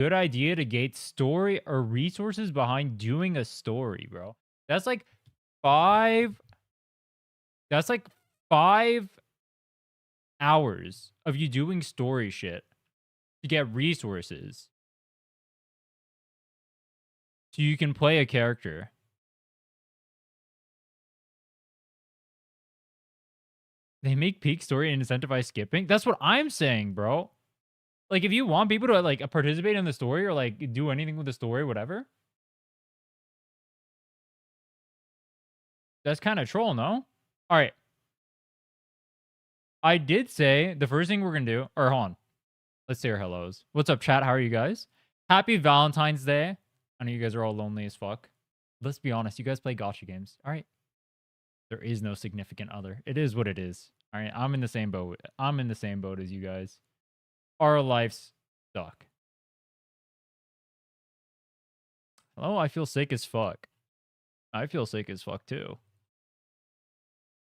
good idea to gauge story or resources behind doing a story, bro. That's like 5 that's like 5 hours of you doing story shit to get resources so you can play a character. They make peak story and incentivize skipping. That's what I'm saying, bro. Like, if you want people to like participate in the story or like do anything with the story, whatever, that's kind of troll, no? All right. I did say the first thing we're gonna do, or hold on. Let's say our hellos. What's up, chat? How are you guys? Happy Valentine's Day. I know you guys are all lonely as fuck. Let's be honest. You guys play gacha games. All right. There is no significant other. It is what it is. All right. I'm in the same boat. I'm in the same boat as you guys. Our lives suck. Oh, I feel sick as fuck. I feel sick as fuck too.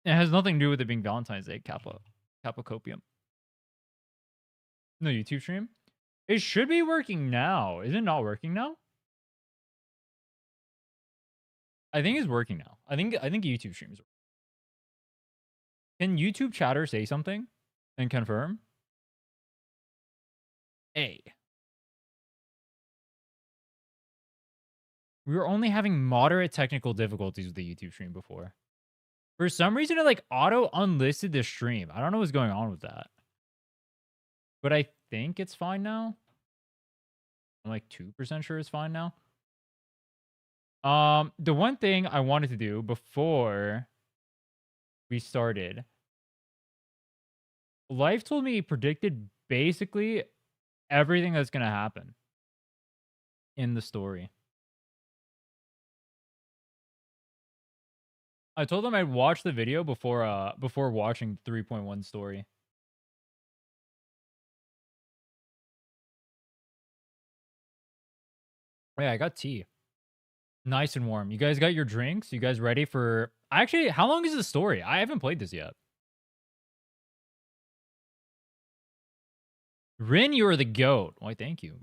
It has nothing to do with it being Valentine's Day, Kappa Copium. No YouTube stream? It should be working now. Is it not working now? I think it's working now. I think YouTube stream is working. Can YouTube chatter say something and confirm? A. We were only having moderate technical difficulties with the YouTube stream before. For some reason, it like auto unlisted the stream. I don't know what's going on with that. But I think it's fine now. I'm like 2% sure it's fine now. The one thing I wanted to do before we started, Life told me he predicted basically everything that's gonna happen in the story. I told him I'd watch the video before watching the 3.1 story. Yeah, I got tea. Nice and warm. You guys got your drinks? You guys ready for... Actually, how long is the story? I haven't played this yet. Rin, you're the GOAT. Why, thank you.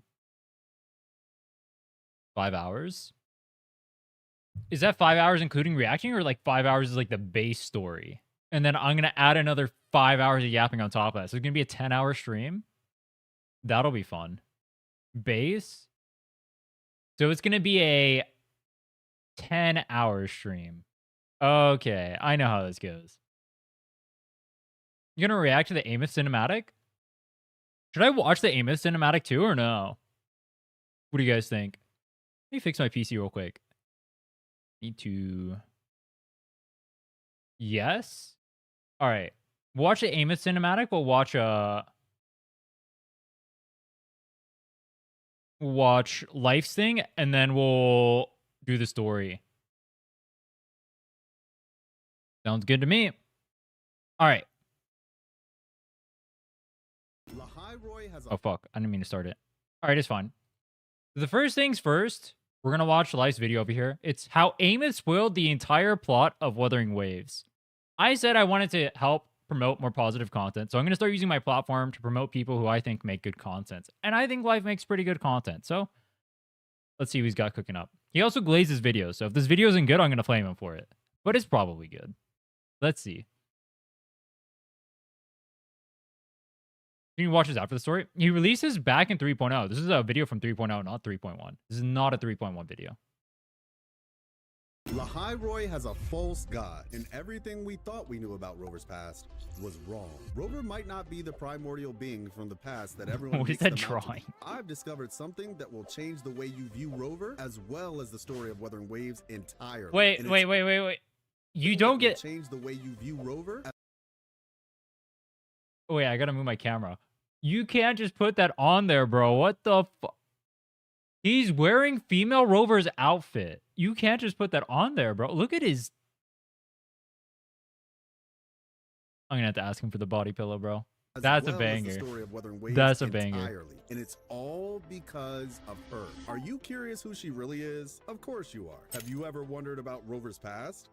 5 hours? Is that 5 hours including reacting, or like 5 hours is like the base story? And then I'm going to add another 5 hours of yapping on top of that. So it's going to be a 10-hour stream. That'll be fun. Base? So it's going to be a 10-hour stream. Okay, I know how this goes. You're going to react to the Aemeath cinematic? Should I watch the Aemeath cinematic too, or no? What do you guys think? Let me fix my PC real quick. Need to... Yes? Alright. Watch the Aemeath cinematic. We'll watch Life's thing, and then we'll do the story. Sounds good to me. Alright. Oh, fuck. I didn't mean to start it. Alright, it's fine. The first things first, we're going to watch Life's video over here. It's how Aemeath spoiled the entire plot of Wuthering Waves. I said I wanted to help promote more positive content, so I'm going to start using my platform to promote people who I think make good content. And I think Life makes pretty good content, so let's see what he's got cooking up. He also glazes videos, so if this video isn't good, I'm going to flame him for it. But it's probably good. Let's see. You can watch this after the story. He releases back in 3.0. This is a video from 3.0, not 3.1. This is not a 3.1 video. Roy has a false god, and everything we thought we knew about Rover's past was wrong. Rover might not be the primordial being from the past that everyone What is that drawing? I've discovered something that will change the way you view Rover, as well as the story of Wuthering Waves entirely. Wait. You don't get... Change the way you view Rover. Wait, I gotta move my camera. You can't just put that on there, bro. What the fuck? He's wearing female Rover's outfit. You can't just put that on there, bro. Look at his... I'm gonna have to ask him for the body pillow, bro. That's a banger. That's a banger. And it's all because of her. Are you curious who she really is? Of course you are. Have you ever wondered about Rover's past?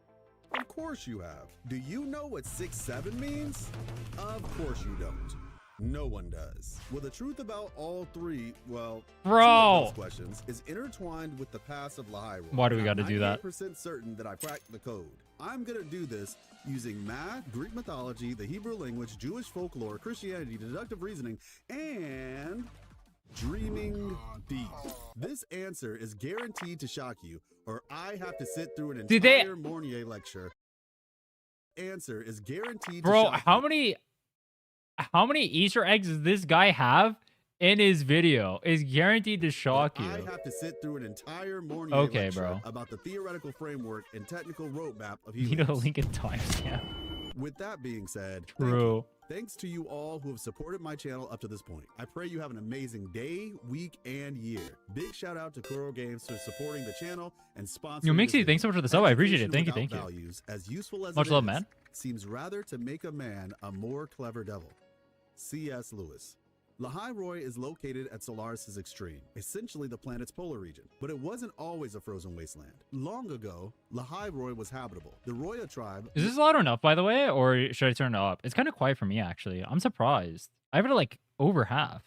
Of course you have. Do you know what 6-7 means? Of course you don't. No one does. Well, the truth about all three, well, Bro. two of those questions is intertwined with the past of Lahairo. Why do we got to do that? I'm 98% certain that I cracked the code. I'm going to do this using math, Greek mythology, the Hebrew language, Jewish folklore, Christianity, deductive reasoning, and dreaming deep. This answer is guaranteed to shock you, or I have to sit through an entire Mornier lecture. Answer is guaranteed to shock you. How many Easter eggs does this guy have in his video? Is guaranteed to shock you. I have to sit through an entire Mornier lecture about the theoretical framework and technical roadmap of humans. You know, Lincoln timestamp. With that being said, true. Thanks to you all who have supported my channel up to this point. I pray you have an amazing day, week, and year. Big shout out to Kuro Games for supporting the channel and sponsoring. Yo, Mixie, thanks so much for the sub. I appreciate it. Thank you, thank you. Values, as useful as much love, man. Seems rather to make a man a more clever devil. C.S. Lewis. Lahairo is located at Solaris' extreme, essentially the planet's polar region, but it wasn't always a frozen wasteland. Long ago, Lahairo was habitable. The Roya tribe... Is this loud enough, by the way, or should I turn it up? It's kind of quiet for me, actually. I'm surprised. I have it like over half.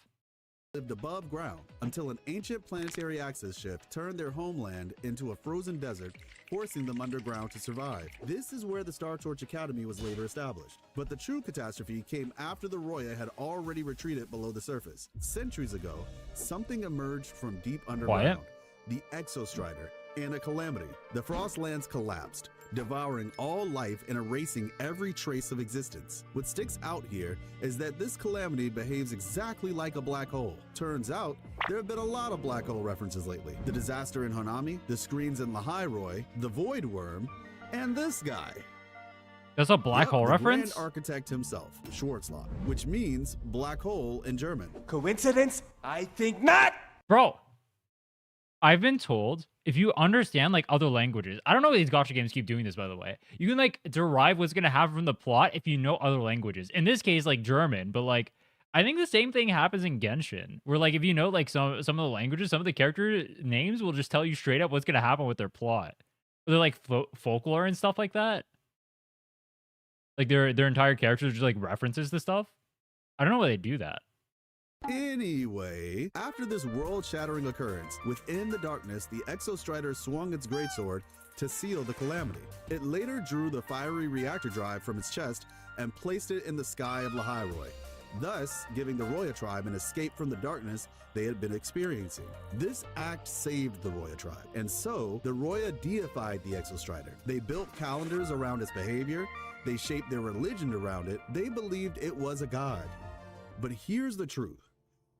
Lived above ground until an ancient planetary axis shift turned their homeland into a frozen desert, forcing them underground to survive. This is where the Star Torch Academy was later established. But the true catastrophe came after the Roya had already retreated below the surface. Centuries ago, something emerged from deep underground. The Exostrider, and a calamity. The Frostlands collapsed, devouring all life and erasing every trace of existence. What sticks out here is that this calamity behaves exactly like a black hole. Turns out, there have been a lot of black hole references lately. The disaster in Hanami, the screens in Lahairo, the Void Worm, and this guy. That's a black hole reference? Grand architect himself, Schwarzloch, which means black hole in German. Coincidence? I think not! Bro, I've been told if you understand like other languages, I don't know if these gacha games keep doing this, by the way. You can like derive what's gonna happen from the plot if you know other languages. In this case, like German, but like I think the same thing happens in Genshin, where like if you know like some of the languages, some of the character names will just tell you straight up what's gonna happen with their plot. They're like folklore and stuff like that. Like their entire characters are just like references to stuff. I don't know why they do that. Anyway, after this world-shattering occurrence, within the darkness, the Exostrider swung its greatsword to seal the calamity. It later drew the fiery reactor drive from its chest and placed it in the sky of Lahairo, thus giving the Roya tribe an escape from the darkness they had been experiencing. This act saved the Roya tribe, and so the Roya deified the Exostrider. They built calendars around its behavior, they shaped their religion around it, they believed it was a god. But here's the truth.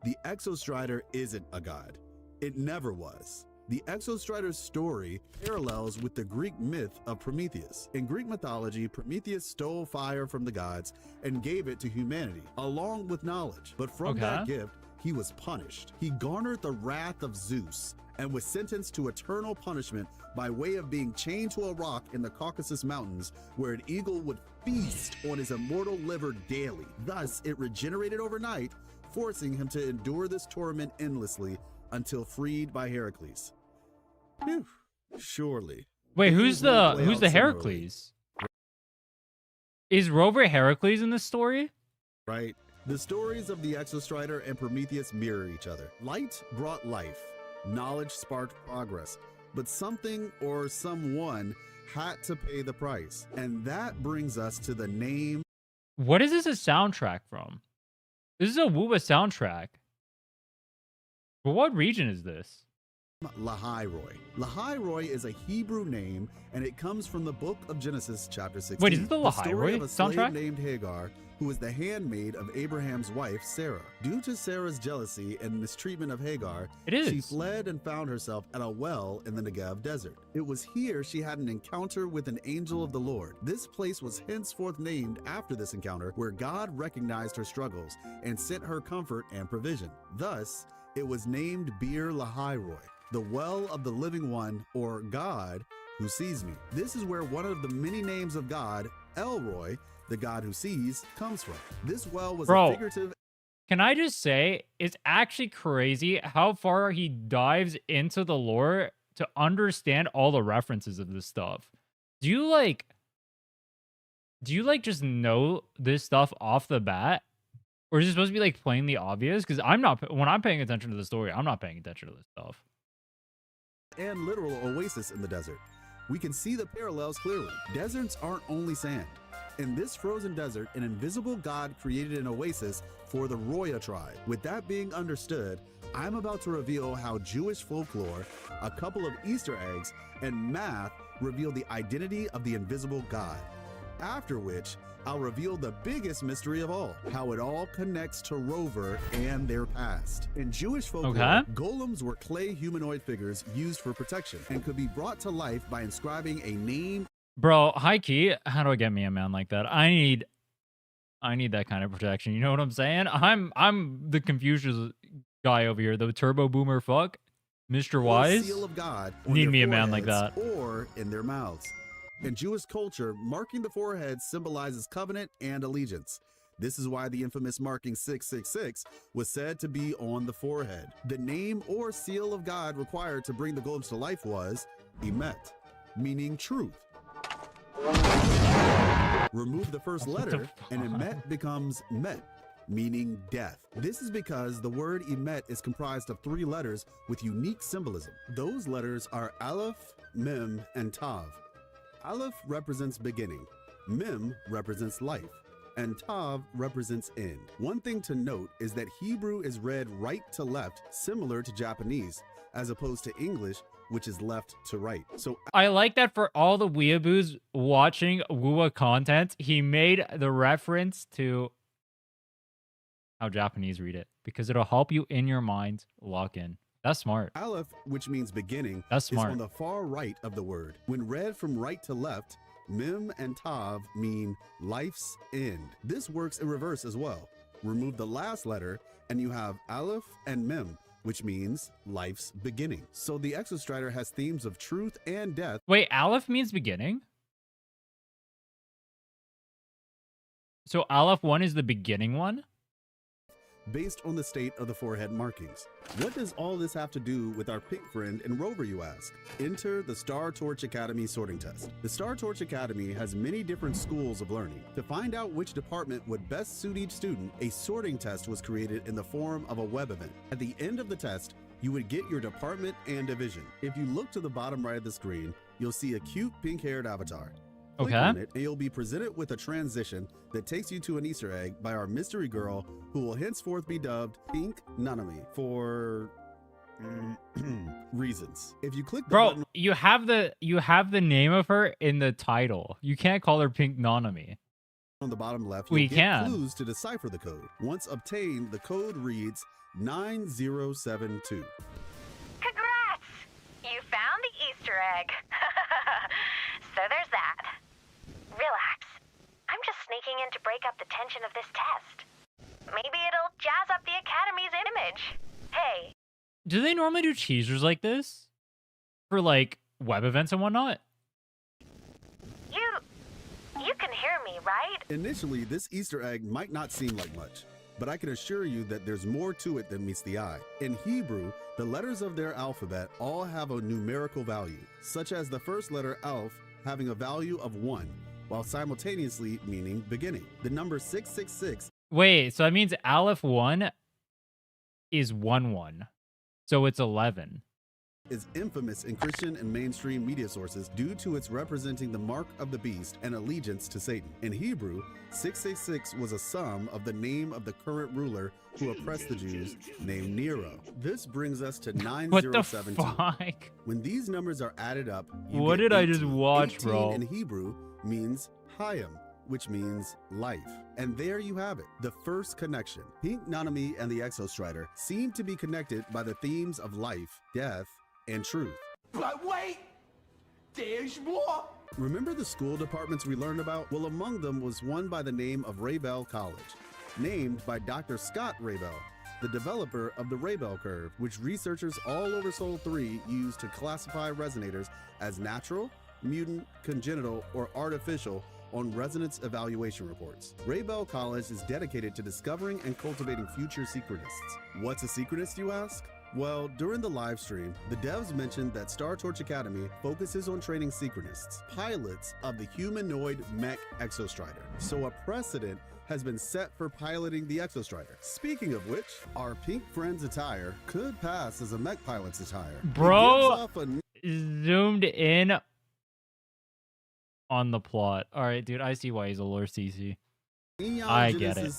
The Exostrider isn't a god. It never was. The Exostrider's story parallels with the Greek myth of Prometheus. In Greek mythology, Prometheus stole fire from the gods and gave it to humanity, along with knowledge. But from that gift, he was punished. He garnered the wrath of Zeus and was sentenced to eternal punishment by way of being chained to a rock in the Caucasus Mountains, where an eagle would feast on his immortal liver daily. Thus, it regenerated overnight, forcing him to endure this torment endlessly until freed by Heracles. Whew. Surely. Wait, who's the Heracles? Is Rover Heracles in this story? Right. The stories of the Exostrider and Prometheus mirror each other. Light brought life. Knowledge sparked progress. But something or someone had to pay the price. And that brings us to the name. What is this a soundtrack from? This is a Wuwa soundtrack. But what region is this? Lahairo. Lahairo is a Hebrew name, and it comes from the book of Genesis, chapter 16. Wait, is it the Lahairo story of a slave soundtrack? Named Hagar, who was the handmaid of Abraham's wife, Sarah. Due to Sarah's jealousy and mistreatment of Hagar, she fled and found herself at a well in the Negev desert. It was here she had an encounter with an angel of the Lord. This place was henceforth named after this encounter, where God recognized her struggles and sent her comfort and provision. Thus, it was named Bir Lahairo, the well of the living one, or God who sees me. This is where one of the many names of God, Elroy, the God who sees, comes from. This well was a figurative. Can I just say, it's actually crazy how far he dives into the lore to understand all the references of this stuff. Do you like just know this stuff off the bat? Or is it supposed to be like plainly obvious? Because I'm not, when I'm paying attention to the story, I'm not paying attention to this stuff. And literal oasis in the desert. We can see the parallels clearly. Deserts aren't only sand. In this frozen desert, an invisible god created an oasis for the Roya tribe. With that being understood, I'm about to reveal how Jewish folklore, a couple of Easter eggs, and math reveal the identity of the invisible god. After which, I'll reveal the biggest mystery of all, how it all connects to Rover and their past. In Jewish folklore, golems were clay humanoid figures used for protection and could be brought to life by inscribing a name. Bro, high key, how do I get me a man like that? I need that kind of protection. You know what I'm saying? I'm the Confucius guy over here, the turbo boomer fuck, Mr. Wise. Seal of God need me a man like that. Or in their mouths. In Jewish culture, marking the forehead symbolizes covenant and allegiance. This is why the infamous marking 666 was said to be on the forehead. The name or seal of God required to bring the golems to life was Aemeath, meaning truth. Remove the first letter and Aemeath becomes Met, meaning death. This is because the word Aemeath is comprised of 3 letters with unique symbolism. Those letters are Aleph, Mem, and Tav. Aleph represents beginning, Mem represents life, and Tav represents end. One thing to note is that Hebrew is read right to left, similar to Japanese, as opposed to English, which is left to right. So I like that for all the weeaboos watching Wuwa content, he made the reference to how Japanese read it, because it'll help you in your mind lock in. That's smart. Aleph, which means beginning, that's smart, is on the far right of the word. When read from right to left, Mem and Tav mean life's end. This works in reverse as well. Remove the last letter and you have Aleph and Mem, which means life's beginning. So the Exostrider has themes of truth and death. Wait, Aleph means beginning? So Aleph 1 is the beginning one? Based on the state of the forehead markings. What does all this have to do with our pink friend and Rover, you ask? Enter the Star Torch Academy sorting test. The Star Torch Academy has many different schools of learning. To find out which department would best suit each student, a sorting test was created in the form of a web event. At the end of the test, you would get your department and division. If you look to the bottom right of the screen, you'll see a cute pink-haired avatar. Click on it, and you'll be presented with a transition that takes you to an Easter egg by our mystery girl, who will henceforth be dubbed Pink Nanami for reasons. If you click the button, you have the name of her in the title. You can't call her Pink Nanami. On the bottom left, you'll get clues to decipher the code. Once obtained, the code reads 9072. Congrats! You found the Easter egg. So there's that. Relax. I'm just sneaking in to break up the tension of this test. Maybe it'll jazz up the Academy's image. Hey. Do they normally do teasers like this? For, like, web events and whatnot? You can hear me, right? Initially, this Easter egg might not seem like much, but I can assure you that there's more to it than meets the eye. In Hebrew, the letters of their alphabet all have a numerical value, such as the first letter Aleph having a value of 1, while simultaneously meaning beginning. The number 666. Wait, so that means Aleph 1 is 1-1. So it's 11. Is infamous in Christian and mainstream media sources due to its representing the mark of the beast and allegiance to Satan. In Hebrew, 666 was a sum of the name of the current ruler who oppressed the Jews, named Nero. This brings us to 9072. What the fuck? When these numbers are added up, what did 18. I just watch, 18 bro? in Hebrew means Hayim, which means life. And there you have it, the first connection. Pink Nanami and the Exostrider seem to be connected by the themes of life, death, and truth. But wait, there's more. Remember the school departments we learned about? Well, among them was one by the name of Raybell College, named by Dr. Scott Raybell, the developer of the Raybell curve, which researchers all over Sol 3 use to classify resonators as natural, mutant, congenital, or artificial on resonance evaluation reports. Raybell College is dedicated to discovering and cultivating future secretists. What's a secretist, you ask? Well, during the live stream, the devs mentioned that Star Torch Academy focuses on training Synchronists, pilots of the humanoid mech Exostrider. So a precedent has been set for piloting the Exostrider. Speaking of which, our pink friend's attire could pass as a mech pilot's attire. Bro, zoomed in on the plot. All right, dude, I see why he's a lore CC. I get it.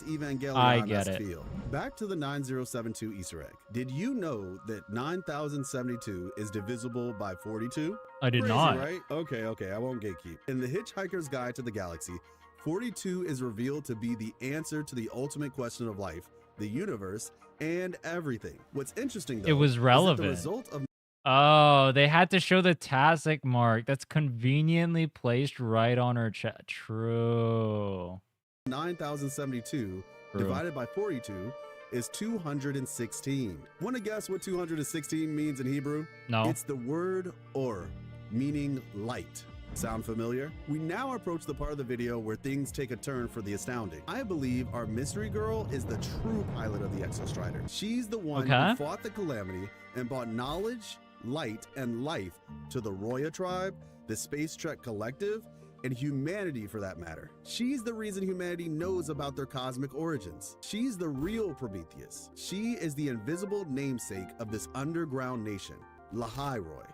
I get it. Feel. Back to the 9072 Easter egg. Did you know that 9072 is divisible by 42? I did not. Right? Okay, I won't gatekeep. In the Hitchhiker's Guide to the Galaxy, 42 is revealed to be the answer to the ultimate question of life, the universe, and everything. What's interesting, though, it was relevant. Is that the result of oh, they had to show the Tastic mark. That's conveniently placed right on her chest. True. 9072 divided by 42 is 216. Want to guess what 216 means in Hebrew? No. It's the word or, meaning light. Sound familiar? We now approach the part of the video where things take a turn for the astounding. I believe our mystery girl is the true pilot of the Exostrider. She's the one who fought the Calamity and brought knowledge, light, and life to the Roya tribe, the Space Trek Collective, and humanity for that matter. She's the reason humanity knows about their cosmic origins. She's the real Prometheus. She is the invisible namesake of this underground nation, Lahairoi,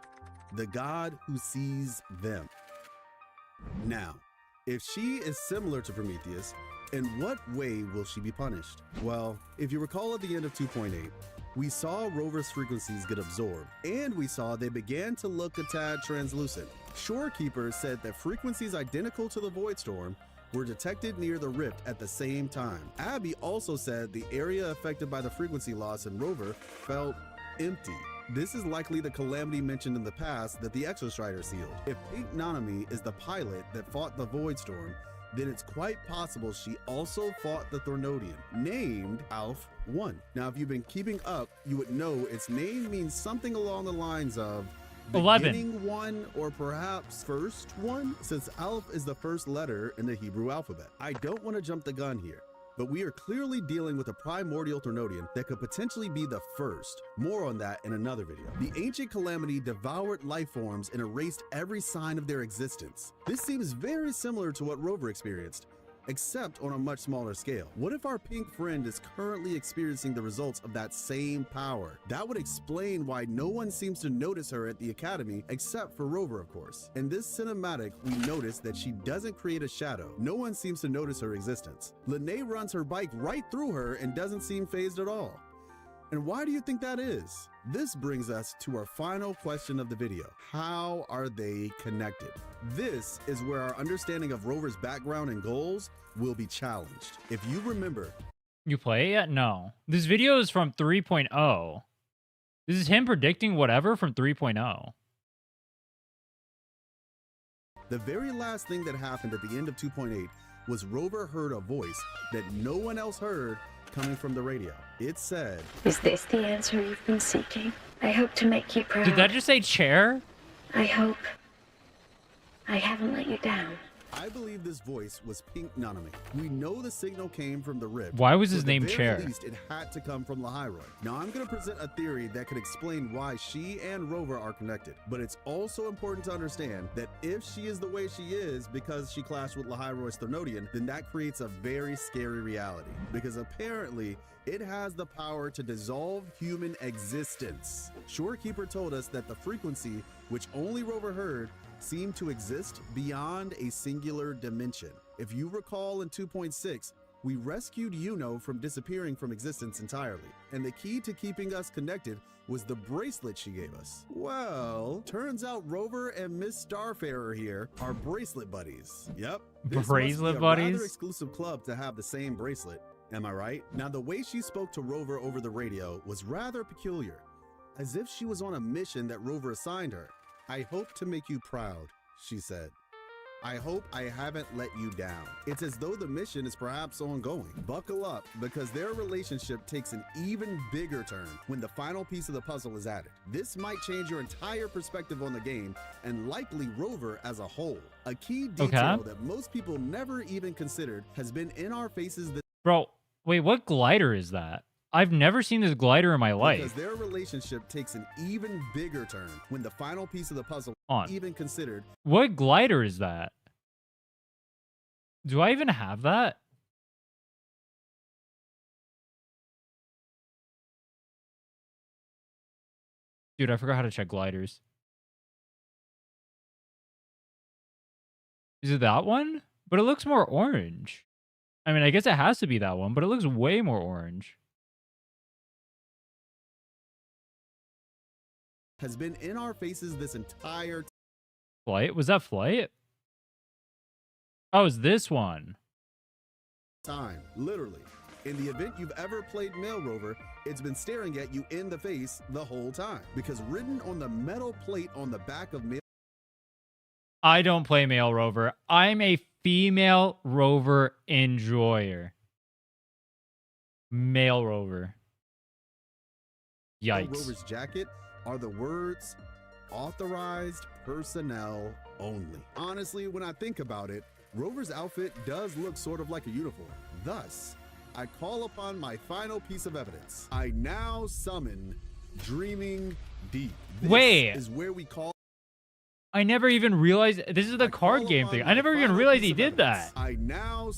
the god who sees them. Now, if she is similar to Prometheus, in what way will she be punished? Well, if you recall at the end of 2.8, we saw Rover's frequencies get absorbed, and we saw they began to look a tad translucent. Shorekeeper said that frequencies identical to the Void Storm were detected near the rift at the same time. Abby also said the area affected by the frequency loss in Rover felt empty. This is likely the calamity mentioned in the past that the Exostrider sealed. If Pink Nanami is the pilot that fought the Void Storm, then it's quite possible she also fought the Thornodian, named Alf 1. Now, if you've been keeping up, you would know its name means something along the lines of 11. Beginning one, or perhaps first one, since Alf is the first letter in the Hebrew alphabet. I don't want to jump the gun here, but we are clearly dealing with a primordial Thornodian that could potentially be the first. More on that in another video. The ancient calamity devoured life forms and erased every sign of their existence. This seems very similar to what Rover experienced, except on a much smaller scale. What if our pink friend is currently experiencing the results of that same power? That would explain why no one seems to notice her at the academy, except for Rover, of course. In this cinematic, we notice that she doesn't create a shadow. No one seems to notice her existence. Lene runs her bike right through her and doesn't seem fazed at all. And why do you think that is? This brings us to our final question of the video. How are they connected? This is where our understanding of Rover's background and goals will be challenged. If you remember... You play it yet? No. This video is from 3.0. This is him predicting whatever from 3.0. The very last thing that happened at the end of 2.8 was Rover heard a voice that no one else heard coming from the radio. It said, "Is this the answer you've been seeking? I hope to make you proud. Did that just say chair? I hope I haven't let you down." I believe this voice was Pink Nanami. We know the signal came from the rift. Why was his so name at the Chair? very least, it had to come from Lahairoi. Now, I'm going to present a theory that could explain why she and Rover are connected. But it's also important to understand that if she is the way she is because she clashed with Lahairoi's Thornodian, then that creates a very scary reality. Because apparently, it has the power to dissolve human existence. Shorekeeper told us that the frequency, which only Rover heard, seemed to exist beyond a singular dimension. If you recall in 2.6, we rescued Yuno from disappearing from existence entirely, and the key to keeping us connected was the bracelet she gave us. Well, turns out Rover and Miss Starfarer here are bracelet buddies. Yep. This Bracelet must be a buddies? rather exclusive club to have the same bracelet. Am I right? Now, the way she spoke to Rover over the radio was rather peculiar, as if she was on a mission that Rover assigned her. "I hope to make you proud," she said. "I hope I haven't let you down." It's as though the mission is perhaps ongoing. Buckle up, because their relationship takes an even bigger turn when the final piece of the puzzle is added. This might change your entire perspective on the game, and likely Rover as a whole. A key detail that most people never even considered has been in our faces this— Bro, wait, what glider is that? I've never seen this glider in my Because life. their relationship takes an even bigger turn when the final piece of the puzzle On. even considered. What glider is that? Do I even have that? Dude, I forgot how to check gliders. Is it that one? But it looks more orange. I mean, I guess it has to be that one, but it looks way more orange. Has been in our faces this entire Flight? Was that Flight? Oh, it's this one. time. Literally. In the event you've ever played Mail Rover, it's been staring at you in the face the whole time. Because written on the metal plate on the back of Mail I don't play Male Rover. I'm a female rover enjoyer. Male Rover. Yikes. Rover's jacket are the words authorized personnel only. Honestly, when I think about it, Rover's outfit does look sort of like a uniform. Thus, I call upon my final piece of evidence. I now summon Dreaming Deep. This Wait. is where we call I never even realized this is the card game thing. I never even realized he did that. I now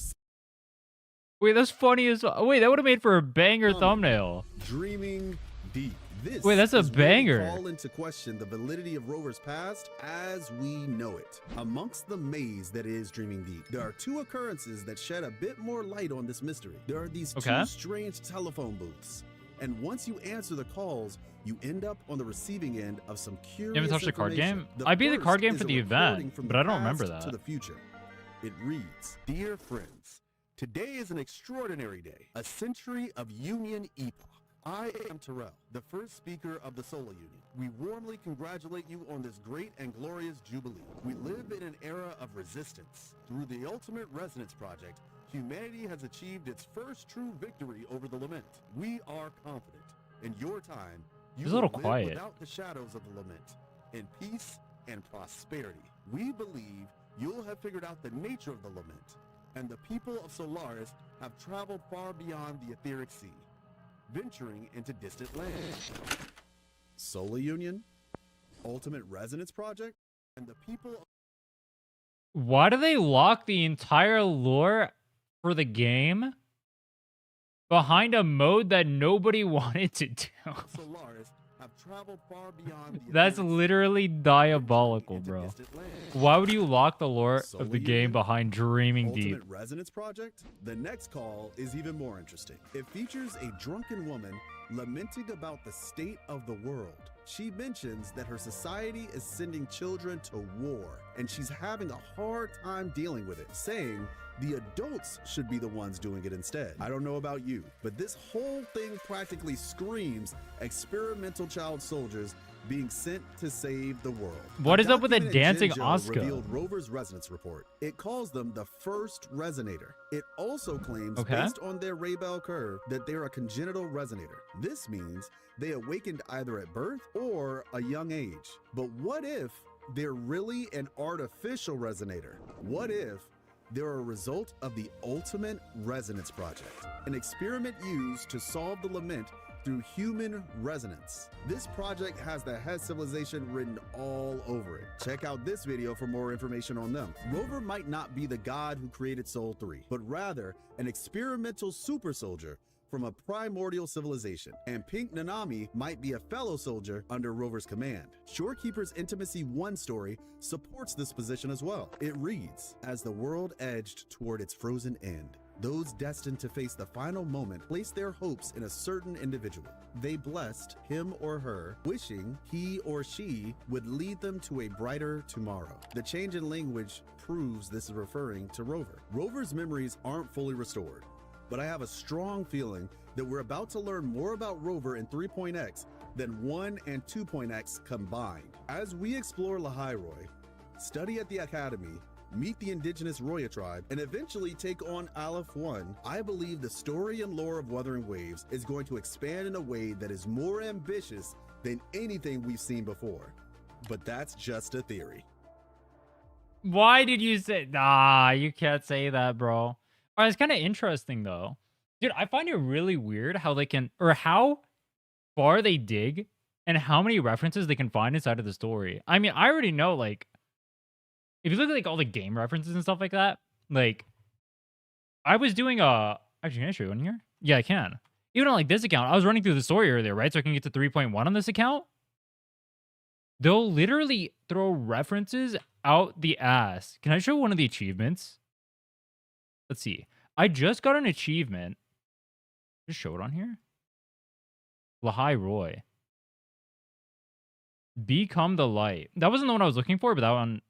Wait, that's funny as wait, that would have made for a banger summon thumbnail. Dreaming Deep. This Wait, that's a is where we banger. call into question the validity of Rover's past as we know it. Amongst the maze that is Dreaming Deep, there are two occurrences that shed a bit more light on this mystery. There are these Okay. two strange telephone booths, and once you answer the calls, you end up on the receiving end of some curious You haven't touched the card information. game? I beat the card first game is for a the recording event, from but the I don't remember past that. To the future. It reads, Dear friends, today is an extraordinary day, a century of union epoch. I am Terrell, the first speaker of the Solar Union. We warmly congratulate you on this great and glorious jubilee. We live in an era of resistance. Through the Ultimate Resonance Project, humanity has achieved its first true victory over the lament. We are confident. In your time, you It's a little will live quiet. without the shadows of the lament, in peace and prosperity. We believe you'll have figured out the nature of the lament, and the people of Solaris have traveled far beyond the etheric sea, venturing into distant lands. Solar Union? Ultimate Resonance Project? And the people of Why do they lock the entire lore for the game behind a mode that nobody wanted to do? Solaris have traveled far beyond the That's etheric sea, literally venturing diabolical, into bro. distant lands. Why would you lock the lore Solar of the Union? game behind Dreaming Deep? Ultimate Resonance Project? The next call is even more interesting. It features a drunken woman lamenting about the state of the world. She mentions that her society is sending children to war, and she's having a hard time dealing with it, saying the adults should be the ones doing it instead. I don't know about you, but this whole thing practically screams experimental child soldiers being sent to save the world. What is up with the document in dancing Genjo Oscar? revealed Rover's resonance report. It calls them the first resonator. It also claims, Okay. based on their Raybell curve, that they're a congenital resonator. This means they awakened either at birth or a young age. But what if they're really an artificial resonator? What if they're a result of the Ultimate Resonance Project, an experiment used to solve the lament through human resonance? This project has the Hess civilization written all over it. Check out this video for more information on them. Rover might not be the god who created Sol 3, but rather an experimental super soldier from a primordial civilization, and Pink Nanami might be a fellow soldier under Rover's command. Shorekeeper's Intimacy 1 story supports this position as well. It reads, as the world edged toward its frozen end, those destined to face the final moment placed their hopes in a certain individual. They blessed him or her, wishing he or she would lead them to a brighter tomorrow. The change in language proves this is referring to Rover. Rover's memories aren't fully restored, but I have a strong feeling that we're about to learn more about Rover in 3.x than 1 and 2.x combined. As we explore Lahairoi, study at the Academy, meet the indigenous Roya tribe, and eventually take on Aleph 1, I believe the story and lore of Wuthering Waves is going to expand in a way that is more ambitious than anything we've seen before. But that's just a theory. Why did you say? Nah, you can't say that, bro. All right, it's kind of interesting though. Dude, I find it really weird how they can, or how far they dig and how many references they can find inside of the story. I mean, I already know, like, if you look at like all the game references and stuff like that, like, I was doing actually, can I show you on here? Yeah, I can. Even on like this account, I was running through the story earlier, right? So I can get to 3.1 on this account. They'll literally throw references out the ass. Can I show one of the achievements? Let's see. I just got an achievement. Just show it on here. Lahai Roy. Become the light. That wasn't the one I was looking for, but that one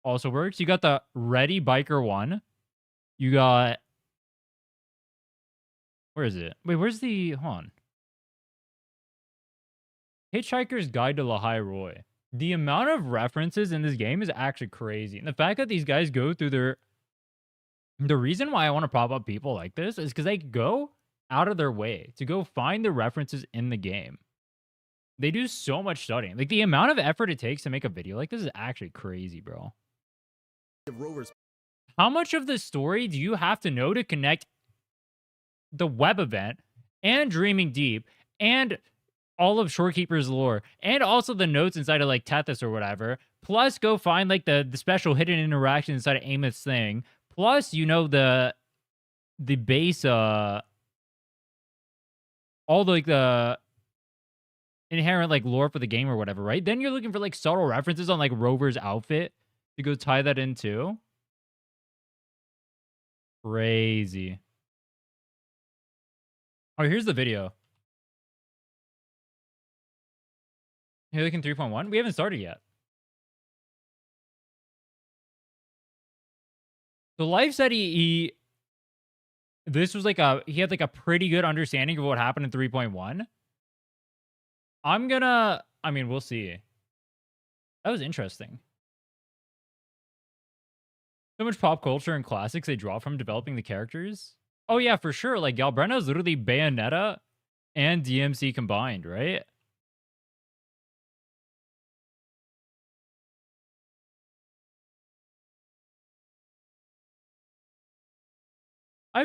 also works. You got the Ready Biker one. You got... Where is it? Wait, where's the... Hold on. Hitchhiker's Guide to Lahai Roy. The amount of references in this game is actually crazy. And the fact that these guys go through their... The reason why I want to prop up people like this is because they go out of their way to go find the references in the game. They do so much studying. Like, the amount of effort it takes to make a video like this is actually crazy, bro. How much of the story do you have to know to connect the web event and Dreaming Deep and all of Shorekeeper's lore and also the notes inside of, like, Tethys or whatever, plus go find, like, the special hidden interaction inside of Aemeath's thing, plus, you know, the base, all the, like, the inherent, like, lore for the game or whatever, right? Then you're looking for, like, subtle references on, like, Rover's outfit to go tie that in too. Crazy. Oh, here's the video. You're looking 3.1? We haven't started yet. So Life said this was like he had like a pretty good understanding of what happened in 3.1. I mean, we'll see. That was interesting. So much pop culture and classics they draw from developing the characters. Oh yeah, for sure. Like, Galbrena is literally Bayonetta and DMC combined, right?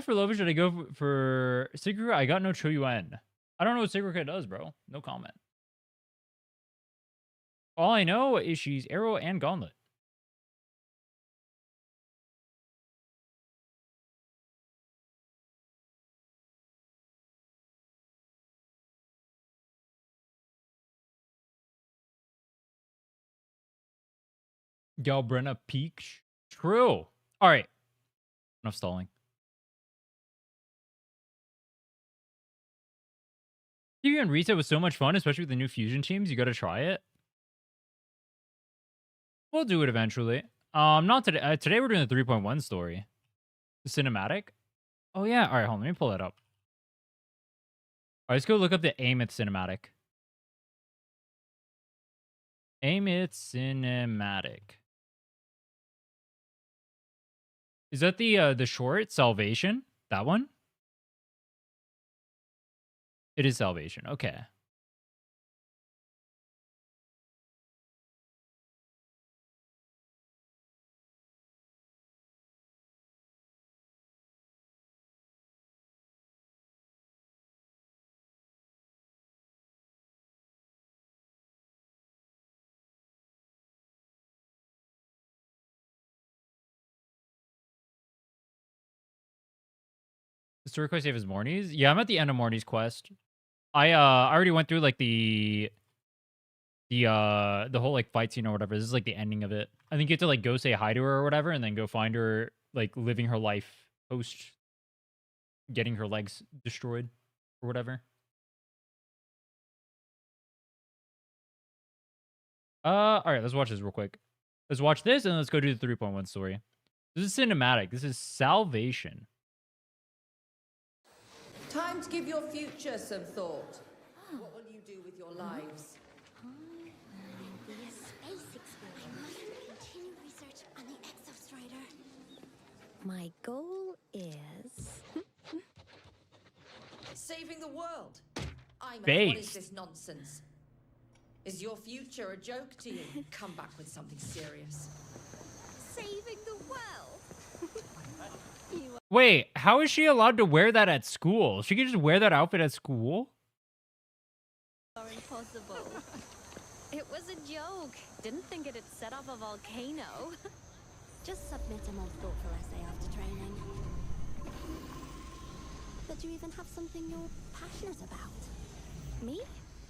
For Lova, should I go for Sigurd? I got no Choyuan. I don't know what Sigurd does, bro. No comment. All I know is she's Arrow and Gauntlet. Galbrena Peak. True. All right. Enough stalling. TV and Reset was so much fun, especially with the new fusion teams. You got to try it. We'll do it eventually. Not today. Today we're doing the 3.1 story. The cinematic. Oh yeah. All right, hold on. Let me pull that up. All right, let's go look up the Aemeath cinematic. Aemeath cinematic. Is that the short Salvation? That one? It is Salvation. Okay. The story quest save is Morny's? Yeah, I'm at the end of Morny's quest. I already went through like the whole like fight scene or whatever. This is like the ending of it. I think you have to like go say hi to her or whatever and then go find her like living her life post getting her legs destroyed or whatever. All right, let's watch this real quick. Let's watch this and let's go do the 3.1 story. This is cinematic. This is Salvation. Time to give your future some thought. What will you do with your lives? Be a space explorer. Continue research on the Exostrider. My goal is saving the world. What is this nonsense? Is your future a joke to you? Come back with something serious. saving the world. Wait, how is she allowed to wear that at school? She can just wear that outfit at school? Are impossible. It was a joke. Didn't think it'd set off a volcano. Just submit a more thoughtful essay after training. But do you even have something you're passionate about? Me?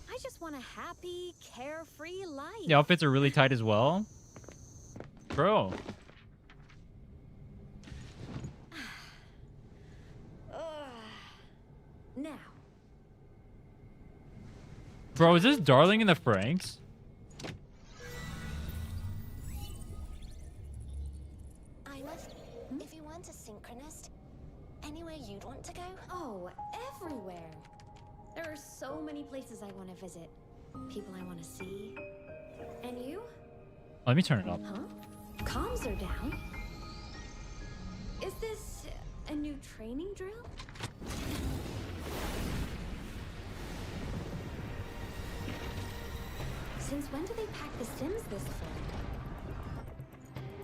I just want a happy, carefree life. The outfits are really tight as well. Bro. Now. Bro, is this Darling in the Franxx? If you weren't a synchronist, anywhere you'd want to go? Oh, everywhere. There are so many places I want to visit. People I want to see. And you? Let me turn it up. Huh? Comms are down. Is this a new training drill? Since when do they pack the Sims this full?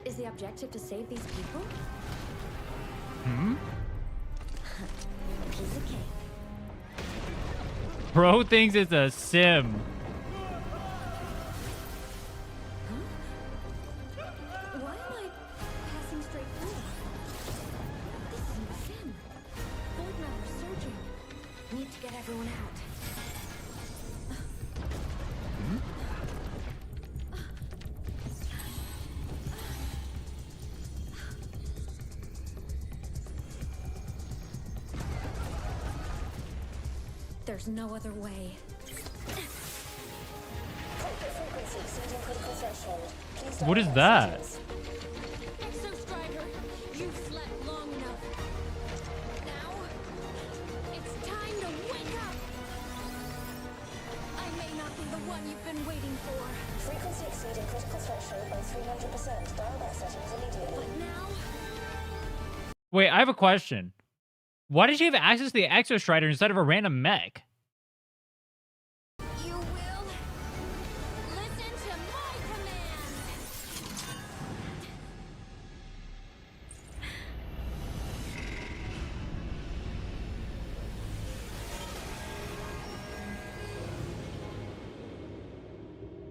Is the objective to save these people? Hmm? Piece of cake. Bro thinks it's a sim. Why am I passing straight through? This isn't a sim. Void matter surging. Need to get everyone out. There's no other way. What is that? Exostrider, you've slept long enough. Now, it's time to wake up. I may not be the one you've been waiting for. Frequency exceeding critical threshold by 300%. Dial back settings immediately. But now, Wait, I have a question. Why did she have access to the Exostrider instead of a random mech? you will listen to my commands.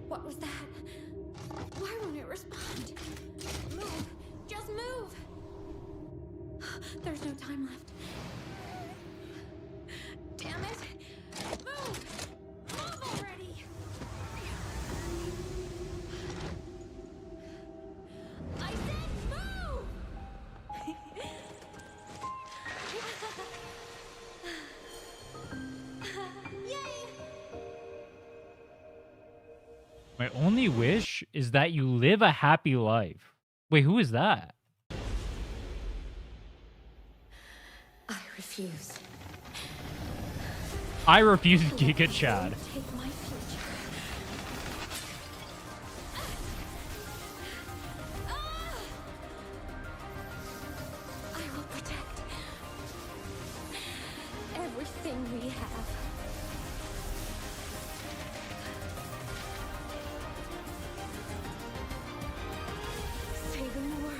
What was that? Why won't it respond? Move! Just move! There's no time left. Damn it! Move! Move already! I said move! Yay! My only wish is that you live a happy life. Wait, who is that? I refuse. I refuse Giga Chad. Take my future. I will protect everything we have. Saving the world.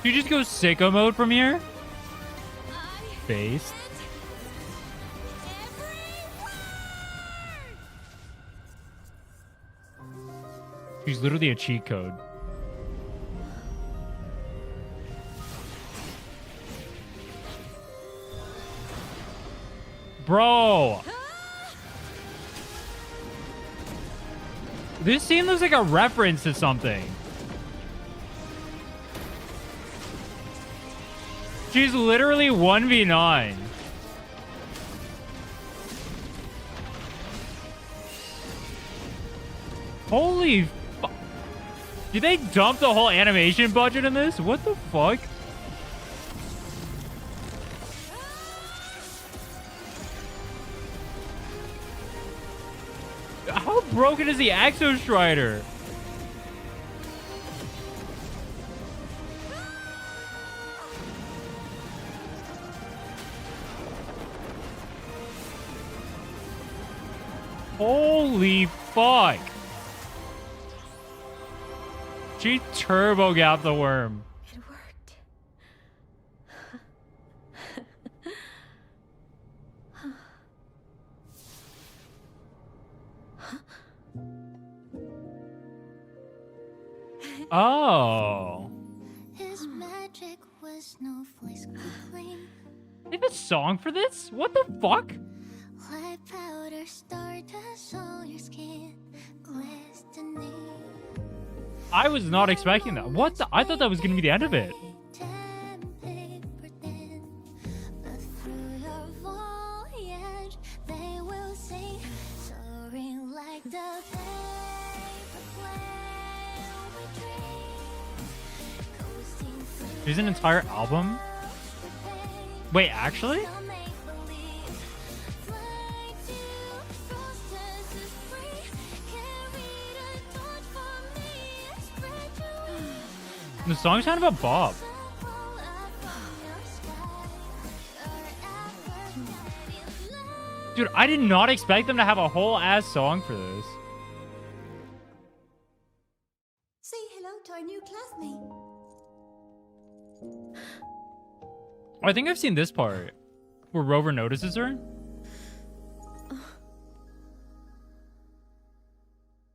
You just go sicko mode from here? Based. She's literally a cheat code. Bro! This scene looks like a reference to something. She's literally 1v9. Holy fuck. Did they dump the whole animation budget in this? What the fuck? How broken is the Exostrider? Holy fuck. She turbo gapped the worm. It worked. Oh. His magic was no voice complain. They have a song for this? What the fuck? White powder stardust on your skin, glistening. I was not expecting that. What the? I thought that was gonna be the end of it. Paper thin, but through your voyage, they will sing, soaring like the paper plane we dream, coasting through There's an entire album? Wait, actually? the make-believe. Fly to frost is free, carry the torch for me, spread your wings. The song's kind of a bop. Dude, I did not expect them to have a whole ass song for this. Say hello to our new classmate. I think I've seen this part where Rover notices her.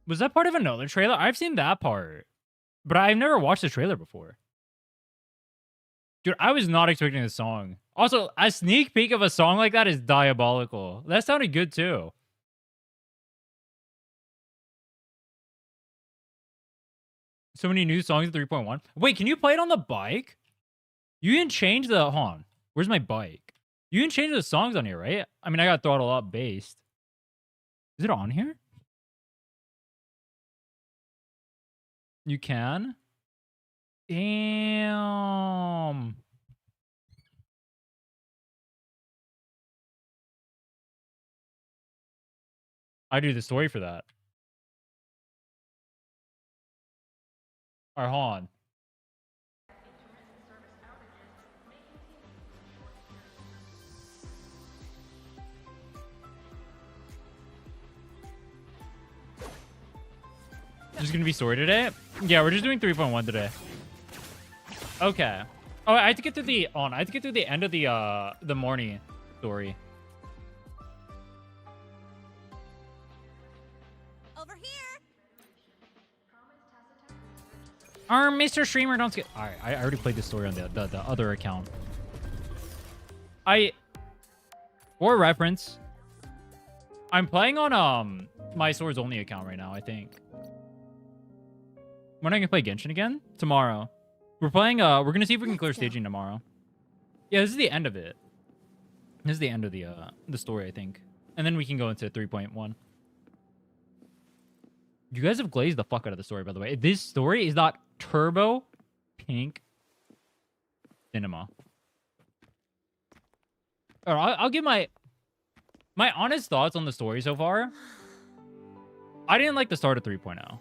Was that part of another trailer? I've seen that part, but I've never watched the trailer before. Dude, I was not expecting this song. Also, a sneak peek of a song like that is diabolical. That sounded good too. So many new songs in 3.1. Wait, can you play it on the bike? You didn't change the... Hold on. Where's my bike? You didn't change the songs on here, right? I mean, I got throttle up based. Is it on here? You can? Damn. I do the story for that. All right, hold on. Just gonna be story today? Yeah, we're just doing 3.1 today. Okay. Oh, I have to get through the I have to get through the end of the Morny story. Over here. Mr. Streamer, don't skip. All right, I already played this story on the other account. For reference, I'm playing on my Swords Only account right now, I think. When I can play Genshin again? Tomorrow. We're playing, we're gonna see if we can clear staging tomorrow. Yeah, this is the end of it. This is the end of the story, I think. And then we can go into 3.1. You guys have glazed the fuck out of the story, by the way. This story is not turbo pink cinema. All right, I'll give my honest thoughts on the story so far. I didn't like the start of 3.0.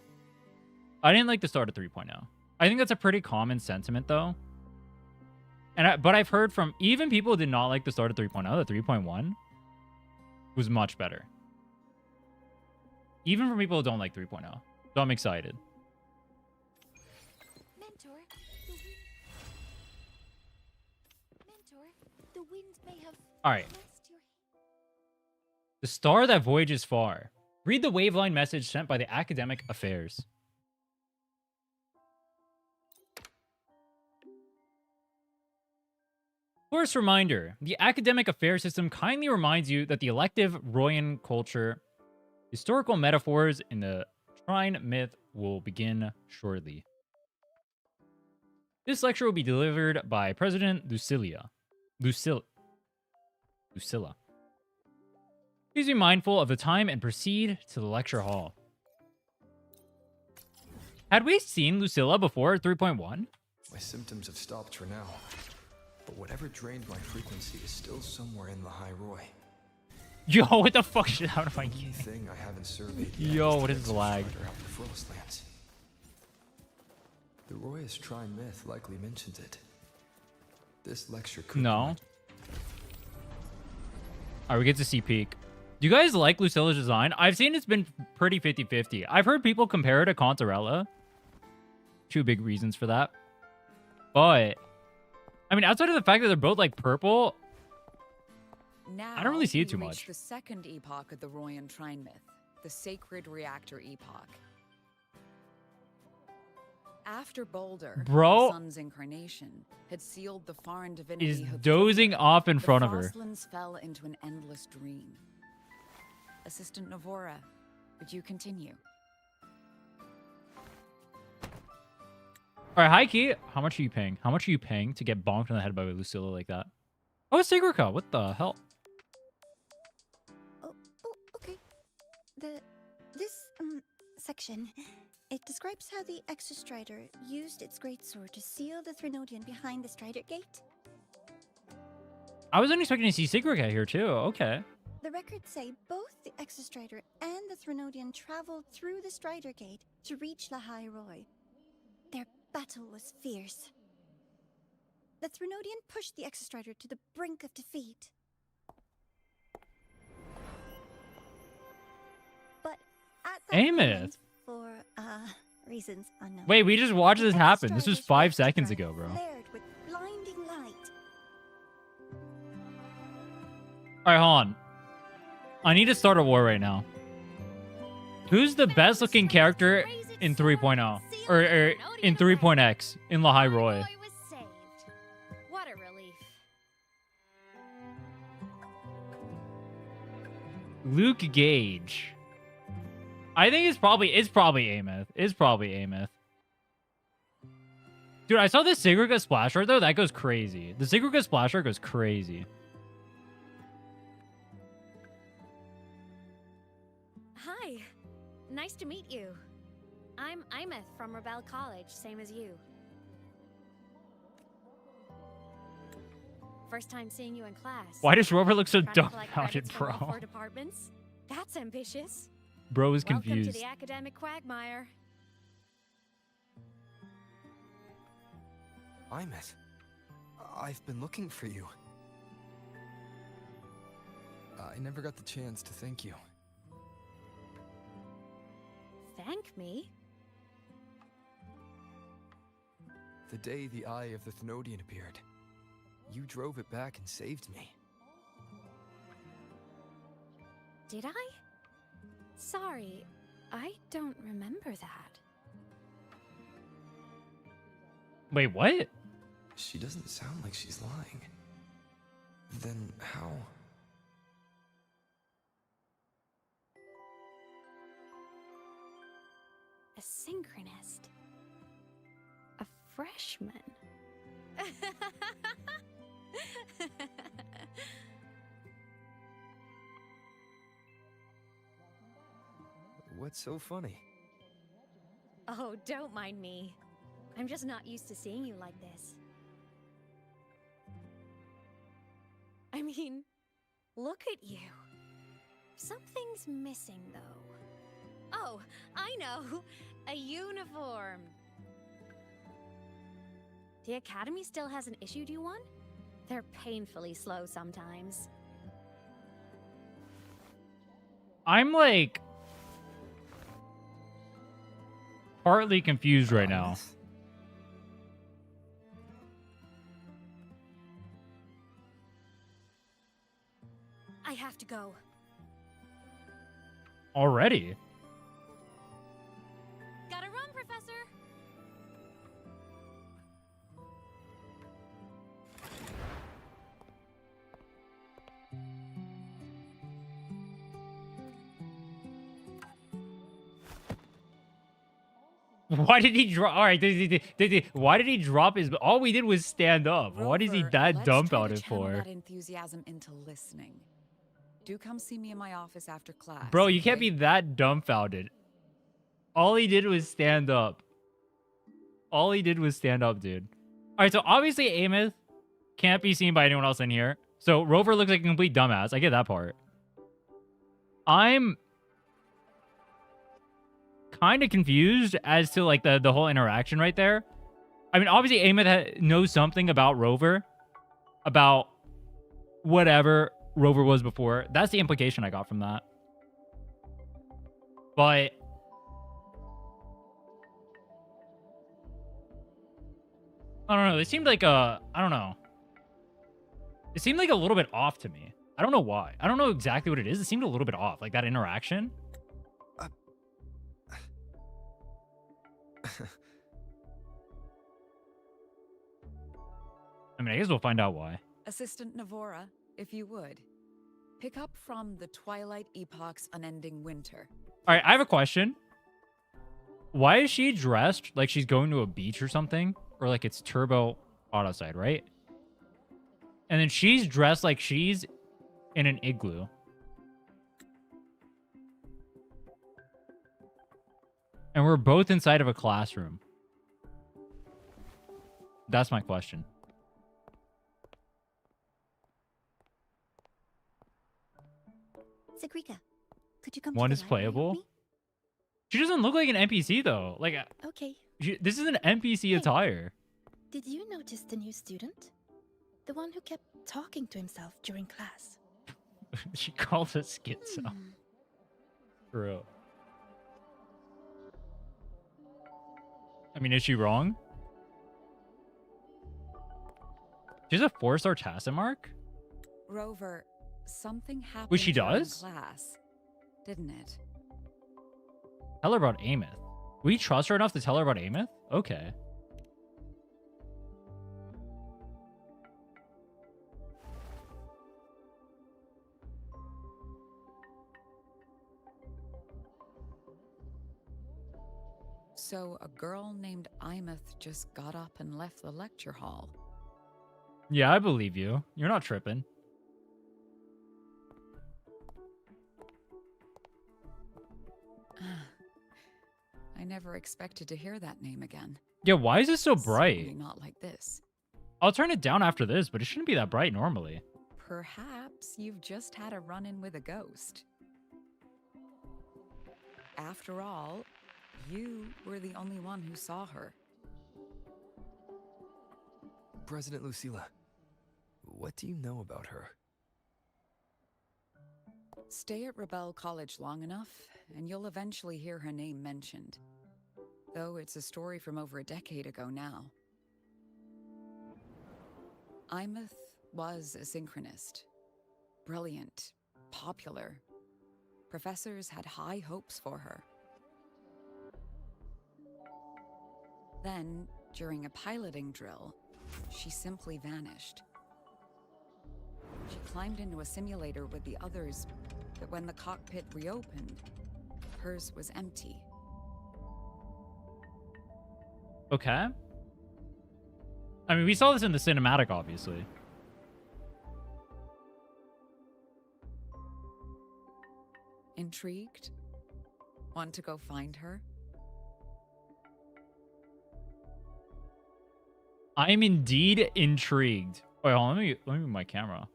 I didn't like the start of 3.0. I think that's a pretty common sentiment, though. But I've heard from even people who did not like the start of 3.0, that 3.1 was much better. Even for people who don't like 3.0. So I'm excited. Mentor, the wind may have All right. lost your... The star that voyages far. Read the waveline message sent by the Academic Affairs. First reminder, the Academic Affairs system kindly reminds you that the elective Royan culture historical metaphors in the Trine myth will begin shortly. This lecture will be delivered by President Lucilla. Please be mindful of the time and proceed to the lecture hall. Had we seen Lucilla before 3.1? My symptoms have stopped for now. But whatever drained my frequency is still somewhere in the High Roy. Yo, what the fuck shit out of my Only game? thing I haven't surveyed yet Yo, is what the is the lag? Exostrider out in the Frostlands. The Roy's Trine myth likely mentions it. This lecture could No. not- Alright, we get to see peak. Do you guys like Lucilla's design? I've seen it's been pretty 50-50. I've heard people compare it to Contarella. Two big reasons for that. But I mean, outside of the fact that they're both like purple, Now, I don't really see it we too reach much. The second epoch of the Royan Trine myth, the sacred Reactor epoch. After Boulder, Bro, the sun's incarnation, had sealed the foreign divinity is Hubtopia, dozing off in front of her. The Frostlands fell into an endless dream. Assistant Navora, would you continue? All right, hi, Key. How much are you paying? How much are you paying to get bonked in the head by Lucilla like that? Oh, it's Sigurka. What the hell? Oh, okay. This section, it describes how the Exostrider used its greatsword to seal the Threnodian behind the Strider Gate. I wasn't expecting to see Sigurka here too. Okay. The records say both the Exostrider and the Threnodian traveled through the Strider Gate to reach La High Roy. Their battle was fierce. The Threnodian pushed the Exostrider to the brink of defeat. But at that Aemeath. moment, for reasons unknown. Wait, we just watched this the happen. This was Exostrider's 5 left seconds breast ago, bro. flared with blinding light. All right, hold on. I need to start a war right now. Who's the best looking character in 3.0? Or in 3.x in La High Roy? Was saved. What a relief. Luke Gage. I think it's probably Aemeath. It's probably Aemeath. Dude, I saw this Sigurka splash art though. That goes crazy. The Sigurka splash art goes crazy. Hi. Nice to meet you. I'm Aemeath from Rebel College, same as you. First time seeing you in class. Why does Rover look so Trying to collect dumbfounded, credits from all bro? 4 departments? That's ambitious. Bro is Welcome to confused. the academic quagmire. Aemeath, I've been looking for you. I never got the chance to thank you. Thank me? The day the Eye of the Thenodian appeared, you drove it back and saved me. Did I? Sorry, I don't remember that. Wait, what? She doesn't sound like she's lying. Then how? A synchronist. A freshman. What's so funny? Oh, don't mind me. I'm just not used to seeing you like this. I mean, look at you. Something's missing, though. Oh, I know! A uniform! The Academy still hasn't issued you one? They're painfully slow sometimes. I'm like partly confused right now. I have to go. Already? Gotta run, Professor! Why did he drop? All right, why did he drop his? All we did was stand up. What is he Rover, that let's dumbfounded try to channel for? that enthusiasm into listening. Do come see me in my office after class. Bro, you can't okay? be that dumbfounded. All he did was stand up. All he did was stand up, dude. All right, so obviously Aemeath can't be seen by anyone else in here. So Rover looks like a complete dumbass. I get that part. I'm kind of confused as to like the whole interaction right there. I mean, obviously Aemeath knows something about Rover, about whatever Rover was before. That's the implication I got from that. But I don't know. They seemed like I don't know. It seemed like a little bit off to me. I don't know why. I don't know exactly what it is. It seemed a little bit off, like that interaction. I mean, I guess we'll find out why. Assistant Navora, if you would, pick up from the Twilight Epoch's Unending Winter. All right, I have a question. Why is she dressed like she's going to a beach or something? Or like it's Turbo Autoside, right? And then she's dressed like she's in an igloo. And we're both inside of a classroom. That's my question. Sagrika, could you come One to is the library with playable. me? She doesn't look like an NPC though. Like, Okay. this is an NPC attire. Did you notice the new student? The one who kept talking to himself during class. She calls it schizo. True. I mean, is she wrong? She's a 4-star Tassim mark? Rover, something happened Wait, she during does? class, didn't it? Tell her about Aemeath. We trust her enough to tell her about Aemeath? Okay. So a girl named Aemeath just got up and left the lecture hall. Yeah, I believe you. You're not tripping. I never expected to hear that name again. Yeah, why is it so Certainly bright? not like this. I'll turn it down after this, but it shouldn't be that bright normally. Perhaps you've just had a run-in with a ghost. After all, you were the only one who saw her. President Lucilla, what do you know about her? Stay at Rebel College long enough, and you'll eventually hear her name mentioned. Though it's a story from over a decade ago now. Aemeath was a synchronist. Brilliant, popular. Professors had high hopes for her. Then, during a piloting drill, she simply vanished. She climbed into a simulator with the others, but when the cockpit reopened, hers was empty. Okay. I mean, we saw this in the cinematic, obviously. Intrigued? Want to go find her? I am indeed intrigued. Wait, hold on, let me move my camera.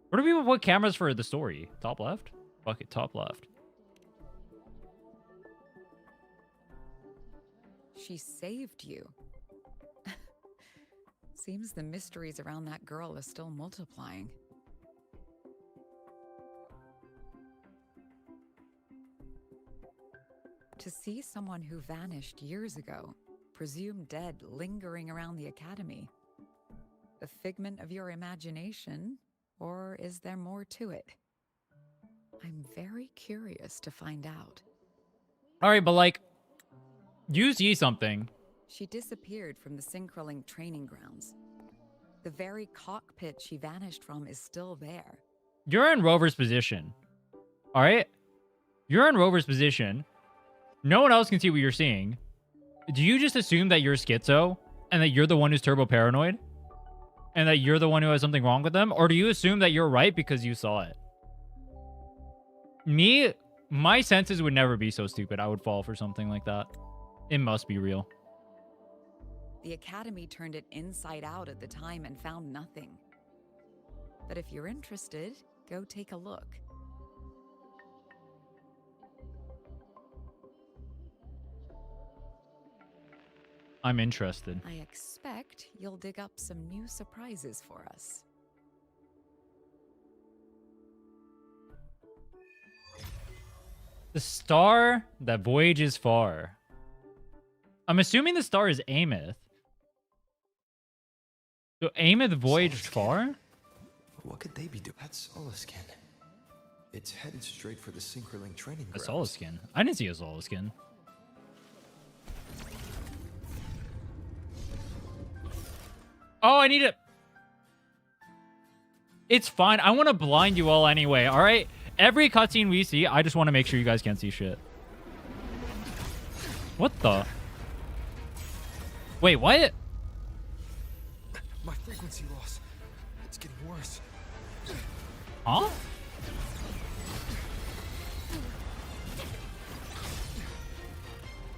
Where do people put cameras for the story? Top left? Fuck it, top left. She saved you. Seems the mysteries around that girl are still multiplying. To see someone who vanished years ago, presumed dead, lingering around the academy. A figment of your imagination, or is there more to it? I'm very curious to find out. All right, but like, you see something. She disappeared from the Synchroling training grounds. The very cockpit she vanished from is still there. You're in Rover's position. All right? You're in Rover's position. No one else can see what you're seeing. Do you just assume that you're schizo and that you're the one who's turbo paranoid? And that you're the one who has something wrong with them? Or do you assume that you're right because you saw it? Me, my senses would never be so stupid. I would fall for something like that. It must be real. The Academy turned it inside out at the time and found nothing. But if you're interested, go take a look. I'm interested. I expect you'll dig up some new surprises for us. The star that voyages far. I'm assuming the star is Aemeath. So Aemeath voyaged far? What could they be doing? That's Solaskin. It's headed straight for the Synchroling training A grounds. Solaskin? I didn't see a Solaskin. Oh, I need it. It's fine. I want to blind you all anyway, all right? Every cutscene we see, I just want to make sure you guys can't see shit. What the? Wait, what? My frequency loss. It's getting worse. Huh?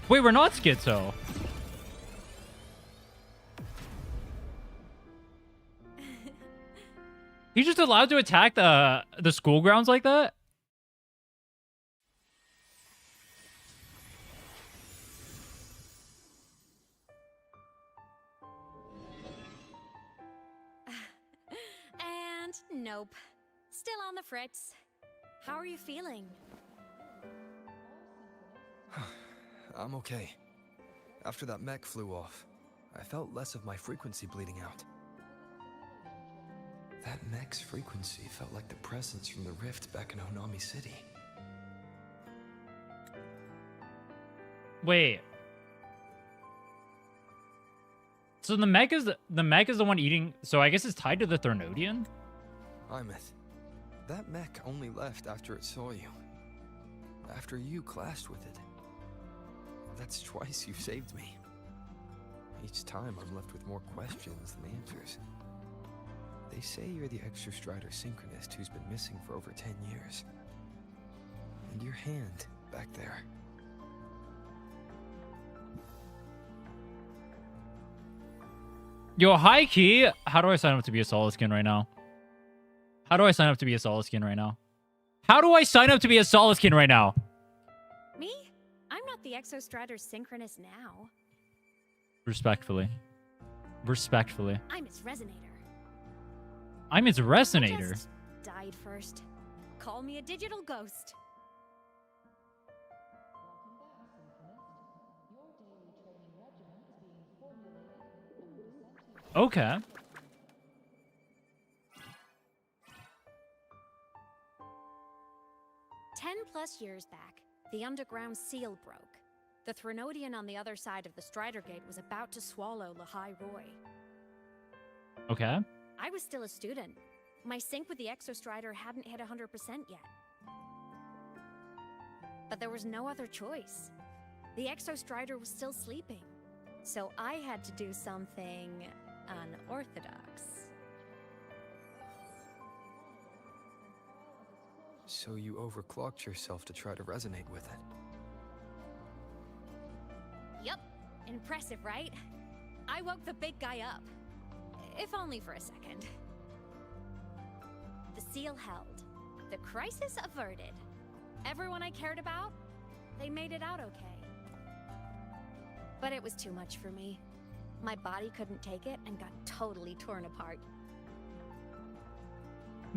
Wait, we're not schizo. He's just allowed to attack the school grounds like that? And nope. Still on the fritz. How are you feeling? I'm okay. After that mech flew off, I felt less of my frequency bleeding out. That mech's frequency felt like the presence from the rift back in Honami City. Wait. So the mech is the one eating. So I guess it's tied to the Thernodian. Aemeath, that mech only left after it saw you. After you clashed with it. That's twice you've saved me. Each time I'm left with more questions than answers. They say you're the Extra Strider Synchronist who's been missing for over 10 years. And your hand, back there. Yo, high key. How do I sign up to be a Solaskin right now? How do I sign up to be a Solaskin right now? How do I sign up to be a Solaskin right now? Me? I'm not the Exostrider Synchronist now. Respectfully. Respectfully. I'm its Resonator. I'm its I Resonator. just died first. Call me a digital ghost. Okay. +10 years back, the underground seal broke. The Threnodian on the other side of the Strider Gate was about to swallow Lahai Roy. Okay. I was still a student. My sync with the Exostrider hadn't hit 100% yet. But there was no other choice. The Exostrider was still sleeping. So I had to do something unorthodox. So you overclocked yourself to try to resonate with it. Yup. Impressive, right? I woke the big guy up. If only for a second. The seal held. The crisis averted. Everyone I cared about, they made it out okay. But it was too much for me. My body couldn't take it and got totally torn apart.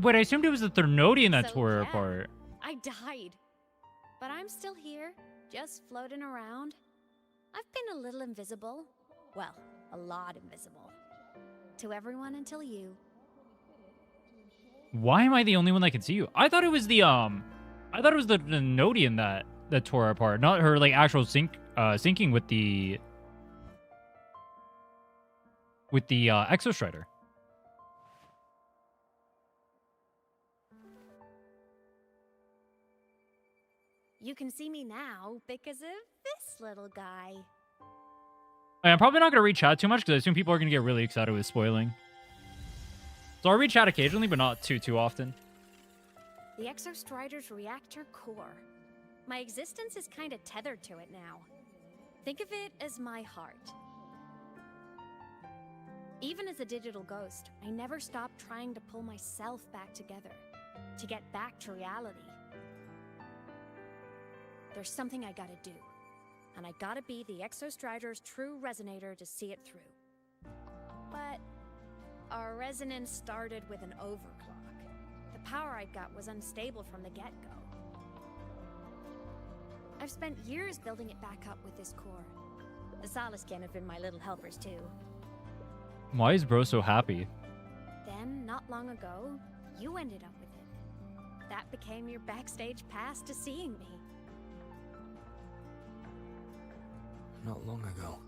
Wait, I assumed it was the Thernodian that So, tore her yeah, apart. I died. But I'm still here, just floating around. I've been a little invisible. Well, a lot invisible. To everyone until you. Why am I the only one that can see you? I thought it was the Thernodian that tore her apart, not her like actual syncing with the Exostrider. You can see me now because of this little guy. I'm probably not going to read chat too much because I assume people are going to get really excited with spoiling. So I'll read chat occasionally, but not too often. The Exostrider's reactor core. My existence is kind of tethered to it now. Think of it as my heart. Even as a digital ghost, I never stopped trying to pull myself back together, to get back to reality. There's something I gotta do, and I gotta be the Exostrider's true resonator to see it through. But our resonance started with an overclock. The power I got was unstable from the get-go. I've spent years building it back up with this core. The Solaskin have been my little helpers too. Why is bro so happy? Then, not long ago, you ended up with it. That became your backstage pass to seeing me. Not long ago.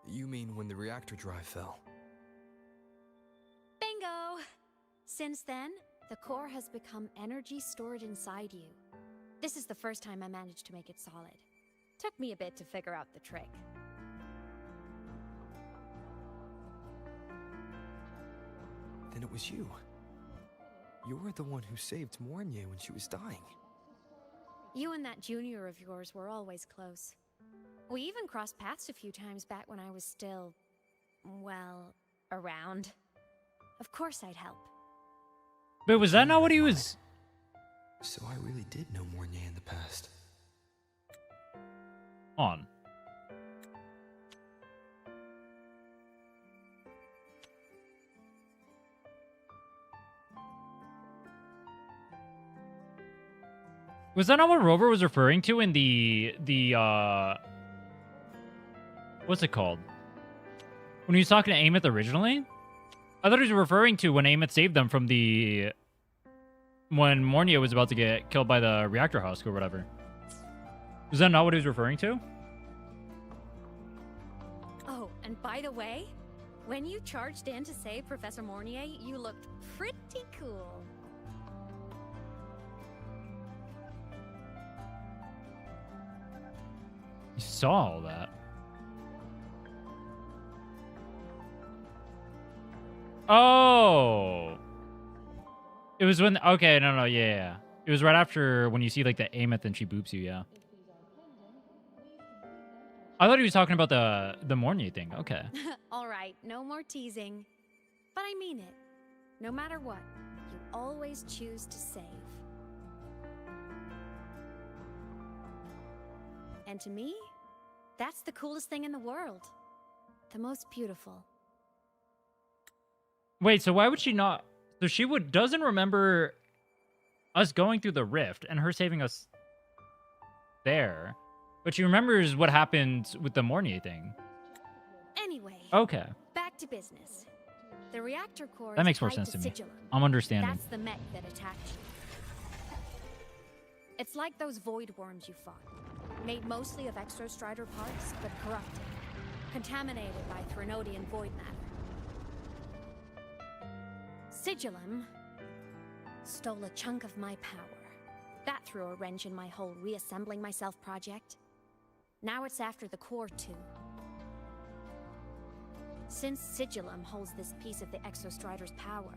You mean when the reactor drive fell? Bingo! Since then, the core has become energy stored inside you. This is the first time I managed to make it solid. Took me a bit to figure out the trick. Then it was you. You were the one who saved Mornier when she was dying. You and that junior of yours were always close. We even crossed paths a few times back when I was still, well, around. Of course I'd help. But was that not what he was? So I really did know Mornier in the past. On. Was that not what Rover was referring to in the what's it called? When he was talking to Aemeath originally? I thought he was referring to when Aemeath saved them from the... when Mornier was about to get killed by the reactor husk or whatever. Was that not what he was referring to? Oh, and by the way, when you charged in to save Professor Mornier, you looked pretty cool. You saw all that. Oh! It was when... Okay, no, yeah. It was right after when you see, like, the Aemeath and she boops you, yeah. I thought he was talking about the Mornier thing. Okay. All right, no more teasing. But I mean it. No matter what, you always choose to save. And to me, that's the coolest thing in the world. The most beautiful. Wait, so why would she not... So she doesn't remember us going through the rift and her saving us there. But she remembers what happened with the Mornier thing. Anyway. Okay. Back to business. The reactor core That makes more is tied sense to me. Sigillum. I'm understanding. That's the mech that attacked you. It's like those void worms you fought. Made mostly of exostrider parts, but corrupted. Contaminated by Threnodian void matter. Sigillum stole a chunk of my power. That threw a wrench in my whole reassembling myself project. Now it's after the core too. Since Sigillum holds this piece of the Exostrider's power,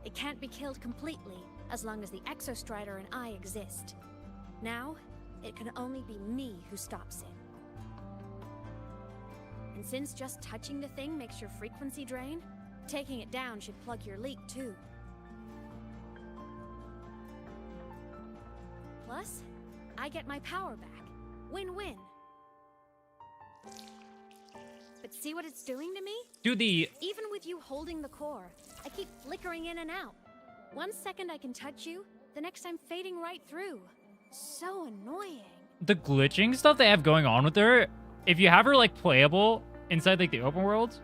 it can't be killed completely as long as the Exostrider and I exist. Now, it can only be me who stops it. And since just touching the thing makes your frequency drain, taking it down should plug your leak too. Plus, I get my power back. Win-win. But see what it's doing to me? Even with you holding the core, I keep flickering in and out. 1 second I can touch you, the next I'm fading right through. So annoying. The glitching stuff they have going on with her, if you have her, like, playable inside, like, the open world,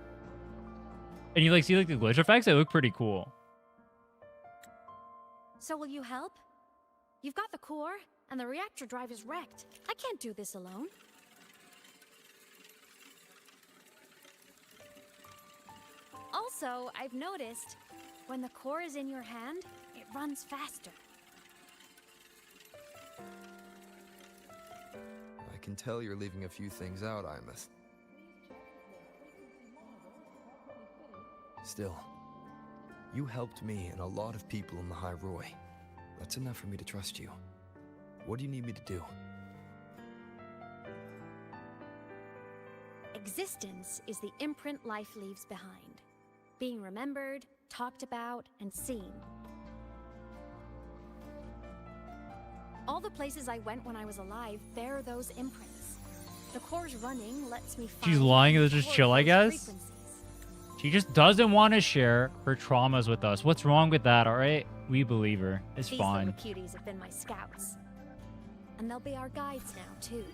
and you, like, see, like, the glitch effects, they look pretty cool. So will you help? You've got the core, and the reactor drive is wrecked. I can't do this alone. Also, I've noticed, when the core is in your hand, it runs faster. I can tell you're leaving a few things out, Aemeath. Still, you helped me and a lot of people in the High Roy. That's enough for me to trust you. What do you need me to do? Existence is the imprint life leaves behind. Being remembered, talked about, and seen. All the places I went when I was alive bear those imprints. The core's running lets me find... She's lying, it's just chill, I guess. She just doesn't want to share her traumas with us. What's wrong with that, alright? We believe her. It's fine. These little cuties have been my scouts. And they'll be our guides now, too.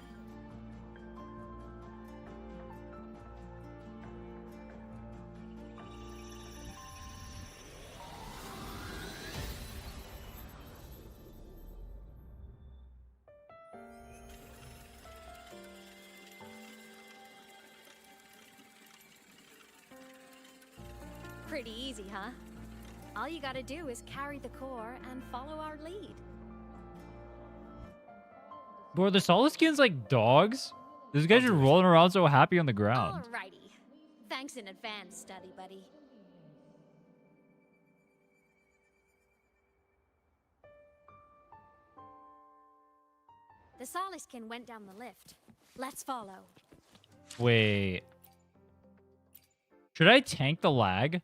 Pretty easy, huh? All you gotta do is carry the core and follow our lead. Bro, the Soliskins like dogs? This guy's just rolling around so happy on the ground. Alrighty. Thanks in advance, study buddy. The Soliskin went down the lift. Let's follow. Wait. Should I tank the lag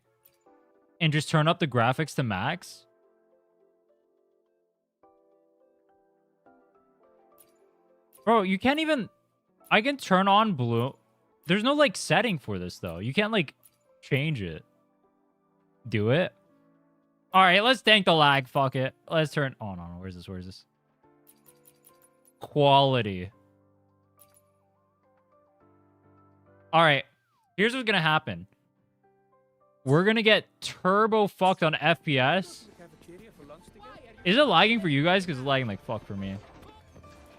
and just turn up the graphics to max? Bro, you can't even... I can turn on blue. There's no, like, setting for this, though. You can't, like, change it. Do it? Alright, let's tank the lag. Fuck it. Let's turn... Oh, no. Where's this? Where's this? Quality. Alright. Here's what's gonna happen. We're gonna get turbo fucked on FPS. Is it lagging for you guys? Because it's lagging like fuck for me.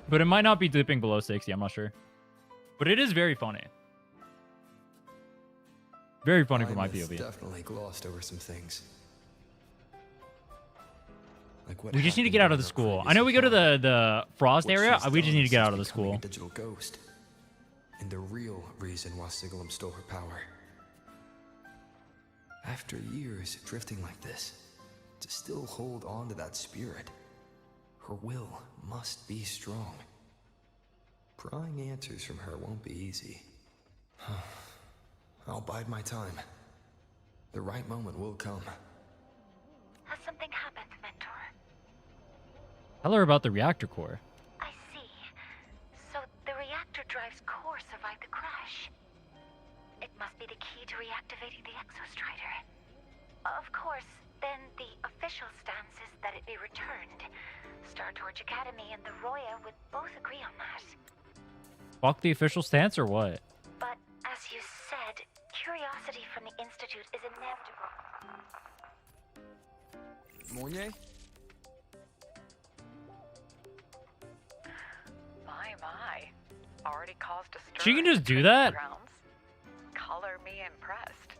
But it might not be dipping below 60. I'm not sure. But it is very funny. Very funny for my POV. Definitely glossed over some things. Like what we just need to get out of the school. I know we go to the Frost area. We just need to get out of the school. A digital ghost. And the real reason why Sigillum stole her power. After years drifting like this, to still hold on to that spirit, her will must be strong. Prying answers from her won't be easy. I'll bide my time. The right moment will come. Has something happened, Mentor? Tell her about the reactor core. I see. So the reactor drive's core survived the crash. It must be the key to reactivating the Exostrider. Of course, then the official stance is that it be returned. Startorch Academy and the Roya would both agree on that. Fuck the official stance or what? But as you said, curiosity from the Institute is inevitable. Mornier? My. Already caused a stir. She can just do that? Color me impressed.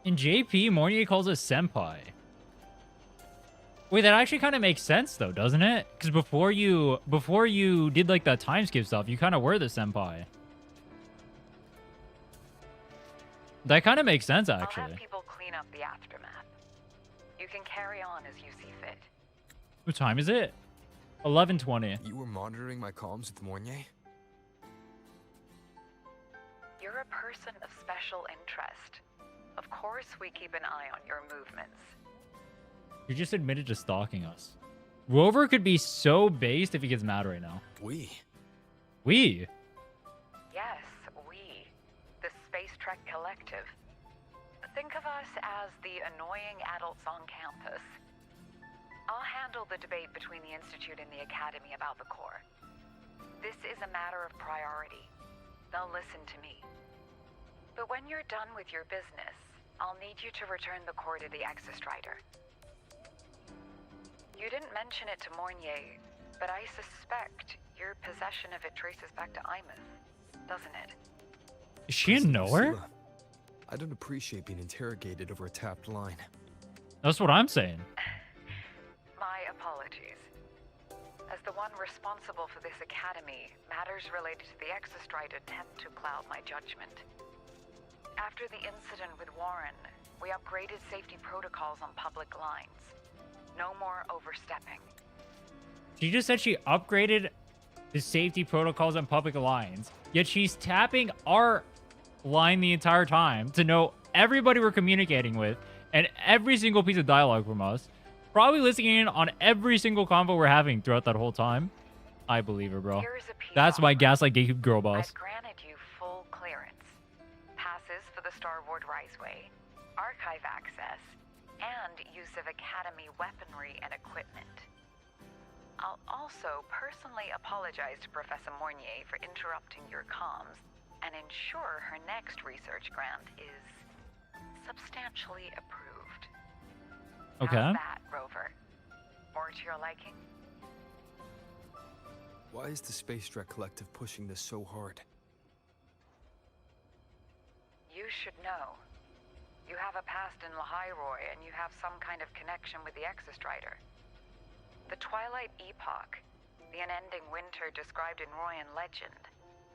In JP, Mornier calls us senpai. Wait, that actually kind of makes sense though, doesn't it? Because before you did like the time skip stuff, you kind of were the senpai. That kind of makes sense actually. I'll have people clean up the aftermath. You can carry on as you see fit. What time is it? 11:20. You were monitoring my comms with Mornier? You're a person of special interest. Of course we keep an eye on your movements. You just admitted to stalking us. Rover could be so based if he gets mad right now. We? Yes, we. The Space Trek Collective. Think of us as the annoying adults on campus. I'll handle the debate between the Institute and the Academy about the core. This is a matter of priority. They'll listen to me. But when you're done with your business, I'll need you to return the core to the Exostrider. You didn't mention it to Mornier, but I suspect your possession of it traces back to Aemeath, doesn't it? Is she in nowhere? I don't appreciate being interrogated over a tapped line. That's what I'm saying. My apologies. As the one responsible for this academy, matters related to the Exostrider tend to cloud my judgment. After the incident with Warren, we upgraded safety protocols on public lines. No more overstepping. She just said she upgraded the safety protocols on public lines, yet she's tapping our line the entire time to know everybody we're communicating with and every single piece of dialogue from us. Probably listening in on every single convo we're having throughout that whole time. I believe her, bro. That's my gaslight gatekeep girl boss. I've granted you full clearance. Passes for the Starboard Riseway, archive access, and use of Academy weaponry and equipment. I'll also personally apologize to Professor Mornier for interrupting your comms and ensure her next research grant is substantially approved. Okay. How's that, Rover? More to your liking? Why is the Space Trek Collective pushing this so hard? You should know. You have a past in Lahairoi, and you have some kind of connection with the Exostrider. The Twilight Epoch, the unending winter described in Royan legend.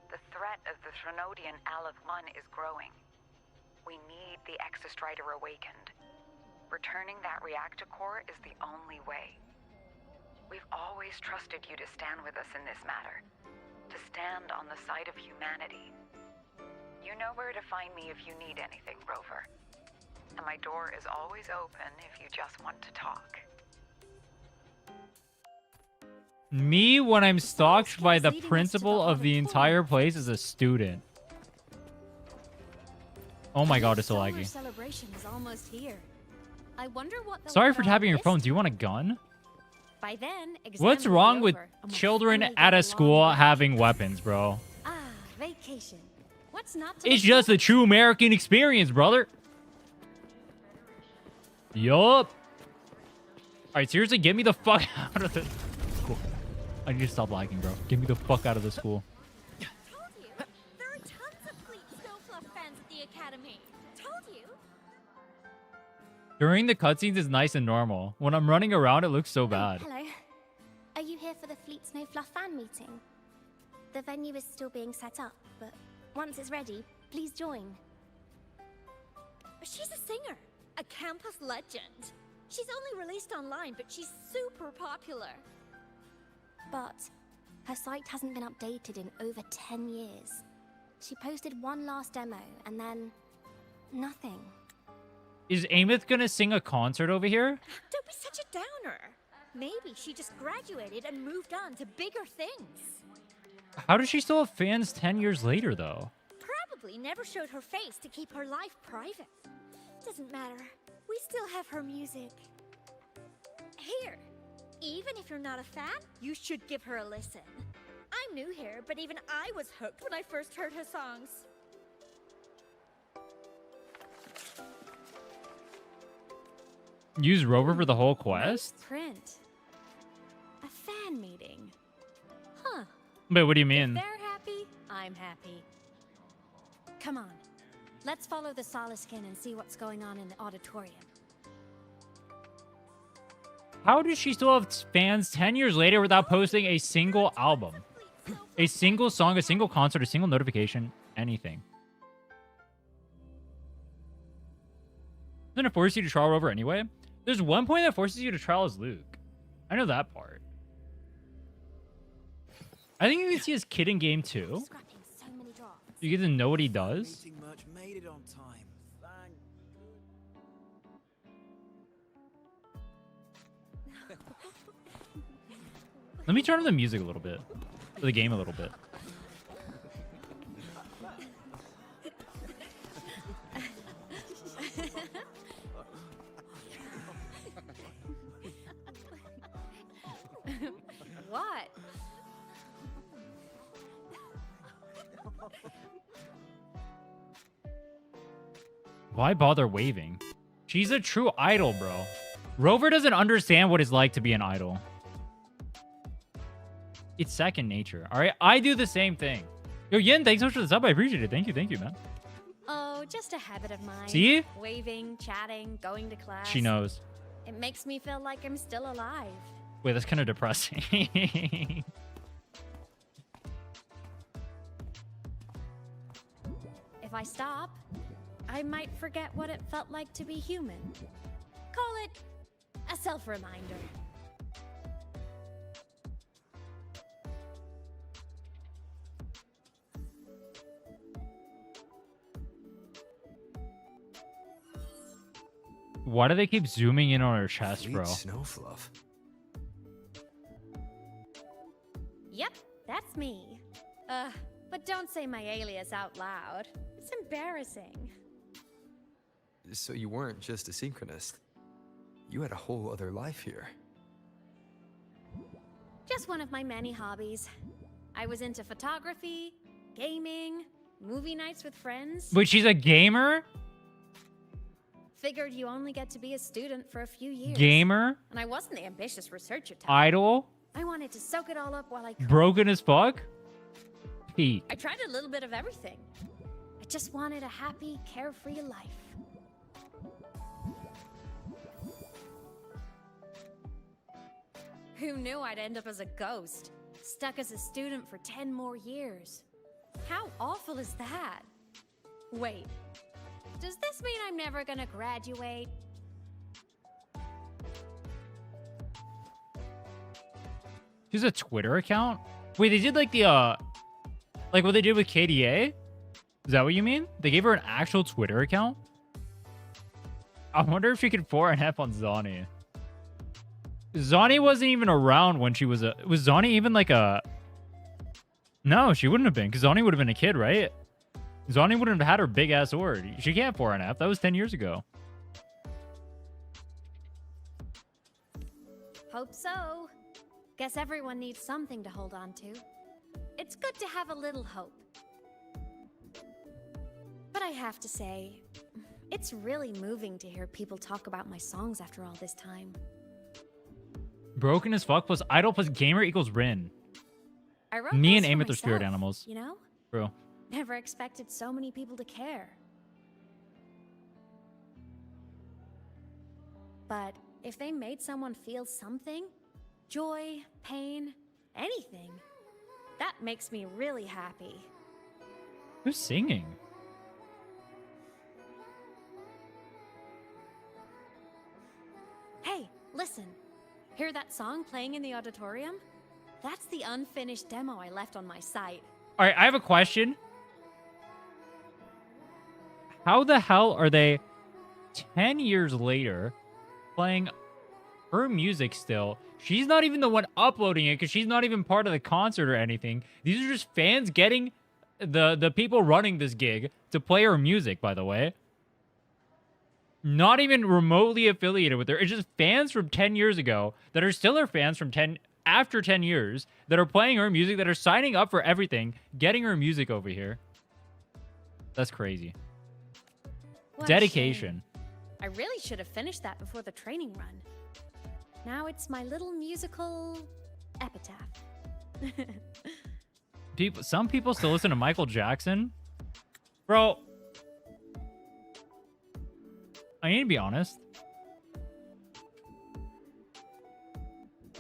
The threat of the Threnodian Aleph 1 is growing. We need the Exostrider awakened. Returning that reactor core is the only way. We've always trusted you to stand with us in this matter. To stand on the side of humanity. You know where to find me if you need anything, Rover. And my door is always open if you just want to talk. Me when I'm stalked by the principal of the entire place as a student. Oh my god, it's so laggy. Celebration is almost here. I wonder what Sorry for tapping your phone. Do you want a gun? By then, what's wrong with children at a school having weapons, bro? Ah, vacation. What's not to It's just a true American experience, brother. Yup. Alright, seriously, get me the fuck out of the school. I need to stop lagging, bro. Get me the fuck out of the school. Told you. There are tons of Fleet Snowfluff fans at the Academy. Told you. During the cutscenes is nice and normal. When I'm running around, it looks so bad. Hello. Are you here for the Fleet Snowfluff fan meeting? The venue is still being set up, but once it's ready, please join. She's a singer. A campus legend. She's only released online, but she's super popular. But her site hasn't been updated in over 10 years. She posted one last demo, and then nothing. Is Aemeath gonna sing a concert over here? Don't be such a downer. Maybe she just graduated and moved on to bigger things. How does she still have fans 10 years later, though? Probably never showed her face to keep her life private. Doesn't matter. We still have her music. Here. Even if you're not a fan, you should give her a listen. I'm new here, but even I was hooked when I first heard her songs. Use Rover for the whole quest? Nice print. A fan meeting. Huh. But what do you mean? If they're happy, I'm happy. Come on. Let's follow the Soliskin and see what's going on in the auditorium. How does she still have fans 10 years later without posting a single album? A single song, a single concert, a single notification, anything? Doesn't it force you to trial Rover anyway? There's one point that forces you to trial as Luke. I know that part. I think you can see his kid in game 2. You get to know what he does. Made it on time. Let me turn on the music a little bit. Or the game a little bit. What? Why bother waving? She's a true idol, bro. Rover doesn't understand what it's like to be an idol. It's second nature, all right? I do the same thing. Yo, Yin, thanks so much for the sub. I appreciate it. Thank you, man. Oh, just a habit of mine. See? Waving, chatting, going to class. She knows. It makes me feel like I'm still alive. Wait, that's kind of depressing. If I stop, I might forget what it felt like to be human. Call it a self-reminder. Why do they keep zooming in on her chest, bro? Snowfluff. Yep, that's me. But don't say my alias out loud. It's embarrassing. So you weren't just a synchronist. You had a whole other life here. Just one of my many hobbies. I was into photography, gaming, movie nights with friends. But she's a gamer? Figured you only get to be a student for a few years. Gamer? And I wasn't the ambitious researcher type. Idol? I wanted to soak it all up while I could. Broken as fuck? Pete. I tried a little bit of everything. I just wanted a happy, carefree life. Who knew I'd end up as a ghost? Stuck as a student for 10 more years. How awful is that? Wait, does this mean I'm never gonna graduate? She has a Twitter account? Wait, they did like the, like what they did with KDA? Is that what you mean? They gave her an actual Twitter account? I wonder if she could 4NF on Zani. Zani wasn't even around when she was was Zani even like a... No, she wouldn't have been, because Zani would have been a kid, right? Zani wouldn't have had her big-ass sword. She can't 4NF. That was 10 years ago. Hope so. Guess everyone needs something to hold on to. It's good to have a little hope. But I have to say, it's really moving to hear people talk about my songs after all this time. Broken as fuck plus idol plus gamer equals Rin. I wrote Me and those for Aemeath are spirit myself, animals. You know? Bro. Never expected so many people to care. But if they made someone feel something, joy, pain, anything, that makes me really happy. Who's singing? Hey, listen. Hear that song playing in the auditorium? That's the unfinished demo I left on my site. All right, I have a question. How the hell are they 10 years later playing her music still? She's not even the one uploading it because she's not even part of the concert or anything. These are just fans getting the people running this gig to play her music, by the way. Not even remotely affiliated with her. It's just fans from 10 years ago that are still her fans from after 10 years that are playing her music, that are signing up for everything, getting her music over here. That's crazy. What Dedication. I really should have finished that before the training run. Now it's my little musical epitaph. Some people still listen to Michael Jackson. Bro, I need to be honest.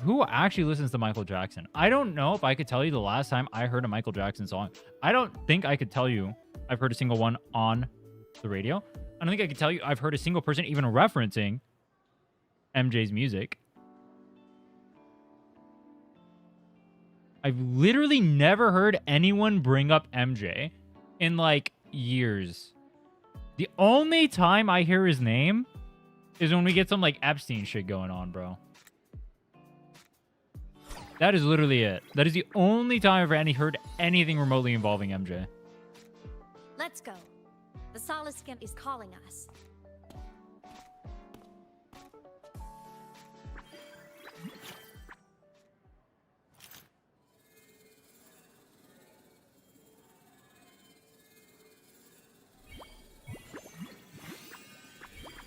Who actually listens to Michael Jackson? I don't know if I could tell you the last time I heard a Michael Jackson song. I don't think I could tell you I've heard a single one on the radio. I don't think I could tell you I've heard a single person even referencing MJ's music. I've literally never heard anyone bring up MJ in like years. The only time I hear his name is when we get some like Epstein shit going on, bro. That is literally it. That is the only time I've heard anything remotely involving MJ. Let's go. The Solace Skimp is calling us.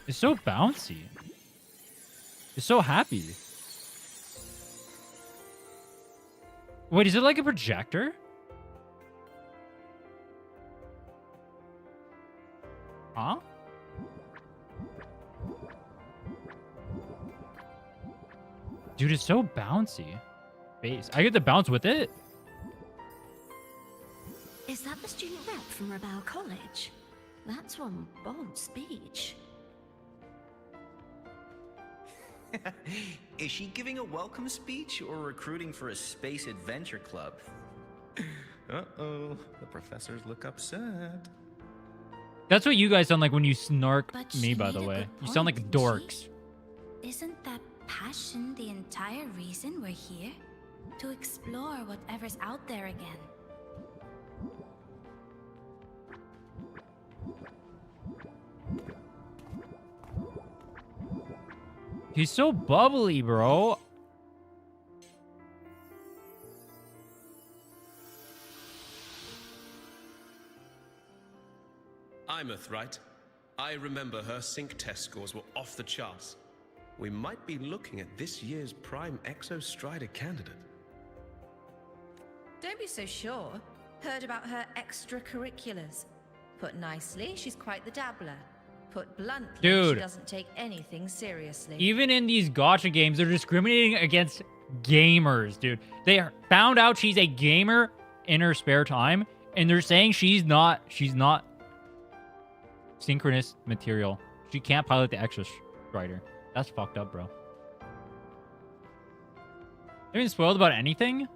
It's so bouncy. It's so happy. Wait, is it like a projector? Huh? Dude, it's so bouncy. Bass. I get the bounce with it. Is that the student rep from Rebel College? That's one bold speech. Is she giving a welcome speech or recruiting for a space adventure club? Uh-oh, the professors look upset. That's what you guys sound like when you snark But me, she by the made a way. good You sound like point, dorks. Isn't that passion the entire reason we're here? To explore whatever's out there again. He's so bubbly, bro. Aemeath, right? I remember her sync test scores were off the charts. We might be looking at this year's prime Exostrider candidate. Don't be so sure. Heard about her extracurriculars. Put nicely, she's quite the dabbler. Put bluntly, Dude. she doesn't take anything seriously. Even in these gacha games, they're discriminating against gamers, dude. They found out she's a gamer in her spare time, and they're saying she's not synchronous material. She can't pilot the Exo Strider. That's fucked up, bro. I been spoiled about anything?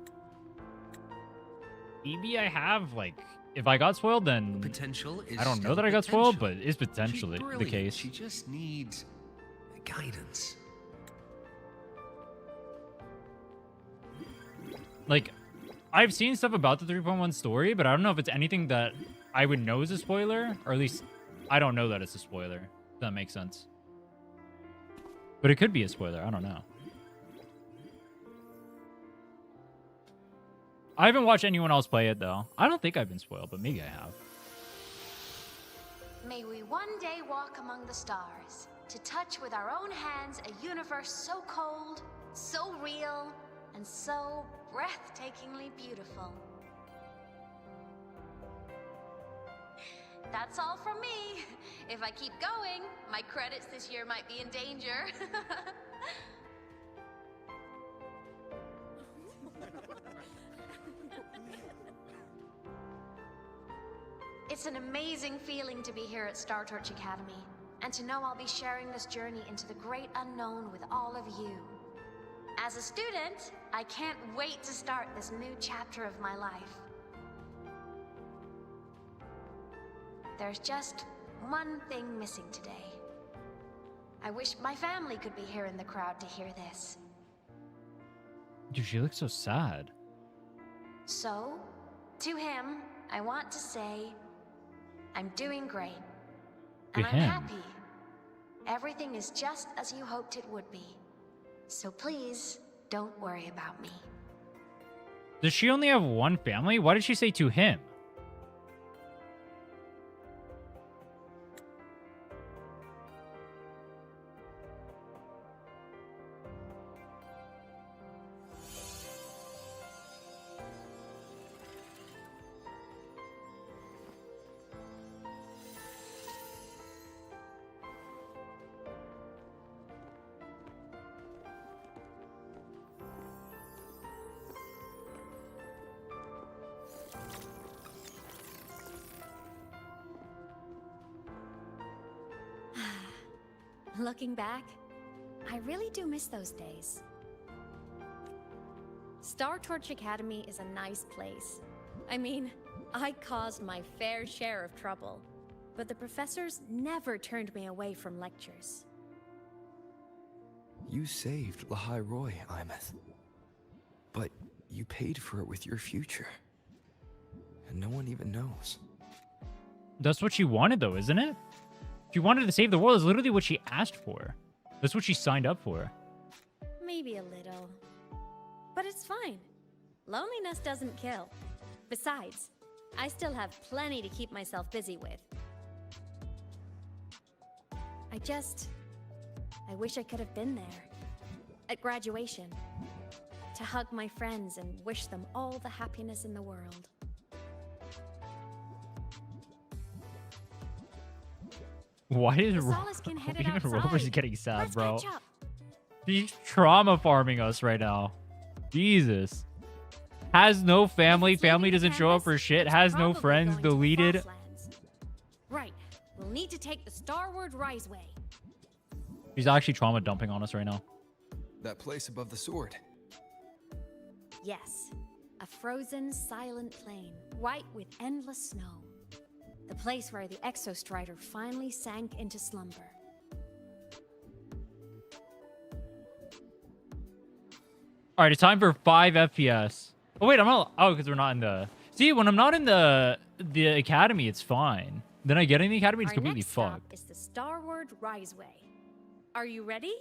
Maybe I have, like, if I got spoiled, then Potential is I don't know still that I got spoiled, but potential. it's potentially She's the brilliant. case. She just needs guidance. Like, I've seen stuff about the 3.1 story, but I don't know if it's anything that I would know is a spoiler, or at least I don't know that it's a spoiler. If that makes sense. But it could be a spoiler. I don't know. I haven't watched anyone else play it, though. I don't think I've been spoiled, but maybe I have. May we one day walk among the stars, to touch with our own hands a universe so cold, so real, and so breathtakingly beautiful. That's all from me. If I keep going, my credits this year might be in danger. It's an amazing feeling to be here at Star Torch Academy, and to know I'll be sharing this journey into the great unknown with all of you. As a student, I can't wait to start this new chapter of my life. There's just one thing missing today. I wish my family could be here in the crowd to hear this. Dude, she looks so sad. So, to him, I want to say, I'm doing great. And I'm happy. Everything is just as you hoped it would be. So please, don't worry about me. Does she only have one family? Why did she say to him? Looking back, I really do miss those days. Star Torch Academy is a nice place. I mean, I caused my fair share of trouble, but the professors never turned me away from lectures. You saved Lahai Roy, Aemeath. But you paid for it with your future. And no one even knows. That's what she wanted, though, isn't it? She wanted to save the world. Is literally what she asked for. That's what she signed up for. Maybe a little. But it's fine. Loneliness doesn't kill. Besides, I still have plenty to keep myself busy with. I wish I could have been there. At graduation. To hug my friends and wish them all the happiness in the world. Why is even Rover's getting sad, bro? She's trauma farming us right now. Jesus. Has no family. Family doesn't show up for shit. Has no friends. Deleted. Right. We'll need to take the Starward Riseway. She's actually trauma dumping on us right now. That place above the sword. Yes. A frozen, silent plain, white with endless snow. The place where the Exo Strider finally sank into slumber. All right, it's time for 5 FPS. Oh, wait, I'm not... Oh, because we're not in the... See, when I'm not in the academy, it's fine. Then I get in the academy, it's completely fucked. It's the Starward Riseway. Are you ready?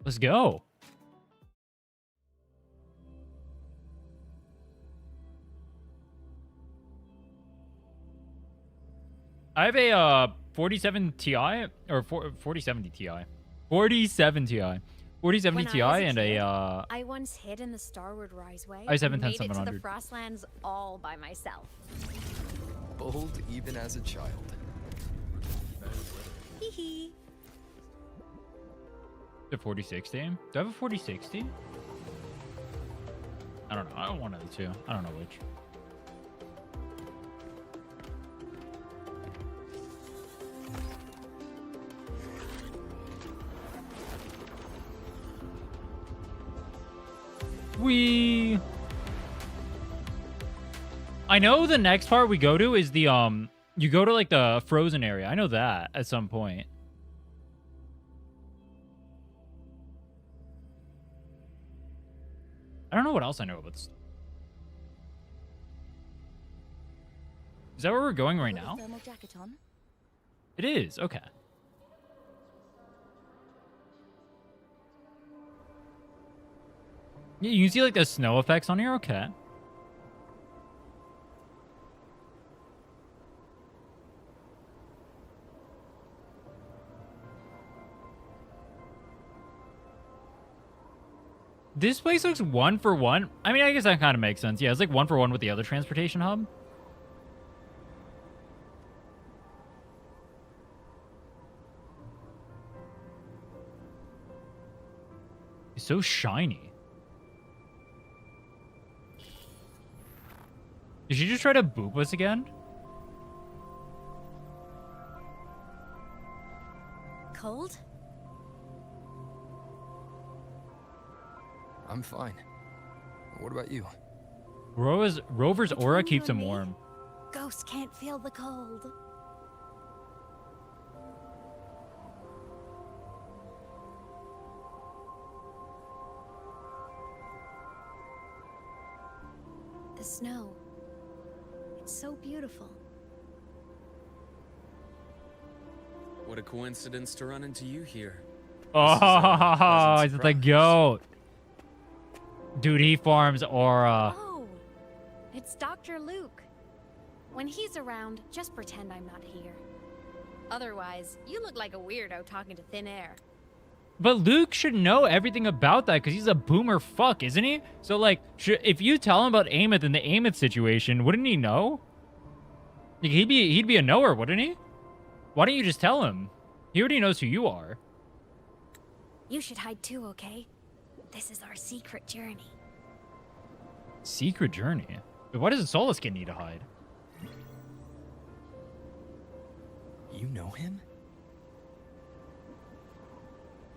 Let's go. I have a 47 Ti or 4070 Ti. 47 Ti. 4070 Ti and a I once hid in the Starward Riseway. I 710 made it to 700. the Frostlands all by myself. Bold even as a child. Hee hee. The 4060. Do I have a 4060? I don't know. I don't want the two. I don't know which. I know the next part we go to is the you go to like the frozen area. I know that at some point. I don't know what else I know about this. Is that where we're going right now? Thermal jacket on. It is. Okay. Yeah, you can see like the snow effects on here. Okay. This place looks 1 for 1. I mean, I guess that kind of makes sense. Yeah, it's like 1 for 1 with the other transportation hub. It's so shiny. Did she just try to boop us again? Cold? I'm fine. What about you? Rover's aura keeps him warm. Ghosts can't feel the cold. The snow. It's so beautiful. What a coincidence to run into you here. Oh, it's the goat. Dude, he farms aura. Oh, it's Dr. Luke. When he's around, just pretend I'm not here. Otherwise, you look like a weirdo talking to thin air. But Luke should know everything about that because he's a boomer fuck, isn't he? So, like, if you tell him about Aemeath and the Aemeath situation, wouldn't he know? Like, he'd be a knower, wouldn't he? Why don't you just tell him? He already knows who you are. You should hide too, okay? This is our secret journey. Secret journey? But why does Solaskin need to hide? You know him?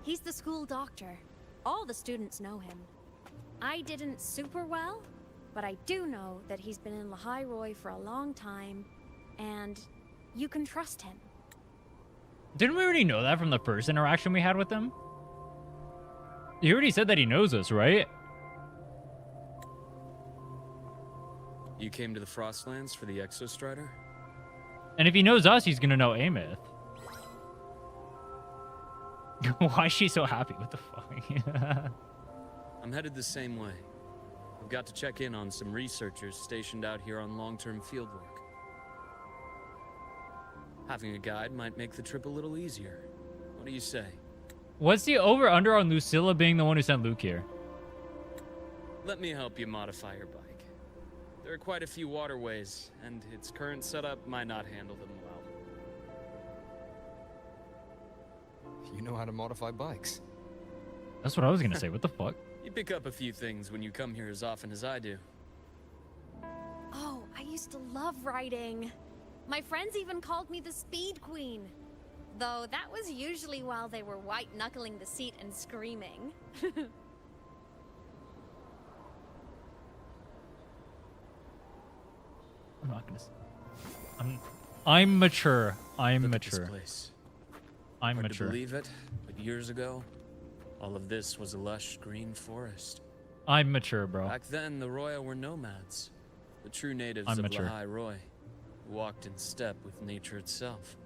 He's the school doctor. All the students know him. I didn't super well, but I do know that he's been in Lahai Roi for a long time, and you can trust him. Didn't we already know that from the first interaction we had with him? He already said that he knows us, right? You came to the Frostlands for the Exostrider? And if he knows us, he's gonna know Aemeath. Why is she so happy? What the fuck? I'm headed the same way. I've got to check in on some researchers stationed out here on long-term fieldwork. Having a guide might make the trip a little easier. What do you say? What's the over-under on Lucilla being the one who sent Luke here? Let me help you modify your bike. There are quite a few waterways, and its current setup might not handle them well. You know how to modify bikes. That's what I was gonna say. What the fuck? You pick up a few things when you come here as often as I do. Oh, I used to love riding. My friends even called me the Speed Queen. Though that was usually while they were white-knuckling the seat and screaming. I'm not gonna. I'm mature. I'm mature. I'm Hard mature. to believe it, but years ago, all of this was a lush green forest. I'm mature, bro. Back then, the Roya were nomads, the true natives I'm of mature. Lahai Roi, who walked in step with nature itself.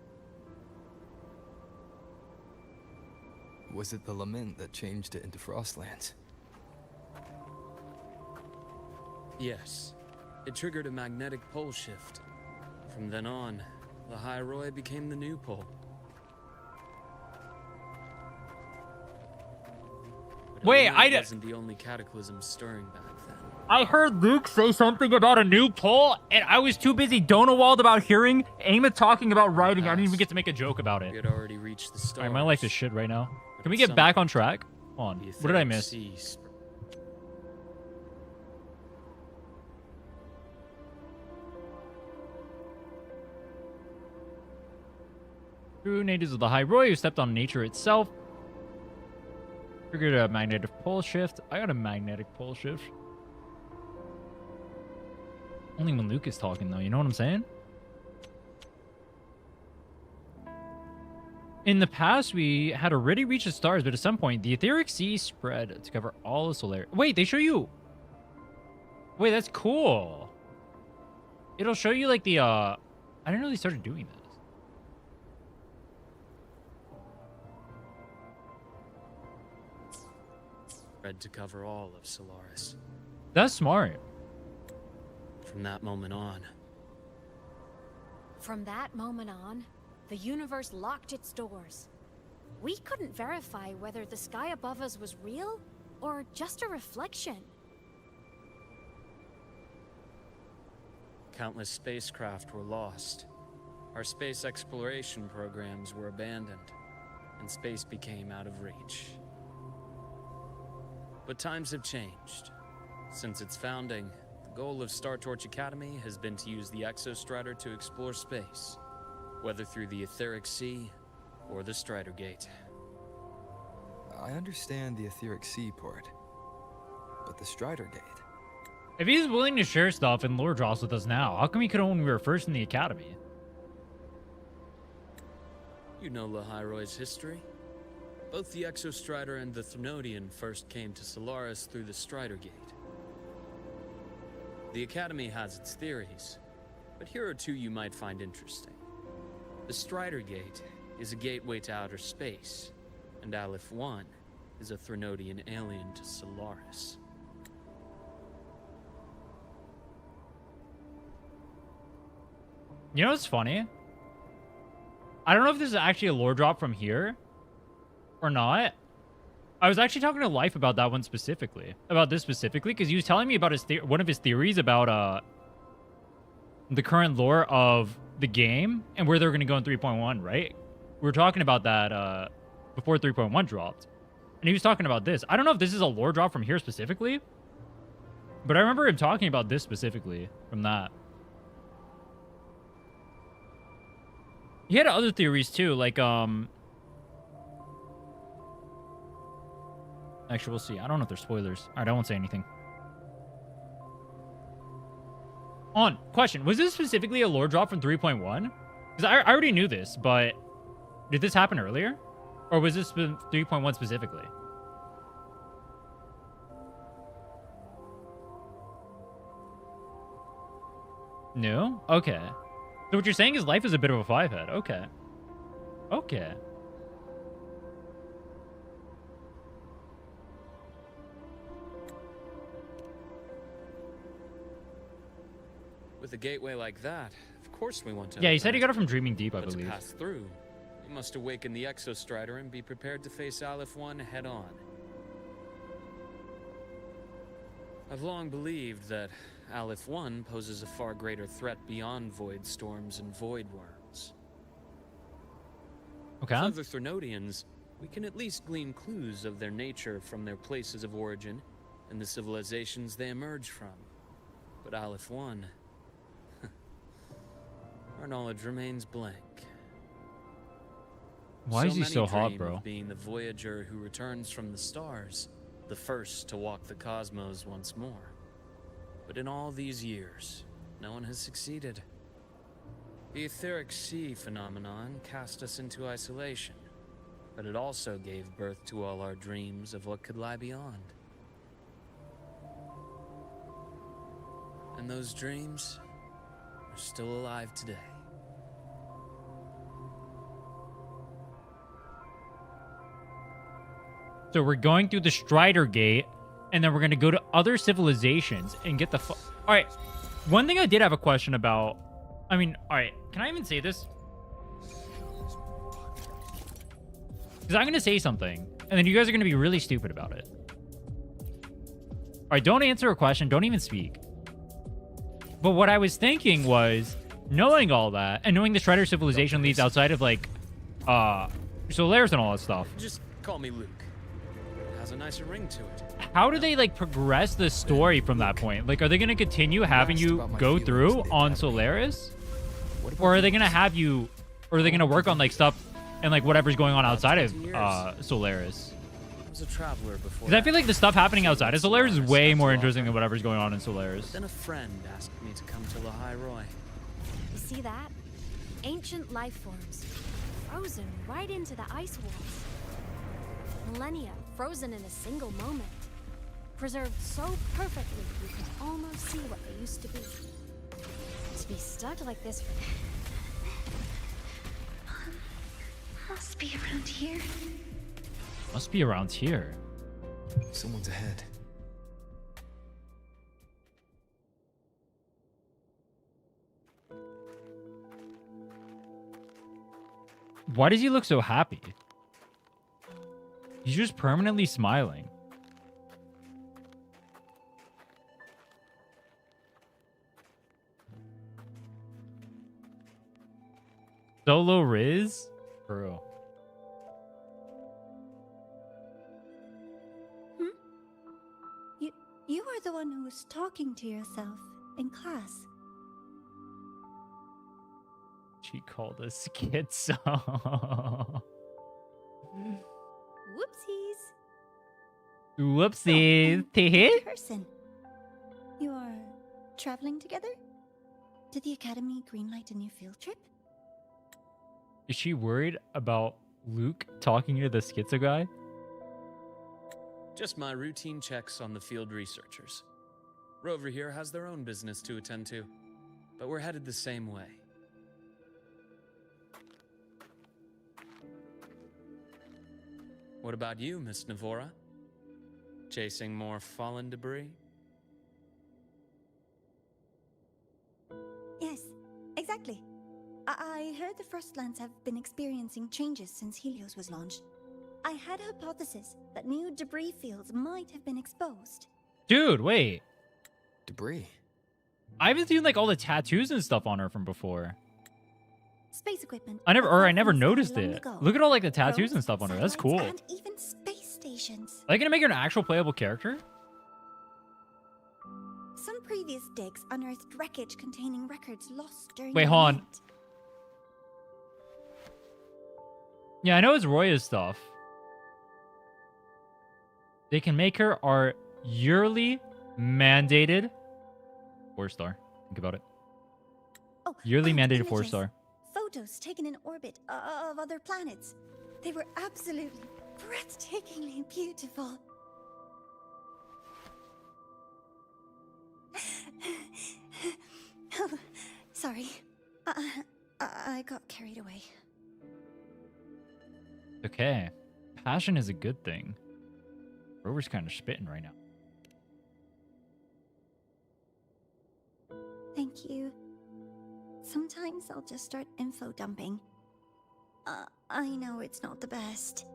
Was it the lament that changed it into Frostlands? Yes, it triggered a magnetic pole shift. From then on, Lahai Roi became the new pole. Wait, It wasn't the only cataclysm stirring back then. I heard Luke say something about a new pole, and I was too busy Donawald about hearing Aemeath talking about writing. I didn't even get to make a joke about it. We had already reached the stars. Alright, my life is shit right now. Can we get back on track? Hold on. What did I miss? True natives of the High Roy who stepped on nature itself. Triggered a magnetic pole shift. I got a magnetic pole shift. Only when Luke is talking, though. You know what I'm saying? In the past, we had already reached the stars, but at some point, the etheric sea spread to cover all of Solaris. Wait, they show you... Wait, that's cool. It'll show you, like, the, I didn't know they started doing this. Spread to cover all of Solaris. That's smart. From that moment on. From that moment on, the universe locked its doors. We couldn't verify whether the sky above us was real or just a reflection. Countless spacecraft were lost. Our space exploration programs were abandoned, and space became out of reach. But times have changed. Since its founding, the goal of Star Torch Academy has been to use the Exostrider to explore space, whether through the etheric sea or the Strider Gate. I understand the etheric sea part, but the Strider Gate... If he's willing to share stuff and lore drops with us now, how come he could when we were first in the academy? You know Lahiroy's history. Both the Exostrider and the Threnodian first came to Solaris through the Strider Gate. The Academy has its theories, but here are two you might find interesting. The Strider Gate is a gateway to outer space, and Aleph 1 is a Threnodian alien to Solaris. You know what's funny? I don't know if this is actually a lore drop from here or not. I was actually talking to Life about that one specifically. About this specifically, because he was telling me about his one of his theories about the current lore of the game and where they're going to go in 3.1, right? We were talking about that before 3.1 dropped. And he was talking about this. I don't know if this is a lore drop from here specifically, but I remember him talking about this specifically from that. He had other theories too, like actually we'll see. I don't know if they're spoilers. Alright, I won't say anything. On question, was this specifically a lore drop from 3.1? Because I already knew this, but did this happen earlier? Or was this 3.1 specifically? No? Okay. So what you're saying is Life is a bit of a five-head. Okay. Okay. With a gateway like that, of course we want to... Yeah, he said he got it from Dreaming Deep, I believe. To pass through, we must awaken the Exostrider and be prepared to face Aleph 1 head-on. I've long believed that Aleph 1 poses a far greater threat beyond void storms and void worms. Okay. With other Threnodians, we can at least glean clues of their nature from their places of origin and the civilizations they emerge from. But Aleph 1... our knowledge remains blank. Why is he so hot, bro? Of being the Voyager who returns from the stars, the first to walk the cosmos once more. But in all these years, no one has succeeded. The etheric sea phenomenon cast us into isolation, but it also gave birth to all our dreams of what could lie beyond. And those dreams are still alive today. So we're going through the Strider Gate, and then we're going to go to other civilizations and get the... All right. One thing I did have a question about... I mean, all right. Can I even say this? Because I'm going to say something, and then you guys are going to be really stupid about it. All right, don't answer a question. Don't even speak. But what I was thinking was, knowing all that, and knowing the Strider civilization leads outside of, like, Solaris and all that stuff. Just call me Luke. It has a nicer ring to it. How do they, like, progress the story from that point? Like, are they going to continue having you go through on Solaris? Or are they going to have you... Or are they going to work on, like, stuff and like whatever's going on outside of Solaris. I was a traveler before. Because I feel like the stuff happening outside of Solaris is way more interesting than whatever's going on in Solaris. But then a friend asked me to come to Lahairoi. You see that? Ancient life forms, frozen right into the ice walls. Millennia frozen in a single moment. Preserved so perfectly you could almost see what they used to be. To be stuck like this for... Must be around here. Must be around here. Someone's ahead. Why does he look so happy? He's just permanently smiling. Solo Riz? Bro. You are the one who was talking to yourself in class. She called us schizo. Whoopsies. Whoopsies. Person. You are traveling together? Did the Academy greenlight a new field trip? Is she worried about Luke talking to the schizo guy? Just my routine checks on the field researchers. Rover here has their own business to attend to, but we're headed the same way. What about you, Miss Navora? Chasing more fallen debris? Yes, exactly. I heard the Frostlands have been experiencing changes since Helios was launched. I had a hypothesis that new debris fields might have been exposed. Dude, wait. Debris? I haven't seen like all the tattoos and stuff on her from before. Space equipment. I never noticed it. Look at all like the tattoos and stuff on her. That's cool. And even space stations. Are they gonna make her an actual playable character? Some previous digs unearthed wreckage containing records lost during Wait, the hold on. event. Yeah, I know it's Roya's stuff. They can make her our yearly mandated 4-star. Think about it. Oh, Yearly and mandated images. 4-star. Photos taken in orbit of other planets. They were absolutely breathtakingly beautiful. Oh, sorry. I got carried away. Okay. Passion is a good thing. Rover's kind of spitting right now. Thank you. Sometimes I'll just start info dumping. I know it's not the best.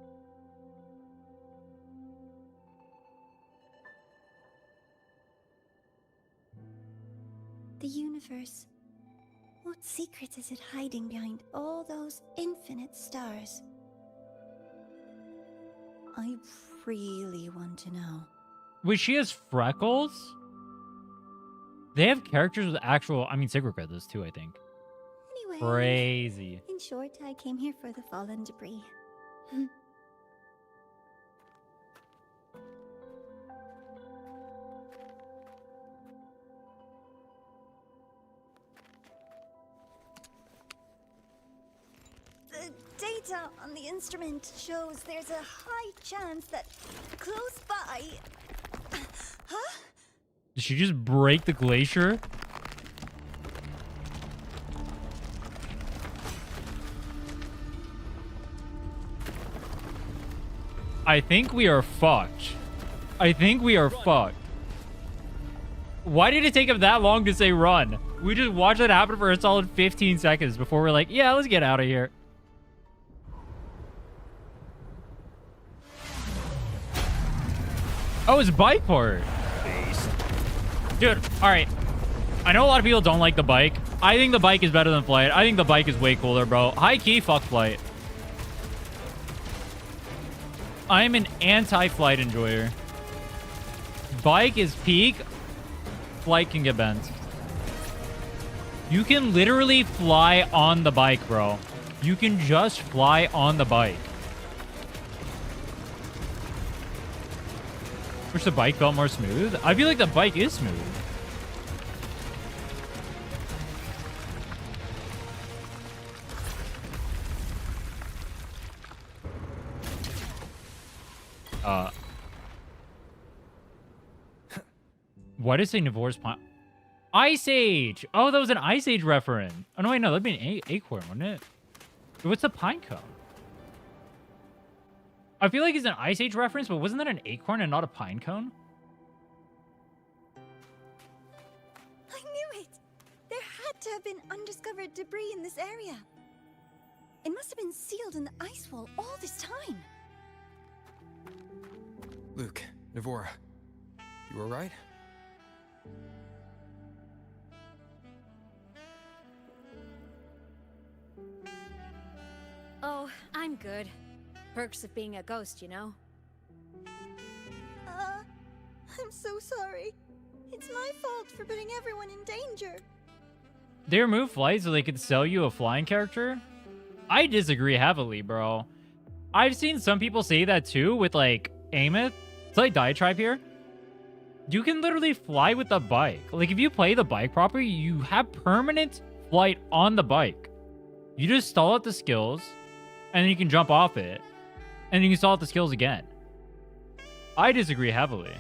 The universe. What secrets is it hiding behind all those infinite stars? I really want to know. Wait, she has freckles? They have characters with actual... I mean, Sigrid does too, I think. Anyway. Crazy. In short, I came here for the fallen debris. The data on the instrument shows there's a high chance that close by... Huh? Did she just break the glacier? I think we are fucked. I think we are fucked. Why did it take him that long to say run? We just watched that happen for a solid 15 seconds before we're like, yeah, let's get out of here. Oh, it's bike part. Dude, all right. I know a lot of people don't like the bike. I think the bike is better than flight. I think the bike is way cooler, bro. High key, fuck flight. I'm an anti-flight enjoyer. Bike is peak. Flight can get bent. You can literally fly on the bike, bro. You can just fly on the bike. Wish the bike felt more smooth. I feel like the bike is smooth. Why did it say Navor's pine? Ice Age! Oh, that was an Ice Age reference. Oh, no, wait, no. That'd be an acorn, wouldn't it? What's a pine cone? I feel like it's an Ice Age reference, but wasn't that an acorn and not a pine cone? I knew it! There had to have been undiscovered debris in this area. It must have been sealed in the ice wall all this time. Luke, Navora, you alright? Oh, I'm good. Perks of being a ghost, you know? I'm so sorry. It's my fault for putting everyone in danger. They removed flight so they could sell you a flying character? I disagree heavily, bro. I've seen some people say that too with like Aemeath. It's like Diatribe here. You can literally fly with the bike. Like if you play the bike properly, you have permanent flight on the bike. You just stall out the skills and then you can jump off it. And you can stall out the skills again. I disagree heavily.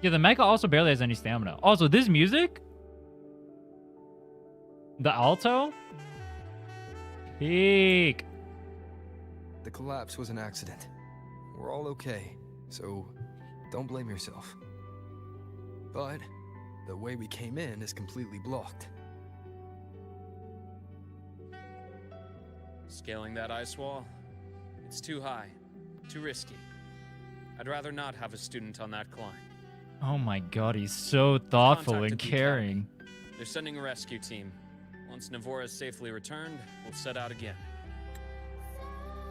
Yeah, the mecha also barely has any stamina. Also, this music? The alto? Peak. The collapse was an accident. We're all okay, so don't blame yourself. But the way we came in is completely blocked. Scaling that ice wall? It's too high, too risky. I'd rather not have a student on that climb. Oh my god, he's so thoughtful and caring. They're sending a rescue team. Once Navora is safely returned, we'll set out again.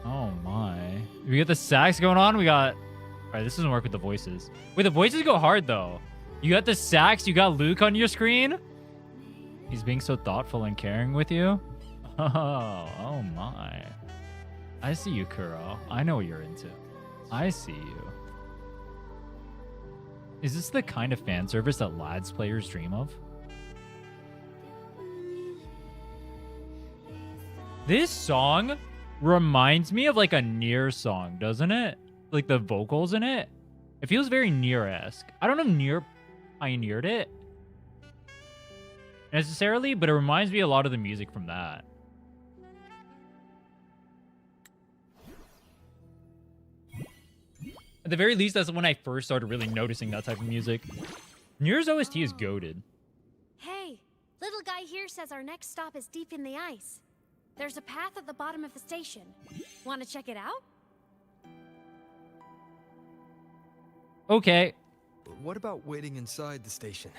Oh my. We got the sax going on. We got... Alright, this doesn't work with the voices. Wait, the voices go hard though. You got the sax, you got Luke on your screen. He's being so thoughtful and caring with you. Oh my. I see you, Kuro. I know what you're into. I see you. Is this the kind of fan service that lads players dream of? This song reminds me of like a Nier song, doesn't it? Like the vocals in it. It feels very Nier-esque. I don't know if Nier pioneered it necessarily, but it reminds me a lot of the music from that. At the very least, that's when I first started really noticing that type of music. Nier's OST is goated. Hey, little guy here says our next stop is deep in the ice. There's a path at the bottom of the station. Want to check it out? Okay. What about waiting inside the station?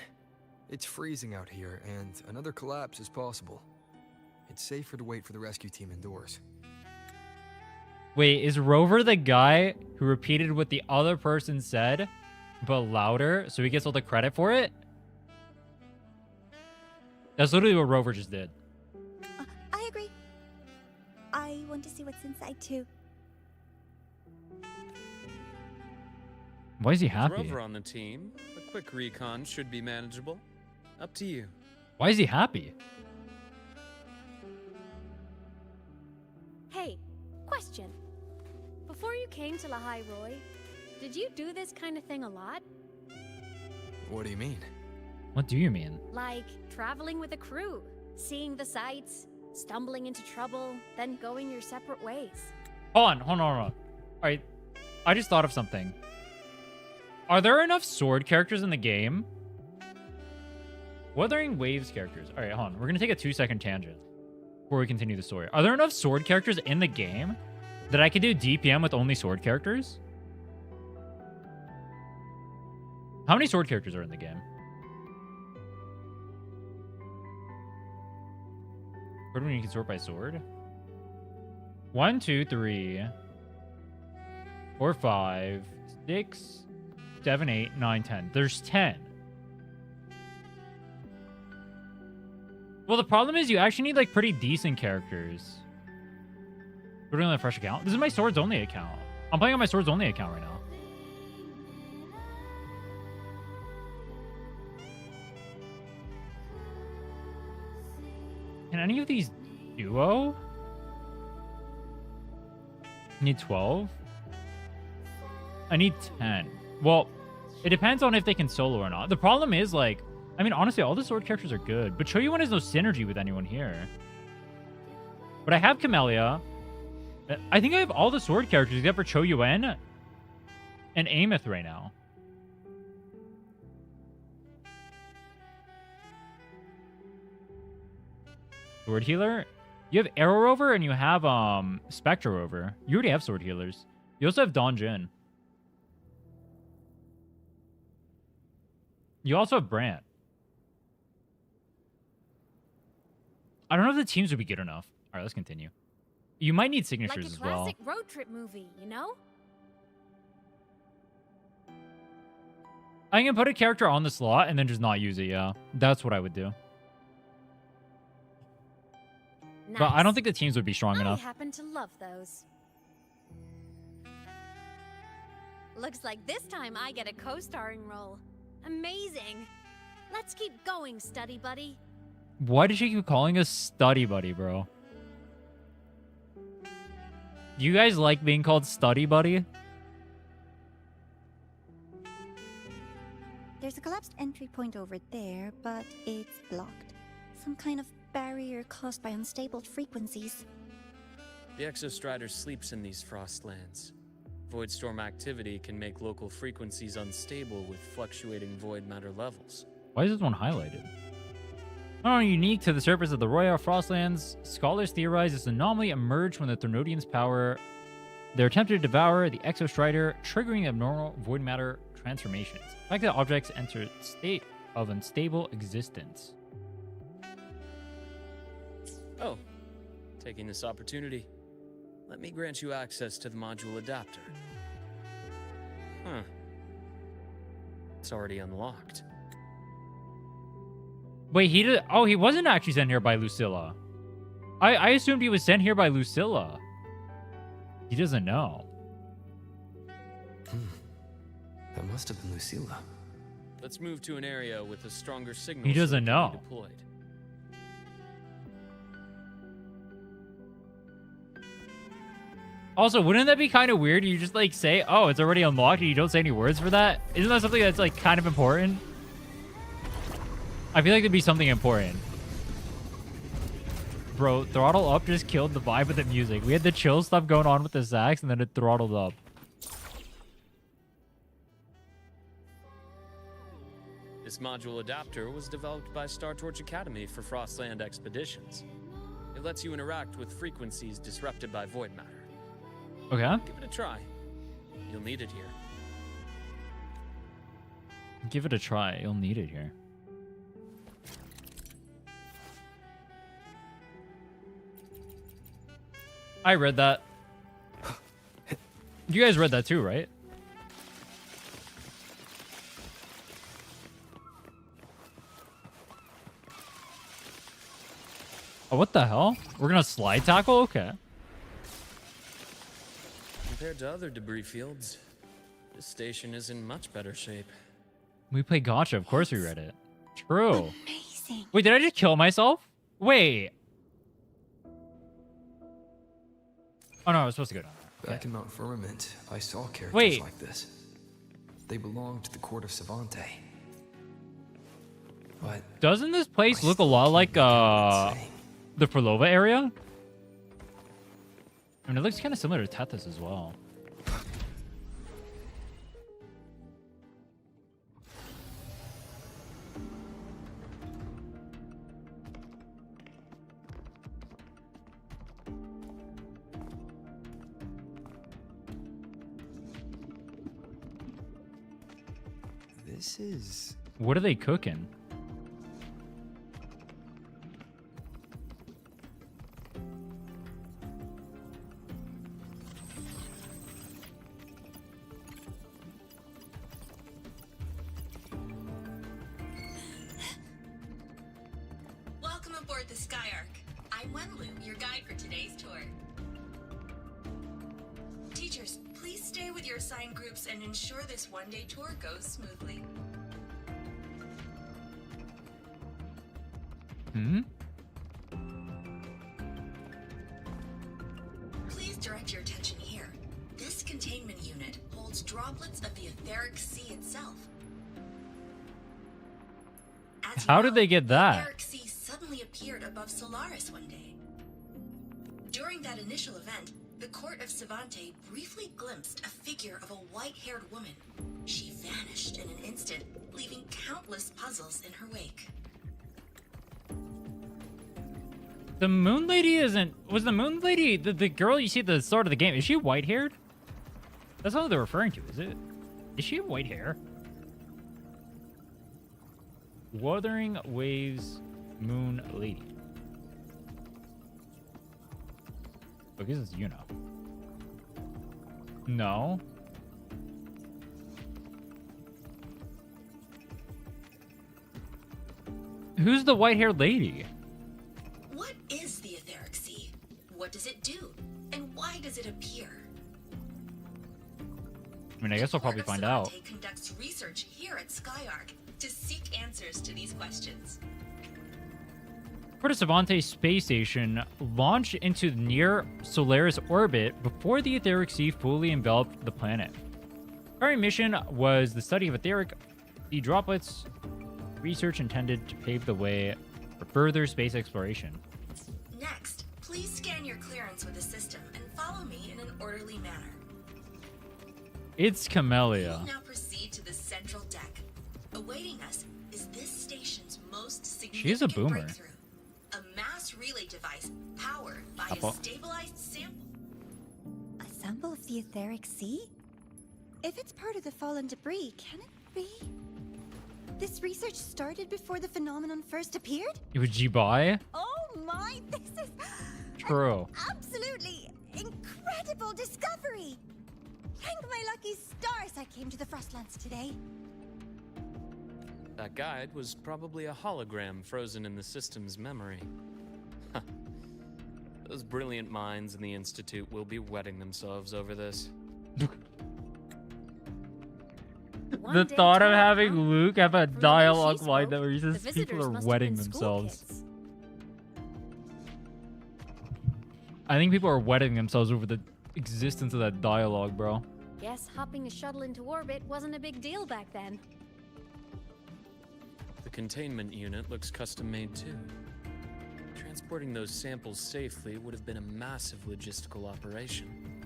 It's freezing out here, and another collapse is possible. It's safer to wait for the rescue team indoors. Wait, is Rover the guy who repeated what the other person said, but louder, so he gets all the credit for it? That's literally what Rover just did. I agree. I want to see what's inside too. Why is he With happy? Rover on the team, a quick recon should be manageable. Up to you. Why is he happy? Hey, question. Before you came to Lahai Roy, did you do this kind of thing a lot? What do you mean? What do you mean? Like traveling with a crew, seeing the sights, stumbling into trouble, then going your separate ways. Hold on. All right, I just thought of something. Are there enough sword characters in the game? Wuthering Waves characters. All right, hold on. We're going to take a 2-second tangent before we continue the story. Are there enough sword characters in the game that I could do DPM with only sword characters? How many sword characters are in the game? Where do you can sort by sword? 1, 2, 3, 4, 5, 6, 7, 8, 9, 10. There's 10. Well, the problem is you actually need like pretty decent characters. We're doing a fresh account. This is my swords only account. I'm playing on my swords only account right now. Can any of these duo? I need 12. I need 10. Well, it depends on if they can solo or not. The problem is, like, I mean, honestly, all the sword characters are good, but Choyuan has no synergy with anyone here. But I have Camellia. I think I have all the sword characters except for Choyuan and Aemeath right now. Sword healer? You have Arrow Rover and you have Spectre Rover. You already have sword healers. You also have Don Jin. You also have Brant. I don't know if the teams would be good enough. All right, let's continue. You might need signatures as well. Like a classic road trip movie, you know? I can put a character on the slot and then just not use it, yeah. That's what I would do. Nice. But I don't think the teams would be strong enough. I happen to love those. Looks like this time I get a co-starring role. Amazing. Let's keep going, study buddy. Why did she keep calling us study buddy, bro? Do you guys like being called study buddy? There's a collapsed entry point over there, but it's blocked. Some kind of barrier caused by unstable frequencies. The Exostrider sleeps in these frostlands. Void storm activity can make local frequencies unstable with fluctuating void matter levels. Why is this one highlighted? Not only unique to the surface of the Royal Frostlands, scholars theorize this anomaly emerged when the Threnodians' power. They're attempted to devour the Exostrider, triggering abnormal void matter transformations. Affected objects enter a state of unstable existence. Oh, taking this opportunity, let me grant you access to the module adapter. Huh. It's already unlocked. Wait, he did. Oh, he wasn't actually sent here by Lucilla. I assumed he was sent here by Lucilla. He doesn't know. That must have been Lucilla. Let's move to an area with a stronger signal. He doesn't know. Deployed. Also, wouldn't that be kind of weird? You just like say, "Oh, it's already unlocked," and you don't say any words for that. Isn't that something that's like kind of important? I feel like it'd be something important. Bro, throttle up just killed the vibe of the music. We had the chill stuff going on with the sax, and then it throttled up. This module adapter was developed by Star Torch Academy for Frostland expeditions. It lets you interact with frequencies disrupted by void matter. Okay. Give it a try. You'll need it here. Give it a try. You'll need it here. I read that. You guys read that too, right? Oh, what the hell? We're gonna slide tackle? Okay. Compared to other debris fields, this station is in much better shape. We play Gotcha. Of course we read it. True. Amazing. Wait, did I just kill myself? Wait. Oh, no, I was supposed to go down there. Back in Mount Firmament, I saw characters like this. They belonged to the court of Savante. But doesn't this place look a lot like the Prolova area? I mean, it looks kind of similar to Tethys as well. This is... What are they cooking? Welcome aboard Sky Ark. I'm Wenlu, your guide for today's tour. Teachers, please stay with your assigned groups and ensure this one-day tour goes smoothly. Please direct your attention here. This containment unit holds droplets of the etheric sea itself. How did they get that? The etheric sea suddenly appeared above Solaris one day. During that initial event, the court of Savante briefly glimpsed a figure of a white-haired woman. She vanished in an instant, leaving countless puzzles in her wake. The Moon Lady isn't... Was the Moon Lady the girl you see at the start of the game? Is she white-haired? That's not what they're referring to, is it? Is she white hair? Wuthering Waves Moon Lady. I guess it's Yuna. No. Who's the white-haired lady? What is the etheric sea? What does it do? And why does it appear? I mean, I guess I'll probably find out. Savante conducts research here at Sky Ark to seek answers to these questions. Court of Savante space station launched into near Solaris orbit before the etheric sea fully enveloped the planet. Our mission was the study of etheric sea droplets, research intended to pave the way for further space exploration. Next, please scan your clearance with the system and follow me in an orderly manner. It's Camellia. We will now proceed to the central deck. Awaiting us is this station's most significant She's a boomer. breakthrough. A mass relay device powered by Apple. a stabilized sample. A sample of the etheric sea? If it's part of the fallen debris, can it be? This research started before the phenomenon first appeared? Would you buy? Oh my, this is True. absolutely incredible discovery! Thank my lucky stars I came to the Frostlands today. That guide was probably a hologram frozen in the system's memory. Those brilliant minds in the Institute will be wetting themselves over this. The thought of having Luke have a dialogue line that where he says people are wetting themselves. I think people are wetting themselves over the existence of that dialogue, bro. Guess hopping a shuttle into orbit wasn't a big deal back then. The containment unit looks custom-made too. Transporting those samples safely would have been a massive logistical operation.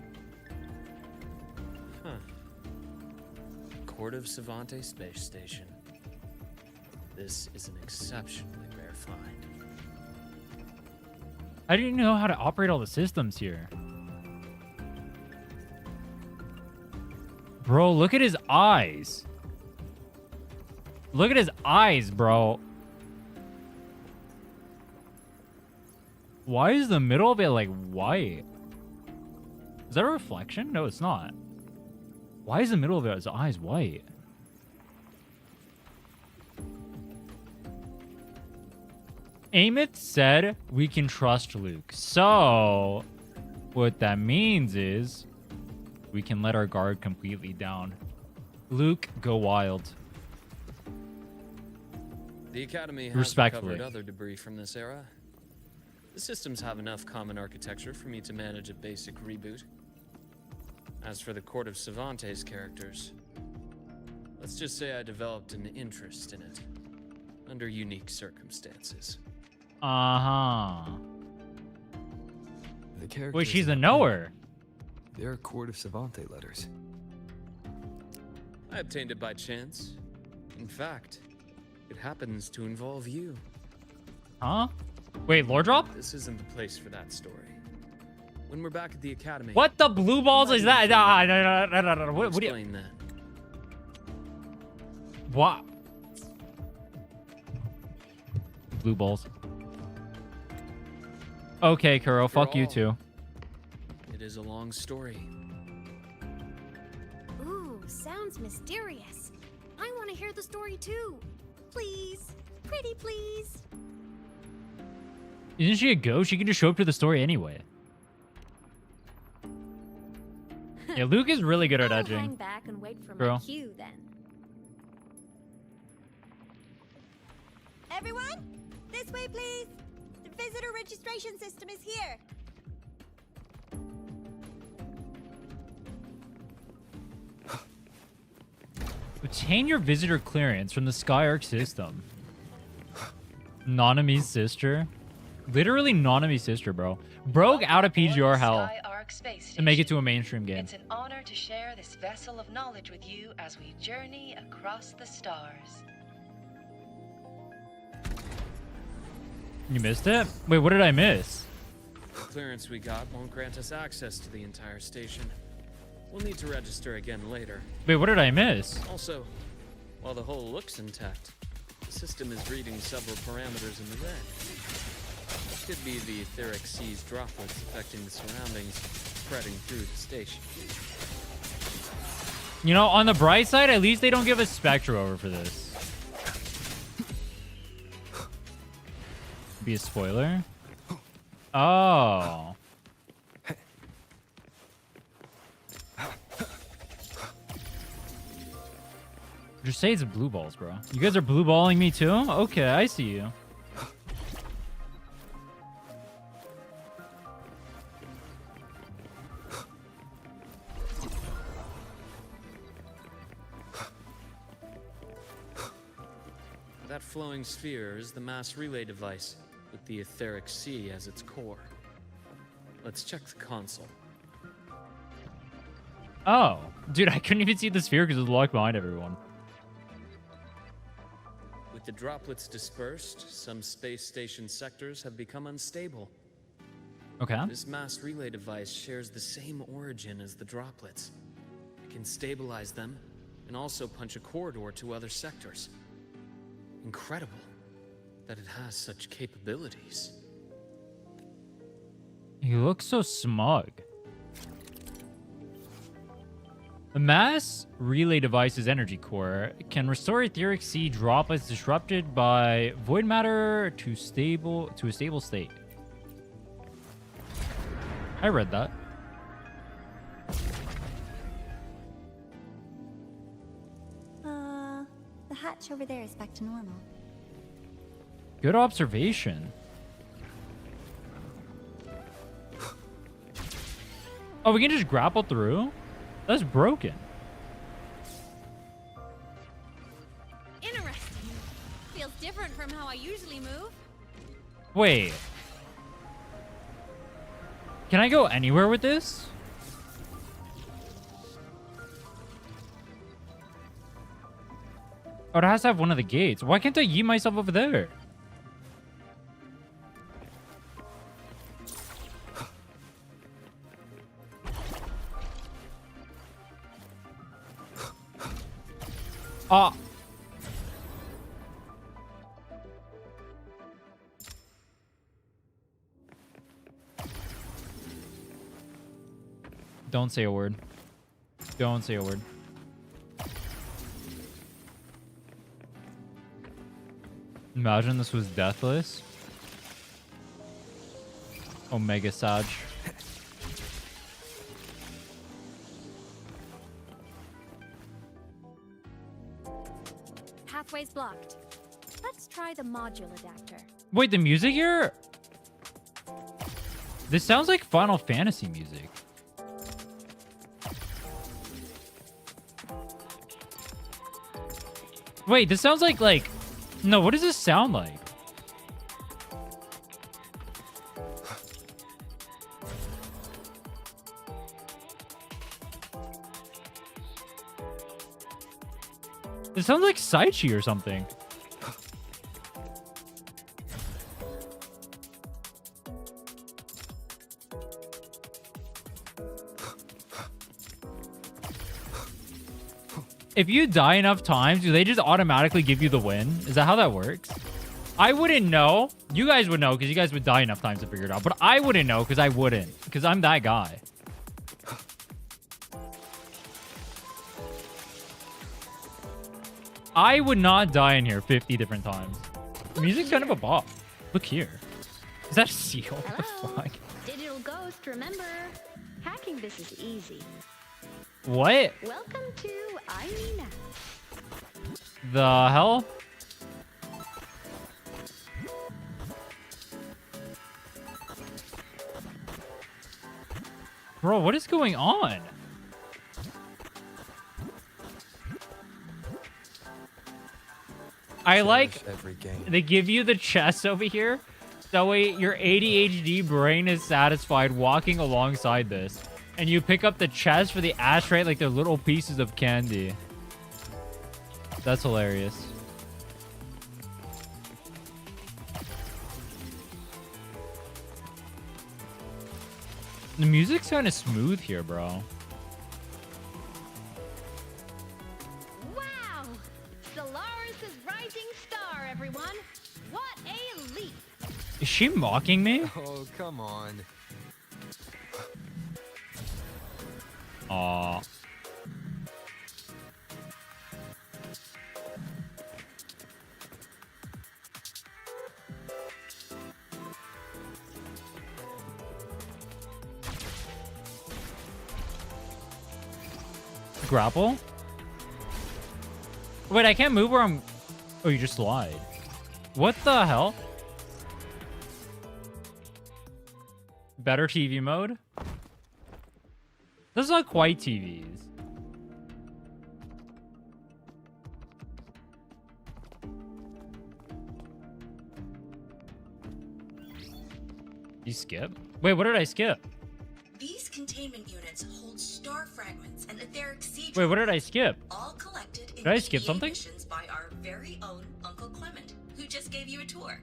Huh. Court of Savante Space Station. This is an exceptionally rare find. I didn't know how to operate all the systems here. Bro, look at his eyes. Look at his eyes, bro. Why is the middle of it like white? Is that a reflection? No, it's not. Why is the middle of his eyes white? Aemeath said we can trust Luke. So, what that means is we can let our guard completely down. Luke, go wild. The Academy has Respectfully. recovered other debris from this era. The systems have enough common architecture for me to manage a basic reboot. As for the Court of Savante's characters, let's just say I developed an interest in it, under unique circumstances. Uh-huh. The characters. Wait, she's a knower. They're Court of Savante letters. I obtained it by chance. In fact, it happens to involve you. Huh? Wait, lore drop? This isn't the place for that story. When we're back at the Academy... What the blue balls is that? No. What do you... Explain that. What? Blue balls. Okay, Kuro, fuck you too. It is a long story. Ooh, sounds mysterious. I want to hear the story too. Please. Pretty please. Isn't she a ghost? She can just show up to the story anyway. Yeah, Luke is really good at edging. Hang back and wait for Girl. my cue then. Everyone, this way, please. The visitor registration system is here. Obtain your visitor clearance from the Sky Ark system. Nanami's sister. Literally Nanami's sister, bro. Broke out of PGR hell Sky Ark space to make it to a station. mainstream game. It's an honor to share this vessel of knowledge with you as we journey across the stars. You missed it? Wait, what did I miss? The clearance we got won't grant us access to the entire station. We'll need to register again later. Wait, what did I miss? Also, while the hull looks intact, the system is reading several parameters in the red. It could be the etheric sea's droplets affecting the surroundings, spreading through the station. You know, on the bright side, at least they don't give us Spectre over for this. Be a spoiler? Oh. Just say it's blue balls, bro. You guys are blue balling me too? Okay, I see you. That flowing sphere is the mass relay device, with the etheric sea as its core. Let's check the console. Oh. Dude, I couldn't even see the sphere because it was locked behind everyone. With the droplets dispersed, some space station sectors have become unstable. Okay. This mass relay device shares the same origin as the droplets. It can stabilize them and also punch a corridor to other sectors. Incredible that it has such capabilities. You look so smug. The mass relay device's energy core can restore etheric sea droplets disrupted by void matter to a stable state. I read that. The hatch over there is back to normal. Good observation. Oh, we can just grapple through? That's broken. Interesting. Feels different from how I usually move. Wait. Can I go anywhere with this? Oh, it has to have one of the gates. Why can't I yeet myself over there? Ah. Don't say a word. Don't say a word. Imagine this was deathless. Omega Sag. Pathway's blocked. Let's try the module adapter. Wait, the music here? This sounds like Final Fantasy music. Wait, this sounds like no, what does this sound like? It sounds like Saichi or something. If you die enough times, do they just automatically give you the win? Is that how that works? I wouldn't know. You guys would know because you guys would die enough times to figure it out. But I wouldn't know because I wouldn't. Because I'm that guy. I would not die in here 50 different times. The music's kind of a bop. Look here. Is that a seal? What the Hello? fuck? Digital ghost, remember? Hacking this is easy. What? Welcome to Aemeath. The hell? Bro, what is going on? I like every game. they give you the chest over here. That way your ADHD brain is satisfied walking alongside this. And you pick up the chest for the ashtray like they're little pieces of candy. That's hilarious. The music's kind of smooth here, bro. Wow! Solaris' rising star, everyone. What a leap! Is she mocking me? Oh, come on. Aw. Grapple? Wait, I can't move where I'm... Oh, you just slide. What the hell? Better TV mode? This is not quite TVs. You skip? Wait, what did I skip? These containment units hold star fragments and etheric seed. Wait, what did I skip? All collected in Did I skip EVA something? missions by our very own Uncle Clement, who just gave you a tour.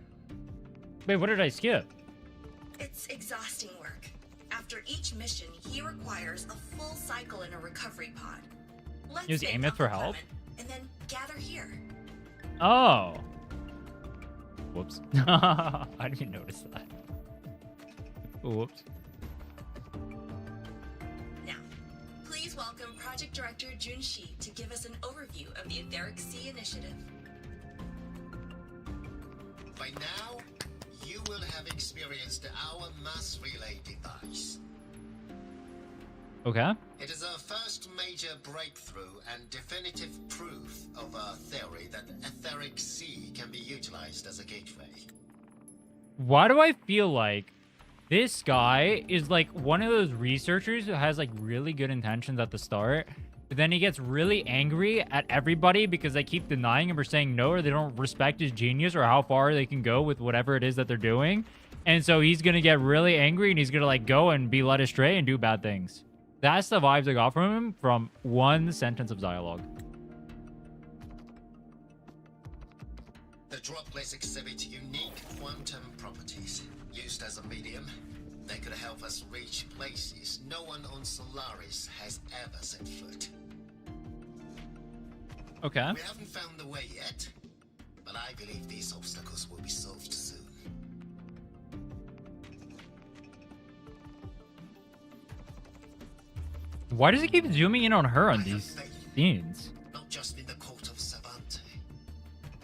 Wait, what did I skip? It's exhausting work. After each mission, he requires a full cycle in a recovery pod. Let's Use thank Aemeath for Uncle help? Clement, and then gather here. Oh. Whoops. I didn't even notice that. Whoops. Now, please welcome Project Director Junshi to give us an overview of the Etheric Sea Initiative. By now, you will have experienced our mass relay device. Okay. It is our first major breakthrough and definitive proof of our theory that Etheric Sea can be utilized as a gateway. Why do I feel like this guy is like one of those researchers who has like really good intentions at the start, but then he gets really angry at everybody because they keep denying him or saying no, or they don't respect his genius or how far they can go with whatever it is that they're doing. And so he's going to get really angry and he's going to like go and be led astray and do bad things. That's the vibes I got from him from one sentence of dialogue. The droplets exhibit unique quantum properties. Used as a medium, they could help us reach places no one on Solaris has ever set foot. Okay. We haven't found the way yet, but I believe these obstacles will be solved soon. Why does he keep zooming in on her on these scenes? Not just in the court of Savante,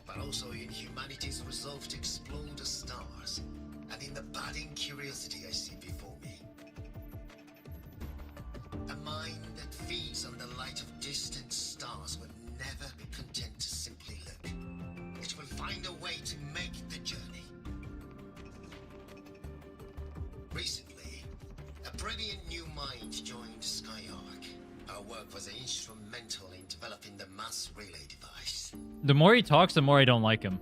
but also in humanity's resolve to explore the stars, and in the budding curiosity I see before me. A mind that feeds on the light of distant stars will never be content to simply look. It will find a way to make the journey. Recently, a brilliant new mind joined Sky Ark. Our work was instrumental in developing the mass relay device. The more he talks, the more I don't like him.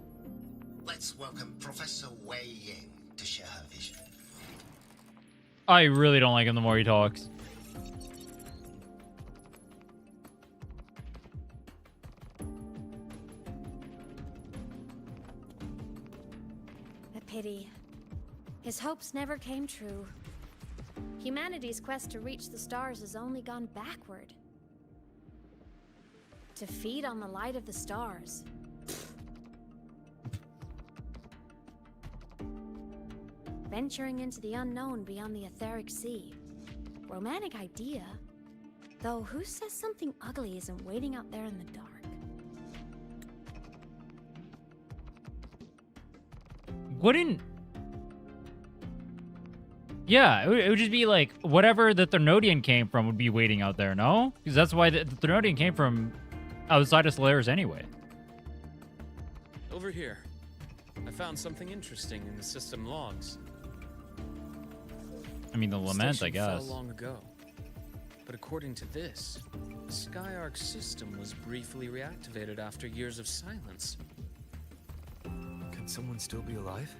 Let's welcome Professor Wei Ying to share her vision. I really don't like him the more he talks. A pity. His hopes never came true. Humanity's quest to reach the stars has only gone backward. To feed on the light of the stars. Venturing into the unknown beyond the etheric sea. Romantic idea. Though who says something ugly isn't waiting out there in the dark? Yeah, it would just be like whatever the Threnodian came from would be waiting out there, no? Because that's why the Threnodian came from outside of Solaris anyway. Over here. I found something interesting in the system logs. I mean, the lament, I Station guess. fell long ago. But according to this, the Sky Ark system was briefly reactivated after years of silence. Can someone still be alive?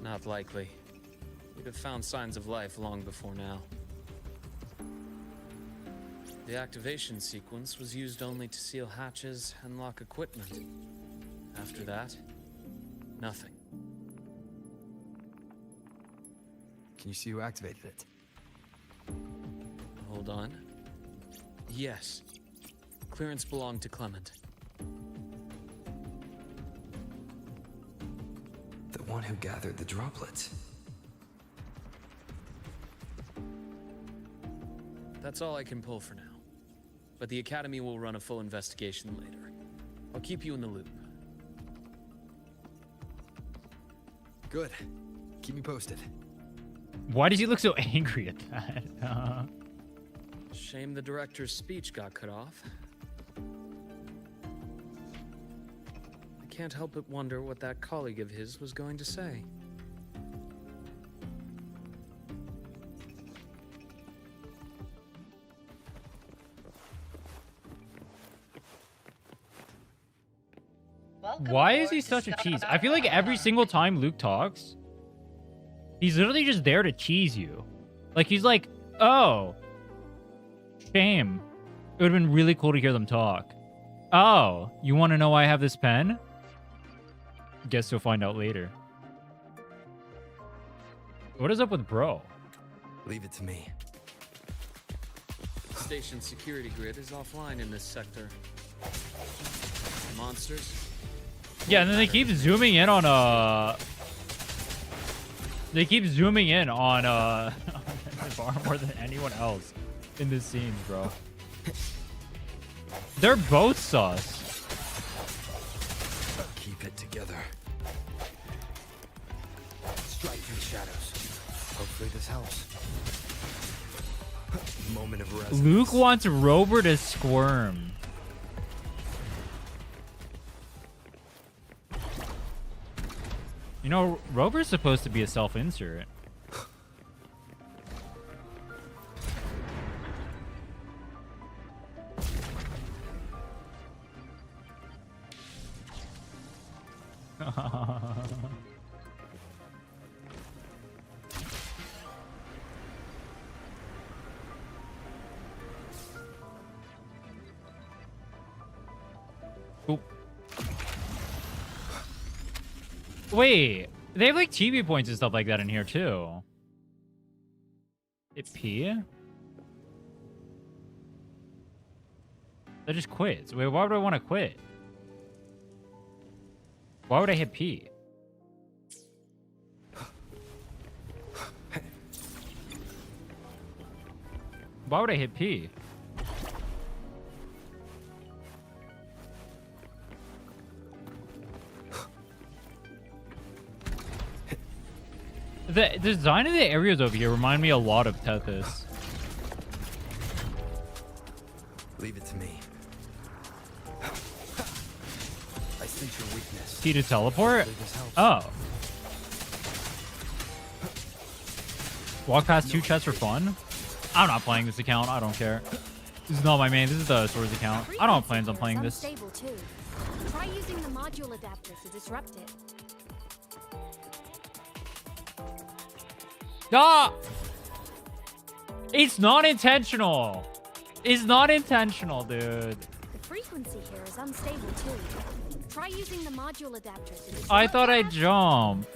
Not likely. We'd have found signs of life long before now. The activation sequence was used only to seal hatches and lock equipment. After that, nothing. Can you see who activated it? Hold on. Yes. Clearance belonged to Clement. The one who gathered the droplets. That's all I can pull for now. But the Academy will run a full investigation later. I'll keep you in the loop. Good. Keep me posted. Why does he look so angry at that? Shame the director's speech got cut off. I can't help but wonder what that colleague of his was going to say. Why is he such a cheese? I feel like every single time Luke talks, he's literally just there to cheese you. Like, he's like, oh, shame. It would have been really cool to hear them talk. Oh, you want to know why I have this pen? Guess you'll find out later. What is up with bro? Leave it to me. Station security grid is offline in this sector. Monsters? Yeah, and then they keep zooming in on they keep zooming in on far more than anyone else in this scene, bro. They're both sus. Keep it together. Strike through shadows. Hopefully this helps. Moment of rest. Luke wants Rover to squirm. You know, Rover's supposed to be a self-insert. Oop. Wait, they have like TV points and stuff like that in here too. Hit P? That just quits. Wait, why would I want to quit? Why would I hit P? Why would I hit P? The design of the areas over here remind me a lot of Tethys. Leave it to me. I sense your weakness. T to teleport? Oh. Walk past 2 chests for fun? I'm not playing this account. I don't care. This is not my main. This is the Swords account. I don't have plans on playing this. Unstable too. Try using the module adapter to disrupt it. Ah! It's not intentional. It's not intentional, dude. The frequency here is unstable too. Try using the module adapter to disrupt I thought I jumped.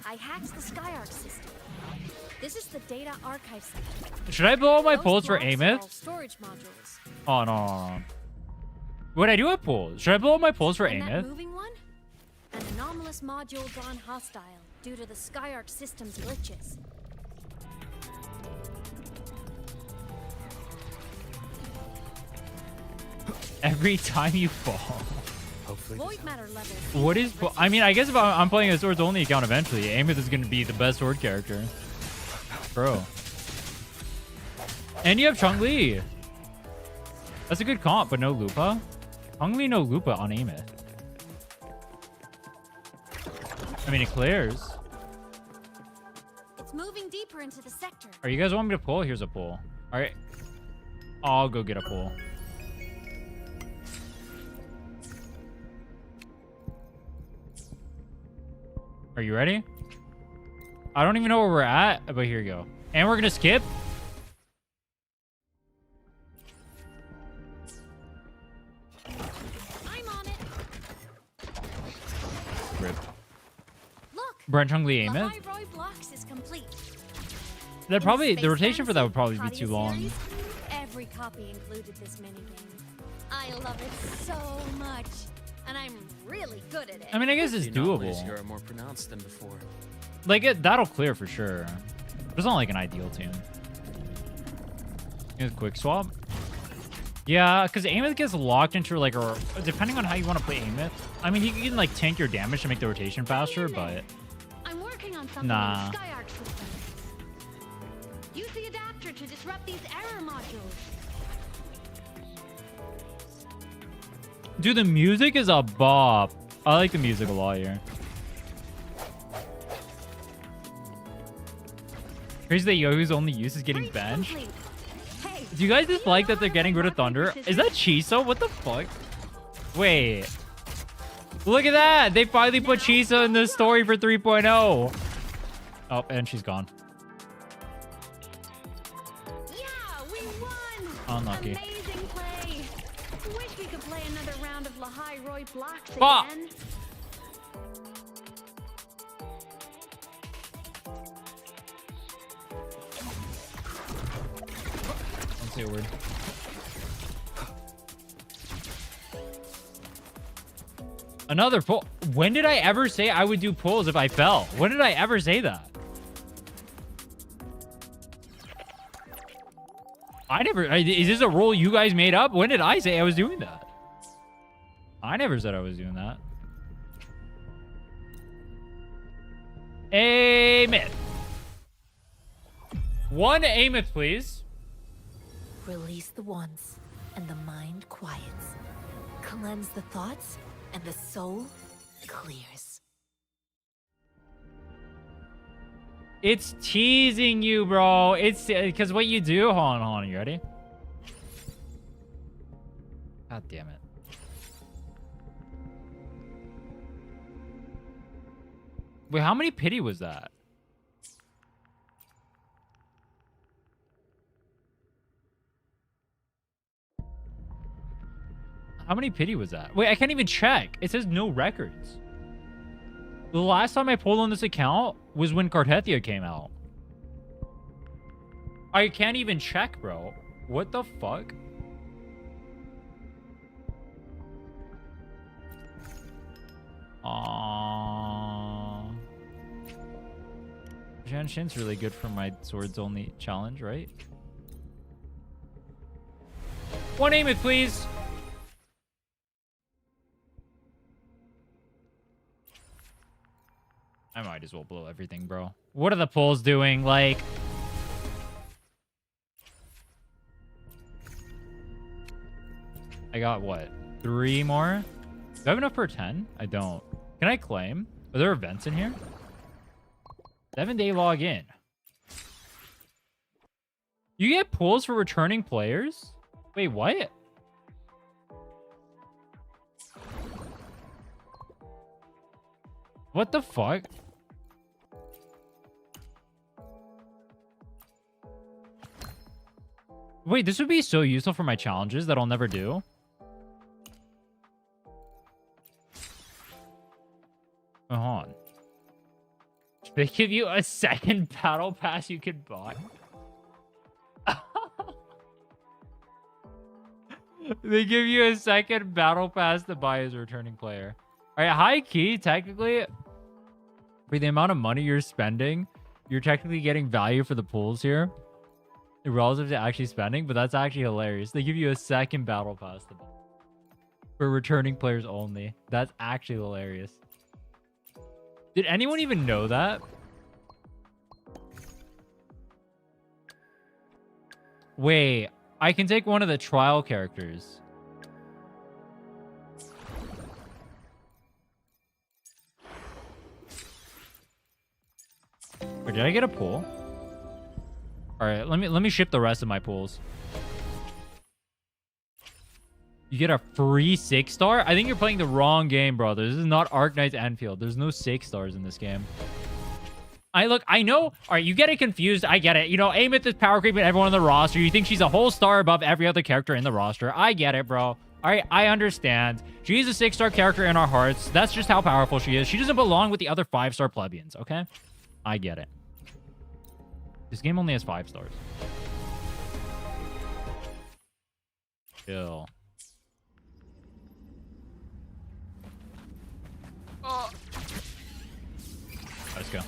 I hacked the Sky Ark system. This is the data archive section. Should I blow up my Most pulls for blocks are all Aemeath? storage modules. Oh, no. What I do have pulls? Should I blow up my pulls for And that Aemeath? moving one? An anomalous module gone hostile due to the Sky Ark system's glitches. Every time you fall. Void matter levels. What is... I mean, I guess if I'm playing a Swords Only account eventually, Aemeath is going to be the best sword character. Bro. And you have Chun-Li. That's a good comp, but no Lupa. Chun-Li, no Lupa on Aemeath. I mean, it clears. It's moving deeper into the sector. Are you guys want me to pull? Here's a pull. All right. I'll go get a pull. Are you ready? I don't even know where we're at, but here you go. And we're going to skip. I'm on it. Rip. Look. Brent Chun-Li The Aemeath. High Roy blocks is complete. That probably... In The Space rotation for that would probably Fantasy be too long. series, every copy included this minigame. I love it so much. And I'm really good at it. I mean, I guess it's The anomalies doable. here are more pronounced than before. Like, that'll clear for sure. But it's not like an ideal tune. Here's a quick swap. Yeah, because Aemeath gets locked into, like, a... Depending on how you want to play Aemeath. I mean, he can, like, tank your damage to make the rotation faster, but... I'm working on something Nah. in Sky Ark system. Use the adapter to disrupt these error modules. Dude, the music is a bop. I like the music a lot here. Crazy that Yohu's only use is getting benched. Hey, Do you guys just like that they're getting rid of Thunder? Is that Chiso? What the fuck? Wait. Look at that. They finally put Chiso in the story for 3.0. Oh, and she's gone. yeah, we won. Unlucky. Amazing play. Wish we could play another round of Lahai Roy blocks Fuck. again. Don't say a word. Another pull. When did I ever say I would do pulls if I fell? When did I ever say that? I never... Is this a rule you guys made up? When did I say I was doing that? I never said I was doing that. Aemeath. One Aemeath, please. Release the wands, and the mind quiets. Cleanse the thoughts, and the soul clears. It's teasing you, bro. It's because what you do... Hold on. You ready? God damn it. Wait, how many pity was that? How many pity was that? Wait, I can't even check. It says no records. The last time I pulled on this account was when Cartethia came out. I can't even check, bro. What the fuck? Jan Shin's really good for my swords only challenge, right? One Aemeath, please. I might as well blow everything, bro. What are the pulls doing? Like... I got, what? 3 more? Do I have enough for 10? I don't. Can I claim? Are there events in here? 7-day login. You get pulls for returning players? Wait, what? What the fuck? Wait, this would be so useful for my challenges that I'll never do. Hold on. They give you a second battle pass you could buy. They give you a second battle pass to buy as a returning player. All right, high key, technically, for the amount of money you're spending, you're technically getting value for the pools here relative to actually spending, but that's actually hilarious. They give you a second battle pass to buy. For returning players only. That's actually hilarious. Did anyone even know that? Wait, I can take one of the trial characters. Or did I get a pool? All right, let me ship the rest of my pools. You get a free 6-star? I think you're playing the wrong game, bro. This is not Ark Knights Enfield. There's no 6-stars in this game. I know. All right, you get it confused. I get it. You know, Aemeath is power creeping everyone on the roster. You think she's a whole star above every other character in the roster. I get it, bro. All right, I understand. She's a 6-star character in our hearts. That's just how powerful she is. She doesn't belong with the other 5-star plebeians, okay? I get it. This game only has 5 stars. Chill. Oh. Let's go.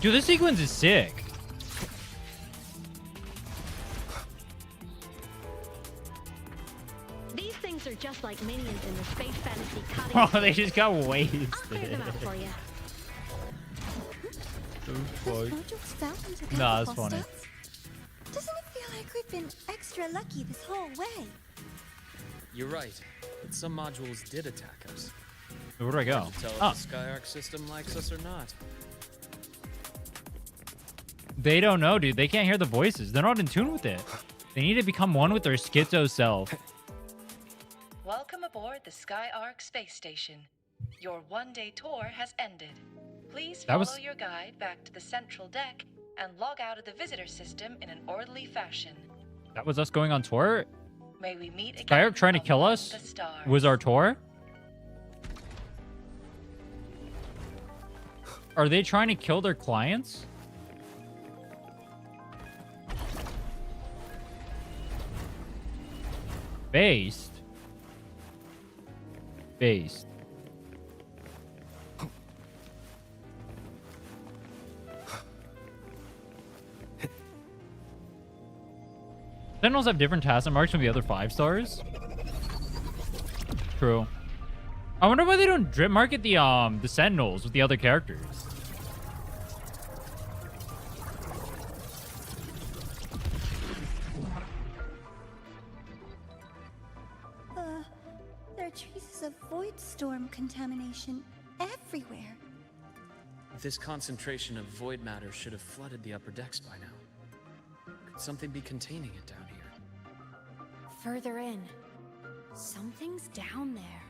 Dude, this sequence is sick. These things are just like minions in the space fantasy cutting. Oh, they just got wasted. I'll clear them out for you. Nah, that's funny. Doesn't it feel like we've been extra lucky this whole way? You're right, but some modules did attack us. Where do I go? Hard to tell if Oh. the Sky Ark system likes us or not. They don't know, dude. They can't hear the voices. They're not in tune with it. They need to become one with their schizo self. Welcome aboard the Sky Ark space station. Your one-day tour has ended. Please follow your guide back to the central deck and log out of the visitor system in an orderly fashion. That was us going on tour? May we meet again. Sky Ark trying to kill us? Was our tour? Are they trying to kill their clients? Based. Sentinels have different tasks and marks from the other 5 stars. True. I wonder why they don't drip market the Sentinels with the other characters. There are traces of void storm contamination everywhere. This concentration of void matter should have flooded the upper decks by now. Could something be containing it down here? Further in. Something's down there.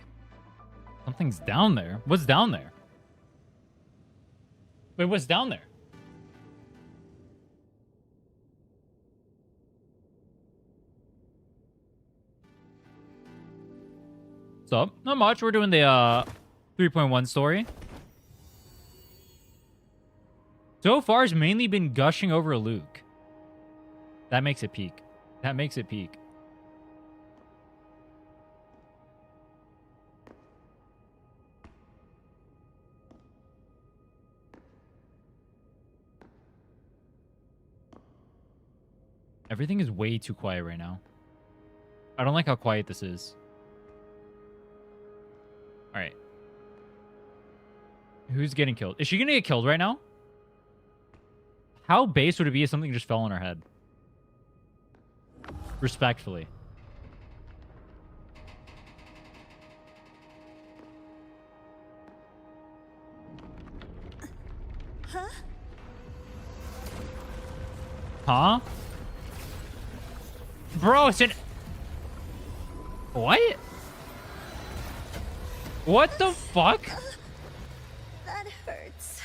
Something's down there? What's down there? Wait, what's down there? What's up? Not much. We're doing the 3.1 story. So far, it's mainly been gushing over Luke. That makes it peak. That makes it peak. Everything is way too quiet right now. I don't like how quiet this is. All right. Who's getting killed? Is she going to get killed right now? How base would it be if something just fell on her head? Respectfully. Huh? Huh? Bro, it's an... What? What the fuck? That hurts.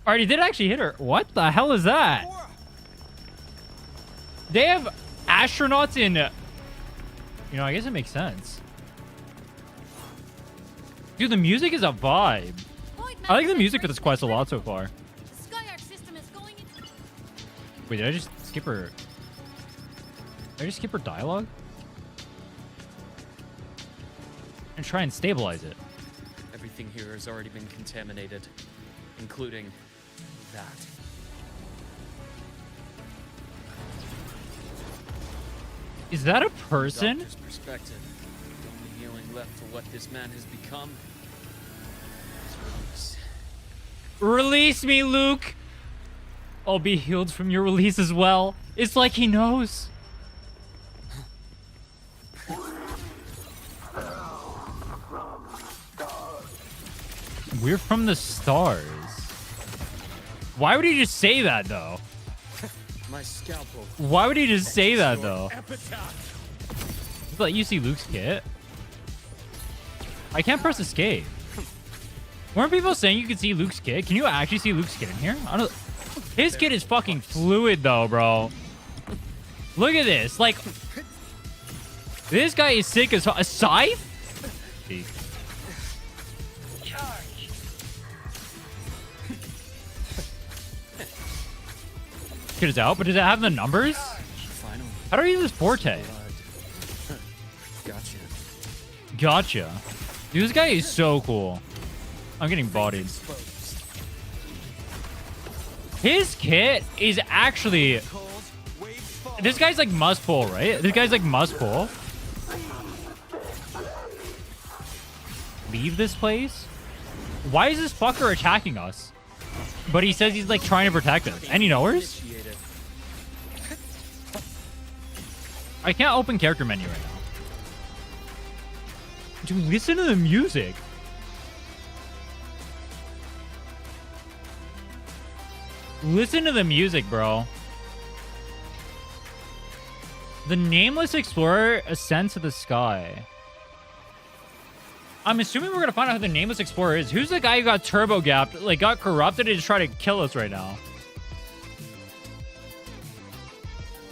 Alright, he did actually hit her. What the hell is that? They have astronauts in... You know, I guess it makes sense. Dude, the music is a vibe. I like the music for this quest a lot so far. Sky Ark system is going into... Wait, did I just skip her... Did I just skip her dialogue? And try and stabilize it. Everything here has already been contaminated, including that. Is that a person? Doctor's perspective. The only healing left for what this man has become is release. Release me, Luke. I'll be healed from your release as well. It's like he knows. We're from the stars. Why would he just say that, though? My scalpel. Why would he just say that, though? Epitaph. Let you see Luke's kit. I can't press escape. Weren't people saying you could see Luke's kit? Can you actually see Luke's kit in here? I don't. His kit is fucking fluid, though, bro. Look at this. Like, this guy is sick as a scythe. See. Kit is out, but does it have the numbers? Finally. How do I use this forte? Gotcha. Gotcha. Dude, this guy is so cool. I'm getting bodied. His kit is actually... This guy's like must pull, right? This guy's like must pull. Leave this place? Why is this fucker attacking us? But he says he's like trying to protect us. Any knowers? I can't open character menu right now. Dude, listen to the music. Listen to the music, bro. The nameless explorer ascends to the sky. I'm assuming we're gonna find out who the nameless explorer is. Who's the guy who got turbo gapped, like got corrupted and just try to kill us right now?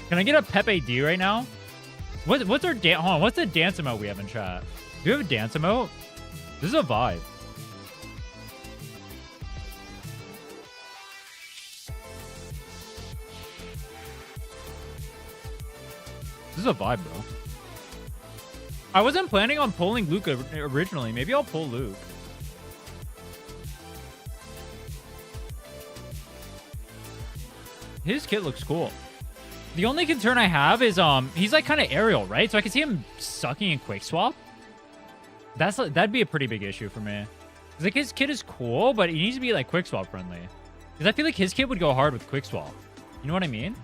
Can I get a Pepe D right now? What's our dance? Hold on, what's the dance emote we have in chat? Do we have a dance emote? This is a vibe. This is a vibe, bro. I wasn't planning on pulling Luke originally. Maybe I'll pull Luke. His kit looks cool. The only concern I have is he's like kind of aerial, right? So I can see him sucking in quick swap. That'd be a pretty big issue for me. Like his kit is cool, but he needs to be like quick swap friendly. Because I feel like his kit would go hard with quick swap. You know what I mean?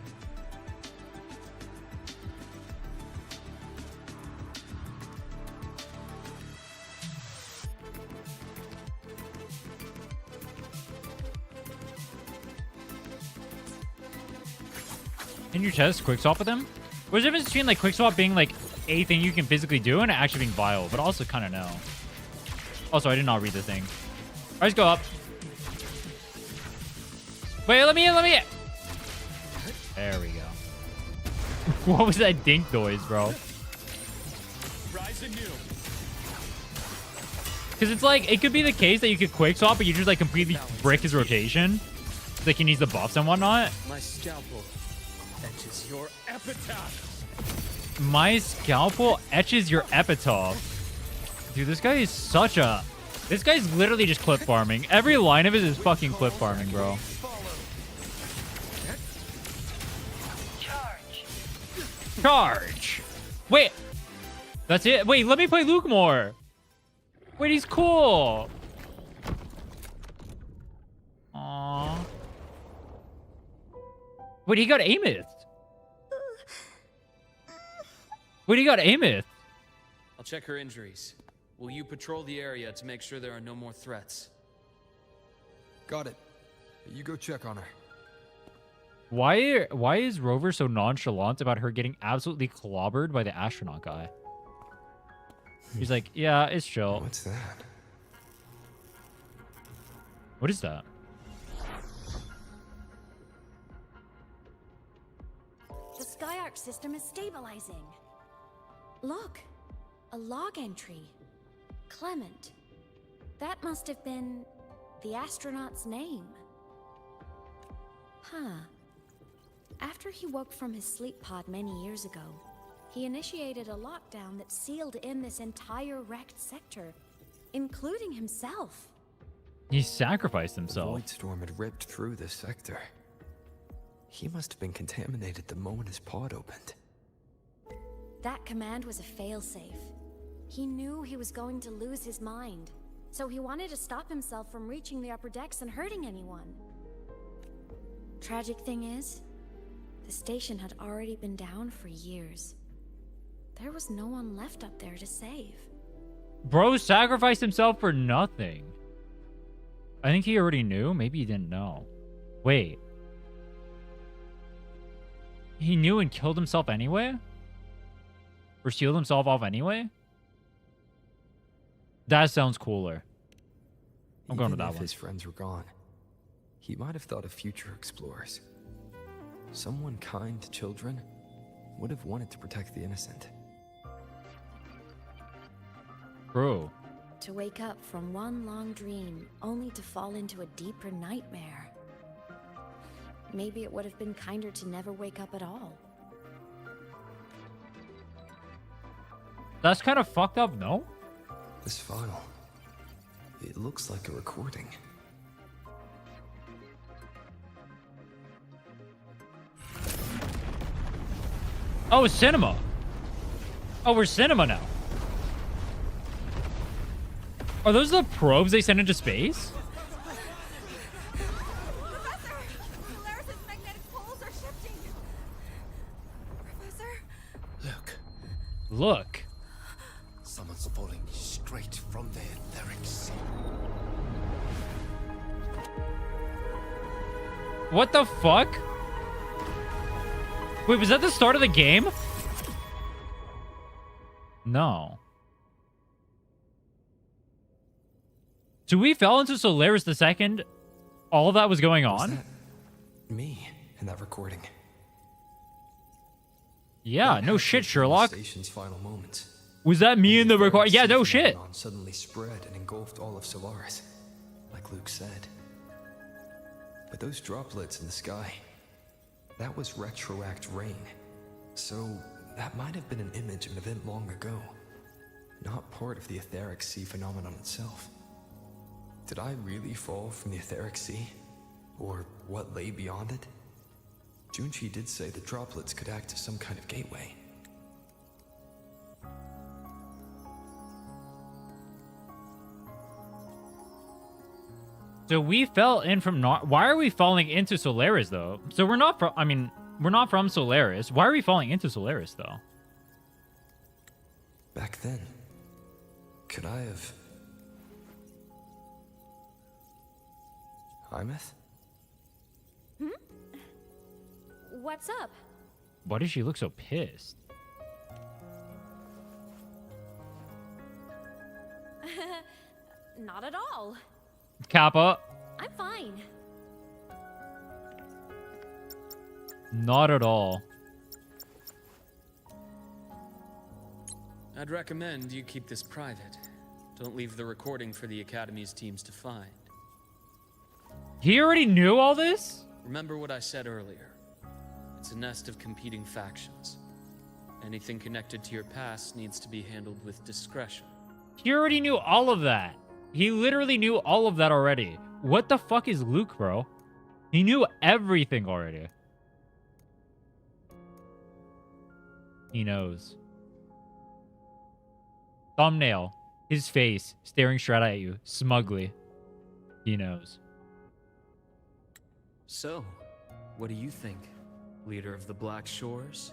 In your chest, quick swap with him? What's the difference between like quick swap being like a thing you can physically do and actually being viable, but also kind of no. Also, I did not read the thing. All right, let's go up. Wait, let me in, let me in. There we go. What was that dink noise, bro? Because it's like, it could be the case that you could quick swap, but you just like completely brick his rotation. Like he needs the buffs and whatnot. My scalpel etches your epitaph. My scalpel etches your epitaph. Dude, this guy is such a... This guy's literally just clip farming. Every line of it is fucking clip farming, bro. Charge. Wait. That's it? Wait, let me play Luke more. Wait, he's cool. Aww. Wait, he got Aemeath. Wait, he got Aemeath. I'll check her injuries. Will you patrol the area to make sure there are no more threats? Got it. You go check on her. Why is Rover so nonchalant about her getting absolutely clobbered by the astronaut guy? He's like, yeah, it's chill. What's that? What is that? The Sky Ark system is stabilizing. Look, a log entry. Clement. That must have been the astronaut's name. Huh. After he woke from his sleep pod many years ago, he initiated a lockdown that sealed in this entire wrecked sector, including himself. He sacrificed The himself. void storm had ripped through this sector. He must have been contaminated the moment his pod opened. That command was a failsafe. He knew he was going to lose his mind, so he wanted to stop himself from reaching the upper decks and hurting anyone. Tragic thing is, the station had already been down for years. There was no one left up there to save. Bro sacrificed himself for nothing. I think he already knew. Maybe he didn't know. Wait. He knew and killed himself anyway? Or sealed himself off anyway? That sounds cooler. I'm going with that Even if one. his friends were gone, he might have thought of future explorers. Someone kind to children would have wanted to protect the innocent. Bro. To wake up from one long dream, only to fall into a deeper nightmare. Maybe it would have been kinder to never wake up at all. That's kind of fucked up, no? This file, it looks like a recording. Oh, it's cinema. Oh, we're cinema now. Are those the probes they sent into space? Professor! Solaris' magnetic poles are shifting. Professor? Look. Someone's falling straight from the etheric sea. What the fuck? Wait, was that the start of the game? No. So we fell into Solaris the second all of that was going on? Was that me in that recording? Yeah, What no happened shit, in the Sherlock. station's final moments? Was that me in the record? Yeah, no Sea shit. phenomenon suddenly spread and engulfed all of Solaris, like Luke said. But those droplets in the sky, that was retroact rain. So that might have been an image of an event long ago, not part of the etheric sea phenomenon itself. Did I really fall from the etheric sea? Or what lay beyond it? Junchi did say the droplets could act as some kind of gateway. So we fell in from not. Why are we falling into Solaris though? So we're not from. I mean, we're not from Solaris. Why are we falling into Solaris though? Back then, could I have... Aemeath? What's up? Why does she look so pissed? Not at all. Kappa, I'm fine. not at all. I'd recommend you keep this private. Don't leave the recording for the Academy's teams to find. He already knew all this? Remember what I said earlier. It's a nest of competing factions. Anything connected to your past needs to be handled with discretion. He already knew all of that. He literally knew all of that already. What the fuck is Luke, bro? He knew everything already. He knows. Thumbnail. His face staring straight at you, smugly. He knows. So, what do you think, leader of the Black Shores?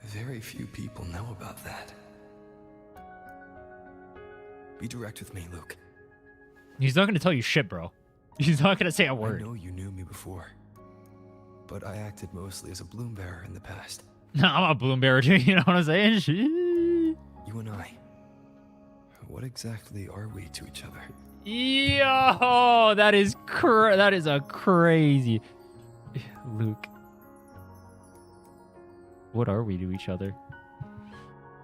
Very few people know about that. Be direct with me, Luke. He's not gonna tell you shit, bro. He's not gonna say a word. I know you knew me before, but I acted mostly as a bloom bearer in the past. I'm a bloom bearer too, you know what I'm saying? You and I, what exactly are we to each other? Yo, that is a crazy... Luke. What are we to each other?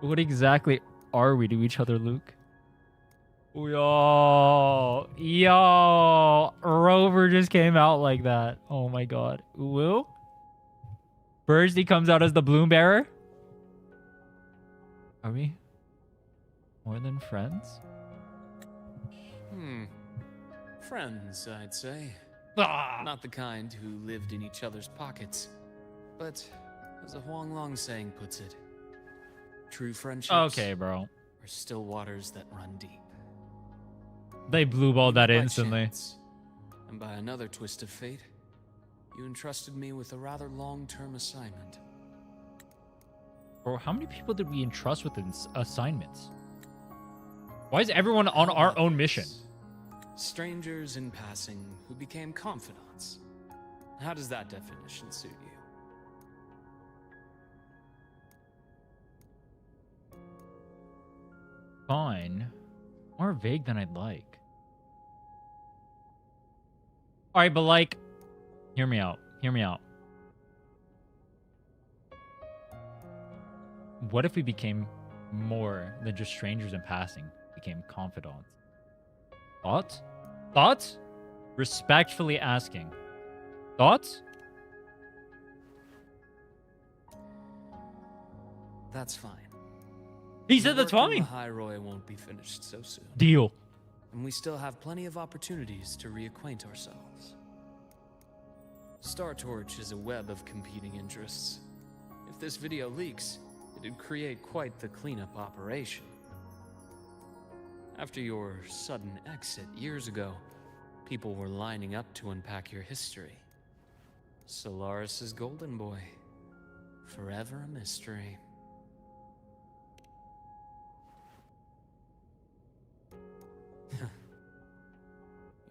What exactly are we to each other, Luke? Yo, Rover just came out like that. Oh my god. Woo? Bursty comes out as the bloom bearer? Are we more than friends? Friends, I'd say. Ah. Not the kind who lived in each other's pockets, but As a Huanglong saying puts it, true friendships Okay, bro. are still waters that run deep. They blue balled that By instantly. chance, and by another twist of fate, you entrusted me with a rather long-term assignment. Bro, how many people did we entrust with assignments? Why is everyone on our own mission? Strangers in passing who became confidants. How does that definition suit you? Fine. More vague than I'd like. Alright, but like, hear me out. Hear me out. What if we became more than just strangers in passing? Became confidants? Thoughts? Thoughts? Respectfully asking. Thoughts? That's fine. He said that's fine. The High Roy won't be finished so soon. Deal. And we still have plenty of opportunities to reacquaint ourselves. Star Torch is a web of competing interests. If this video leaks, it'd create quite the cleanup operation. After your sudden exit years ago, people were lining up to unpack your history. Solaris's golden boy. Forever a mystery.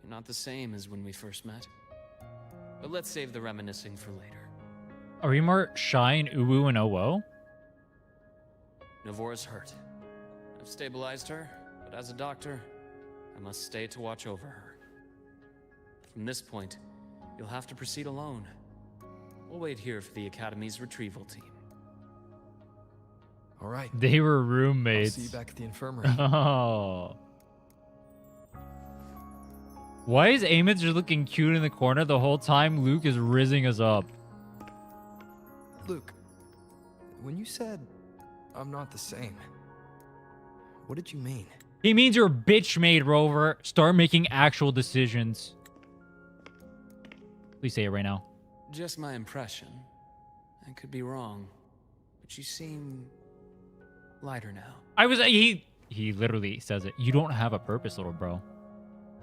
You're not the same as when we first met. But let's save the reminiscing for later. Are we more shy in Uwu and Owo? Navora's hurt. I've stabilized her, but as a doctor, I must stay to watch over her. From this point, you'll have to proceed alone. We'll wait here for the Academy's retrieval team. All right. They were roommates. I'll see you back at the infirmary. Oh. Why is Aemeath just looking cute in the corner the whole time Luke is rizzing us up? Luke, when you said I'm not the same, what did you mean? He means you're a bitch made, Rover. Start making actual decisions. Please say it right now. Just my impression. I could be wrong, but you seem lighter now. He literally says it. You don't have a purpose, little bro.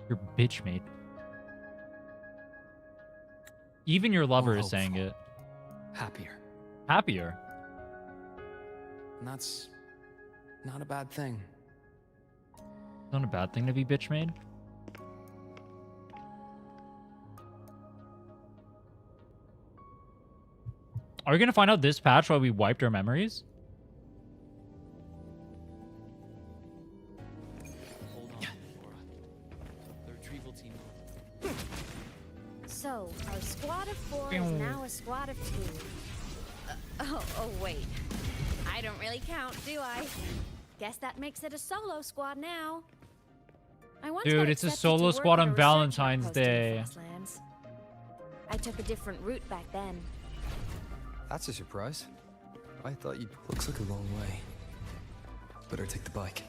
You're bitch made. Even your lover is saying it. Happier. Happier. And that's not a bad thing. Not a bad thing to be bitch made. Are we gonna find out this patch why we wiped our memories? So, our squad of 4 is now a squad of 2. Oh, wait. I don't really count, do I? Guess that makes it a solo squad now. Dude, it's a solo squad on Valentine's Day. I took a different route back then. That's a surprise. I thought you... Looks like a long way. Better take the bike.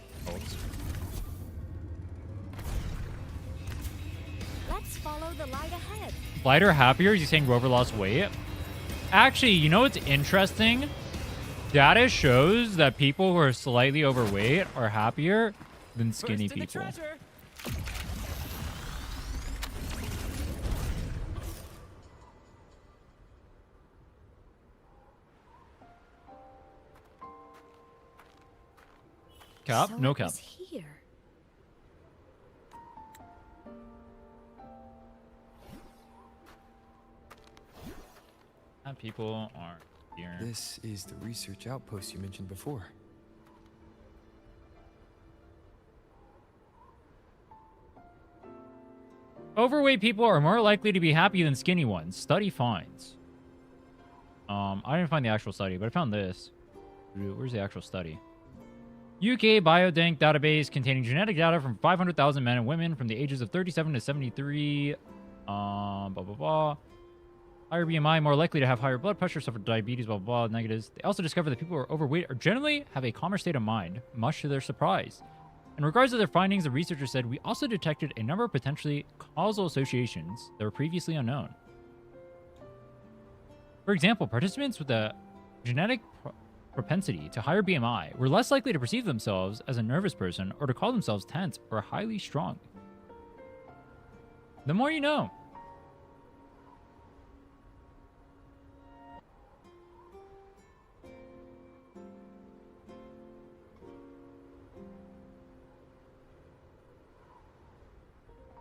Let's follow the light ahead. Lighter, happier? Is he saying Rover lost weight? Actually, you know what's interesting? Data shows that people who are slightly overweight are happier than skinny people. Cap? So no it cap. was here. And people are here. This is the research outpost you mentioned before. Overweight people are more likely to be happy than skinny ones. Study finds. I didn't find the actual study, but I found this. Where's the actual study? UK Biodank database containing genetic data from 500,000 men and women from the ages of 37 to 73. Blah, blah, blah. Higher BMI, more likely to have higher blood pressure, suffer diabetes, blah, blah, blah, negatives. They also discovered that people who are overweight are generally have a calmer state of mind, much to their surprise. In regards to their findings, the researchers said, we also detected a number of potentially causal associations that were previously unknown. For example, participants with a genetic propensity to higher BMI were less likely to perceive themselves as a nervous person or to call themselves tense or highly strung. The more you know.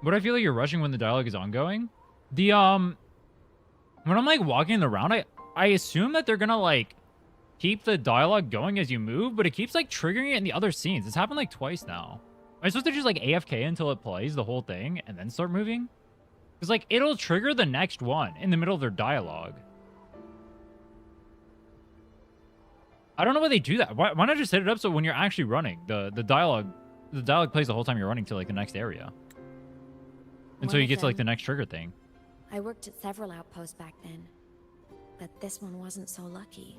But I feel like you're rushing when the dialogue is ongoing. The when I'm like walking around, I assume that they're gonna like keep the dialogue going as you move, but it keeps like triggering it in the other scenes. It's happened like twice now. Am I supposed to just like AFK until it plays the whole thing and then start moving? Because like it'll trigger the next one in the middle of their dialogue. I don't know why they do that. Why not just set it up so when you're actually running, the dialogue plays the whole time you're running to like the next area. Until you get to like the next trigger thing. I worked at several outposts back then, but this one wasn't so lucky.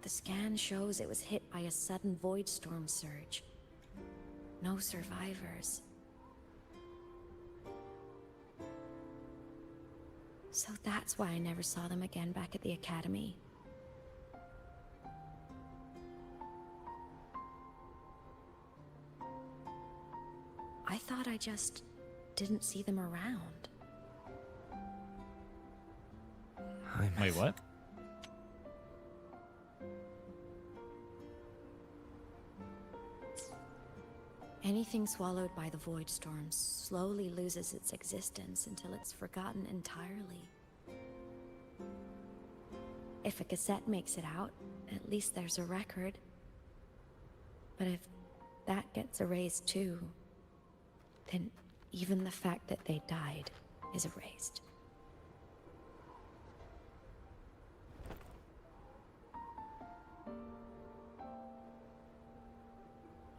The scan shows it was hit by a sudden void storm surge. No survivors. So that's why I never saw them again back at the academy. I thought I just didn't see them around. Wait, what? Anything swallowed by the void storm slowly loses its existence until it's forgotten entirely. If a cassette makes it out, at least there's a record. But if that gets erased too, then even the fact that they died is erased.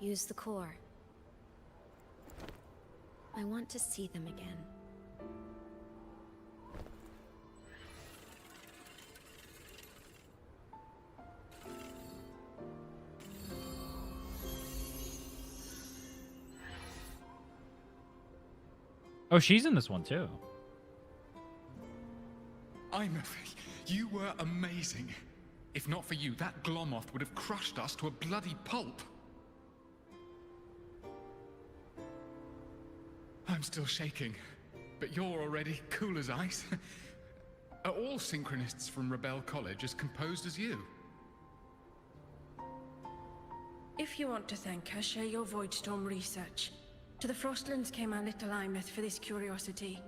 Use the core. I want to see them again. Oh, she's in this one too. Aemeath, you were amazing. If not for you, that Glomoth would have crushed us to a bloody pulp. I'm still shaking, but you're already cool as ice. Are all synchronists from Rebel College as composed as you? If you want to thank her, share your Voidstorm research. To the Frostlands came our little Aemeath for this curiosity.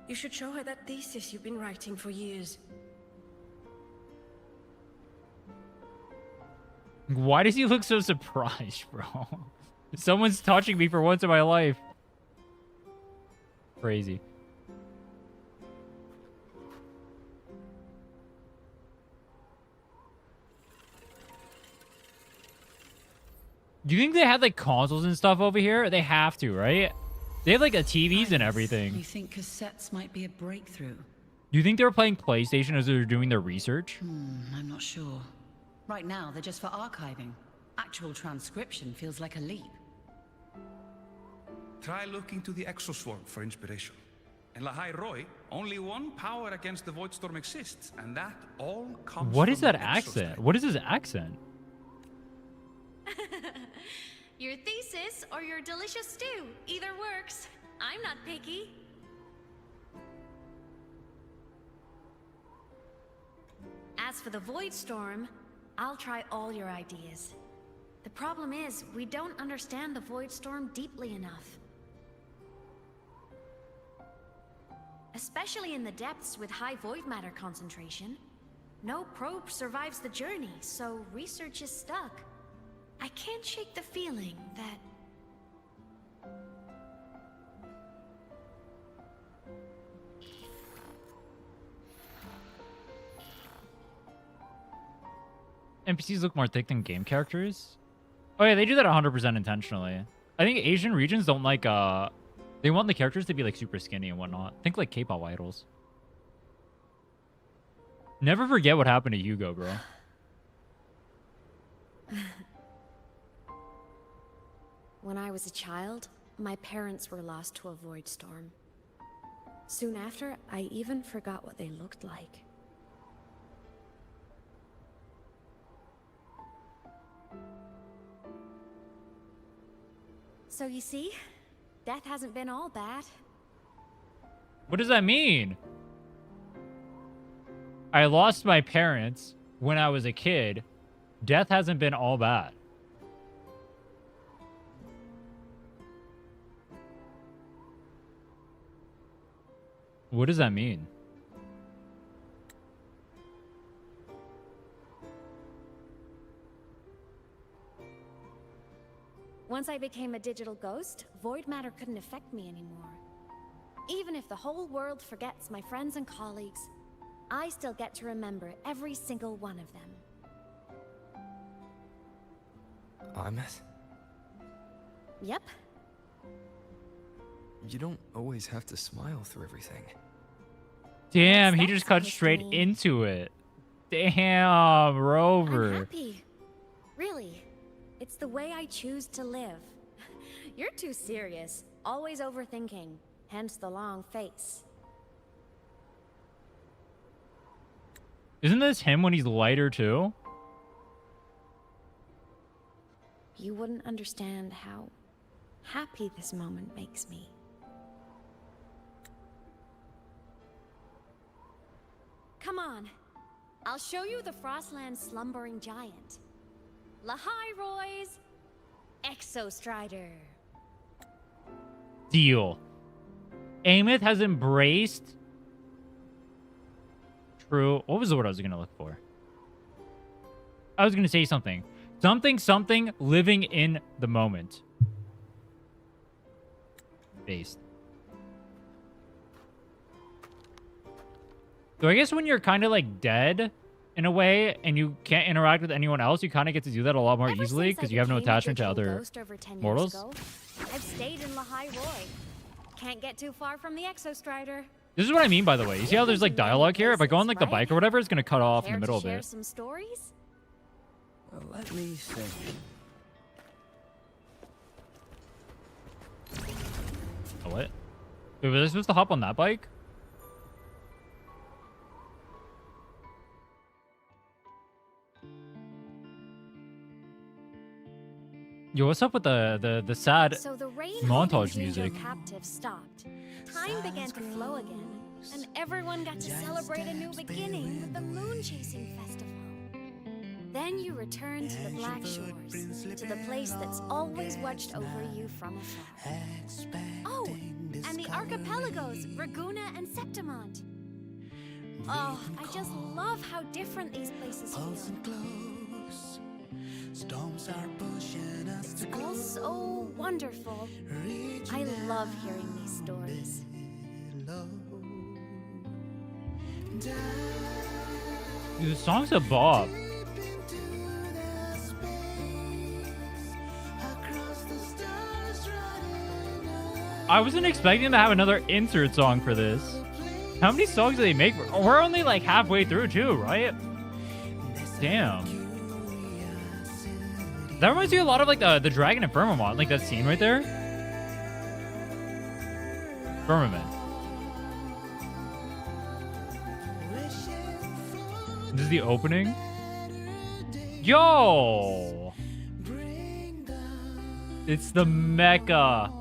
You should show her that thesis you've been writing for years. Why does he look so surprised, bro? Someone's touching me for once in my life. Crazy. Do you think they had like consoles and stuff over here? They have to, right? They have like a TVs and everything. You think cassettes might be a breakthrough? Do you think they were playing PlayStation as they were doing their research? I'm not sure. Right now, they're just for archiving. Actual transcription feels like a leap. Try looking to the exoswarm for inspiration. In Lahai Roi, only one power against the Voidstorm exists, and that all comes What is from that the accent? What is his accent? Your thesis or your delicious stew. Either works. I'm not picky. As for the Void Storm, I'll try all your ideas. The problem is, we don't understand the Void Storm deeply enough. Especially in the depths with high void matter concentration. No probe survives the journey, so research is stuck. I can't shake the feeling that... NPCs look more thick than game characters? Oh yeah, they do that 100% intentionally. I think Asian regions don't like, they want the characters to be like super skinny and whatnot. Think like K-pop idols. Never forget what happened to Hugo, bro. When I was a child, my parents were lost to a void storm. Soon after, I even forgot what they looked like. So you see, death hasn't been all bad. What does that mean? I lost my parents when I was a kid. Death hasn't been all bad. What does that mean? Once I became a digital ghost, void matter couldn't affect me anymore. Even if the whole world forgets my friends and colleagues, I still get to remember every single one of them. Aemeath? Yep. You don't always have to smile through everything. Damn, he just cut straight into it. Damn, Rover. I'm happy. Really. It's the way I choose to live. You're too serious. Always overthinking. Hence the long face. Isn't this him when he's lighter too? You wouldn't understand how happy this moment makes me. Come on. I'll show you the Frostland's slumbering giant. Lahiroy's Exostrider. Deal. Aemeath has embraced... True. What was the word I was going to look for? I was going to say something. Something living in the moment. Based. So I guess when you're kind of like dead in a way and you can't interact with anyone else, you kind of get to do that a lot more easily because you have no attachment to other mortals. I've stayed in Lahiroy. Can't get too far from the Exostrider. This is what I mean, by the way. You see how there's like dialogue here? If I go on like the bike or whatever, it's going to cut off in the middle of it. Some stories? Well, let me think. Oh, what? Wait, was I supposed to hop on that bike? Yo, what's up with the sad So the rain montage music? Captive stopped. Time began to flow again, and everyone got to celebrate a new beginning with the Moon Chasing Festival. Then you return to the Black Shores, to the place that's always watched over you from afar. Oh, and the archipelagos, Raguna and Septimont. Oh, I just love how different these places feel. Storms are pushing us It's all so wonderful. I love hearing these stories. Dude, the song's a bop. I wasn't expecting to have another insert song for this. How many songs do they make? We're only like halfway through too, right? Damn. That reminds me a lot of like the Dragon and Firmament, like that scene right there. Firmament. This is the opening. Yo! It's the Mecca.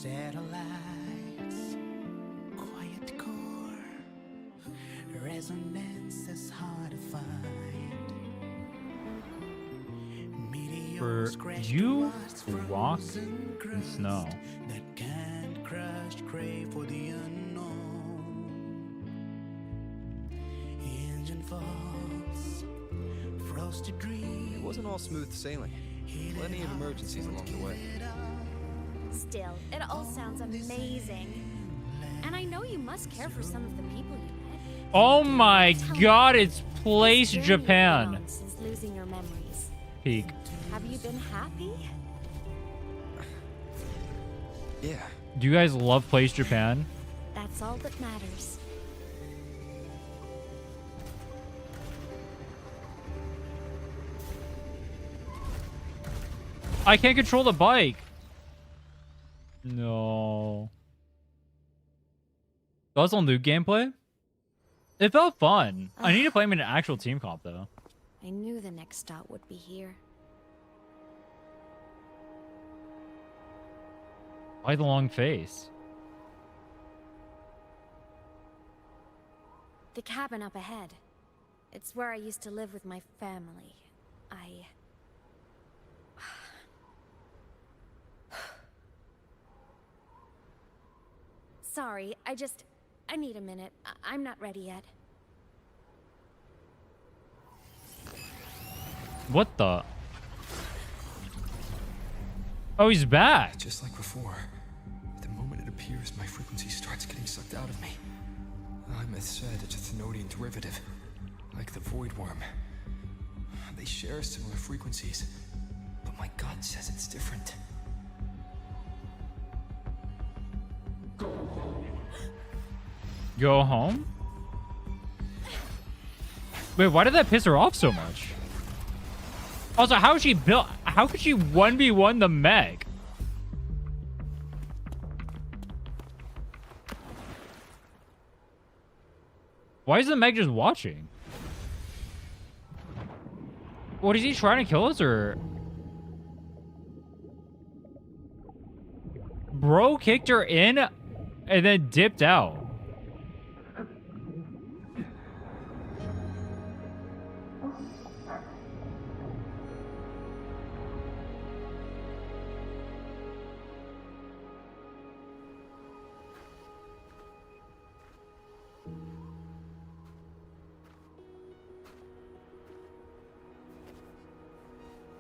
Satellites, quiet core, resonance is hard to find. For you to walk in snow. That can't crush, crave for the unknown. Engine faults, frosted dreams. It wasn't all smooth sailing. Plenty of emergencies along the way. Still, it all sounds amazing. And I know you must care for some of the people you met. Oh my god, it's Place Japan. Since losing your memories. Peak. Have you been happy? Yeah. Do you guys love Place Japan? That's all that matters. I can't control the bike. No. That's on loot gameplay. It felt fun. I need to play him in an actual team comp though. I knew the next stop would be here. Why the long face? The cabin up ahead. It's where I used to live with my family. Sorry, I need a minute. I'm not ready yet. What the? Oh, he's back. Just like before. The moment it appears, my frequency starts getting sucked out of me. Aemeath said it's a Thenodian derivative, like the Void Worm. They share similar frequencies, but my gut says it's different. Go home? Wait, why did that piss her off so much? Also, how is she built? How could she 1v1 the Meg? Why is the Meg just watching? What, is he trying to kill us or? Bro kicked her in and then dipped out.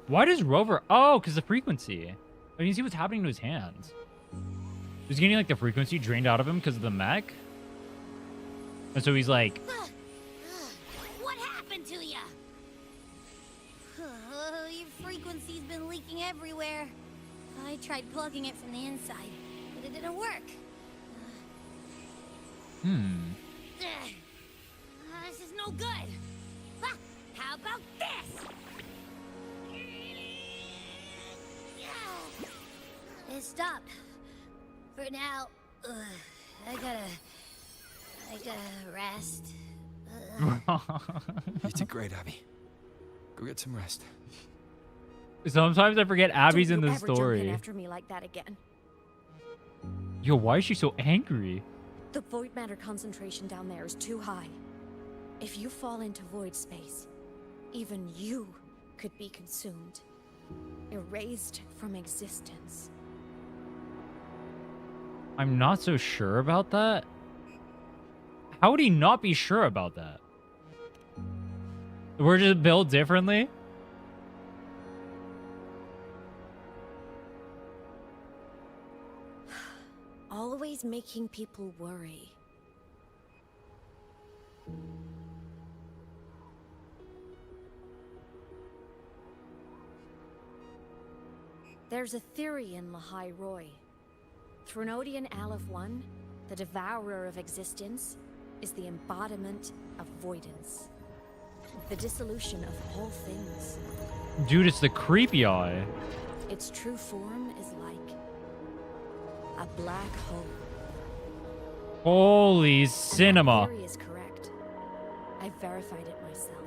Why does Rover... Oh, because the frequency. I mean, see what's happening to his hands. He's getting, like, the frequency drained out of him because of the mech. And so he's like... What happened to you? Your frequency's been leaking everywhere. I tried plugging it from the inside, but it didn't work. This is no good. How about this? It stopped. For now, I gotta rest. You did great, Abby. Go get some rest. Sometimes I forget Abby's in the Don't you ever story. jump in after me like that again. Yo, why is she so angry? The void matter concentration down there is too high. If you fall into void space, even you could be consumed, erased from existence. I'm not so sure about that. How would he not be sure about that? We're just built differently? Always making people worry. There's a theory in Lahai Roy. Threnodian Aleph 1, the devourer of existence, is the embodiment of voidance. The dissolution of all things. Dude, it's the creepy eye. Its true form is like a black hole. Holy cinema. The theory is correct. I've verified it myself.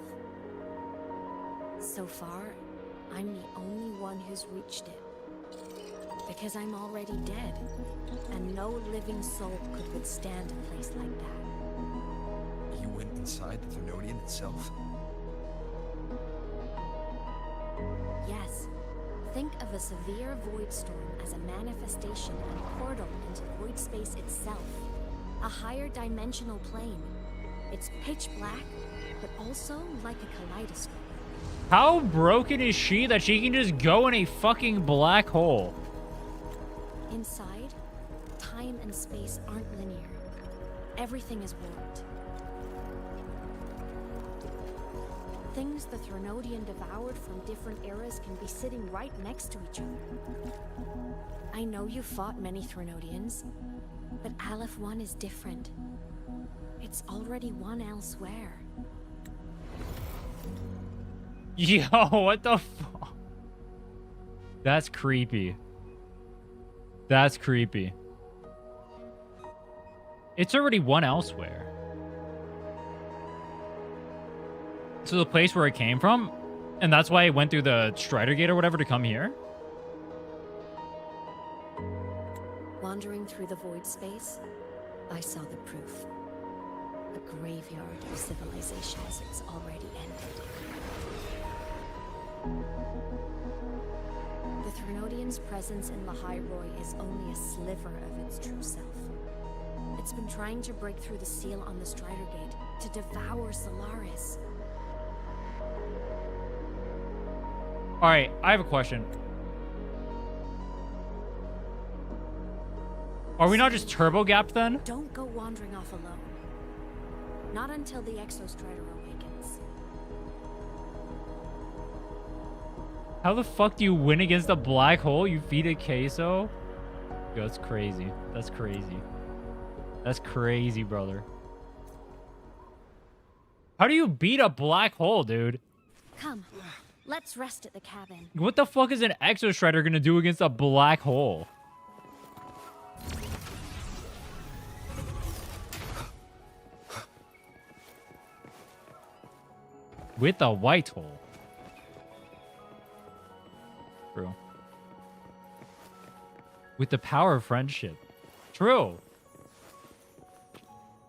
So far, I'm the only one who's reached it. Because I'm already dead, and no living soul could withstand a place like that. You went inside the Thenodian itself? Yes. Think of a severe void storm as a manifestation and portal into void space itself. A higher dimensional plane. It's pitch black, but also like a kaleidoscope. How broken is she that she can just go in a fucking black hole? Inside, time and space aren't linear. Everything is warped. Things the Threnodian devoured from different eras can be sitting right next to each other. I know you fought many Threnodians, but Aleph 1 is different. It's already won elsewhere. Yo, what the fuck? That's creepy. That's creepy. It's already one elsewhere. So the place where it came from, and that's why it went through the Strider Gate or whatever to come here? Wandering through the void space, I saw the proof. A graveyard of civilizations that's already ended. The Threnodian's presence in Lahairoi is only a sliver of its true self. It's been trying to break through the seal on the Strider Gate to devour Solaris. Alright, I have a question. Are we not just turbo-gapped then? Don't go wandering off alone. Not until the Exostrider awakens. How the fuck do you win against a black hole? You feed a queso? Yo, that's crazy. That's crazy. That's crazy, brother. How do you beat a black hole, dude? Come, let's rest at the cabin. What the fuck is an Exostrider gonna do against a black hole? With a white hole. True. With the power of friendship. True.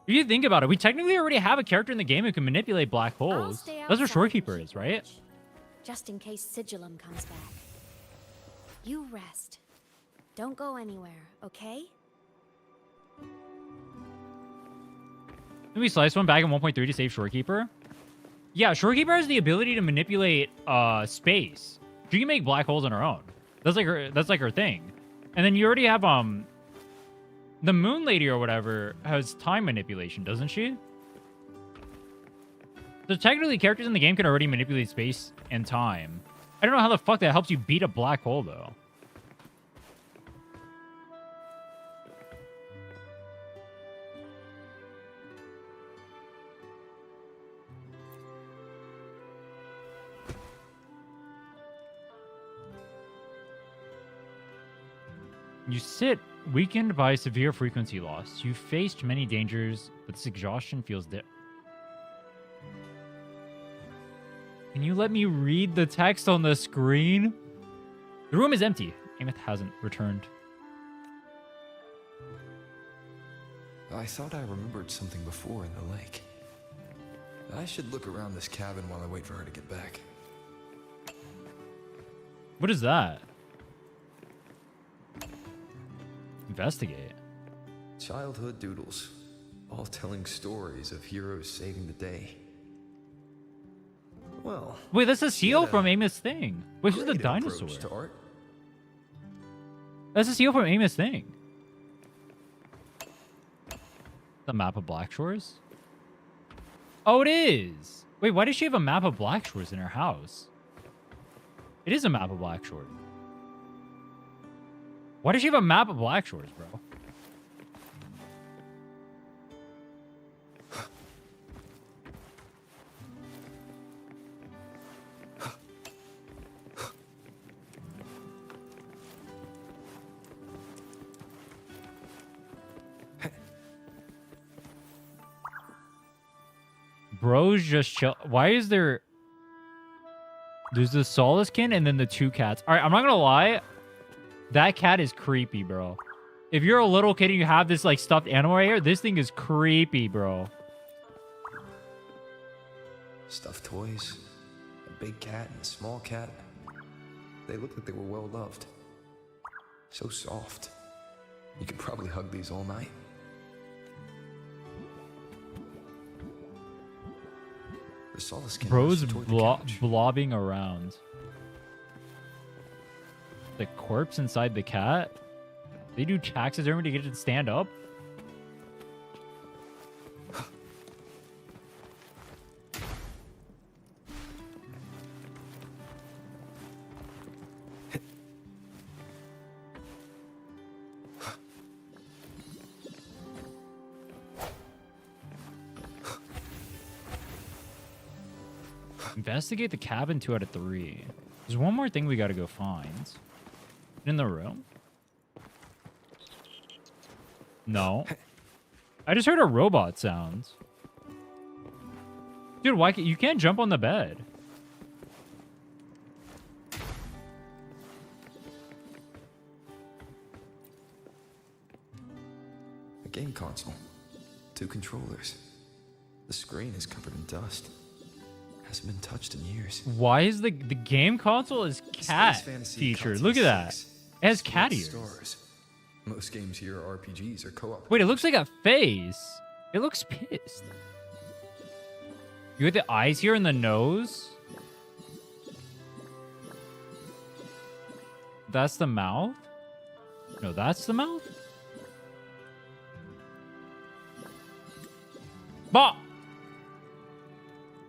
If you think about it, we technically already have a character in the game who can manipulate black holes. That's what Shorekeeper is, right? Just in case Sigillum comes back. You rest. Don't go anywhere, okay? Can we slice one back in 1.3 to save Shorekeeper? Yeah, Shorekeeper has the ability to manipulate space. She can make black holes on her own. That's like her thing. And then you already have the Moon Lady or whatever has time manipulation, doesn't she? So technically characters in the game can already manipulate space and time. I don't know how the fuck that helps you beat a black hole though. You sit weakened by severe frequency loss. You faced many dangers, but this exhaustion feels Can you let me read the text on the screen? The room is empty. Aemeath hasn't returned. I thought I remembered something before in the lake. I should look around this cabin while I wait for her to get back. What is that? Investigate. Childhood doodles, all telling stories of heroes saving the day. Well, wait, that's a seal from Aemeath's thing. Wait, who's the dinosaur? To art. That's a seal from Aemeath's thing. The map of Black Shores? Oh, it is. Wait, why does she have a map of Black Shores in her house? It is a map of Black Shores. Why does she have a map of Black Shores, bro? Bro's just chill. Why is there... There's the Solaskin and then the two cats. All right, I'm not gonna lie. That cat is creepy, bro. If you're a little kid and you have this like stuffed animal right here, this thing is creepy, bro. Stuffed toys, a big cat and a small cat. They look like they were well loved. So soft. You could probably hug these all night. The Solaskin Bro's blobbing around. The corpse inside the cat? They do taxidermy to get it to stand up? Investigate the cabin 2 out of 3. There's one more thing we gotta go find. In the room? No. I just heard a robot sound. Dude, why you can't jump on the bed? A game console. 2 controllers. The screen is covered in dust. Hasn't been touched in years. Why is the game console is cat featured? Look at that. It has cat ears. Stars. Most games here are RPGs or co-op. Wait, it looks like a face. It looks pissed. You got the eyes here and the nose. That's the mouth? No, that's the mouth? Bah!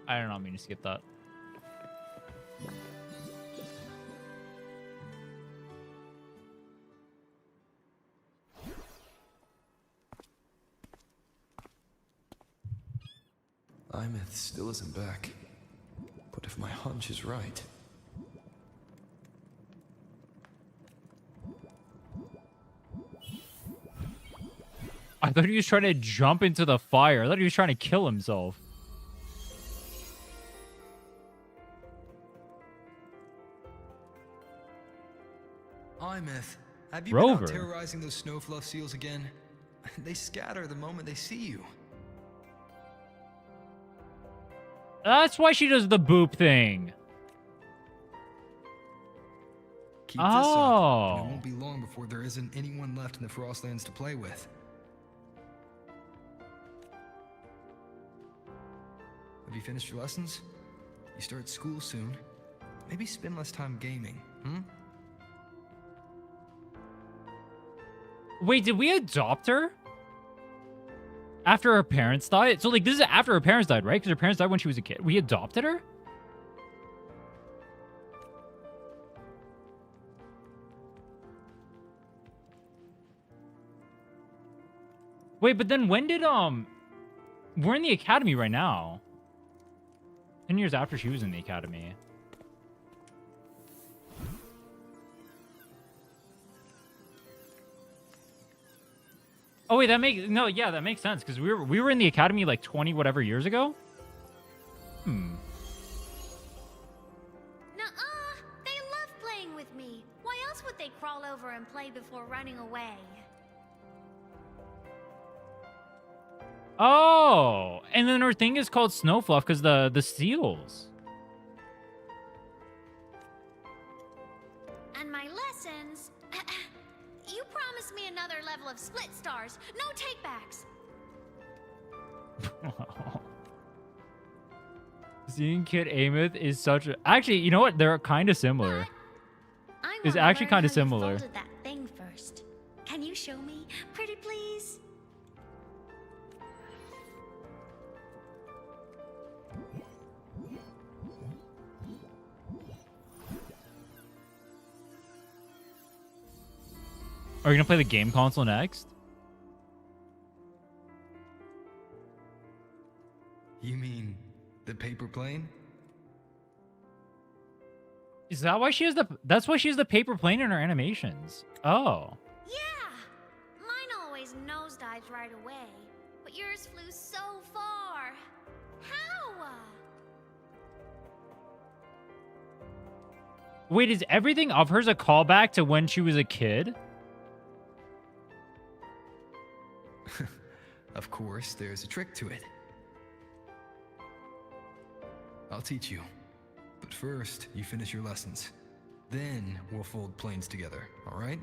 I don't mean to skip that. Aemeath still isn't back. But if my hunch is right... I thought he was trying to jump into the fire. I thought he was trying to kill himself. Aemeath, have you Rover. been out terrorizing those snowfluff seals again? They scatter the moment they see you. That's why she does the boop thing. Keep this up, and it won't be long before there isn't anyone left in the Frostlands to play with. Have you finished your lessons? You start school soon. Maybe spend less time gaming, hmm? Wait, did we adopt her? After her parents died? So, like, this is after her parents died, right? Because her parents died when she was a kid. We adopted her? Wait, but then when did, we're in the academy right now. 10 years after she was in the academy. Oh wait, that makes sense because we were in the academy like 20 whatever years ago. Nuh-uh. They love playing with me. Why else would they crawl over and play before running away? Oh, and then her thing is called Snowfluff because the seals. And my lessons. You promised me another level of split stars. No takebacks. Seeing Kid Aemeath is such a... Actually, you know what? They're kind of similar. It's actually kind of similar. You folded that thing first. Can you show me, pretty please? Are you gonna play the game console next? You mean the paper plane? Is that why she has the... That's why she has the paper plane in her animations. Oh. Yeah! Mine always nosedives right away, but yours flew so far. How? Wait, is everything of hers a callback to when she was a kid? Of course, there's a trick to it. I'll teach you. But first, you finish your lessons. Then we'll fold planes together, all right?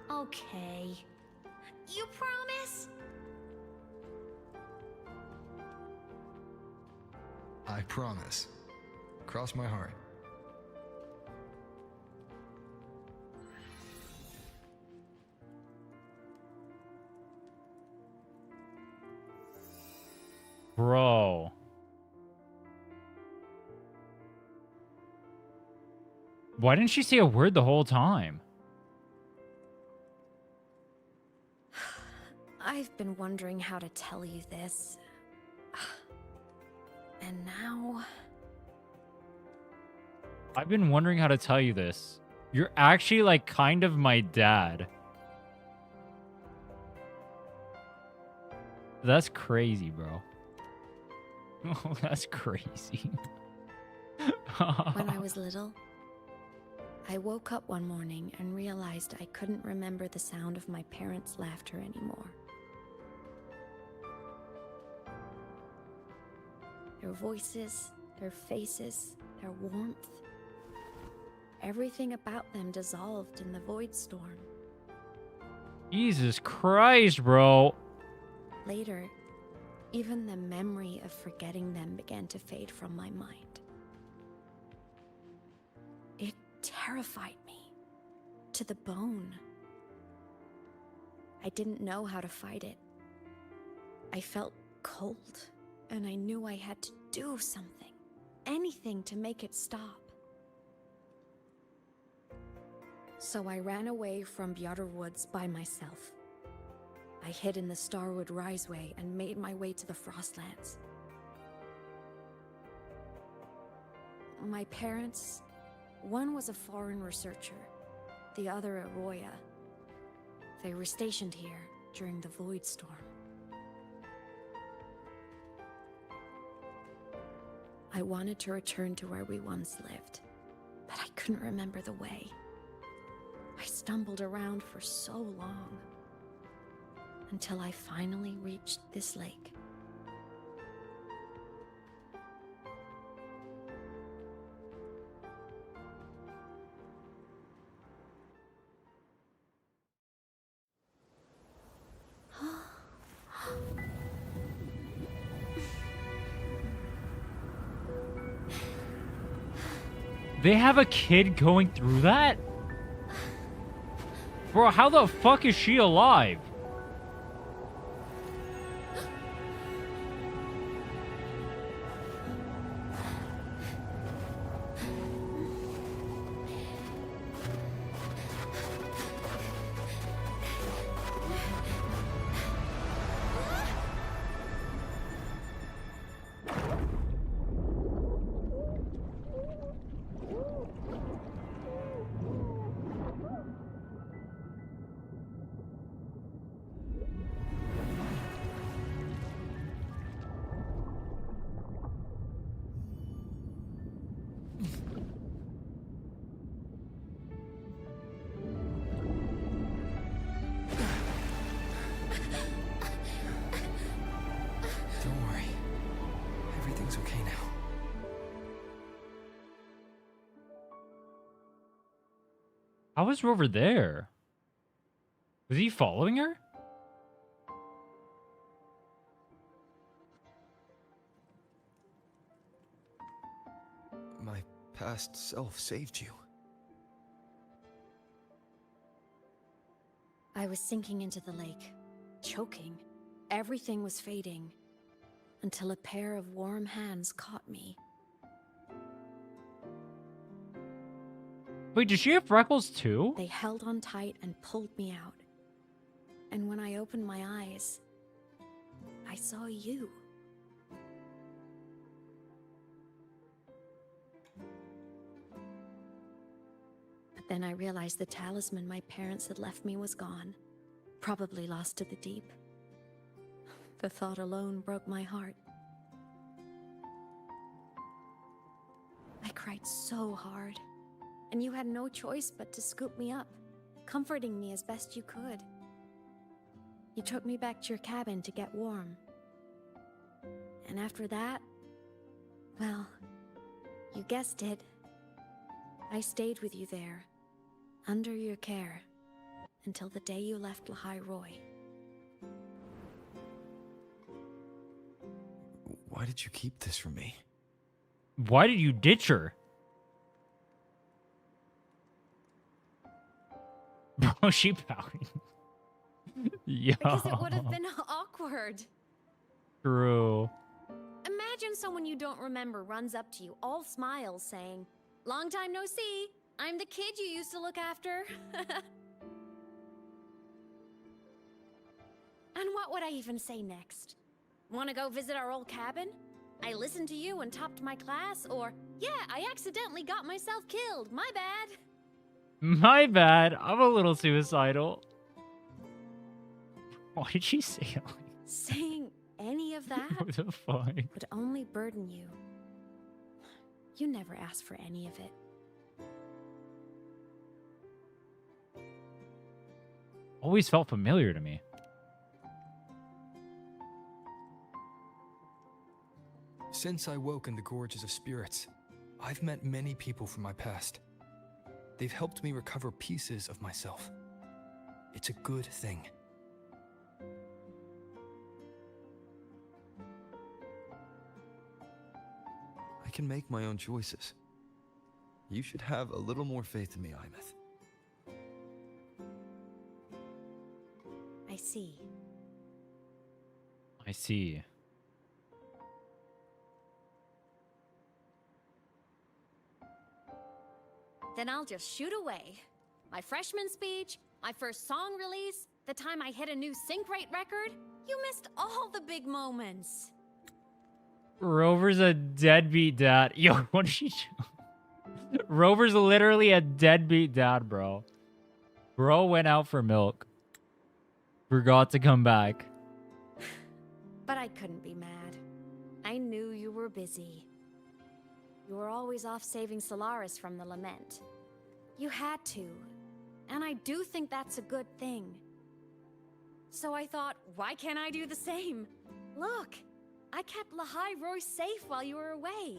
Okay. You promise? I promise. Cross my heart. Bro. Why didn't she say a word the whole time? I've been wondering how to tell you this. And now... I've been wondering how to tell you this. You're actually like kind of my dad. That's crazy, bro. Oh, that's crazy. When I was little, I woke up one morning and realized I couldn't remember the sound of my parents' laughter anymore. Their voices, their faces, their warmth. Everything about them dissolved in the void storm. Jesus Christ, bro. Later, even the memory of forgetting them began to fade from my mind. It terrified me to the bone. I didn't know how to fight it. I felt cold, and I knew I had to do something, anything to make it stop. So I ran away from the Woods by myself. I hid in the Starwood Riseway and made my way to the Frostlands. My parents, one was a foreign researcher, the other a Roya. They were stationed here during the Void Storm. I wanted to return to where we once lived, but I couldn't remember the way. I stumbled around for so long, until I finally reached this lake. They have a kid going through that? Bro, how the fuck is she alive? How was Rover there? Was he following her? My past self saved you. I was sinking into the lake, choking. Everything was fading, until a pair of warm hands caught me. Wait, does she have freckles too? They held on tight and pulled me out. And when I opened my eyes, I saw you. But then I realized the talisman my parents had left me was gone, probably lost to the deep. The thought alone broke my heart. I cried so hard. And you had no choice but to scoop me up, comforting me as best you could. You took me back to your cabin to get warm. And after that, well, you guessed it. I stayed with you there, under your care, until the day you left Lahai Roy. Why did you keep this from me? Why did you ditch her? Bro, she pouting. Yo. Because it would have been awkward. True. Imagine someone you don't remember runs up to you, all smiles, saying, "Long time no see. I'm the kid you used to look after." And what would I even say next? Want to go visit our old cabin? I listened to you and topped my class, or, yeah, I accidentally got myself killed. My bad. My bad. I'm a little suicidal. Why did she say it like Saying any of that what the fuck? would only burden you. You never asked for any of it. Always felt familiar to me. Since I woke in the Gorges of Spirits, I've met many people from my past. They've helped me recover pieces of myself. It's a good thing. I can make my own choices. You should have a little more faith in me, Aemeath. I see. I see. Then I'll just shoot away. My freshman speech, my first song release, the time I hit a new sync rate record. You missed all the big moments. Rover's a deadbeat dad. Yo, what did she do? Rover's literally a deadbeat dad, bro. Bro went out for milk. Forgot to come back. But I couldn't be mad. I knew you were busy. You were always off saving Solaris from the lament. You had to. And I do think that's a good thing. So I thought, why can't I do the same? Look, I kept Lahai Roy safe while you were away.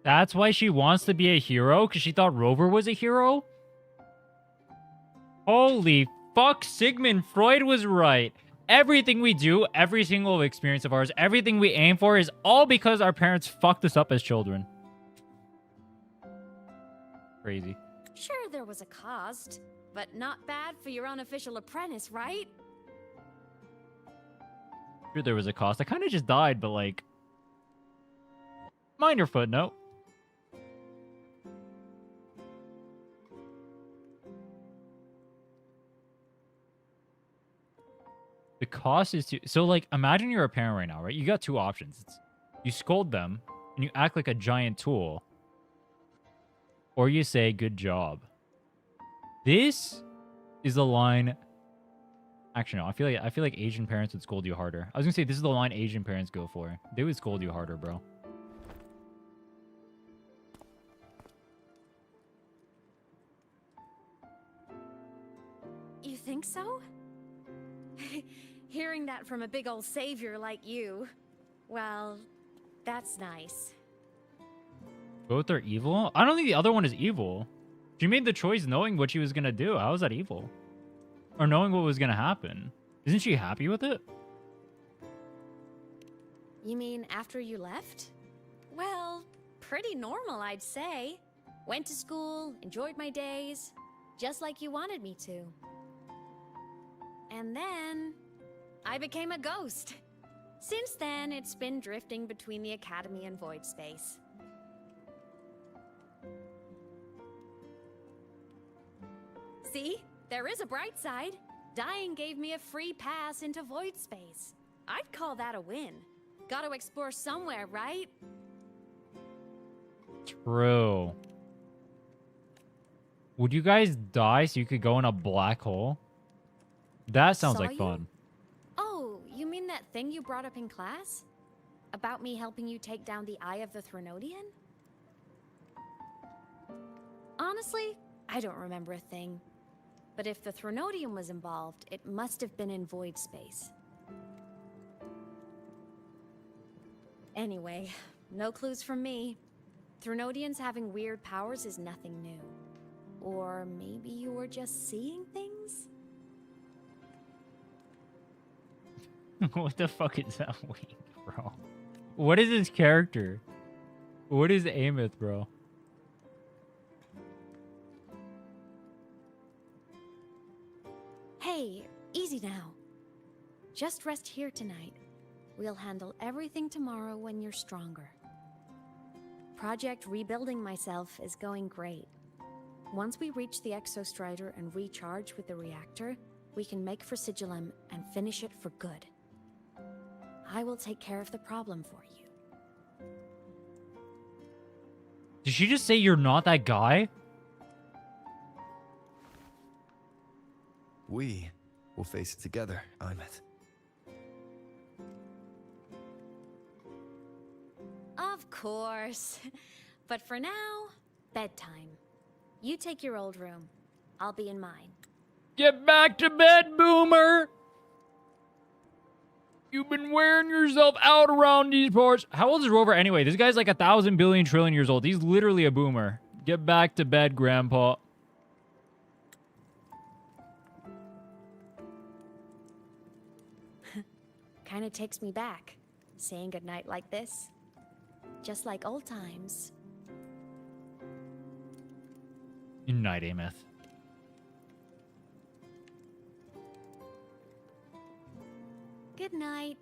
That's why she wants to be a hero? Because she thought Rover was a hero? Holy fuck, Sigmund Freud was right. Everything we do, every single experience of ours, everything we aim for is all because our parents fucked us up as children. Crazy. Sure, there was a cost, but not bad for your unofficial apprentice, right? Sure, there was a cost. I kind of just died, but like... Minor footnote. The cost is to... So, like, imagine you're a parent right now, right? You got two options. You scold them, and you act like a giant tool. Or you say, good job. This is the line... Actually, no. I feel like Asian parents would scold you harder. I was gonna say, this is the line Asian parents go for. They would scold you harder, bro. You think so? Hearing that from a big old savior like you, well, that's nice. Both are evil? I don't think the other one is evil. She made the choice knowing what she was gonna do. How is that evil? Or knowing what was gonna happen. Isn't she happy with it? You mean after you left? Well, pretty normal, I'd say. Went to school, enjoyed my days, just like you wanted me to. And then I became a ghost. Since then, it's been drifting between the Academy and Void Space. See? There is a bright side. Dying gave me a free pass into Void Space. I'd call that a win. Gotta explore somewhere, right? True. Would you guys die so you could go in a black hole? That sounds like fun. Oh, you mean that thing you brought up in class? About me helping you take down the Eye of the Threnodian? Honestly, I don't remember a thing. But if the Threnodian was involved, it must have been in Void Space. Anyway, no clues from me. Threnodians having weird powers is nothing new. Or maybe you were just seeing things? What the fuck is that wing, bro? What is his character? What is Aemeath, bro? Hey, easy now. Just rest here tonight. We'll handle everything tomorrow when you're stronger. Project Rebuilding Myself is going great. Once we reach the Exostrider and recharge with the reactor, we can make for Sigillum and finish it for good. I will take care of the problem for you. Did she just say you're not that guy? We will face it together, Aemeath. Of course. But for now, bedtime. You take your old room. I'll be in mine. Get back to bed, boomer! You've been wearing yourself out around these parts. How old is Rover anyway? This guy's like 1,000 billion trillion years old. He's literally a boomer. Get back to bed, Grandpa. Kinda takes me back, saying goodnight like this. Just like old times. Good night, Aemeath. Good night.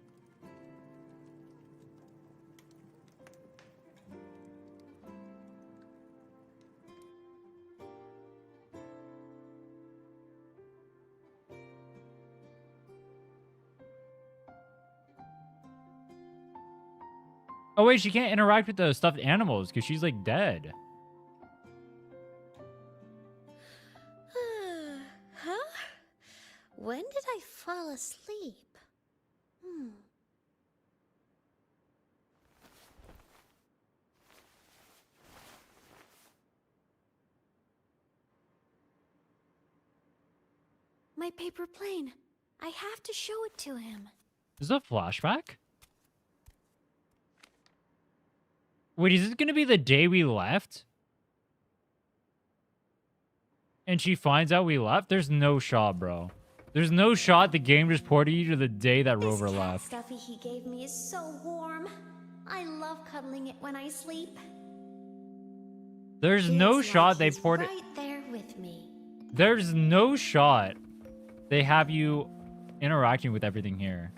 Oh wait, she can't interact with the stuffed animals because she's like dead. Huh? When did I fall asleep? My paper plane. I have to show it to him. Is this a flashback? Wait, is this gonna be the day we left? And she finds out we left? There's no shot, bro. There's no shot the game just ported you to the day that Rover left. Stuffy he gave me is so warm. I love cuddling it when I sleep. There's no shot they ported. Right there with me. There's no shot they have you interacting with everything here.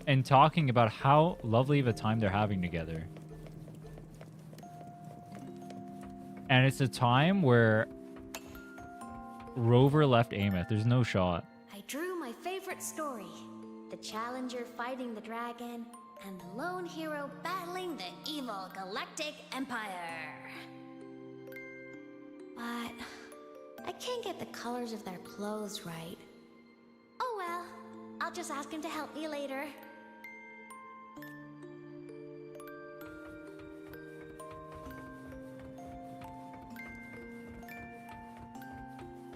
And talking about how lovely of a time they're having together. And it's a time where Rover left Aemeath. There's no shot. I drew my favorite story. The Challenger fighting the dragon, and the lone hero battling the evil Galactic Empire. But I can't get the colors of their clothes right. Oh well, I'll just ask him to help me later.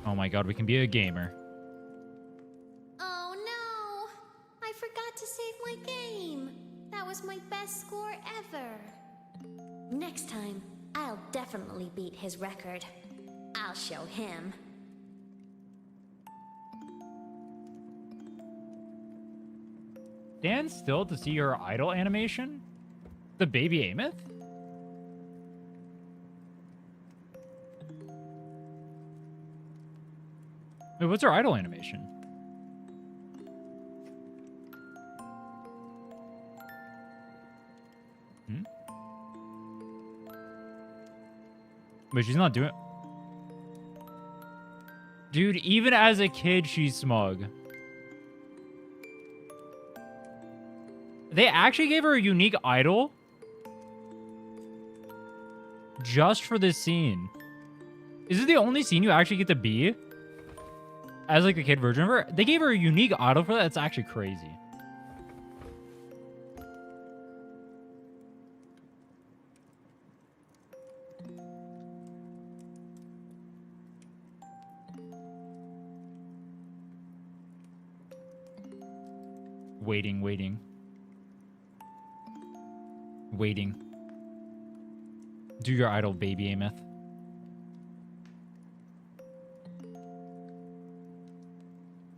Oh my god, we can be a gamer. Oh no! I forgot to save my game. That was my best score ever. Next time, I'll definitely beat his record. I'll show him. Stand still to see her idol animation? The baby Aemeath? Wait, what's her idol animation? But she's not doing... Dude, even as a kid, she's smug. They actually gave her a unique idol just for this scene. Is this the only scene you actually get to be as like a kid version of her? They gave her a unique idol for that. That's actually crazy. Waiting. Do your idol, baby Aemeath.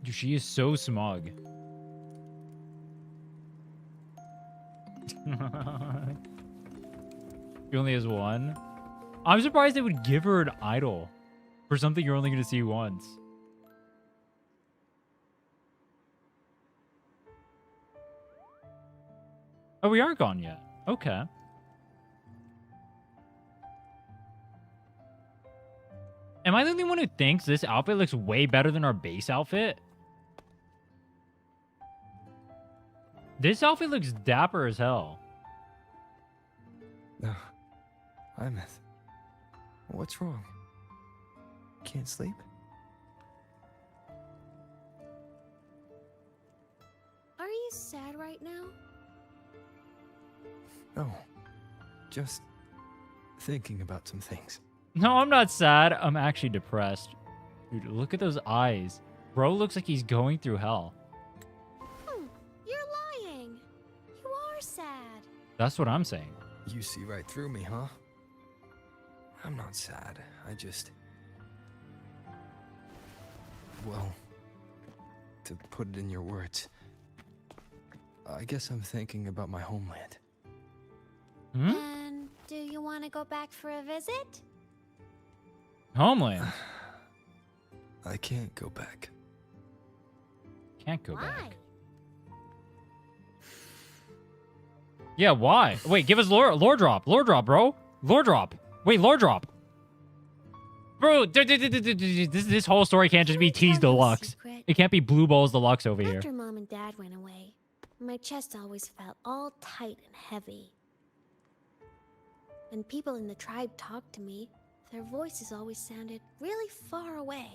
Dude, she is so smug. She only has one. I'm surprised they would give her an idol for something you're only going to see once. Oh, we aren't gone yet. Okay. Am I the only one who thinks this outfit looks way better than our base outfit? This outfit looks dapper as hell. No. Aemeath. What's wrong? can't sleep? Are you sad right now? No. Just thinking about some things. No, I'm not sad. I'm actually depressed. Dude, look at those eyes. Bro looks like he's going through hell. You're lying. You are sad. That's what I'm saying. You see right through me, huh? I'm not sad. I just... Well, to put it in your words, I guess I'm thinking about my homeland. Hmm? And do you want to go back for a visit? Homeland. I can't go back. Can't go Why? back. Yeah, why? Wait, give us lore drop. Lore drop, bro. Lore drop. Wait, lore drop. Bro, this whole story can't just be Tease Deluxe. It can't be Blue Balls Deluxe over here. After Mom and Dad went away, my chest always felt all tight and heavy. When people in the tribe talked to me, their voices always sounded really far away.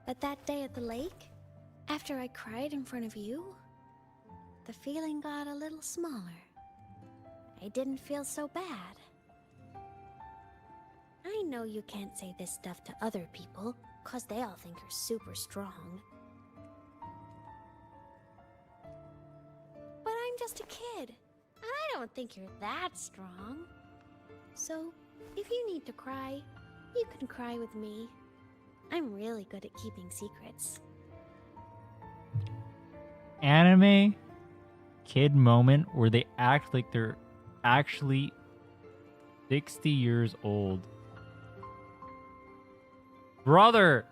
But that day at the lake, after I cried in front of you, the feeling got a little smaller. I didn't feel so bad. I know you can't say this stuff to other people, 'cause they all think you're super strong. But I'm just a kid, and I don't think you're that strong. So, if you need to cry, you can cry with me. I'm really good at keeping secrets. Anime kid moment where they act like they're actually 60 years old. Brother!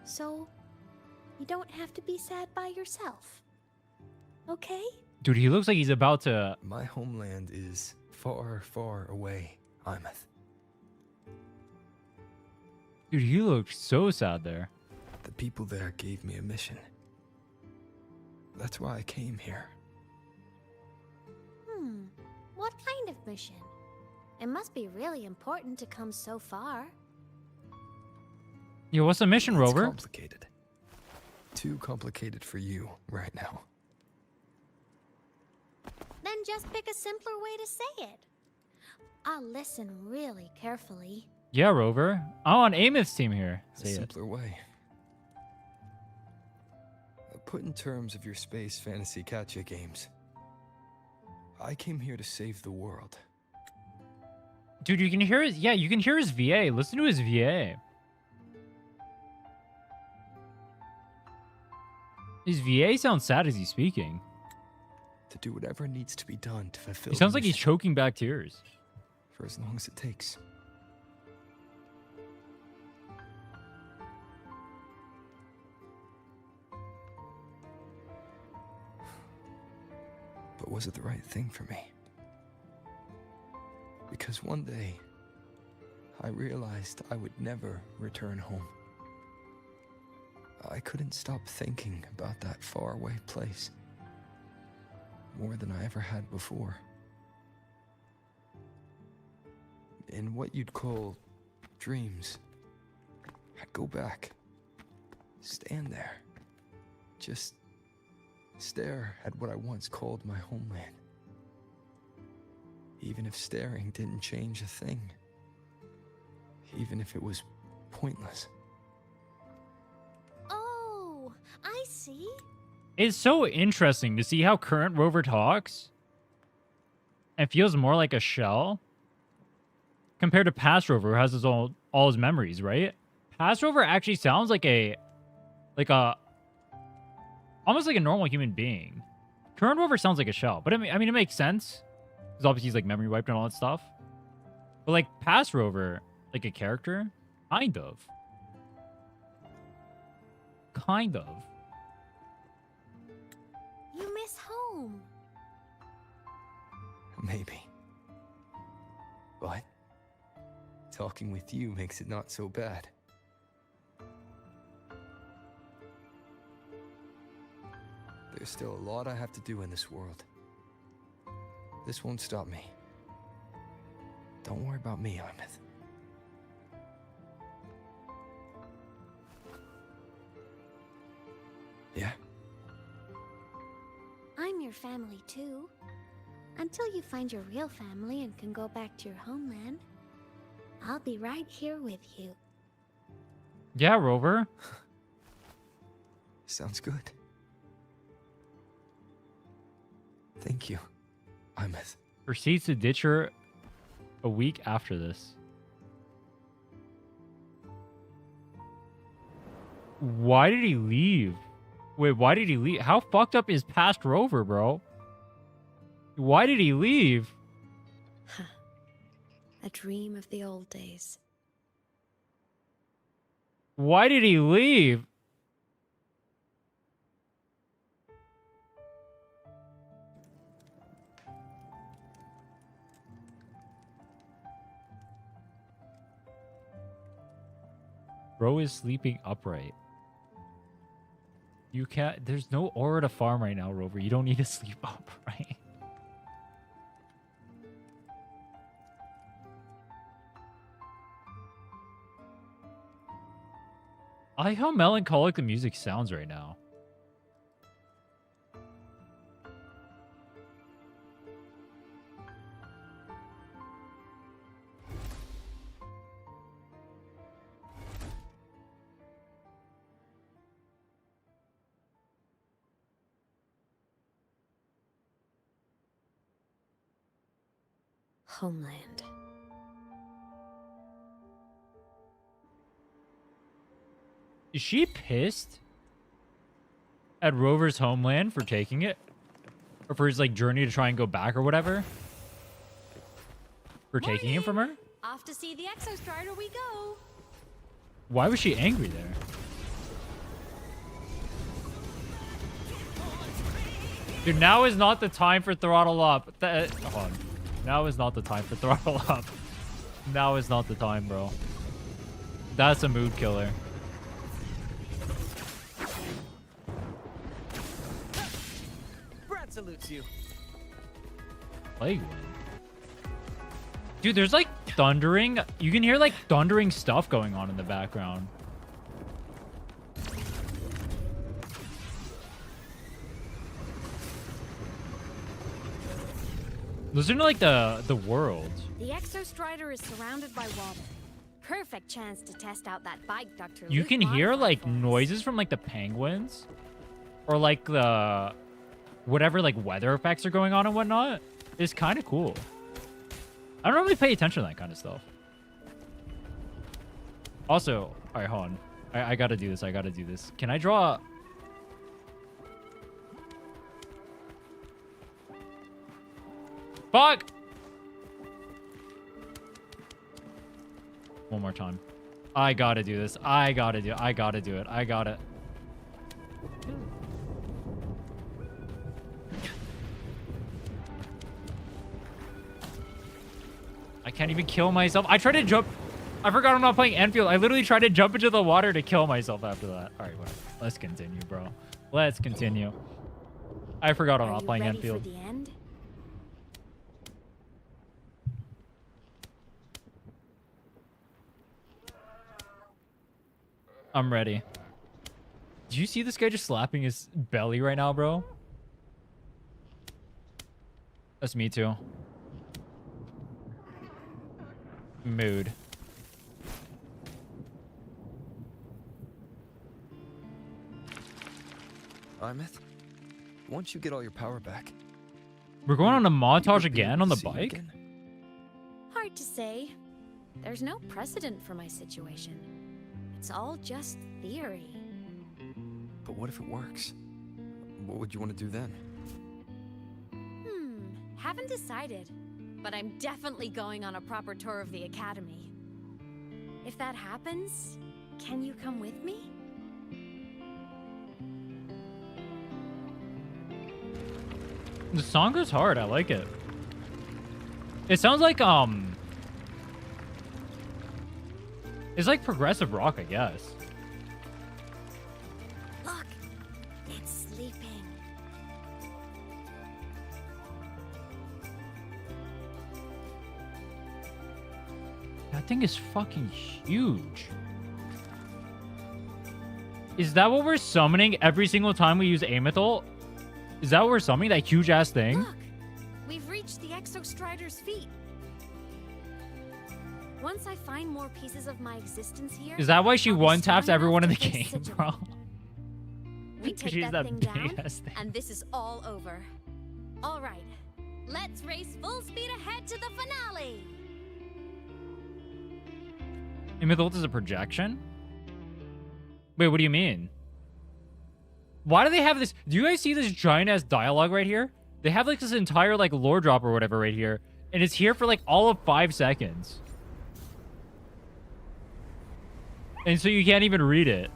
So, you don't have to be sad by yourself. Okay? Dude, he looks like he's about to... My homeland is far, far away, Aemeath. Dude, he looks so sad there. The people there gave me a mission. That's why I came here. What kind of mission? It must be really important to come so far. Yo, what's the mission, It's Rover? complicated. Too complicated for you right now. Then just pick a simpler way to say it. I'll listen really carefully. Yeah, Rover. I'm on Aemeath's team here. A Say it. simpler way. Put in terms of your space fantasy gacha games. I came here to save the world. Dude, you can hear his... Yeah, you can hear his VA. Listen to his VA. His VA sounds sad as he's speaking. To do whatever needs to be done to fulfill He sounds the like he's mission, choking back tears. for as long as it takes. But was it the right thing for me? Because one day, I realized I would never return home. I couldn't stop thinking about that faraway place more than I ever had before. In what you'd call dreams, I'd go back, stand there, just stare at what I once called my homeland. Even if staring didn't change a thing. Even if it was pointless. Oh, I see. It's so interesting to see how current Rover talks. It feels more like a shell. Compared to past Rover, who has his all his memories, right? Past Rover actually sounds like almost like a normal human being. Current Rover sounds like a shell, but I mean it makes sense. Because obviously he's like memory wiped and all that stuff. But like past Rover, like a character, kind of. You miss home. Maybe. But talking with you makes it not so bad. There's still a lot I have to do in this world. This won't stop me. Don't worry about me, Aemeath. Yeah? I'm your family too. Until you find your real family and can go back to your homeland, I'll be right here with you. Yeah, Rover. Sounds good. Thank you, Aemeath. Proceeds to ditch her a week after this. Why did he leave? Wait, why did he leave? How fucked up is past Rover, bro? Why did he leave? A dream of the old days. Why did he leave? Bro is sleeping upright. You can't... There's no aura to farm right now, Rover. You don't need to sleep upright. I like how melancholic the music sounds right now. Homeland. Is she pissed at Rover's homeland for taking it? Or for his, like, journey to try and go back or whatever? For taking him from her? Off to see the Exostrider we go. Why was she angry there? Dude, now is not the time for throttle up. Hold on. Now is not the time for throttle up. Now is not the time, bro. That's a mood killer. Brad salutes you. Plague wind. Dude, there's like thundering. You can hear like thundering stuff going on in the background. Listen to like the world. The Exostrider is surrounded by water. Perfect chance to test out that bike Dr. You Luke can hear modified like for us. noises from like the penguins, or like the whatever like weather effects are going on and whatnot. It's kind of cool. I don't really pay attention to that kind of stuff. Also, all right, hold on. I gotta do this. I gotta do this. Can I draw? Fuck! One more time. I gotta do this. I gotta do it. I gotta do it. I gotta. I can't even kill myself. I tried to jump. I forgot I'm not playing Enfield. I literally tried to jump into the water to kill myself after that. All right, whatever. Let's continue, bro. Let's continue. I forgot I'm not playing Enfield. For the end? I'm ready. Do you see this guy just slapping his belly right now, bro? That's me too. Mood. Aemeath, once you get all your power back... We're going on a montage again on the bike? Hard to say. There's no precedent for my situation. It's all just theory. But what if it works? What would you want to do then? Haven't decided. But I'm definitely going on a proper tour of the Academy. If that happens, can you come with me? The song goes hard. I like it. It sounds like, it's like progressive rock, I guess. Look, it's sleeping. thing is fucking huge. Is that what we're summoning every single time we use Aemeath? Is that what we're summoning? That huge ass thing? Look, we've reached the Exostrider's feet. Once I find more pieces of my existence here, Is that why she one taps everyone in the game, Sigillum. bro? We take She's that that thing big down, ass thing. and this is all over. All right, let's race full speed ahead to the finale. Aemeath is a projection? Wait, what do you mean? Why do they have this? Do you guys see this giant ass dialogue right here? They have like this entire like lore drop or whatever right here. And it's here for like all of 5 seconds. And so you can't even read it.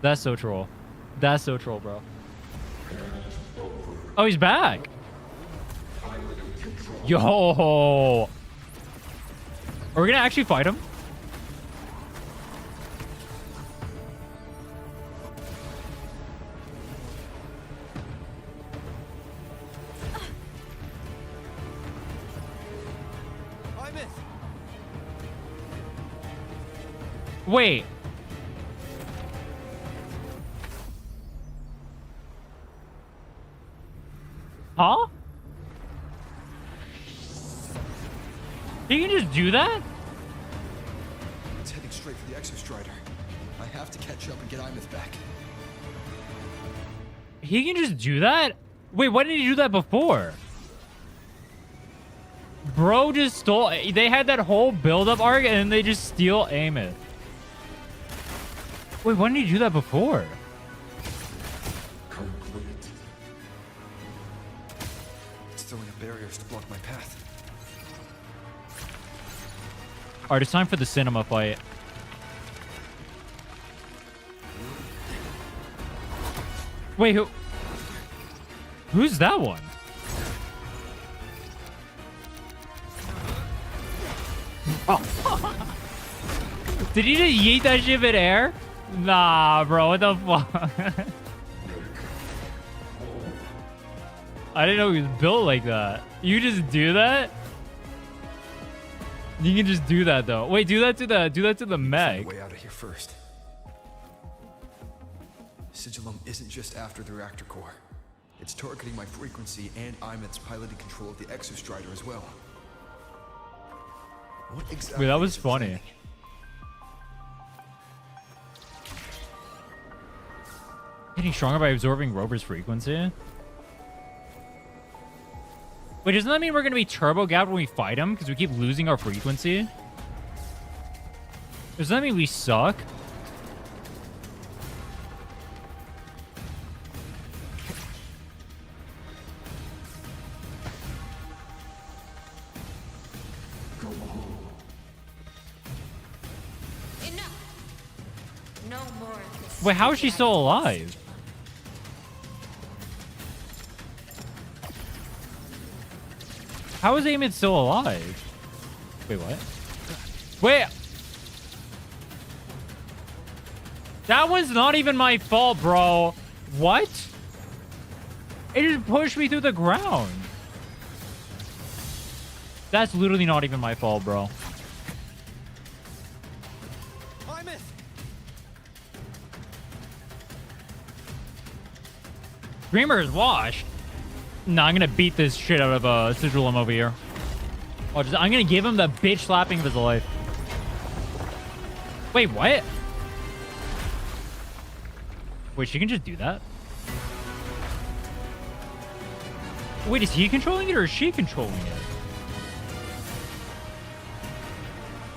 That's so troll. That's so troll, bro. Oh, he's back. Yo. Are we gonna actually fight him? Aemeath! Wait. Huh? He can just do that? It's heading straight for the Exostrider. I have to catch up and get Aemeath back. He can just do that? Wait, why didn't he do that before? Bro just stole... They had that whole build-up arc and then they just steal Aemeath. Wait, why didn't he do that before? It's throwing up barriers to block my path. Alright, it's time for the cinema fight. Wait, who's that one? Oh. Did he just yeet that shit in air? Nah, bro, what the fuck? I didn't know he was built like that. You just do that? You can just do that though. Wait, do that to the mech. Way out of here first. Sigillum isn't just after the reactor core. It's targeting my frequency and Aemeath's piloted control of the Exostrider as well. What exactly? Wait, that was funny. Getting stronger by absorbing Rover's frequency? Wait, doesn't that mean we're going to be turbo gapped when we fight him? Because we keep losing our frequency? Does that mean we suck? No more of this. Wait, how is she still alive? How is Aemeath still alive? Wait, what? Wait! That was not even my fault, bro. What? It just pushed me through the ground. That's literally not even my fault, bro. Aemeath! Dreamer is washed. Nah, I'm gonna beat this shit out of Sigillum over here. I'm gonna give him the bitch slapping of his life. Wait, what? Wait, she can just do that? Wait, is he controlling it or is she controlling it?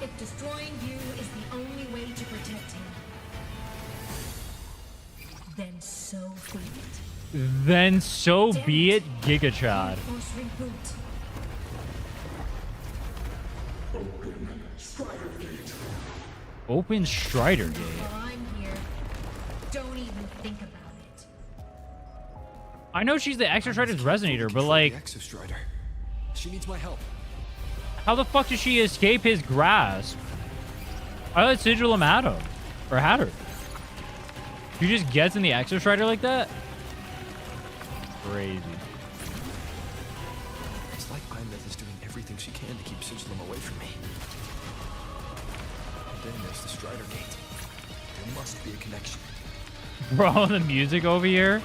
If destroying you is the only way to protect him, then so be it. Then so be it, Giga Chad. Force reboot. Open Strider Gate. While I'm here, don't even think about it. I know she's the Exostrider's resonator, but like, Exostrider. She needs my help. how the fuck did she escape his grasp? I thought Sigillum had him. Or had her. She just gets in the Exostrider like that? Crazy. It's like Aemeath everything she can to keep Sigillum away from me. And then there's the Strider Gate. There must be a connection. Bro, the music over here.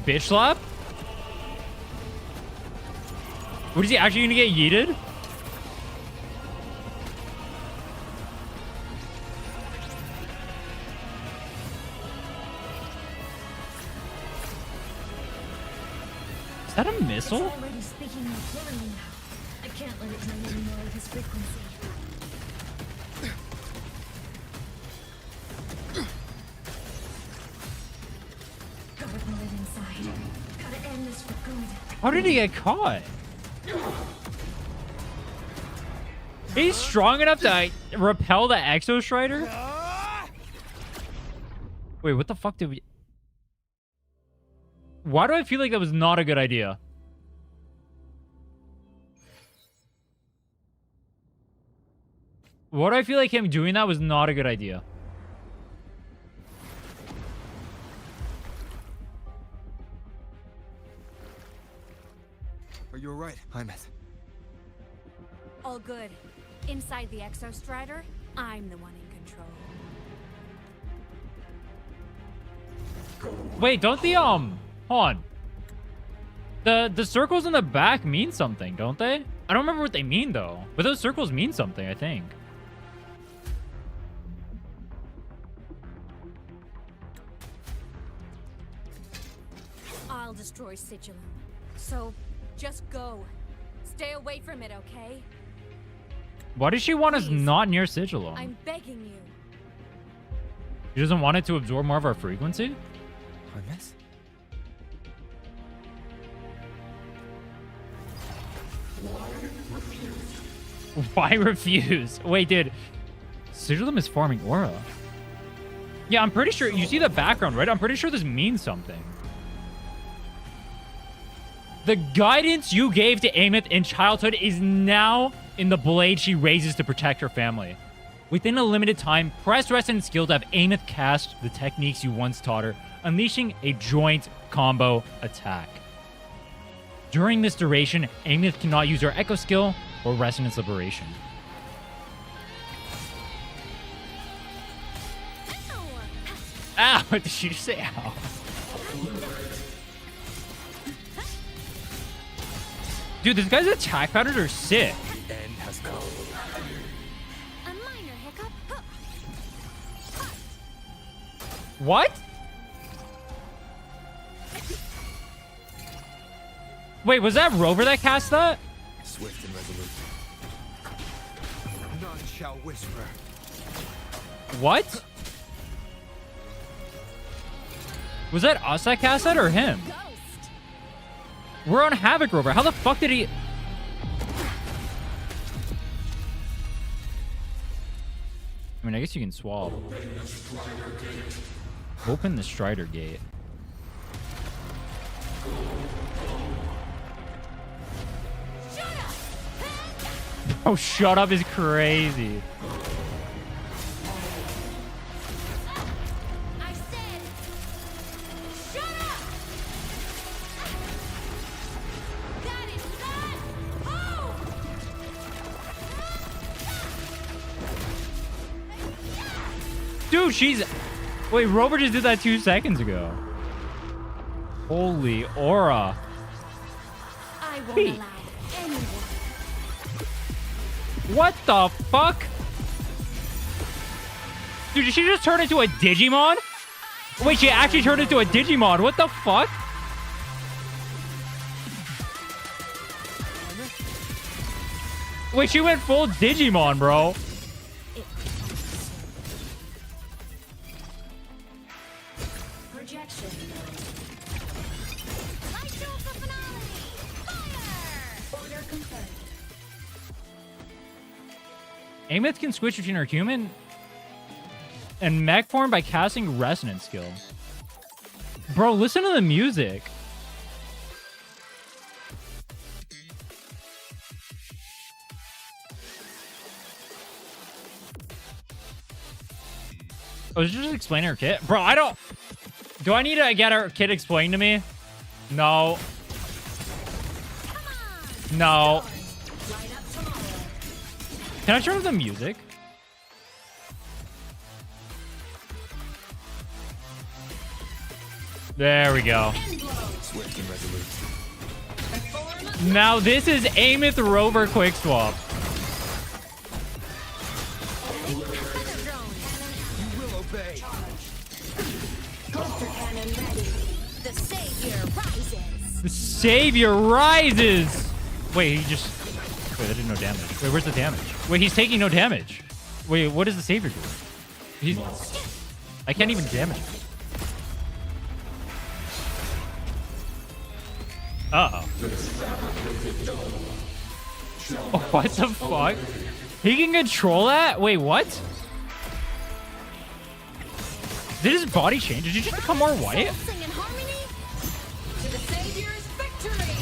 Bitch slap? What, is he actually gonna get yeeted? Is that a missile? It's already speaking more clearly now. I can't let it drain any more of his frequency. Gotta pull it inside. Gotta end this for good. How did he get caught? He's strong enough to repel the Exo Strider? Wait, what the fuck did we... Why do I feel like that was not a good idea? Why do I feel like him doing that was not a good idea? Are you alright, Aemeath? All good. Inside the Exo Strider, I'm the one in control. Wait, don't the hold on. The circles in the back mean something, don't they? I don't remember what they mean though. But those circles mean something, I think. I'll destroy Sigillum. So, just go. Stay away from it, okay? Why does she want us not near Sigillum? I'm begging you. She doesn't want it to absorb more of our frequency? Aemeath? Why refuse? Wait, dude. Sigillum is farming aura. Yeah, I'm pretty sure. You see the background, right? I'm pretty sure this means something. The guidance you gave to Aemeath in childhood is now in the blade she raises to protect her family. Within a limited time, press Resonant skill to have Aemeath cast the techniques you once taught her, unleashing a joint combo attack. During this duration, Aemeath cannot use her Echo skill or Resonance Liberation. Ow! Did she just say ow? Dude, this guy's attack patterns are sick. The end has come. A minor hiccup. What? Wait, was that Rover that cast that? Swift and resolute. None shall whisper. What? Was that us that cast that or him? We're on Havoc Rover. How the fuck did he... I mean, I guess you can swap. Open the Strider Gate. Oh, shut up is crazy. I said, shut up! That is not home! Dude, she's... Wait, Rover just did that 2 seconds ago. Holy aura. I won't Wait. allow anyone. What the fuck? Dude, did she just turn into a Digimon? Wait, she actually turned into a Digimon. What the fuck? Wait, she went full Digimon, bro. Projection. Light show for finale! Fire! Order confirmed. Aemeath can switch between her human and mech form by casting Resonance skill. Bro, listen to the music. I was just explaining her kit. Bro, I don't... Do I need to get her kit explained to me? No. No. Can I turn off the music? There we go. Swift and resolute. Now this is Aemeath Rover Quick Swap. You will obey. Cluster cannon ready. The savior rises. The savior rises. Wait, he just... Wait, that did no damage. Wait, where's the damage? Wait, he's taking no damage. Wait, what does the savior do? He's... I can't even damage him. Uh-oh. Oh, what the fuck? He can control that? Wait, what? Did his body change? Did you just become more white? Sing in harmony to the savior's victory.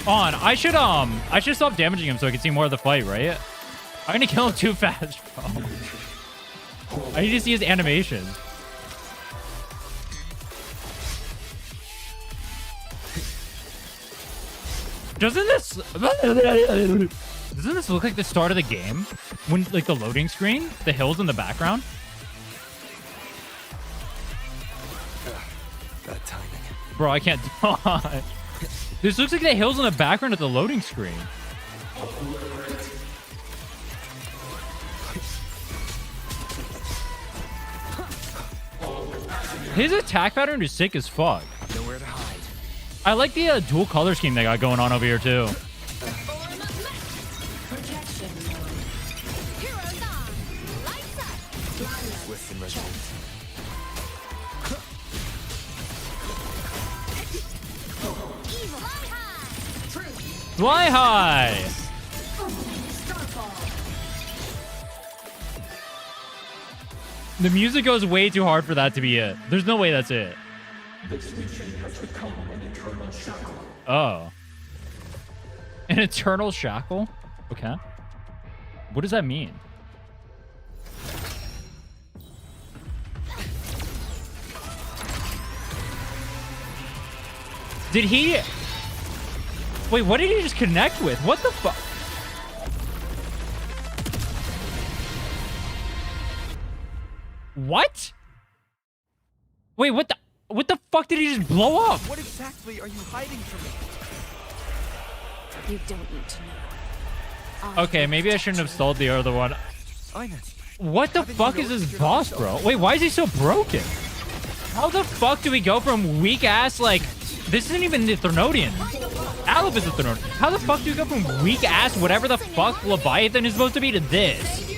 On. I should stop damaging him so I can see more of the fight, right? I'm gonna kill him too fast, bro. I need to see his animation. Doesn't this look like the start of the game? When, like, the loading screen? The hills in the background? Bad timing. Bro, I can't die. This looks like the hills in the background of the loading screen. His attack pattern is sick as fuck. Nowhere to hide. I like the dual color scheme they got going on over here, too. Swift and resolute. Fly high! The music goes way too hard for that to be it. There's no way that's it. This region has become an eternal shackle. Oh. An eternal shackle? Okay. What does that mean? Did he... Wait, what did he just connect with? What the fuck? What? Wait, what the fuck did he just blow up? What exactly are you hiding from me? You don't need to know. Okay, maybe I shouldn't have stalled the other one. Aemeath, What the fuck is this boss, bro? Wait, why is he so broken? How the fuck do we go from weak ass, like, this isn't even the Threnodian. Aleph is the Threnodian. How the fuck do we go from weak ass, whatever the fuck Leviathan is supposed to be, to this?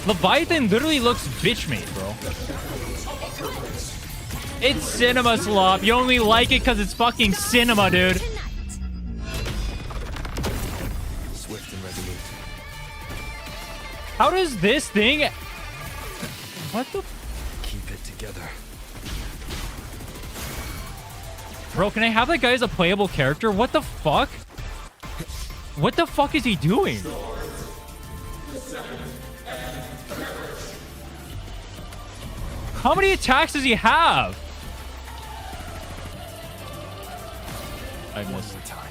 Leviathan literally looks bitch made, bro. It's cinema slop. You only like it because it's fucking cinema, dude. Swift and resolute. How does this thing... What the... Keep it together. Bro, can I have that guy as a playable character? What the fuck? What the fuck is he doing? How many attacks does he have? I missed the time.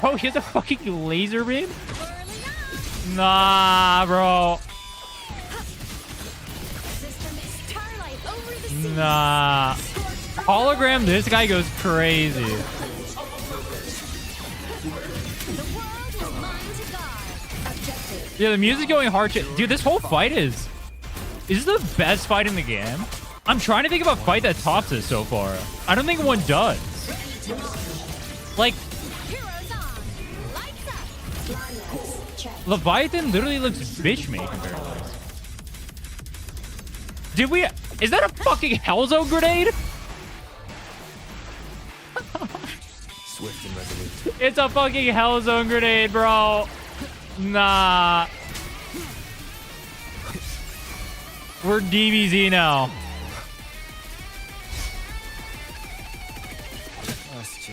Bro, he has a fucking laser beam? Nah, bro. Nah. Hologram, this guy goes crazy. Yeah, the music going hard shit. Dude, this whole fight is this the best fight in the game? I'm trying to think of a fight that tops this so far. I don't think one does. Like, Leviathan literally looks bitch made compared to this. Did we... Is that a fucking Hellzone grenade? Swift and resolute. It's a fucking Hellzone grenade, bro. Nah. We're DBZ now.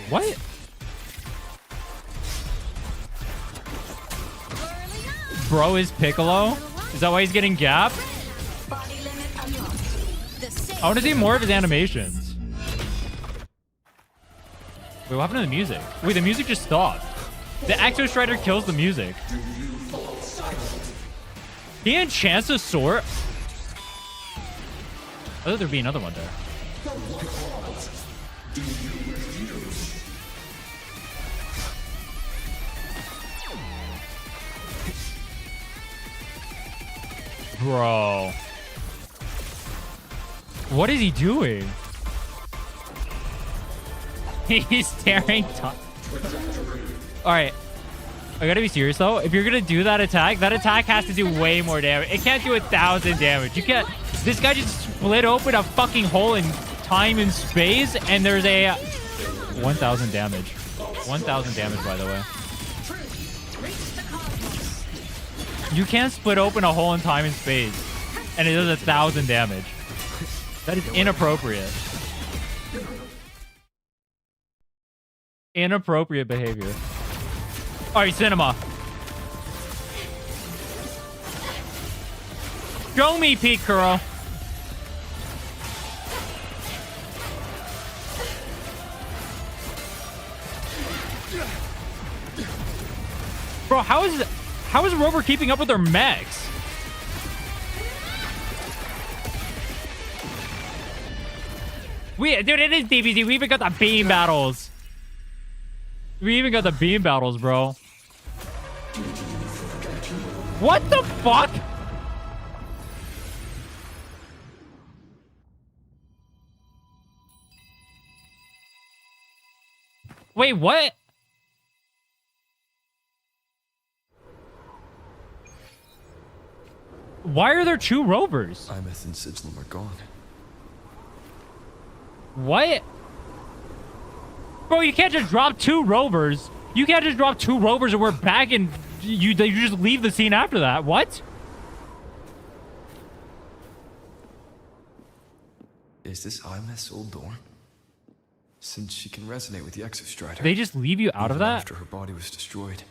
What? bro is Piccolo? Is that why he's getting gapped? I want to see more of his animations. Wait, what happened to the music? Wait, the music just stopped. The Exo Strider kills the music. He enchants a sword? I thought there'd be another one there. Bro. What is he doing? He's tearing top. Alright. I gotta be serious though. If you're gonna do that attack has to do way more damage. It can't do 1,000 damage. You can't. This guy just split open a fucking hole in time and space, and there's a 1,000 damage. 1,000 damage, by the way. You can't split open a hole in time and space, and it does 1,000 damage. That is inappropriate. Inappropriate behavior. Alright, Cinema. Show me, Pete Kuro. Bro, how is Rover keeping up with their mechs? Dude, it is DBZ. We even got the beam battles. We even got the beam battles, bro. What the fuck? Wait, what? Why are there two rovers? Aemeath and Sigillum are gone. What? Bro, you can't just drop two rovers. You can't just drop two rovers and we're back and you just leave the scene after that. What? Is this Aemeath's old dorm? Since she can resonate with the Exostrider. They just leave you out of that? After her body was destroyed,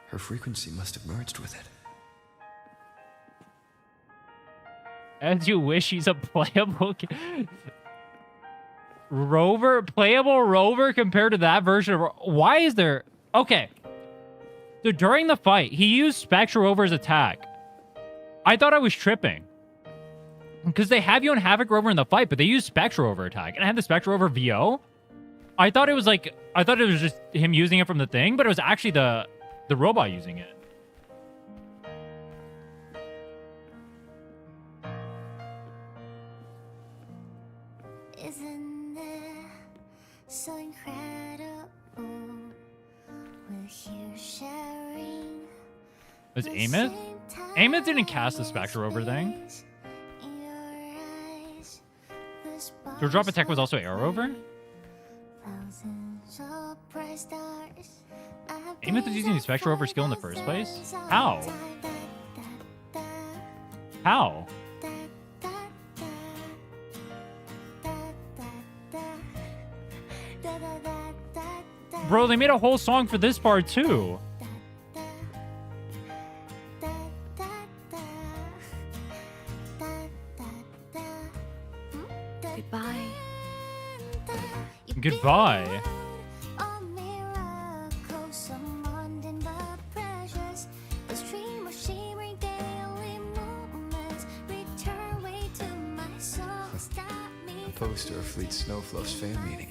her frequency must have merged with it. As you wish, he's a playable rover, playable rover compared to that version of. Why is there? Okay, so during the fight, he used Spectral Rover's attack. I thought I was tripping because they have you on Havoc Rover in the fight, but they use Spectral Rover attack, and I had the Spectral Rover VO. I thought it was just him using it from the thing, but it was actually the robot using it. Isn't it so incredible? We're here sharing. Was Aemeath? Aemeath didn't cast the Spectral Rover thing. So drop attack was also Air Rover? Aemeath was using the Spectral Rover skill in the first place? How? How? Bro, they made a whole song for this part too. Goodbye. Goodbye. A poster of Fleet Snowfluff's fan meeting.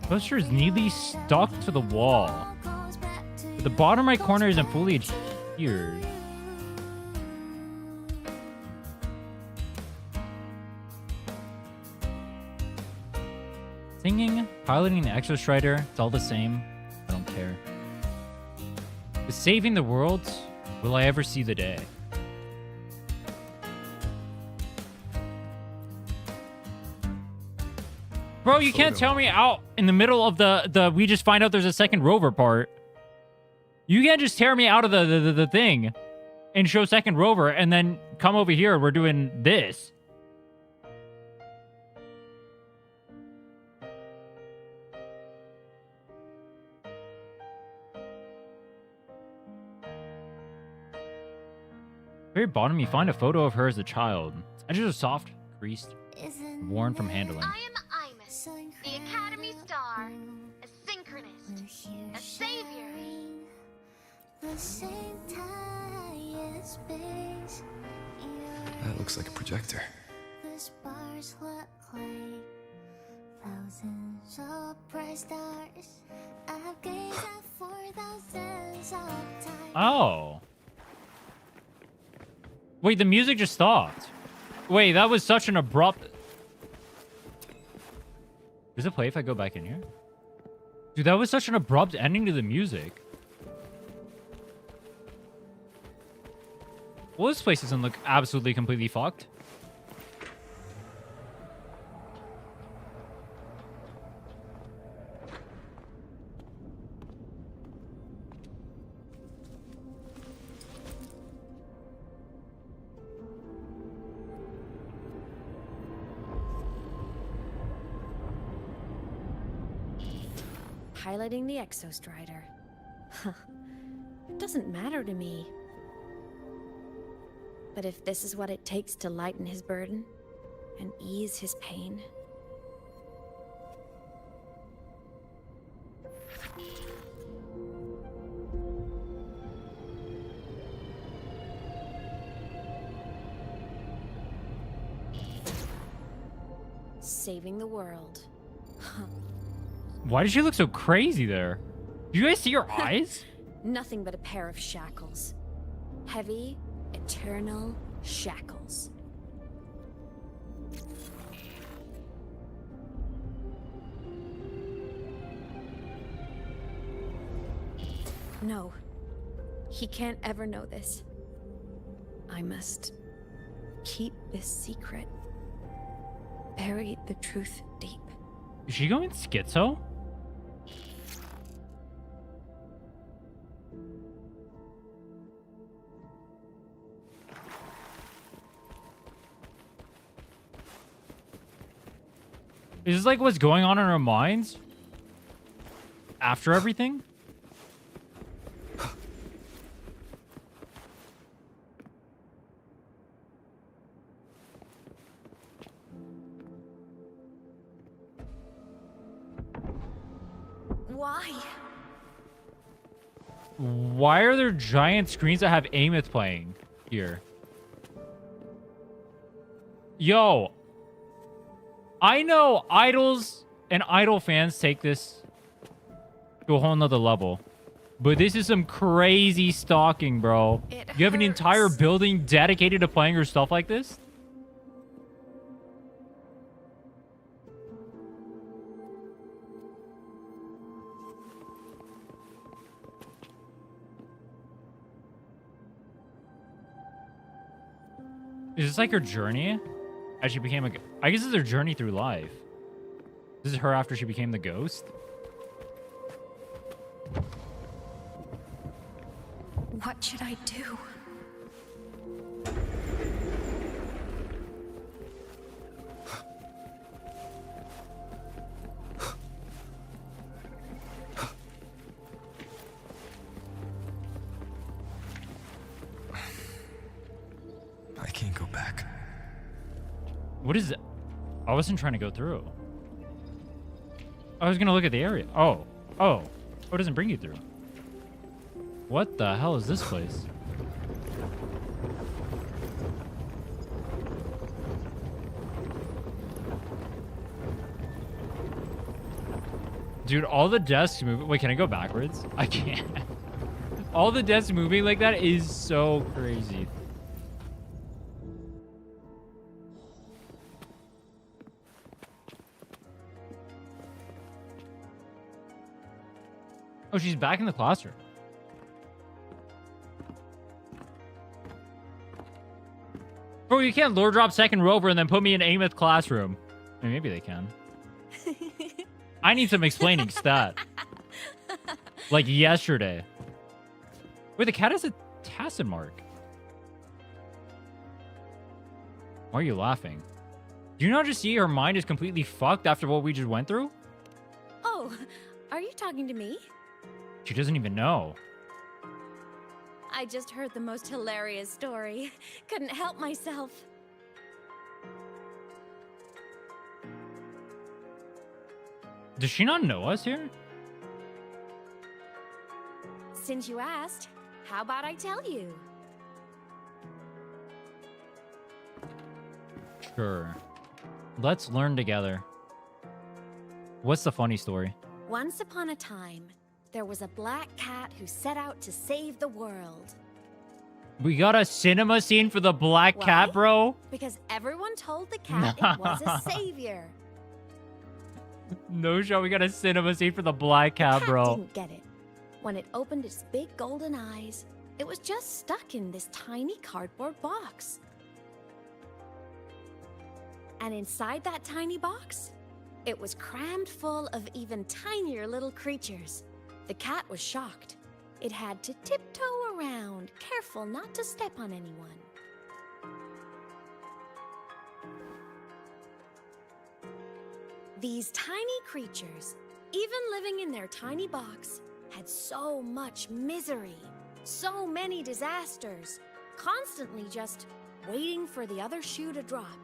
Poster is neatly stuck to the wall. But the bottom right corner isn't fully adhered. Singing, piloting the Exostrider, it's all the same. I don't care. But saving the world, will I ever see the day? Bro, you can't tell me out in the middle of the we just find out there's a second rover part. You can't just tear me out of the thing and show second rover and then come over here and we're doing this. Very bottom, you find a photo of her as a child. Edges are soft, creased, worn from handling. I am Aemeath, the Academy Star, a synchronist, a savior. That looks like a projector. Oh. Wait, the music just stopped. Wait, that was such an abrupt... Does it play if I go back in here? Dude, that was such an abrupt ending to the music. Well, this place doesn't look absolutely completely fucked. Piloting the Exostrider. Huh. It doesn't matter to me. But if this is what it takes to lighten his burden and ease his pain... Saving the world. Why does she look so crazy there? Do you guys see her eyes? Nothing but a pair of shackles. Heavy, eternal shackles. No. He can't ever know this. I must keep this secret. Bury the truth deep. Is she going schizo? Is this like what's going on in our minds? After everything? Why? Why are there giant screens that have Aemeath playing here? Yo. I know idols and idol fans take this to a whole nother level. But this is some crazy stalking, bro. You have an entire building dedicated to playing your stuff like this? Is this like her journey? As she became a... I guess this is her journey through life. This is her after she became the ghost? What should I do? I can't go back. What is it? I wasn't trying to go through. I was gonna look at the area. Oh. Oh. Oh, it doesn't bring you through. What the hell is this place? Dude, all the desks move. Wait, can I go backwards? I can't. All the desks moving like that is so crazy. Oh, she's back in the classroom. Bro, you can't lure drop second rover and then put me in Aemeath classroom. I mean, maybe they can. I need some explaining stat. Like yesterday. Wait, the cat has a tacit mark. Why are you laughing? Do you not just see her mind is completely fucked after what we just went through? Oh, are you talking to me? She doesn't even know. I just heard the most hilarious story. Couldn't help myself. Does she not know us here? Since you asked, how about I tell you? Sure. Let's learn together. What's the funny story? Once upon a time, there was a black cat who set out to save the world. We got a cinema scene for the black cat, bro? Because everyone told the cat it was a savior. No show, we got a cinema scene for the black cat, bro. The cat didn't get it. When it opened its big golden eyes, it was just stuck in this tiny cardboard box. And inside that tiny box, it was crammed full of even tinier little creatures. The cat was shocked. It had to tiptoe around, careful not to step on anyone. These tiny creatures, even living in their tiny box, had so much misery, so many disasters, constantly just waiting for the other shoe to drop.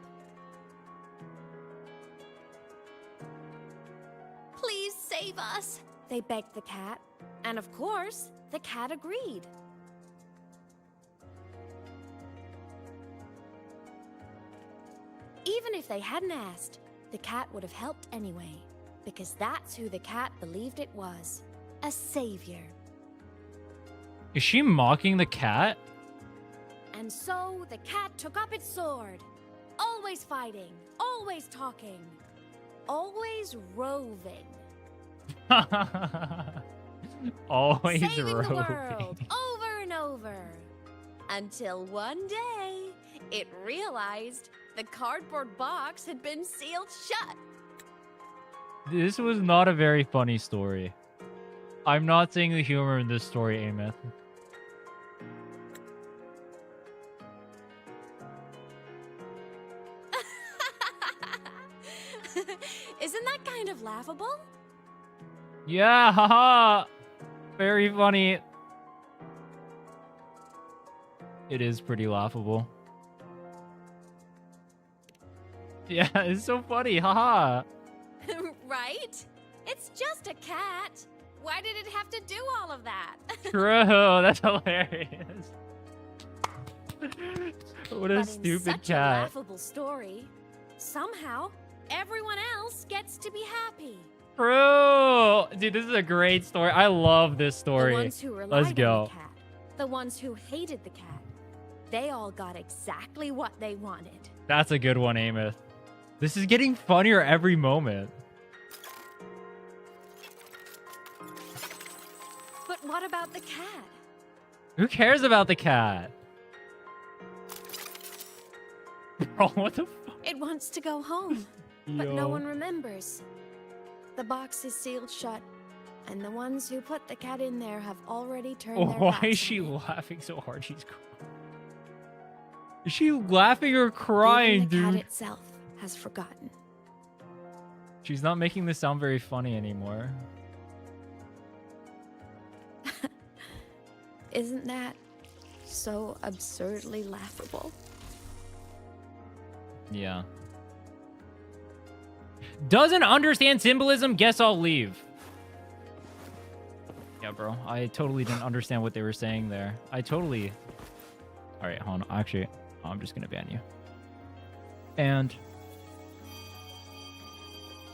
Please save us, they begged the cat, and of course, the cat agreed. Even if they hadn't asked, the cat would have helped anyway, because that's who the cat believed it was, a savior. Is she mocking the cat? And so the cat took up its sword, always fighting, always talking, always roving. Always saving roving. the world over and over. Until one day, it realized the cardboard box had been sealed shut. This was not a very funny story. I'm not seeing the humor in this story, Aemeath. Isn't that kind of laughable? Yeah, haha. Very funny. It is pretty laughable. Yeah, it's so funny, haha. Right? It's just a cat. Why did it have to do all of that? True, that's hilarious. What a But stupid in such cat. a laughable story, somehow everyone else gets to be happy. True. Dude, this is a great story. I love this story. The ones who relied Let's on go. the cat, the ones who hated the cat, they all got exactly what they wanted. That's a good one, Aemeath. This is getting funnier every moment. But what about the cat? Who cares about the cat? Bro, what the fuck? It wants to go home, but Yo. no one remembers. The box is sealed shut, and the ones who put the cat in there have already turned their Why backs is she on it. laughing so hard? She's crying. Is she laughing or crying, Even the cat dude? itself has forgotten. She's not making this sound very funny anymore. Isn't that so absurdly laughable? Yeah. Doesn't understand symbolism? Guess I'll leave. Yeah, bro. I totally didn't understand what they were saying there. I totally... Alright, hold on. Actually, I'm just gonna ban you. And...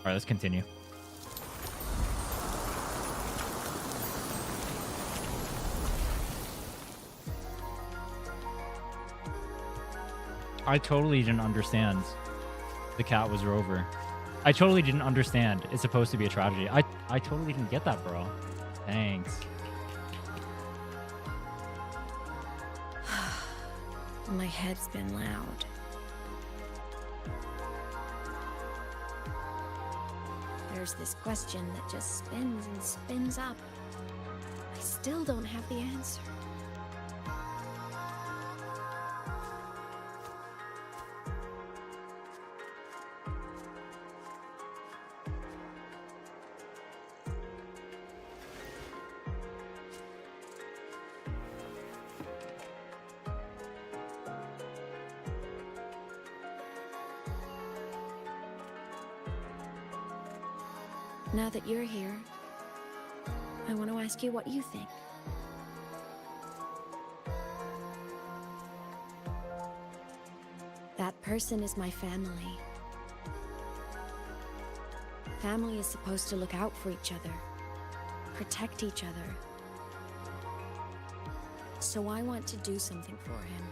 Alright, let's continue. I totally didn't understand the cat was Rover. I totally didn't understand it's supposed to be a tragedy. I totally didn't get that, bro. Thanks. My head's been loud. There's this question that just spins and spins up. I still don't have the answer. Now that you're here, I want to ask you what you think. That person is my family. Family is supposed to look out for each other, protect each other. So I want to do something for him.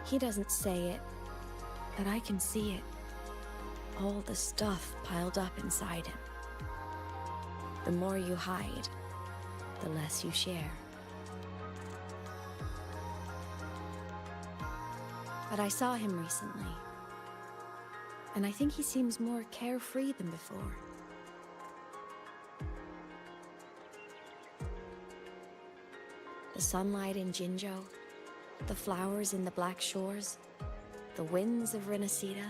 He doesn't say it, but I can see it. All the stuff piled up inside him. The more you hide, the less you share. But I saw him recently, and I think he seems more carefree than before. The sunlight in Jinzhou, the flowers in the Black Shores, the winds of Renacida.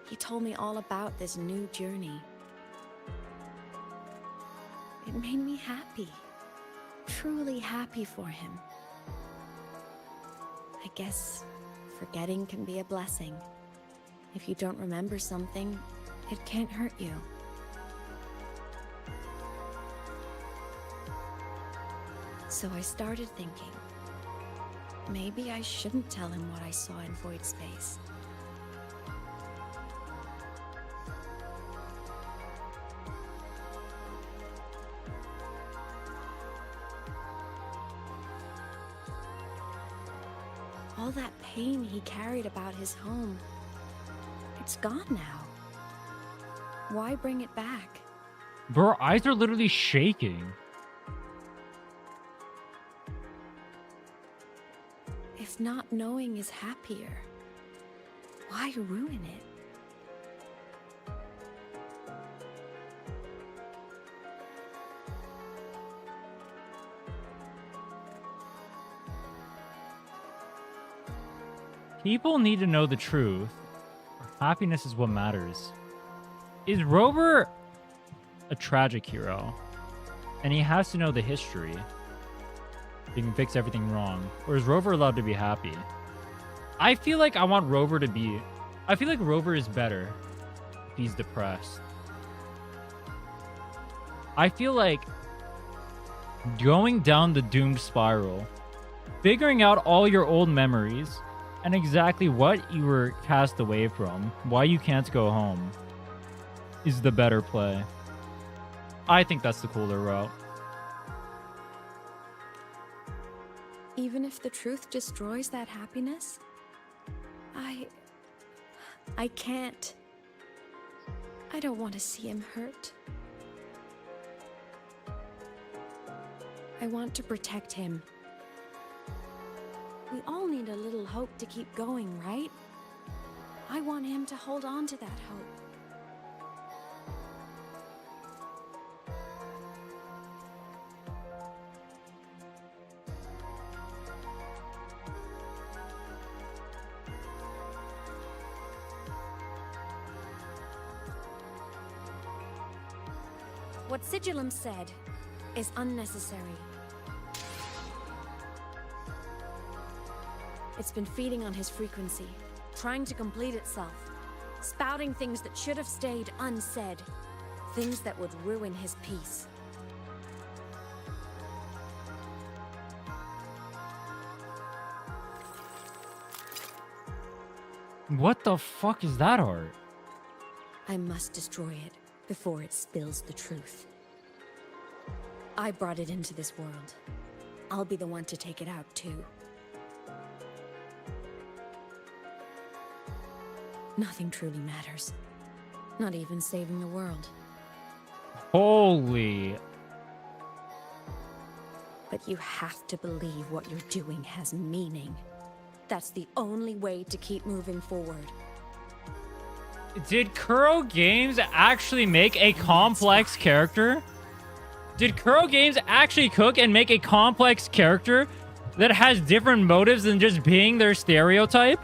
He told me all about this new journey. It made me happy, truly happy for him. I guess forgetting can be a blessing. If you don't remember something, it can't hurt you. So I started thinking, maybe I shouldn't tell him what I saw in void space. All that pain he carried about his home, it's gone now. Why bring it back? Bro, her eyes are literally shaking. If not knowing is happier, why ruin it? People need to know the truth. Happiness is what matters. Is Rover a tragic hero? And he has to know the history. He can fix everything wrong. Or is Rover allowed to be happy? I feel like I want Rover to be... I feel like Rover is better if he's depressed. I feel like going down the doomed spiral, figuring out all your old memories, and exactly what you were cast away from, why you can't go home, is the better play. I think that's the cooler route. Even if the truth destroys that happiness, I can't. I don't want to see him hurt. I want to protect him. We all need a little hope to keep going, right? I want him to hold on to that hope. What Sigillum said is unnecessary. It's been feeding on his frequency, trying to complete itself, spouting things that should have stayed unsaid, things that would ruin his peace. What the fuck is that art? I must destroy it before it spills the truth. I brought it into this world. I'll be the one to take it out, too. Nothing truly matters. Not even saving the world. Holy... But you have to believe what you're doing has meaning. That's the only way to keep moving forward. Did Kuro Games actually make a complex character? Did Kuro Games actually cook and make a complex character that has different motives than just being their stereotype?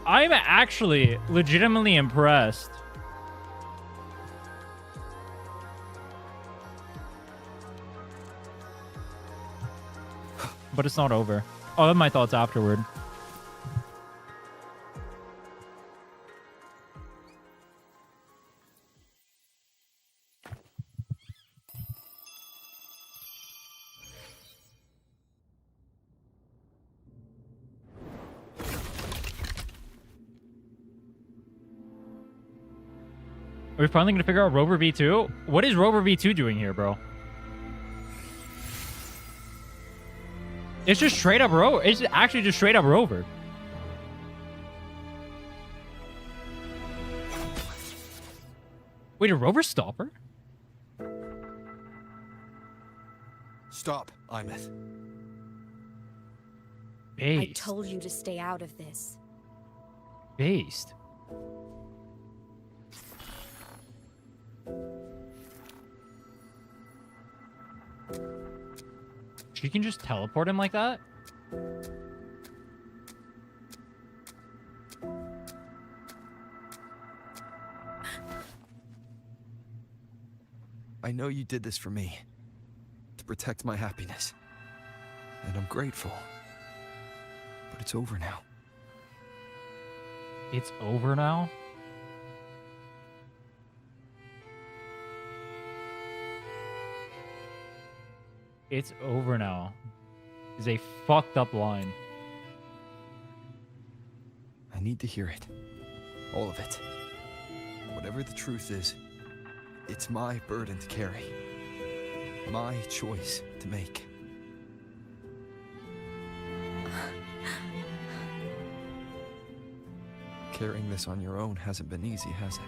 I'm actually legitimately impressed. But it's not over. I'll have my thoughts afterward. Are we finally gonna figure out Rover V2? What is Rover V2 doing here, bro? It's just straight up Rover. It's actually just straight up Rover. Wait, did Rover stop her? Stop, Aemeath. I Based. told you to stay out of this. Based. She can just teleport him like that? I know you did this for me, to protect my happiness. And I'm grateful. But it's over now. It's over now? It's over now. Is a fucked up line. I need to hear it. All of it. Whatever the truth is, it's my burden to carry. My choice to make. Carrying this on your own hasn't been easy, has it?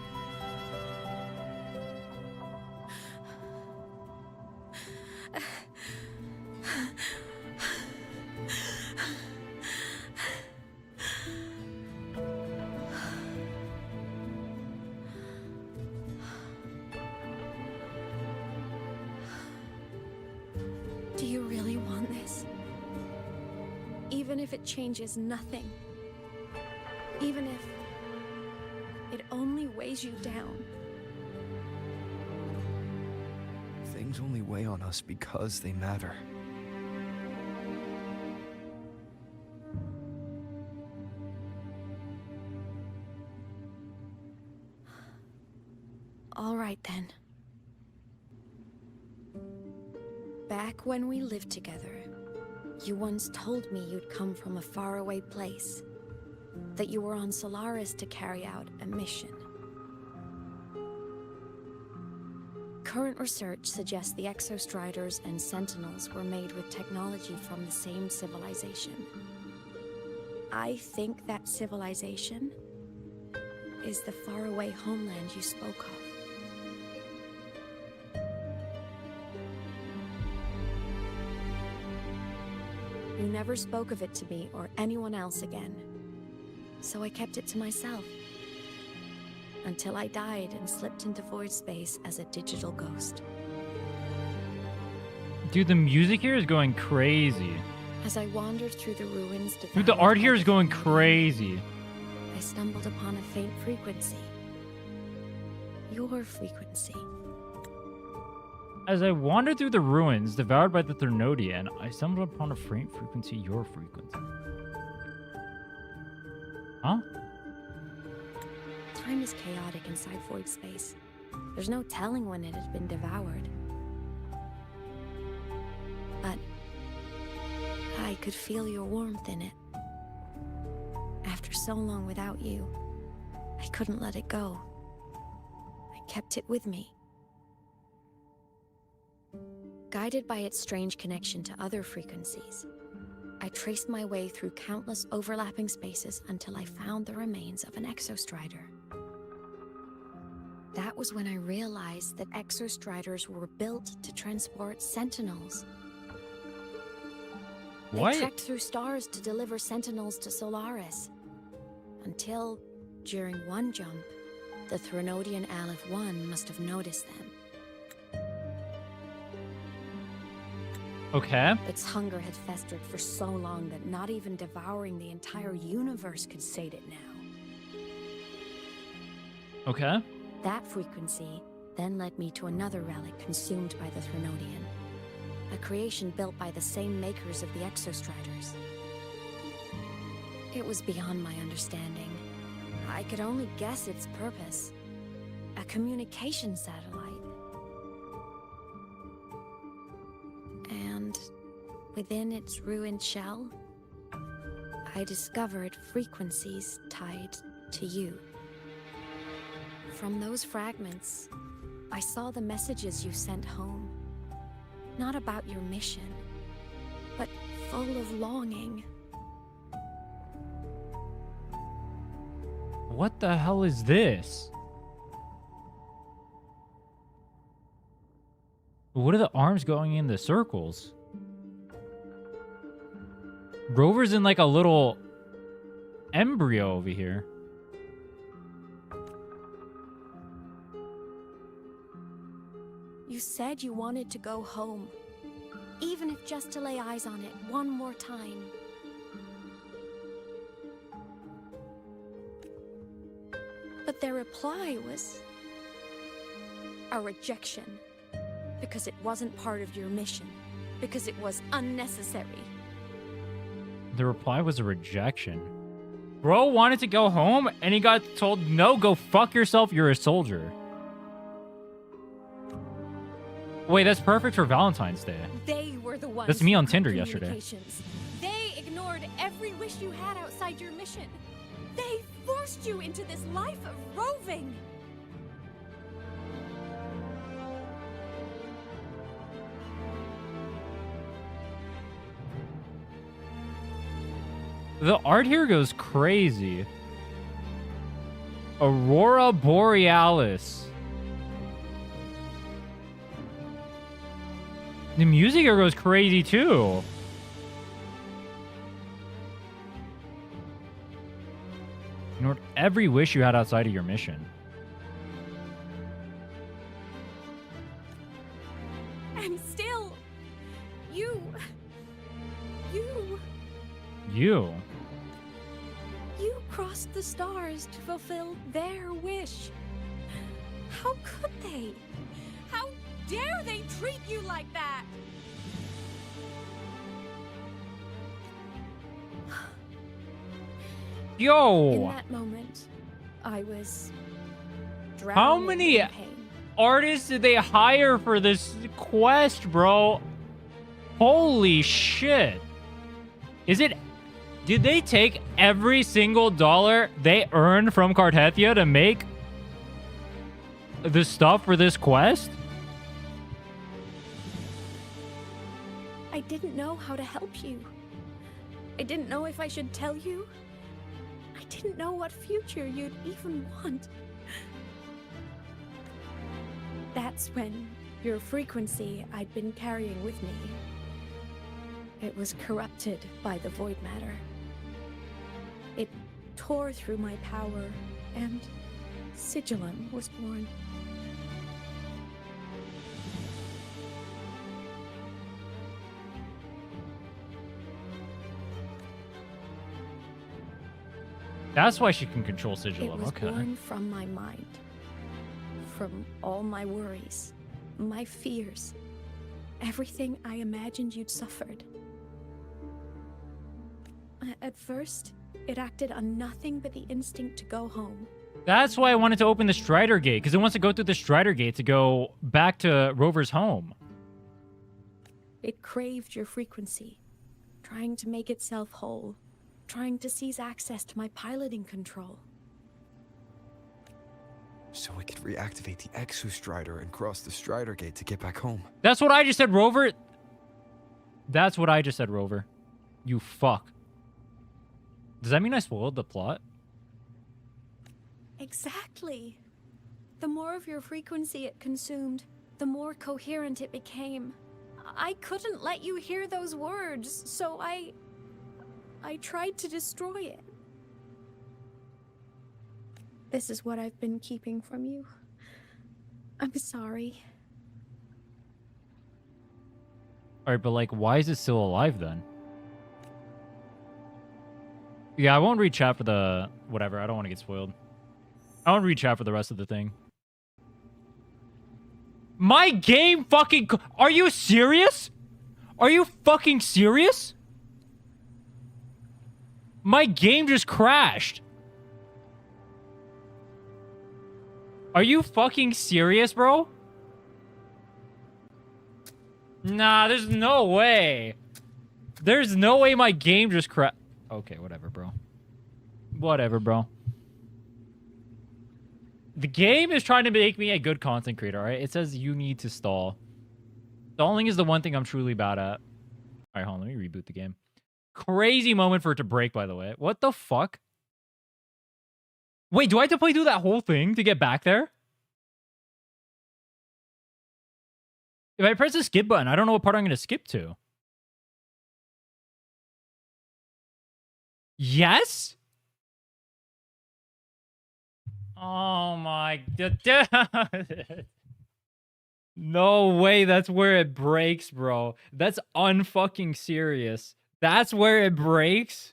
Do you really want this? Even if it changes nothing? Even if it only weighs you down? Things only weigh on us because they matter. All right then. Back when we lived together, you once told me you'd come from a faraway place. That you were on Solaris to carry out a mission. Current research suggests the Exostriders and Sentinels were made with technology from the same civilization. I think that civilization is the faraway homeland you spoke of. You never spoke of it to me or anyone else again. So I kept it to myself. Until I died and slipped into void space as a digital ghost. Dude, the music here is going crazy. As I wandered through the ruins... Dude, the art here is going crazy. I stumbled upon a faint frequency. Your frequency. As I wandered through the ruins, devoured by the Threnodian, I stumbled upon a faint frequency, your frequency. Huh? Time is chaotic inside void space. There's no telling when it has been devoured. But I could feel your warmth in it. After so long without you, I couldn't let it go. I kept it with me. Guided by its strange connection to other frequencies, I traced my way through countless overlapping spaces until I found the remains of an Exostrider. That was when I realized that Exostriders were built to transport Sentinels. What? They trekked through stars to deliver Sentinels to Solaris. Until, during one jump, the Threnodian Aleph 1 must have noticed them. Okay. Its hunger had festered for so long that not even devouring the entire universe could sate it now. Okay. That frequency then led me to another relic consumed by the Threnodian. A creation built by the same makers of the Exostriders. It was beyond my understanding. I could only guess its purpose. A communication satellite. And within its ruined shell, I discovered frequencies tied to you. From those fragments, I saw the messages you sent home. Not about your mission, but full of longing. What the hell is this? What are the arms going in the circles? Rover's in like a little embryo over here. You said you wanted to go home, even if just to lay eyes on it one more time. But their reply was a rejection, because it wasn't part of your mission, because it was unnecessary. The reply was a rejection. Bro wanted to go home, and he got told, no, go fuck yourself, you're a soldier. Wait, that's perfect for Valentine's Day. They were the ones. That's me on Tinder yesterday. They ignored every wish you had outside your mission. They forced you into this life of roving. The art here goes crazy. Aurora Borealis. The music here goes crazy too. Ignored every wish you had outside of your mission. And still, you. You crossed the stars to fulfill their wish. How could they? How dare they treat you like that? Yo! In that moment, I was drowning How many in pain. artists did they hire for this quest, bro? Holy shit. Did they take every single dollar they earned from Cartethia to make the stuff for this quest? I didn't know how to help you. I didn't know if I should tell you. I didn't know what future you'd even want. That's when your frequency I'd been carrying with me. It was corrupted by the void matter. It tore through my power, and Sigillum was born. That's why she can control Sigillum. It was Okay. born from my mind. From all my worries, my fears, everything I imagined you'd suffered. At first, it acted on nothing but the instinct to go home. That's why I wanted to open the Strider Gate, because it wants to go through the Strider Gate to go back to Rover's home. It craved your frequency, trying to make itself whole, trying to seize access to my piloting control. So we could reactivate the Exostrider and cross the Strider Gate to get back home. That's what I just said, Rover. That's what I just said, Rover. You fuck. Does that mean I spoiled the plot? Exactly. The more of your frequency it consumed, the more coherent it became. I couldn't let you hear those words, so I tried to destroy it. This is what I've been keeping from you. I'm sorry. Alright, but like, why is it still alive then? Yeah, I won't read chat for the... whatever, I don't want to get spoiled. I won't read chat for the rest of the thing. My game fucking... Are you serious? Are you fucking serious? My game just crashed. Are you fucking serious, bro? Nah, there's no way. There's no way my game just crashed. Okay, whatever, bro. Whatever, bro. The game is trying to make me a good content creator, alright? It says you need to stall. Stalling is the one thing I'm truly bad at. Alright, hold on. Let me reboot the game. Crazy moment for it to break, by the way. What the fuck? Wait, do I have to play through that whole thing to get back there? If I press the skip button, I don't know what part I'm going to skip to. Yes? Oh my god. No way, that's where it breaks, bro. That's unfucking serious. That's where it breaks?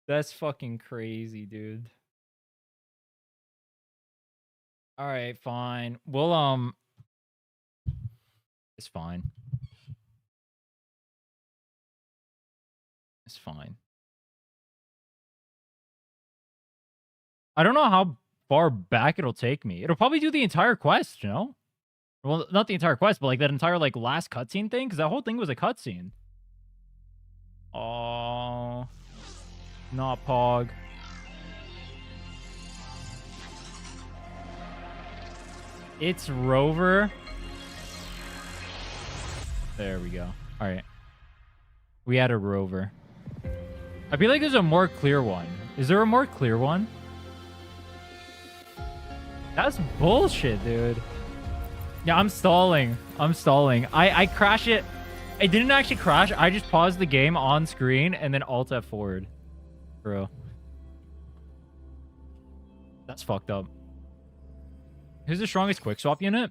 That's fucking crazy, dude. Alright, fine. We'll, it's fine. It's fine. I don't know how far back it'll take me. It'll probably do the entire quest, you know? Well, not the entire quest, but like that entire like last cutscene thing, because that whole thing was a cutscene. Oh, not Pog. It's Rover. There we go. All right. We had a Rover. I feel like there's a more clear one. Is there a more clear one? That's bullshit, dude. Yeah, I'm stalling. I crash it. I didn't actually crash. I just paused the game on screen and then Alt F forward. Bro. That's fucked up. Who's the strongest quick swap unit?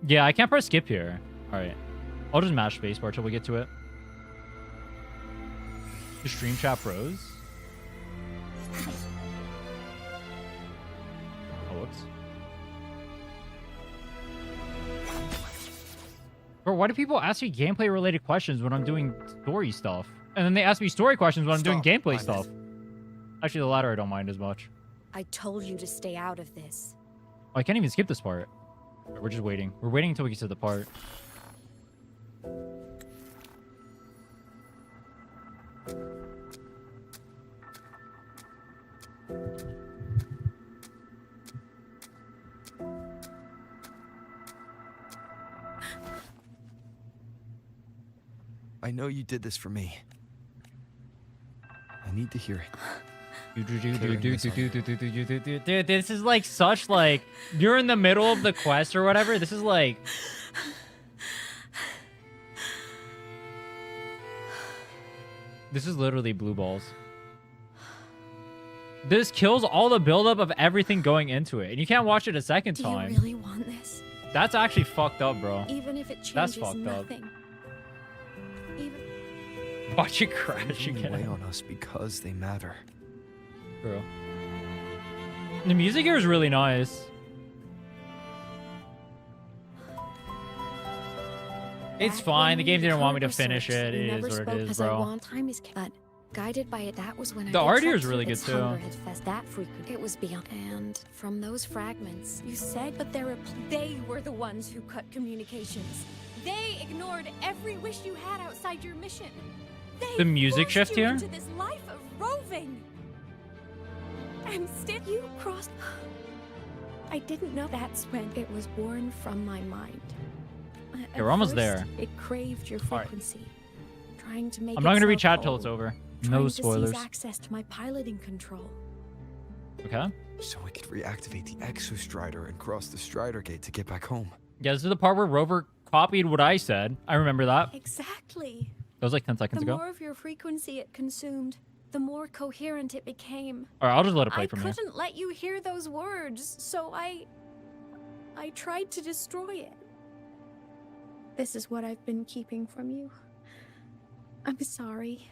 Yeah, I can't press skip here. Alright. I'll just mash spacebar till we get to it. The stream chat froze. Oh, whoops. Bro, why do people ask me gameplay related questions when I'm doing story stuff? And then they ask me story questions when I'm doing gameplay stuff. Actually, the latter I don't mind as much. I told you to stay out of this. Oh, I can't even skip this part. We're just waiting. We're waiting until we get to the part. I know you did this for me. I need to hear it. Dude, this is like such like you're in the middle of the quest or whatever. This is like this is literally blue balls. This kills all the buildup of everything going into it, and you can't watch it a second time. Do you really want this? That's actually fucked up, bro. Even if it changes That's fucked nothing. up. Watch it crash again. Weigh on us because they matter. Bro. The music here is really nice. It's fine. The game didn't want me to finish it. It is what it is, bro. Time is cut. Guided by it, that was when the art here is really good too. That frequent. It was beyond. And from those fragments, you said, but they were the ones who cut communications. They ignored every wish you had outside your mission. They the music shift you here. Into this life of roving. And still, you crossed. I didn't know that's when it was born from my mind. Yeah, we're almost there. It craved your frequency, trying to make. I'm not gonna read chat till it's over. No spoilers. To seize access to my piloting control. Okay. So we could reactivate the Exostrider and cross the Strider Gate to get back home. Yeah, this is the part where Rover copied what I said. I remember that. Exactly. That was like 10 seconds ago. The more of your frequency it consumed, the more coherent it became. All right, I'll just let it play from here. I couldn't let you hear those words, so I tried to destroy it. This is what I've been keeping from you. I'm sorry.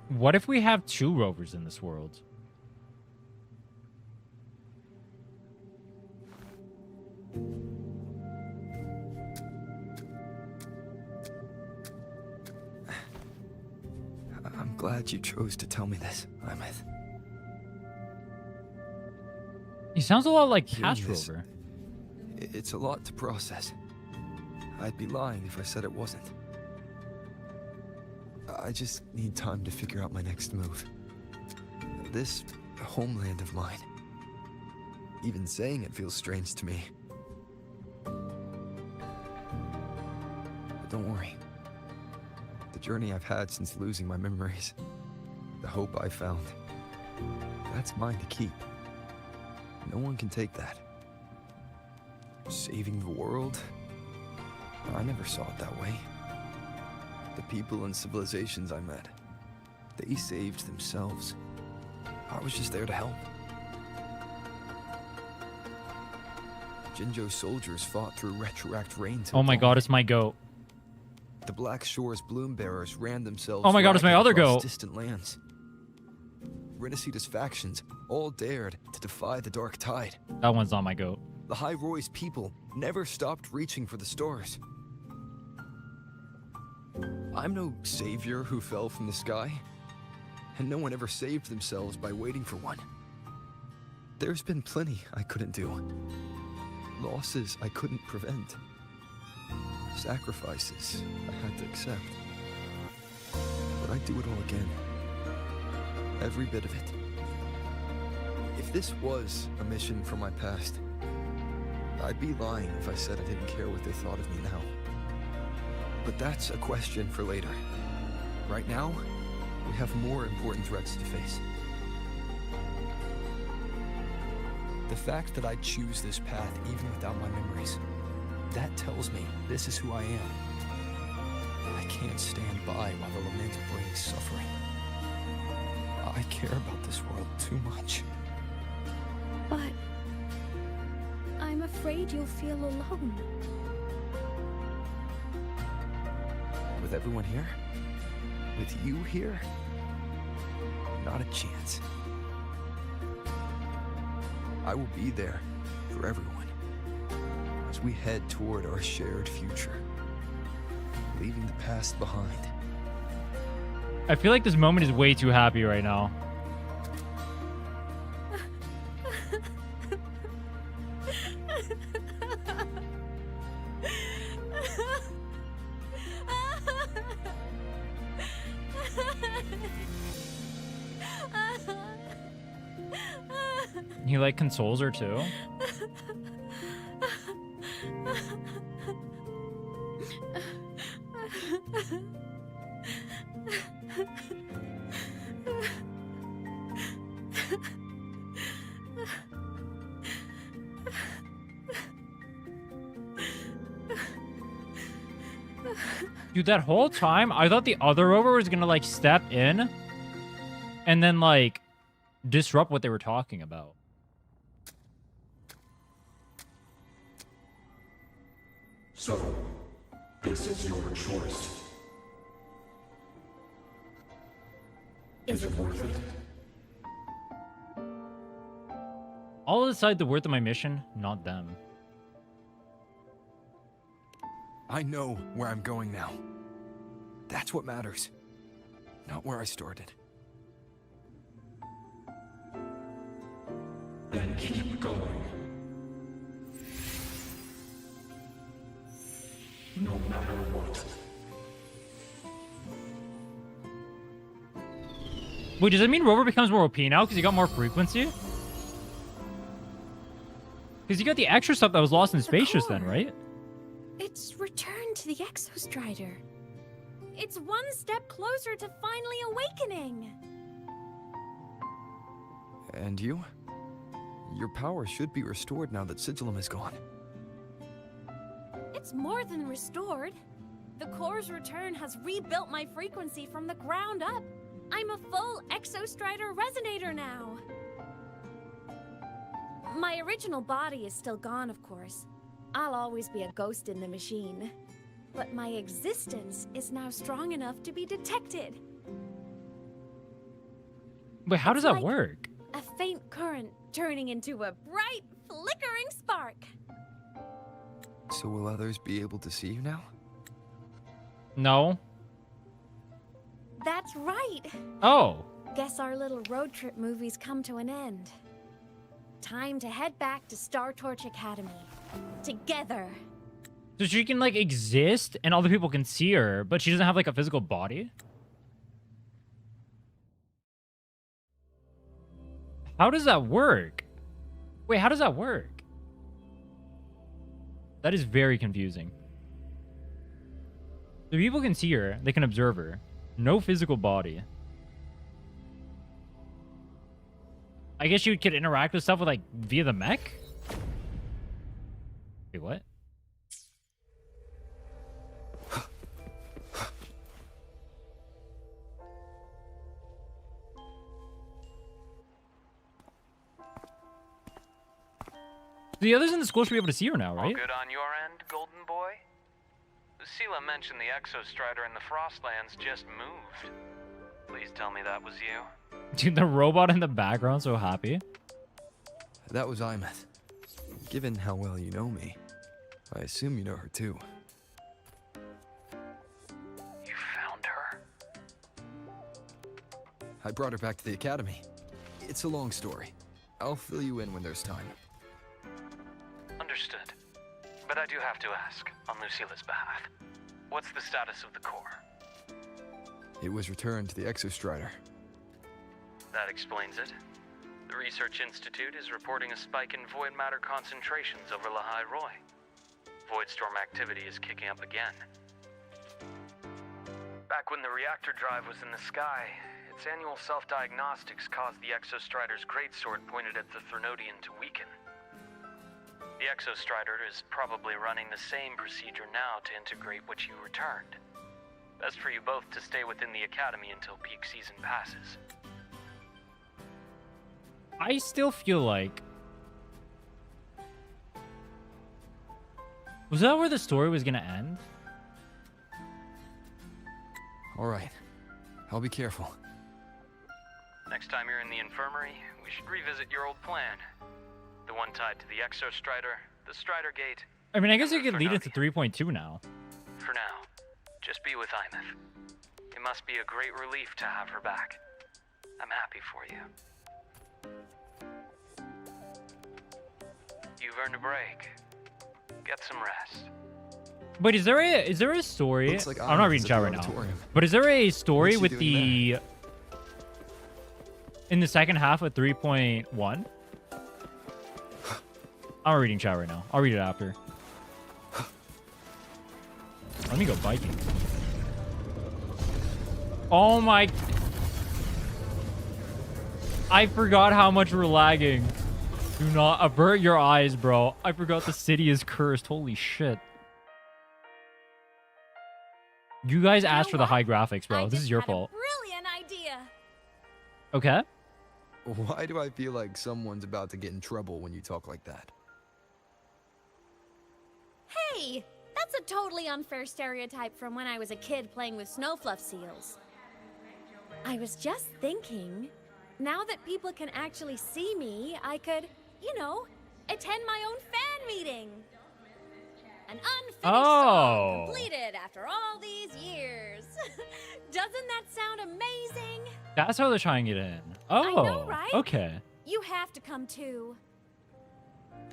What if we have 2 rovers in this world? glad you chose to tell me this, Aemeath. He sounds a lot like Hearing Cash this, Rover. It's a lot to process. I'd be lying if I said it wasn't. I just need time to figure out my next move. This homeland of mine. Even saying it feels strange to me. But don't worry. The journey I've had since losing my memories, the hope I found, that's mine to keep. No one can take that. Saving the world? I never saw it that way. The people and civilizations I met, they saved themselves. I was just there to help. Jinjo's soldiers fought through retroact rain. Oh my god, it's my goat. The Black Shore's bloom bearers ran themselves. Oh my god, it's my other across goat. Distant lands. Renacita's factions all dared to defy the dark tide. That one's not my goat. The High Roy's people never stopped reaching for the stars. I'm no savior who fell from the sky, and no one ever saved themselves by waiting for one. There's been plenty I couldn't do. Losses I couldn't prevent. Sacrifices I had to accept. But I'd do it all again. Every bit of it. If this was a mission from my past, I'd be lying if I said I didn't care what they thought of me now. But that's a question for later. Right now, we have more important threats to face. The fact that I choose this path even without my memories, that tells me this is who I am. I can't stand by while the lament brings suffering. I care about this world too much. But I'm afraid you'll feel alone. With everyone here? With you here? Not a chance. I will be there for everyone as we head toward our shared future, leaving the past behind. I feel like this moment is way too happy right now. He like consoles her too. Dude, that whole time, I thought the other rover was gonna like step in and then like disrupt what they were talking about. So, this is your choice. Is it worth it? I'll decide the worth of my mission, not them. I know where I'm going now. That's what matters. Not where I started. Then keep going. No matter what. Wait, does that mean Rover becomes more OP now because he got more frequency? Because you got the extra stuff that was lost in space just then, right? It's returned to the Exostrider. It's one step closer to finally awakening. And you? Your power should be restored now that Sigillum is gone. It's more than restored. The core's return has rebuilt my frequency from the ground up. I'm a full Exostrider resonator now. My original body is still gone, of course. I'll always be a ghost in the machine. But my existence is now strong enough to be detected. Wait, how does that work? A faint current turning into a bright, flickering spark. So will others be able to see you now? No. That's right. Oh. Guess our little road trip movie's come to an end. Time to head back to Star Torch Academy. Together. So she can, like, exist and other people can see her, but she doesn't have, like, a physical body? How does that work? Wait, how does that work? That is very confusing. The people can see her, they can observe her. No physical body. I guess you could interact with stuff with, like, via the mech? Wait, what? The others in the school should be able to see her now, right? All good on your end, Golden Boy? Lucilla mentioned the Exostrider in the Frostlands just moved. Please tell me that was you. Dude, the robot in the background, so happy. That was Aemeath. Given how well you know me, I assume you know her too. You found her? I brought her back to the academy. It's a long story. I'll fill you in when there's time. Understood. But I do have to ask, on Lucilla's behalf, what's the status of the core? It was returned to the Exostrider. That explains it. The Research Institute is reporting a spike in void matter concentrations over Lahai Roy. Voidstorm activity is kicking up again. Back when the reactor drive was in the sky, its annual self-diagnostics caused the Exostrider's greatsword pointed at the Threnodian to weaken. The Exostrider is probably running the same procedure now to integrate what you returned. Best for you both to stay within the academy until peak season passes. I still feel like... Was that where the story was gonna end? Alright. I'll be careful. Next time you're in the infirmary, we should revisit your old plan. The one tied to the Exostrider, the Strider Gate. I mean, I guess it could lead into 3.2 now. For now, just be with Aemeath. It must be a great relief to have her back. I'm happy for you. You've earned a break. Get some rest. But is there a story? Like I'm not reading chat right now. But is there a story with the in the second half of 3.1? I'm reading chat right now. I'll read it after. Let me go biking. Oh my... I forgot how much we're lagging. Do not avert your eyes, bro. I forgot the city is cursed. Holy shit. You guys asked for the high graphics, bro. This is your fault. Brilliant idea. Okay. Why do I feel like someone's about to get in trouble when you talk like that? Hey, that's a totally unfair stereotype from when I was a kid playing with snowfluff seals. I was just thinking, now that people can actually see me, I could, you know, attend my own fan meeting. An unfinished song completed after all these years. Doesn't that sound amazing? That's how they're trying to get in. Oh, I know, right? Okay. You have to come too.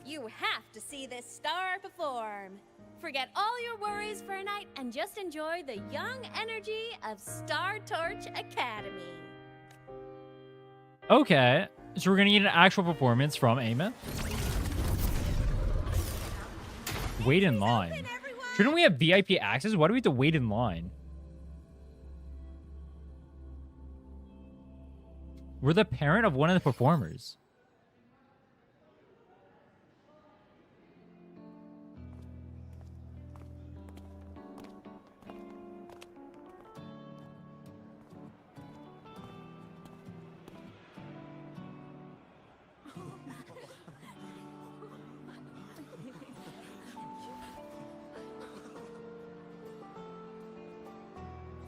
You have to see this star perform. Forget all your worries for a night and just enjoy the young energy of Star Torch Academy. Okay, so we're gonna get an actual performance from Aemeath. Wait in line. Shouldn't we have VIP access? Why do we have to wait in line? We're the parent of one of the performers.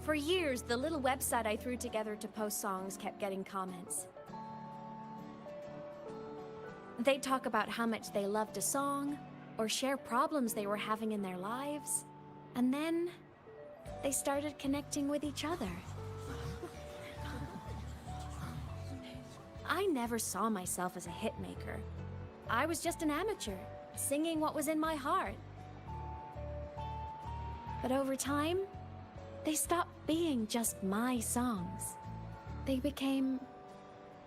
For years, the little website I threw together to post songs kept getting comments. They'd talk about how much they loved a song, or share problems they were having in their lives, and then they started connecting with each other. I never saw myself as a hitmaker. I was just an amateur, singing what was in my heart. But over time, they stopped being just my songs. They became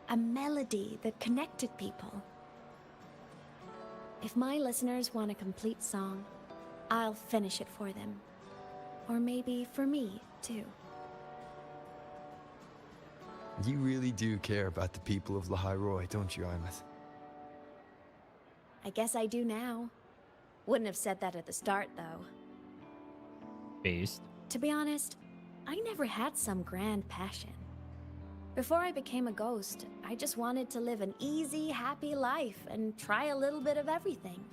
a melody that connected people. If my listeners want a complete song, I'll finish it for them. Or maybe for me, too. You really do care about the people of Lahairoi, don't you, Aemeath? I guess I do now. Wouldn't have said that at the start, though. Based. To be honest, I never had some grand passion. Before I became a ghost, I just wanted to live an easy, happy life and try a little bit of everything.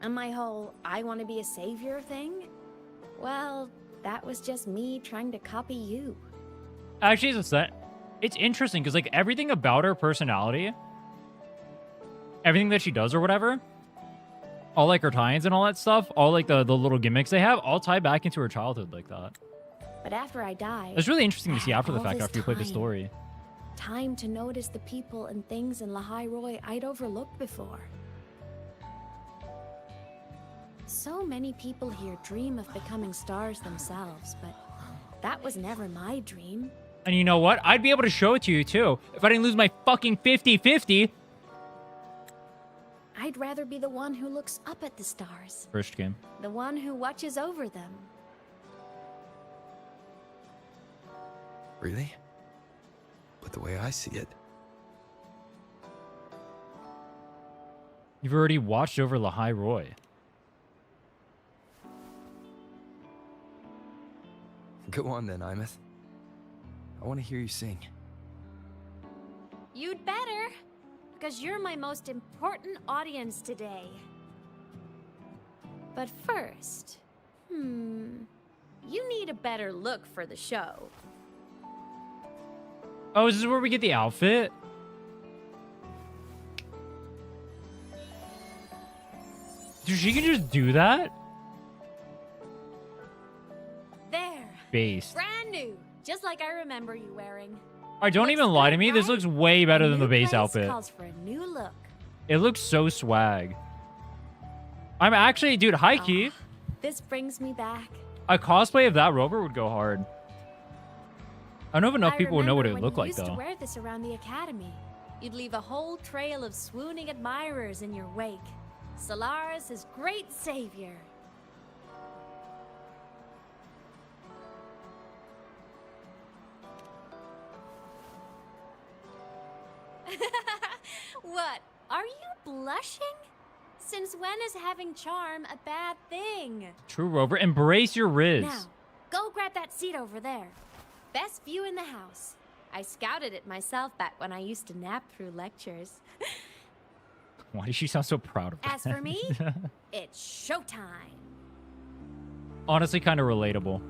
And my whole I want to be a savior thing? Well, that was just me trying to copy you. Actually, it's interesting because like everything about her personality, everything that she does or whatever, all like her tie-ins and all that stuff, all like the little gimmicks they have, all tie back into her childhood like that. But after I died, It's really interesting to see after the all fact, this after you play the time. story. Time to notice the people and things in Lahairoi I'd overlooked before. So many people here dream of becoming stars themselves, but that was never my dream. And you know what? I'd be able to show it to you too if I didn't lose my fucking 50-50. I'd rather be the one who looks up at the stars. First game. The one who watches over them. Really? But the way I see it, You've already watched over Lahairoi. go on then, Aemeath. I want to hear you sing. You'd better, because you're my most important audience today. But first, you need a better look for the show. Oh, is this where we get the outfit? Dude, she can just do that? There. Based. Brand new, just like I remember you wearing. Alright, don't even lie to me. This looks way better than the base outfit. Calls for a new look. It looks so swag. I'm actually, dude, high key. This brings me back. A cosplay of that rover would go hard. I don't know if enough people would know what it would look like, I used to though. wear this around the academy. You'd leave a whole trail of swooning admirers in your wake. Solaris' great savior. What? Are you blushing? Since when is having charm a bad thing? True rover, embrace your Riz. Now, go grab that seat over there. Best view in the house. I scouted it myself back when I used to nap through lectures. Why does she sound so proud of that? As for me, it's showtime. Honestly, kind of relatable.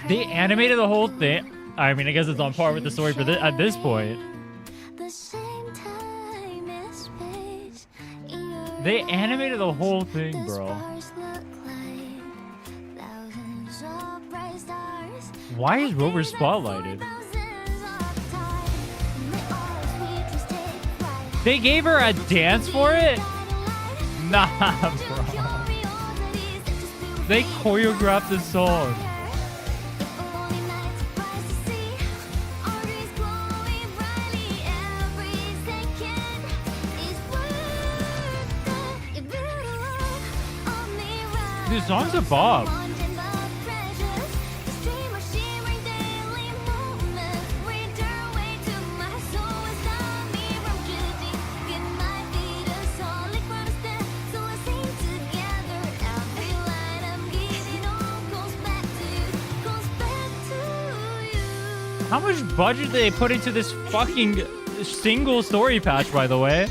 They animated the whole thing. I mean, I guess it's on par with the story for at this point. They animated the whole thing, bro. Why is Rover spotlighted? They gave her a dance for it? Nah, bro. They choreographed the song. Dude, songs are Bob. How much budget did they put into this fucking single story patch, by the way?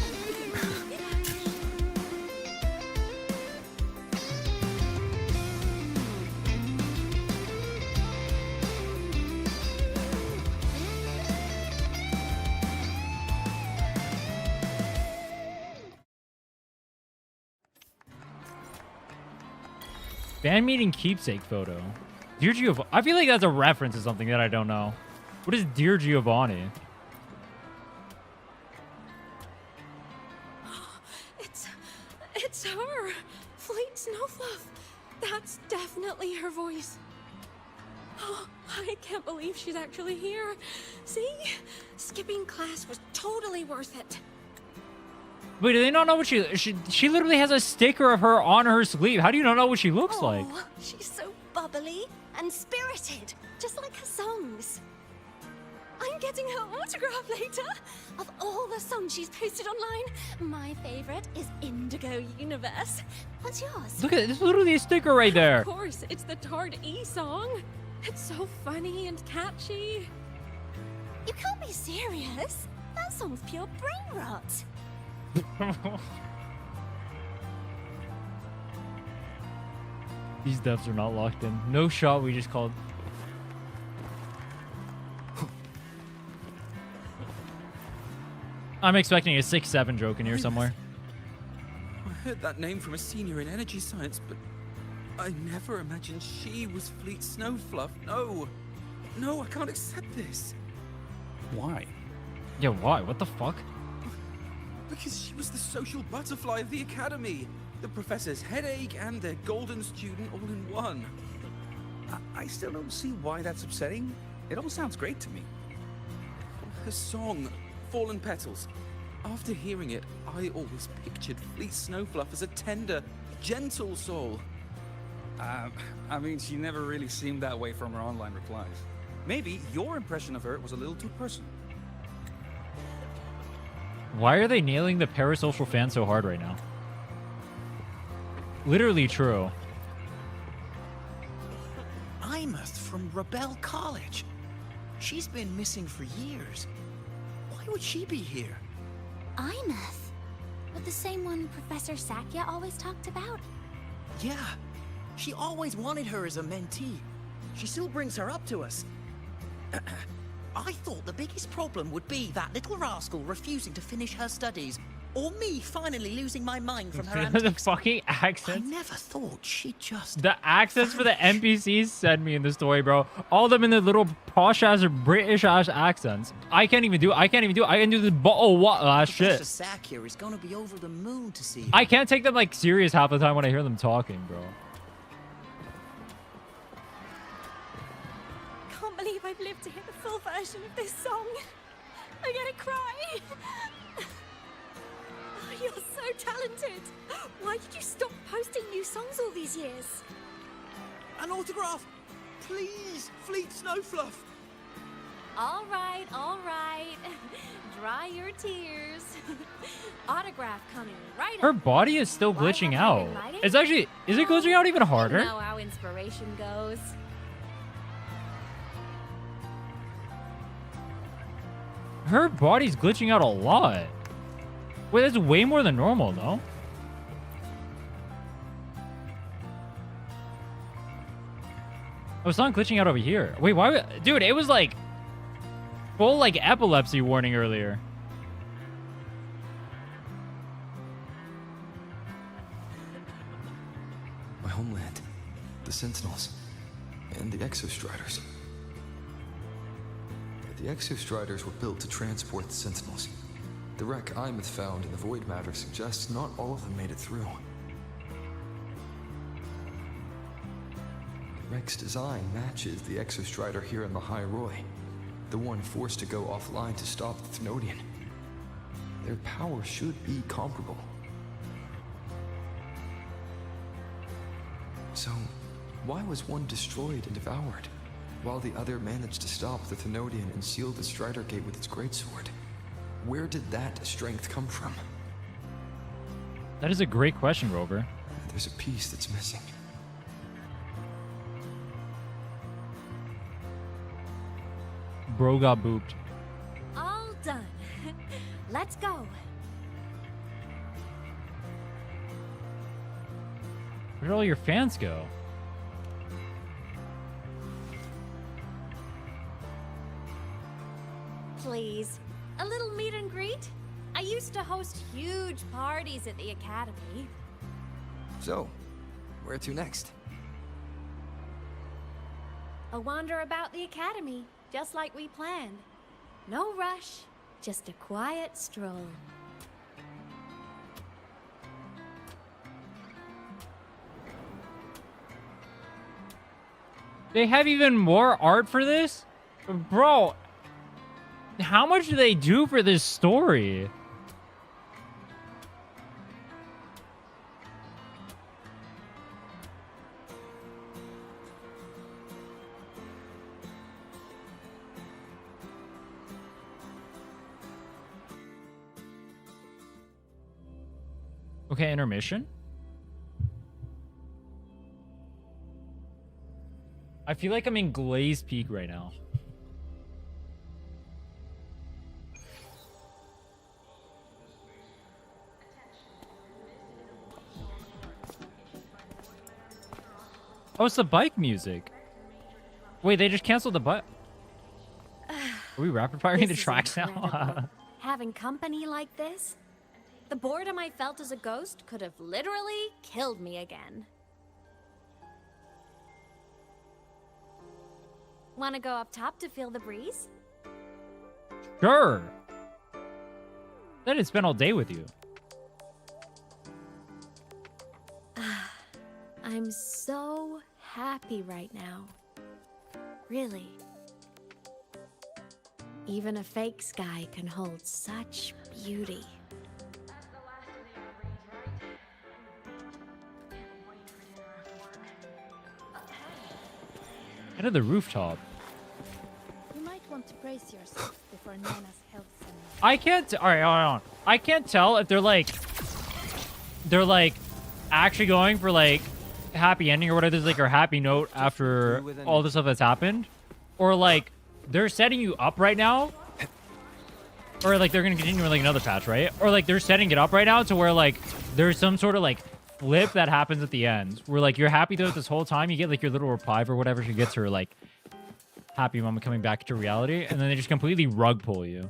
Fan meeting keepsake photo. Dear Giovanni. I feel like that's a reference to something that I don't know. What is Dear Giovanni? It's her. Fleet Snowfluff. That's definitely her voice. Oh, I can't believe she's actually here. See? Skipping class was totally worth it. Wait, do they not know what she literally has a sticker of her on her sleeve. How do you not know what she looks like? She's so bubbly and spirited, just like her songs. I'm getting her autograph later. Of all the songs she's posted online, my favorite is Indigo Universe. What's yours? Look at it. There's literally a sticker right there. Of course, it's the Tard E song. It's so funny and catchy. You can't be serious. That song's pure brain rot. These devs are not locked in. No shot, we just called. I'm expecting a 6-7 joke in here somewhere. I heard that name from a senior in energy science, but I never imagined she was Fleet Snowfluff. No. No, I can't accept this. Why? Yeah, why? What the fuck? Because she was the social butterfly of the academy. The professor's headache and their golden student all in one. I still don't see why that's upsetting. It all sounds great to me. Her song, Fallen Petals. After hearing it, I always pictured Fleet Snowfluff as a tender, gentle soul. I mean, she never really seemed that way from her online replies. Maybe your impression of her was a little too personal. Why are they nailing the parasocial fan so hard right now? Literally true. Aemeath from Rebel College. She's been missing for years. Why would she be here? Aemeath? But the same one Professor Sakya always talked about? Yeah. She always wanted her as a mentee. She still brings her up to us. I thought the biggest problem would be that little rascal refusing to finish her studies, or me finally losing my mind from her The antics. fucking accents. I never thought she'd just... The accents for the NPCs send me in the story, bro. All of them in their little posh-ass or British-ass accents. I can't even do it. I can do the what shit. Professor Sakya is gonna be over the moon to see her. I can't take them like serious half the time when I hear them talking, bro. Can't believe I've lived to hear the full version of this song. I'm gonna cry. Oh, you're so talented. Why did you stop posting new songs all these years? An autograph! Please, Fleet Snowfluff! All right. Dry your tears. Autograph coming right Her up. body is still glitching out. It's actually, is it glitching out even harder? You know how inspiration goes. Her body's glitching out a lot. Wait, that's way more than normal, though. Oh, it's not glitching out over here. Wait, why? Dude, it was like full like epilepsy warning earlier. My homeland, the Sentinels, and the Exostriders. The Exostriders were built to transport the Sentinels. The wreck Aemeath found in the Void Matter suggests not all of them made it through. The wreck's design matches the Exostrider here in the High Roy, the one forced to go offline to stop the Thenodian. Their power should be comparable. So, why was one destroyed and devoured, while the other managed to stop the Thenodian and seal the Strider Gate with its greatsword? Where did that strength come from? That is a great question, Rover. There's a piece that's missing. Bro got booped. All done. Let's go. Where did all your fans go? Please, a little meet and greet? I used to host huge parties at the academy. So, where to next? A wander about the academy, just like we planned. No rush, just a quiet stroll. They have even more art for this? Bro, how much do they do for this story? Okay, intermission. I feel like I'm in Glaze Peak right now. Oh, it's the bike music. Wait, they just canceled the bike. Are we rapid firing the tracks now? Having company like this? The boredom I felt as a ghost could have literally killed me again. Wanna go up top to feel the breeze? Sure. I didn't spend all day with you. I'm so happy right now. Really. Even a fake sky can hold such beauty. Head to the rooftop. You might want to brace yourself before Nana's health center. I can't. All right, hold on. I can't tell if they're like actually going for like happy ending or whatever. There's like a happy note after all the stuff that's happened, or like they're setting you up right now, or like they're gonna continue with like another patch, right? Or like they're setting it up right now to where like there's some sort of like flip that happens at the end where like you're happy though this whole time, you get like your little reprieve or whatever, she gets her like happy moment coming back to reality, and then they just completely rug pull you.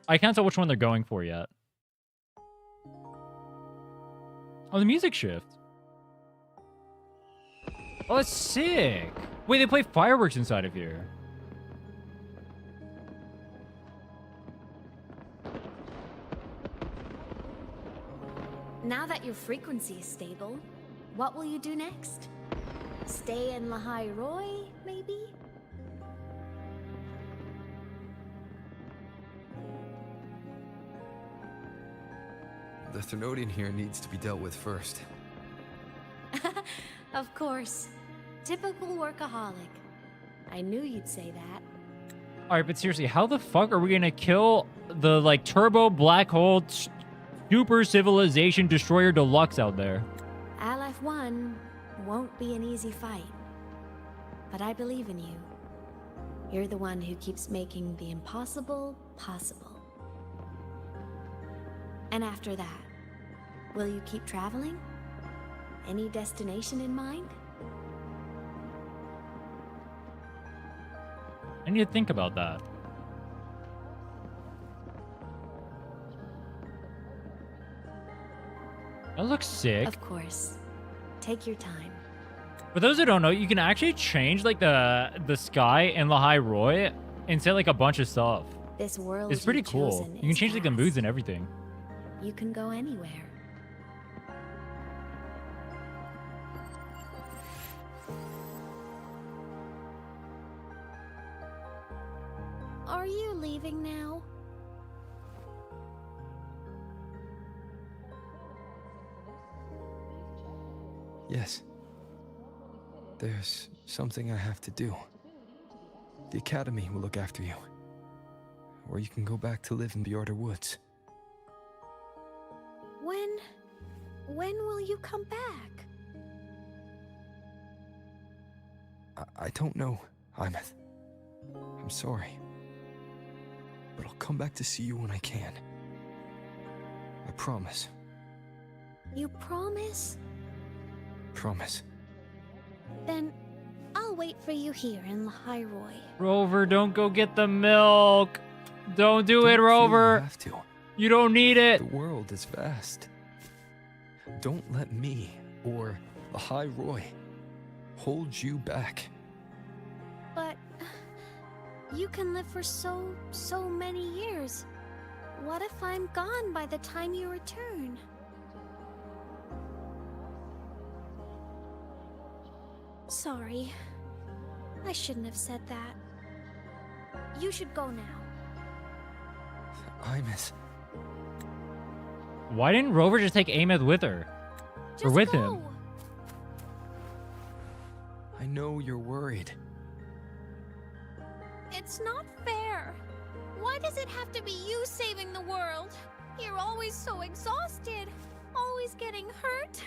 I can't tell which one they're going for yet. Oh, the music shift. Oh, that's sick. Wait, they play fireworks inside of here. Now that your frequency is stable, what will you do next? Stay in Lahai Roy, maybe? The Threnodian here needs to be dealt with first. Of course. Typical workaholic. I knew you'd say that. All right, but seriously, how the fuck are we gonna kill the like turbo black hole super civilization destroyer deluxe out there? Aleph 1 won't be an easy fight. But I believe in you. You're the one who keeps making the impossible possible. And after that, will you keep traveling? Any destination in mind? I need to think about that. That looks sick. Of course. Take your time. For those who don't know, you can actually change like the sky in Lahai Roy and say like a bunch of stuff. This world It's pretty you've cool. chosen You can is change like the vast. moods and everything. You can go anywhere. Are you leaving now? Yes. There's something I have to do. The Academy will look after you. Or you can go back to live in Bjorder Woods. When will you come back? I don't know, Aemeath. I'm sorry. but I'll come back to see you when I can. I promise. You promise? Promise. Then I'll wait for you here in Lahairoi. Rover, don't go get the milk. Don't do it, Don't feel Rover. You have to. You don't need it. The world is vast. Don't let me or Lahairoi hold you back. But you can live for so many years. What if I'm gone by the time you return? Sorry. I shouldn't have said that. You should go now. Aemeath. Why didn't Rover just take Aemeath with her? Or with him? I know you're worried. It's not fair. Why does it have to be you saving the world? You're always so exhausted. Always getting hurt.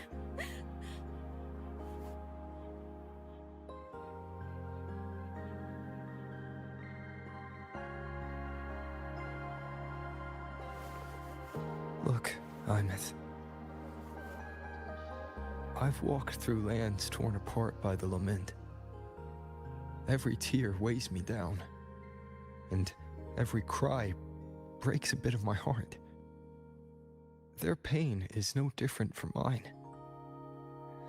Look, Aemeath. I've walked through lands torn apart by the lament. Every tear weighs me down, and every cry breaks a bit of my heart. Their pain is no different from mine.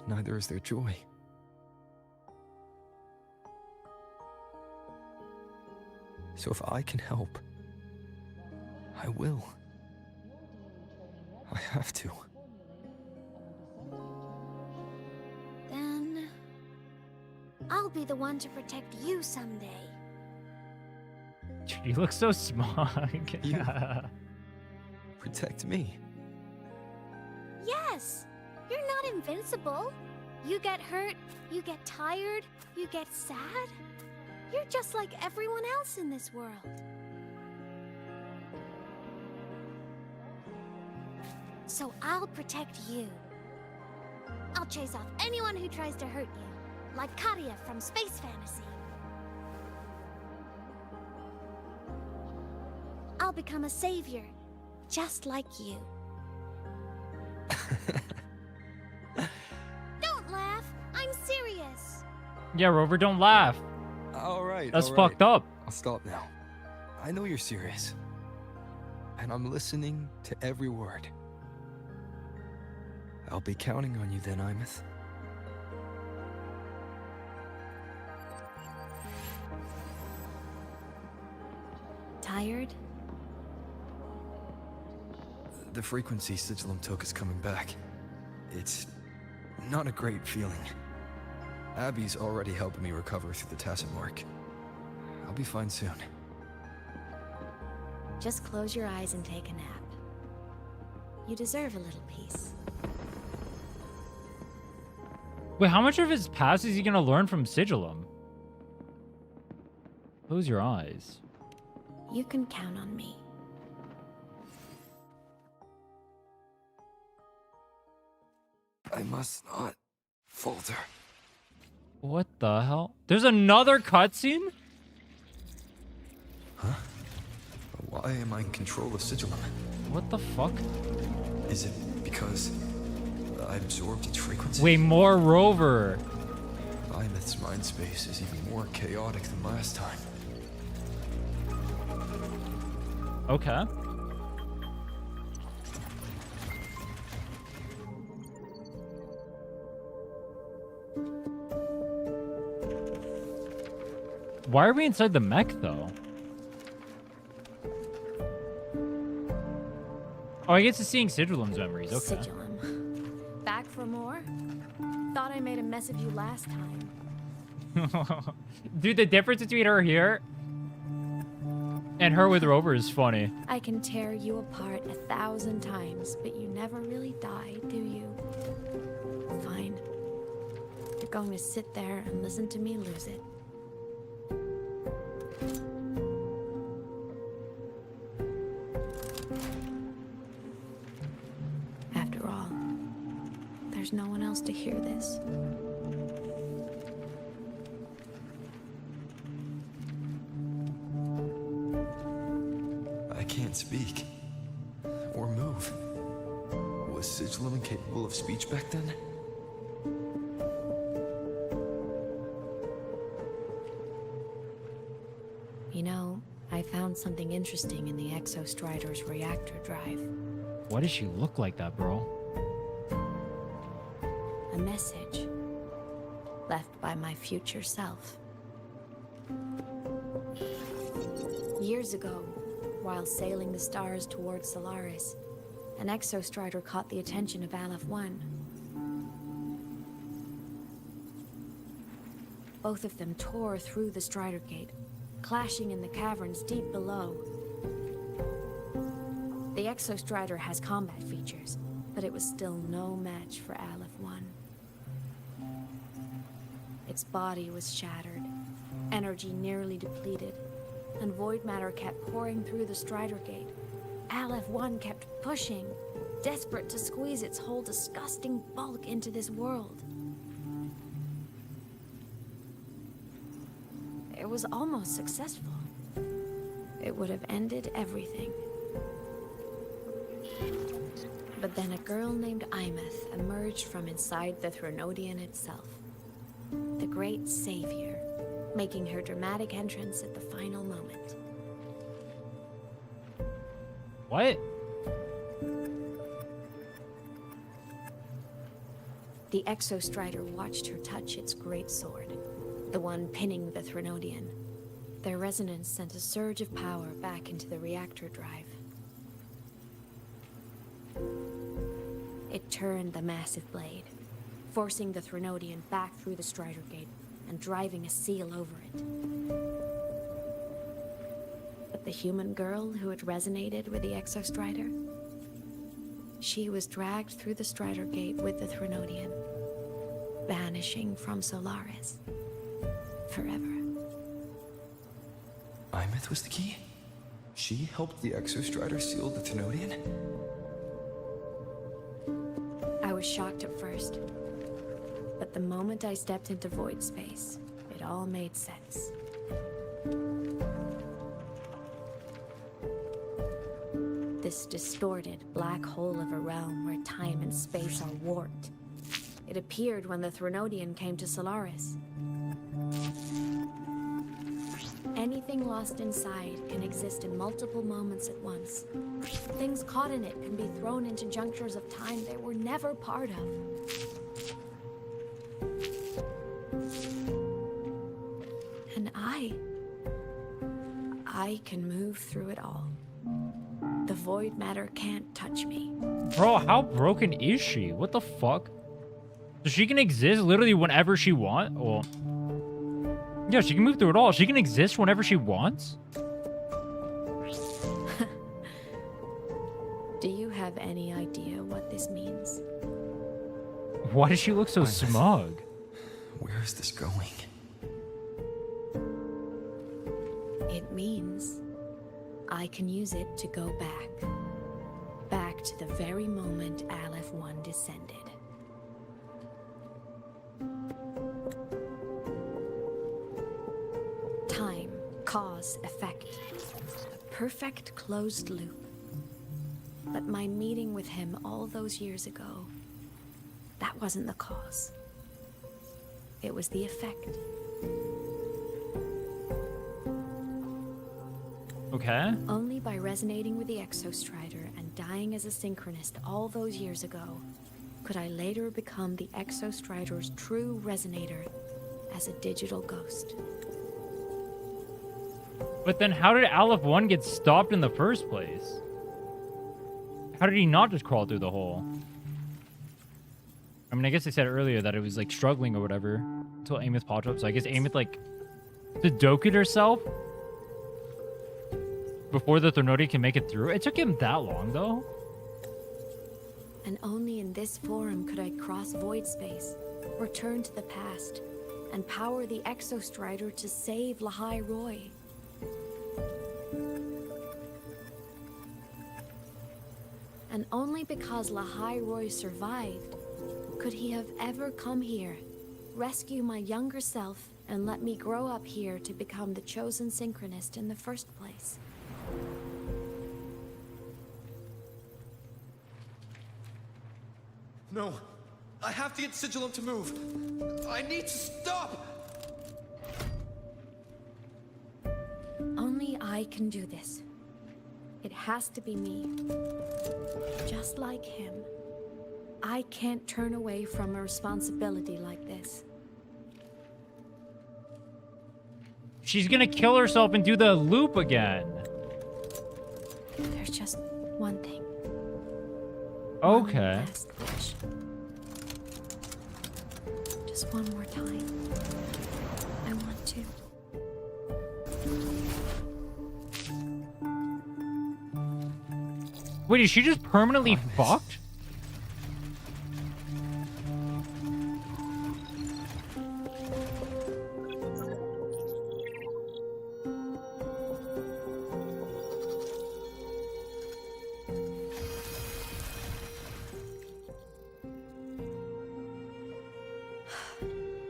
Neither is their joy. So if I can help, I will. I have to. Then I'll be the one to protect you someday. You look so smug. You protect me. Yes! You're not invincible. You get hurt, you get tired, you get sad. You're just like everyone else in this world. So I'll protect you. I'll chase off anyone who tries to hurt you, like Karia from Space Fantasy. I'll become a savior, just like you. Don't laugh, I'm serious. Yeah, Rover, don't laugh. All right. That's all right. fucked up. I'll stop now. I know you're serious. And I'm listening to every word. I'll be counting on you then, Aemeath. Tired? The frequency Sigillum took is coming back. It's not a great feeling. Abby's already helping me recover through the tacit mark. I'll be fine soon. Just close your eyes and take a nap. You deserve a little peace. Wait, how much of his past is he gonna learn from Sigillum? Close your eyes. You can count on me. I must not falter. What the hell? There's another cutscene? Huh? Why am I in control of Sigillum? What the fuck? Is it because I absorbed its frequency? Wait, more Rover. Aemeath's mind space is even more chaotic than last time. Okay. Why are we inside the mech, though? Oh, I get to seeing Sigillum's memories. Okay. Sigillum. Back for more? Thought I made a mess of you last time. Dude, the difference between her here and her with Rover is funny. I can tear you apart 1,000 times, but you never really die, do you? Fine. You're going to sit there and listen to me lose it. After all, there's no one else to hear this. move. Was Sigillum incapable of speech back then? You know, I found something interesting in the Exostrider's reactor drive. Why does she look like that, bro? A message left by my future self. Years ago, while sailing the stars towards Solaris, an Exostrider caught the attention of Aleph 1. Both of them tore through the Strider Gate, clashing in the caverns deep below. The Exostrider has combat features, but it was still no match for Aleph 1. Its body was shattered, energy nearly depleted, and void matter kept pouring through the Strider Gate. Aleph 1 kept pushing, desperate to squeeze its whole disgusting bulk into this world. It was almost successful. It would have ended everything. But then a girl named Aemeath emerged from inside the Threnodian itself. The great savior, making her dramatic entrance at the final moment. What? The Exostrider watched her touch its great sword, the one pinning the Threnodian. Their resonance sent a surge of power back into the reactor drive. It turned the massive blade, forcing the Threnodian back through the Strider Gate and driving a seal over it. But the human girl who had resonated with the Exostrider, she was dragged through the Strider Gate with the Threnodian, vanishing from Solaris forever. Aemeath was the key? She helped the Exostrider seal the Threnodian? I was shocked at first, but the moment I stepped into void space, it all made sense. This distorted black hole of a realm where time and space are warped. It appeared when the Threnodian came to Solaris. Anything lost inside can exist in multiple moments at once. Things caught in it can be thrown into junctures of time they were never part of. And I can move through it all. The void matter can't touch me. Bro, how broken is she? What the fuck? So she can exist literally whenever she wants? Well, yeah, she can move through it all. She can exist whenever she wants? Do you have any idea what this means? Why does she look so smug? Where is this going? It means I can use it to go back. Back to the very moment Aleph 1 descended. Time, cause, effect. A perfect closed loop. But my meeting with him all those years ago, that wasn't the cause. It was the effect. Okay. Only by resonating with the Exostrider and dying as a synchronist all those years ago could I later become the Exostrider's true resonator as a digital ghost. But then how did Aleph 1 get stopped in the first place? How did he not just crawl through the hole? I mean, I guess they said earlier that it was like struggling or whatever until Aemeath popped up. So I guess Aemeath like Sudoku'd herself before the Threnodian can make it through. It took him that long though. And only in this forum could I cross void space, return to the past, and power the Exostrider to save Lahai Roy. And only because Lahai Roy survived could he have ever come here, rescue my younger self, and let me grow up here to become the chosen synchronist in the first place. No. I have to get Sigillum to move. I need to stop! Only I can do this. It has to be me. Just like him. I can't turn away from a responsibility like this. She's gonna kill herself and do the loop again. There's just one thing. Okay. One last wish. Just one more time. I want to. Wait, is she just permanently fucked?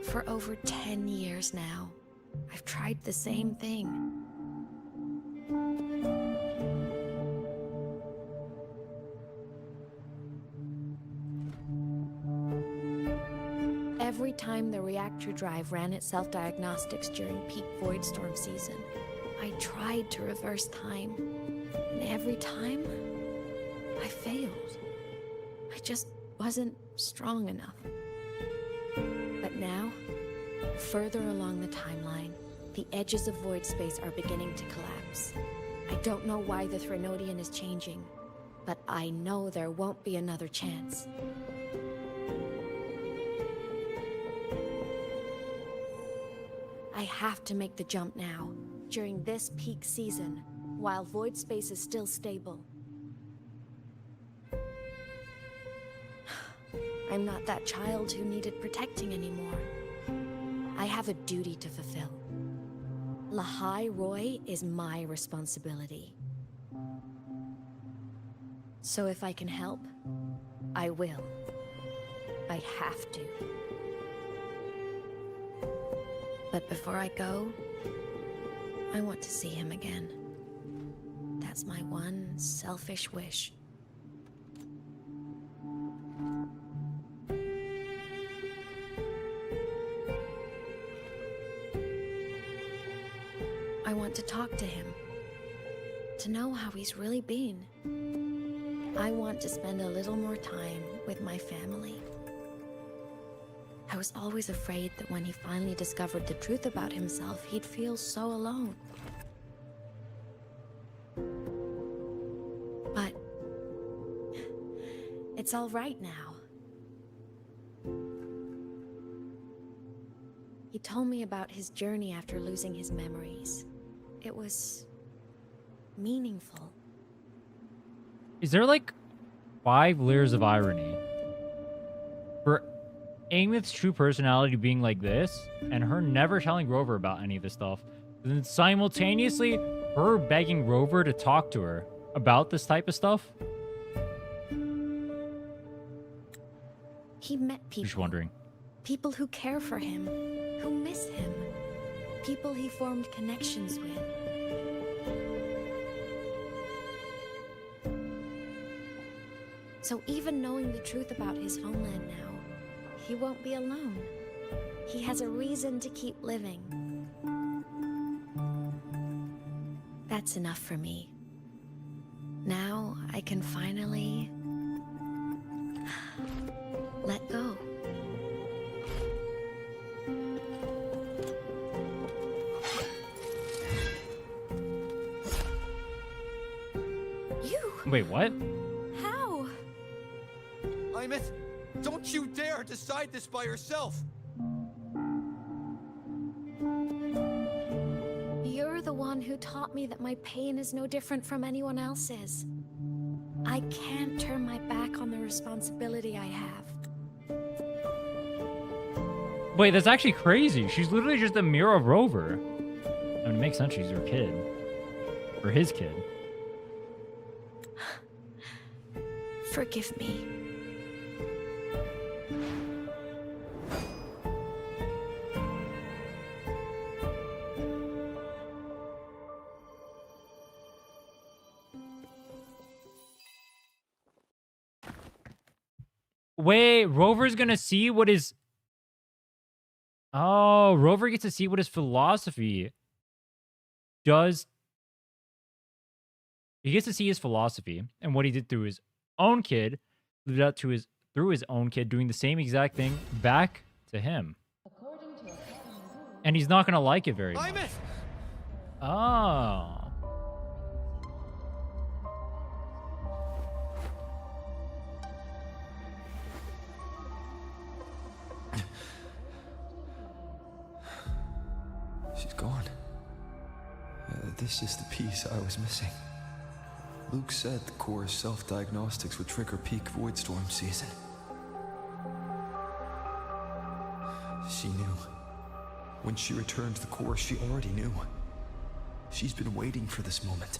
For over 10 years now, I've tried the same thing. Every time the reactor drive ran its self-diagnostics during peak void storm season, I tried to reverse time. And every time, I failed. I just wasn't strong enough. But now, further along the timeline, the edges of void space are beginning to collapse. I don't know why the Threnodian is changing, but I know there won't be another chance. I have to make the jump now, during this peak season, while void space is still stable. I'm not that child who needed protecting anymore. I have a duty to fulfill. Lahai Roy is my responsibility. So if I can help, I will. I have to. But before I go, I want to see him again. That's my one selfish wish. I want to talk to him, to know how he's really been. I want to spend a little more time with my family. I was always afraid that when he finally discovered the truth about himself, he'd feel so alone. But it's all right now. He told me about his journey after losing his memories. It was meaningful. Is there like 5 layers of irony? For Aemeath's true personality being like this, and her never telling Rover about any of this stuff, and then simultaneously her begging Rover to talk to her about this type of stuff? He met people. Just wondering. People who care for him, who miss him. People he formed connections with. So even knowing the truth about his homeland now, he won't be alone. He has a reason to keep living. That's enough for me. Now I can finally let go. You! Wait, what? How? Aemeath, don't you dare decide this by yourself! You're the one who taught me that my pain is no different from anyone else's. I can't turn my back on the responsibility I have. Wait, that's actually crazy. She's literally just a mirror of Rover. I mean, it makes sense she's her kid. Or his kid. Forgive me. Wait, Rover's gonna see what his... Oh, Rover gets to see what his philosophy does. He gets to see his philosophy and what he did through his own kid, lived out to his through his own kid, doing the same exact thing back to him. And he's not gonna like it very much. Oh. She's gone. This is the piece I was missing. Luke said the core's self-diagnostics would trigger peak void storm season. She knew. When she returned to the core, she already knew. She's been waiting for this moment.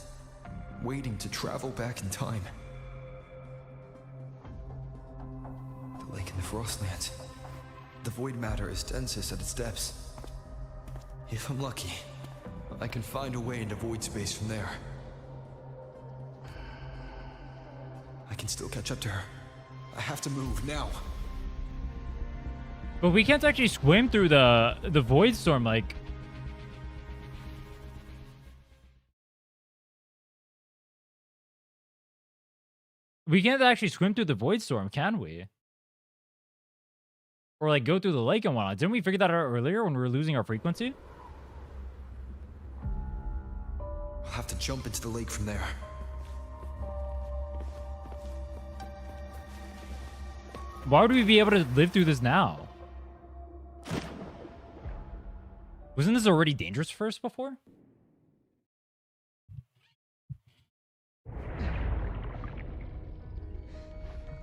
Waiting to travel back in time. The lake in the Frostlands. The void matter is densest at its depths. If I'm lucky, I can find a way into void space from there. I can still catch up to her. I have to move now. But we can't actually swim through the void storm, like... We can't actually swim through the void storm, can we? Or like go through the lake and whatnot. Didn't we figure that out earlier when we were losing our frequency? I'll have to jump into the lake from there. Why would we be able to live through this now? Wasn't this already dangerous for us before?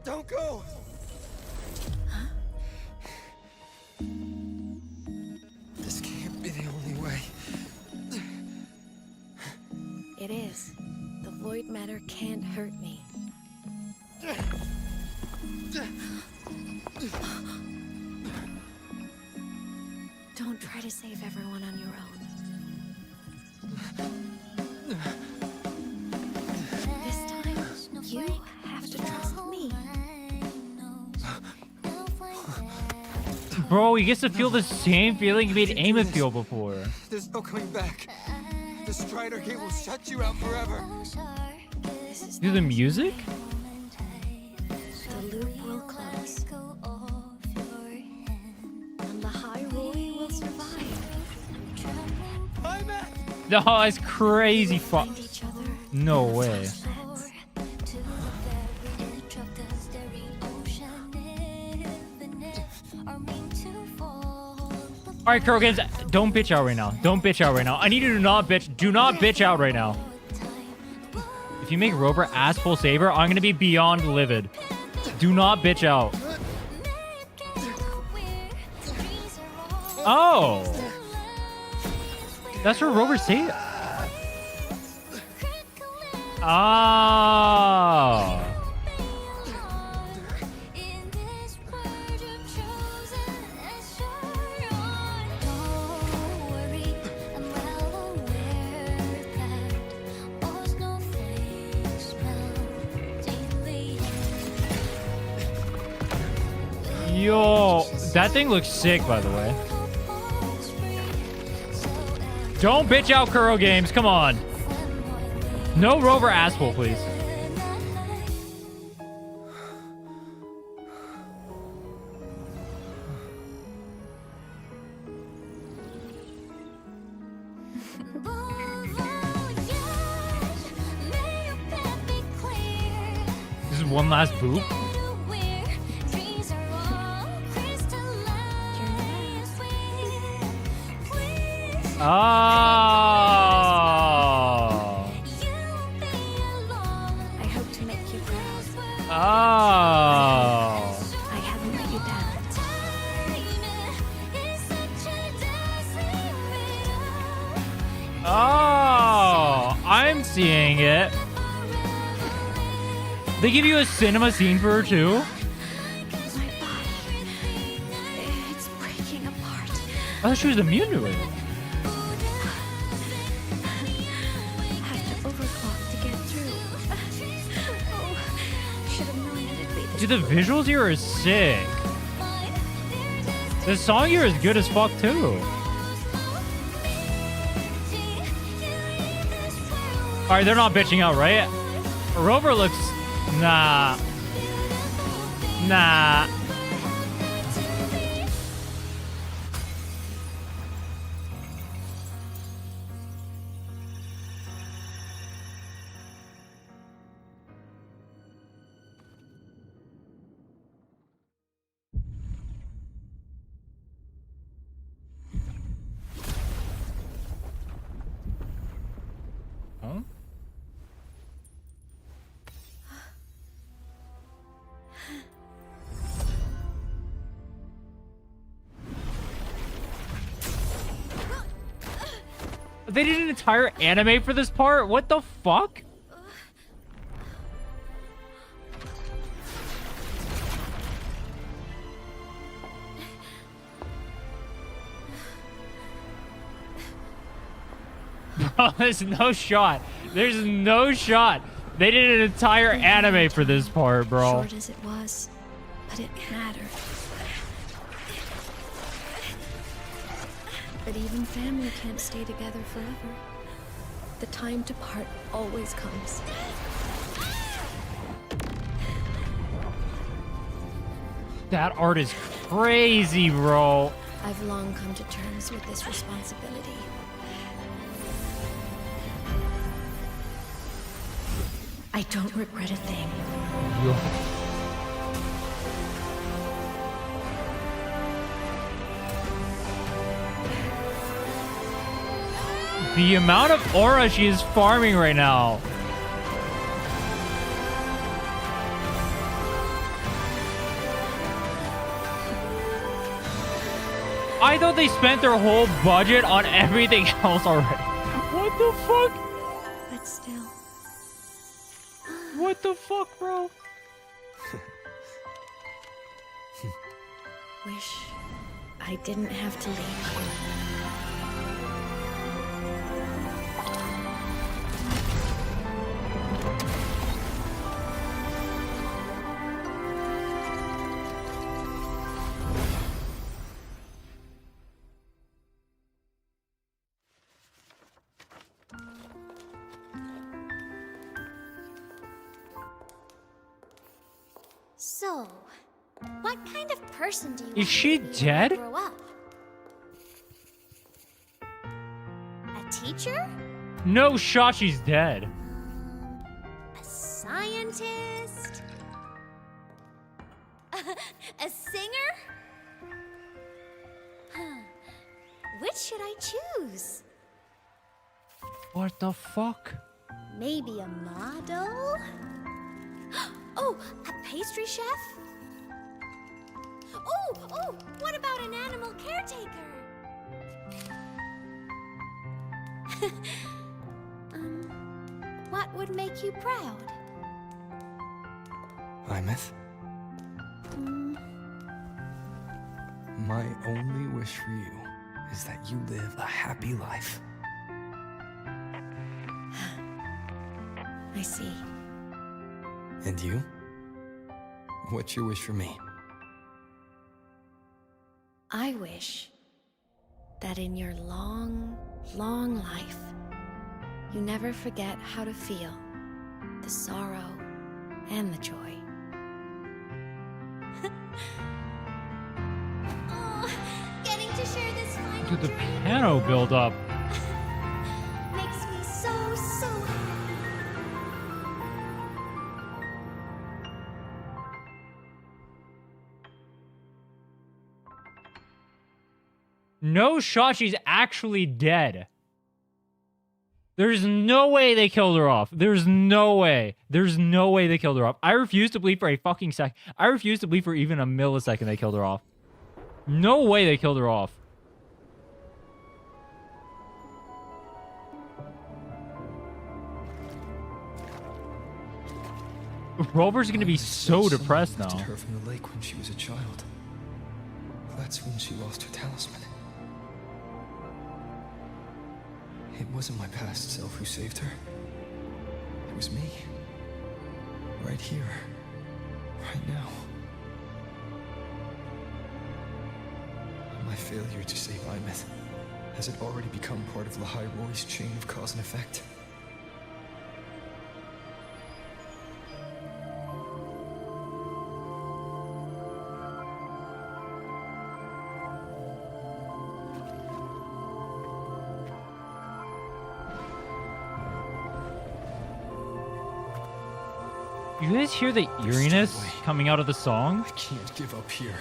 Don't go! This can't be the only way. It is. The void matter can't hurt me. Don't try to save everyone on your own. This time, you have to trust me. Bro, he gets to feel the same feeling he made Aemeath feel before. There's no coming back. The Strider Gate will shut you out forever. Do the music? The loop will close. And the High Roy will survive. No, that's crazy. No way. All right, Curl Games, don't bitch out right now. Don't bitch out right now. I need you to not bitch. Do not bitch out right now. If you make Rover asshole saver, I'm gonna be beyond livid. Do not bitch out. Oh, that's where Rover saved. Oh. Yo, that thing looks sick, by the way. Don't bitch out, Kuro Games. Come on. No Rover asshole, please. This is one last boop. Oh. I hope to make you proud. Oh. I haven't let you down. Oh, I'm seeing it. They give you a cinema scene for her too? It's breaking apart. I thought she was immune to it. Have to overclock to get through. Oh, should have known it'd be Dude, the visuals here are sick. The song here is good as fuck too. Alright, they're not bitching out, right? Rover looks... Nah. Nah. Huh? They did an entire anime for this part? What the fuck? Bro, there's no shot. There's no shot. They did an entire anime for this part, bro. Short as it was, but it mattered. But even family can't stay together forever. The time to part always comes. That art is crazy, bro. I've long come to terms with this responsibility. I don't regret a thing. Yo. The amount of aura she is farming right now. I thought they spent their whole budget on everything else already. What the fuck? But still. What the fuck, bro? Wish I didn't have to leave you. So, what kind of person do you Is want she to be dead? when you grow up? A teacher? No shot she's dead. A scientist? A singer? Which should I choose? What the fuck? Maybe a model? Oh, a pastry chef? Oh, what about an animal caretaker? What would make you proud? Aemeath, my only wish for you is that you live a happy life. I see. And you? What's your wish for me? I wish that in your long, long life, you never forget how to feel the sorrow and the joy. Oh, getting to share this final Dude, the dream piano build up. makes me so happy. No shot she's actually dead. There's no way they killed her off. There's no way. There's no way they killed her off. I refuse to believe for a fucking sec. I refuse to believe for even a millisecond they killed her off. No way they killed her off. Rover's gonna be so depressed now. Lifted her from the lake when she was a child. That's when she lost her talisman. It wasn't my past self who saved her. It was me. Right here. Right now. My failure to save Aemeath, has it already become part of Lahai Roy's chain of cause and effect? You guys hear the eeriness coming out of the song? I can't give up here.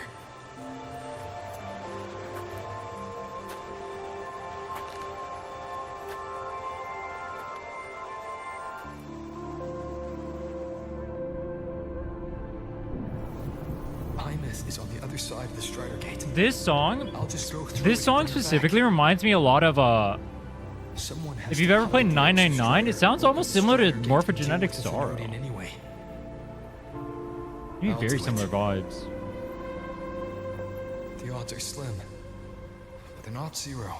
Aemeath is on the other side of the Strider Gate. This song, I'll just go through this song specifically reminds me a lot of if you've ever played 999, it sounds almost similar to Morphogenetic Sorrow. Anyway. You have very similar vibes. The odds are slim, but they're not zero.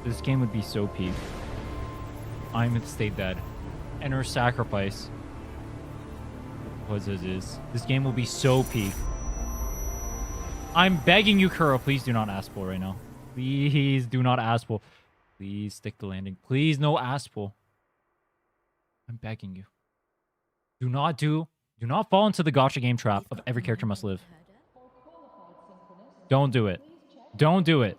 This game would be so peak. Aemeath stayed dead. And her sacrifice was as is. This game will be so peak. I'm begging you, Kuro, please do not Aspel right now. Please do not Aspel. Please stick the landing. Please no Aspel. I'm begging you. Do not fall into the gacha game trap of every character must live. Don't do it. Don't do it.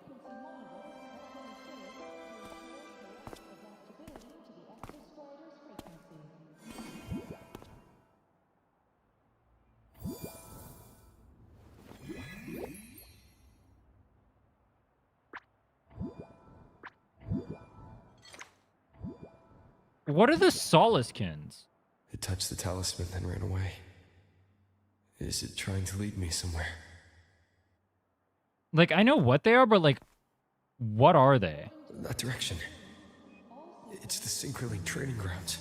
What are the Solacekins? It touched the talisman, then ran away. Is it trying to lead me somewhere? Like, I know what they are, but like, what are they? That direction. It's the Synchroling training grounds.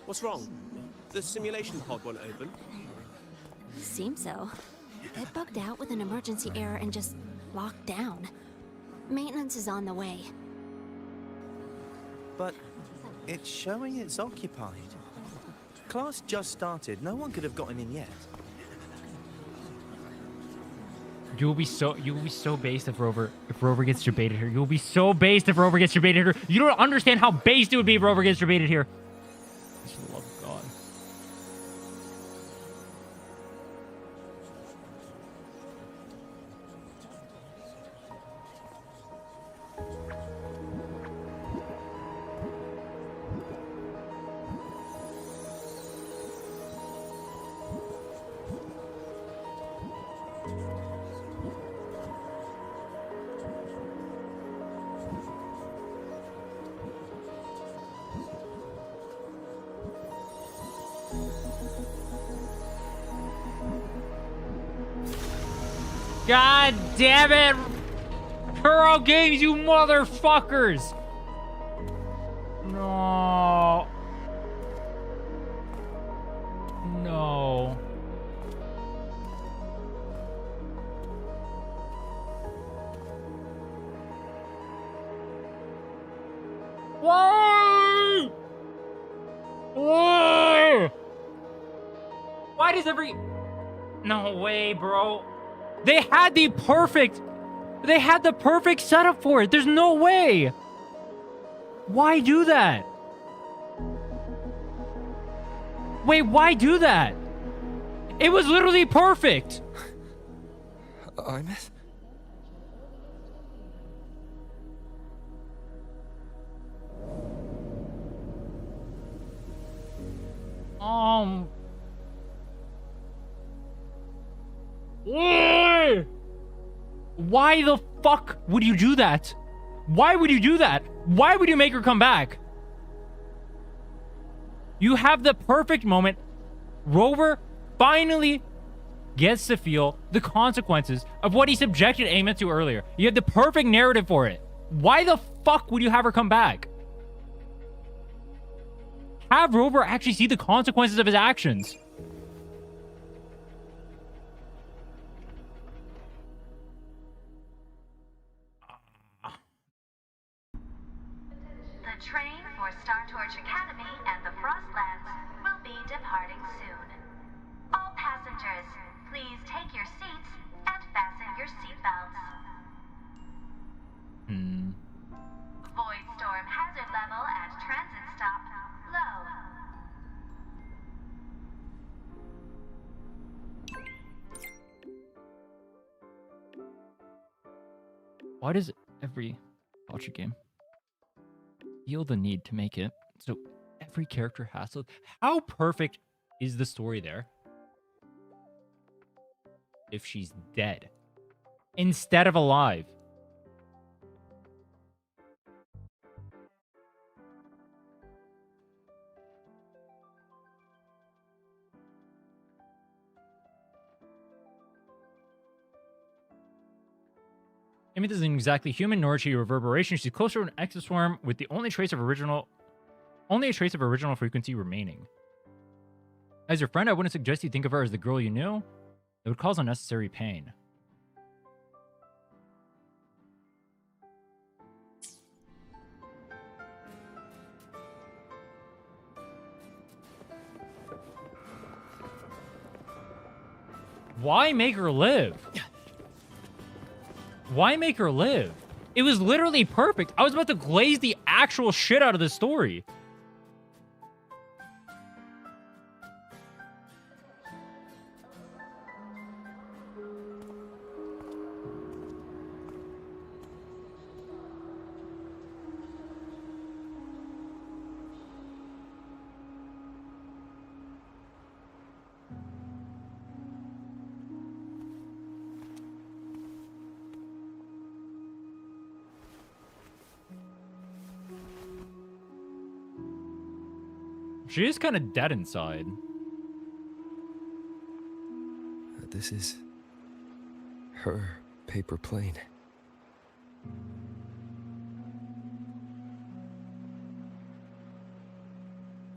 What's wrong? The simulation pod won't open? Seems so. It bugged out with an emergency error and just locked down. Maintenance is on the way. But it's showing it's occupied. Class just started. No one could have gotten in yet. You will be so based if Rover gets debated here. You will be so based if Rover gets debated here. You don't understand how based it would be if Rover gets debated here. For the love of God. God damn it! Kuro Games, you motherfuckers! No. No. Why? Why? Why does every... No way, bro. They had the perfect setup for it. There's no way. Why do that? Wait, why do that? It was literally perfect. Aemeath? Why the fuck would you do that? Why would you do that? Why would you make her come back? You have the perfect moment. Rover finally gets to feel the consequences of what he subjected Aemeath to earlier. You have the perfect narrative for it. Why the fuck would you have her come back? Have Rover actually see the consequences of his actions. train for Star Torch Academy and the Frostlands will be departing soon. All passengers, please take your seats and fasten your seatbelts. Void storm hazard level at transit stop low. Why does every Ultra game feel the need to make it so every character has to? How perfect is the story there if she's dead instead of alive? Aemeath isn't exactly human, nor is she a reverberation. She's closer to an exoswarm with the only a trace of original frequency remaining. As your friend, I wouldn't suggest you think of her as the girl you knew. It would cause unnecessary pain. Why make her live? Why make her live? It was literally perfect. I was about to glaze the actual shit out of the story. She is kind of dead inside. This is her paper plane.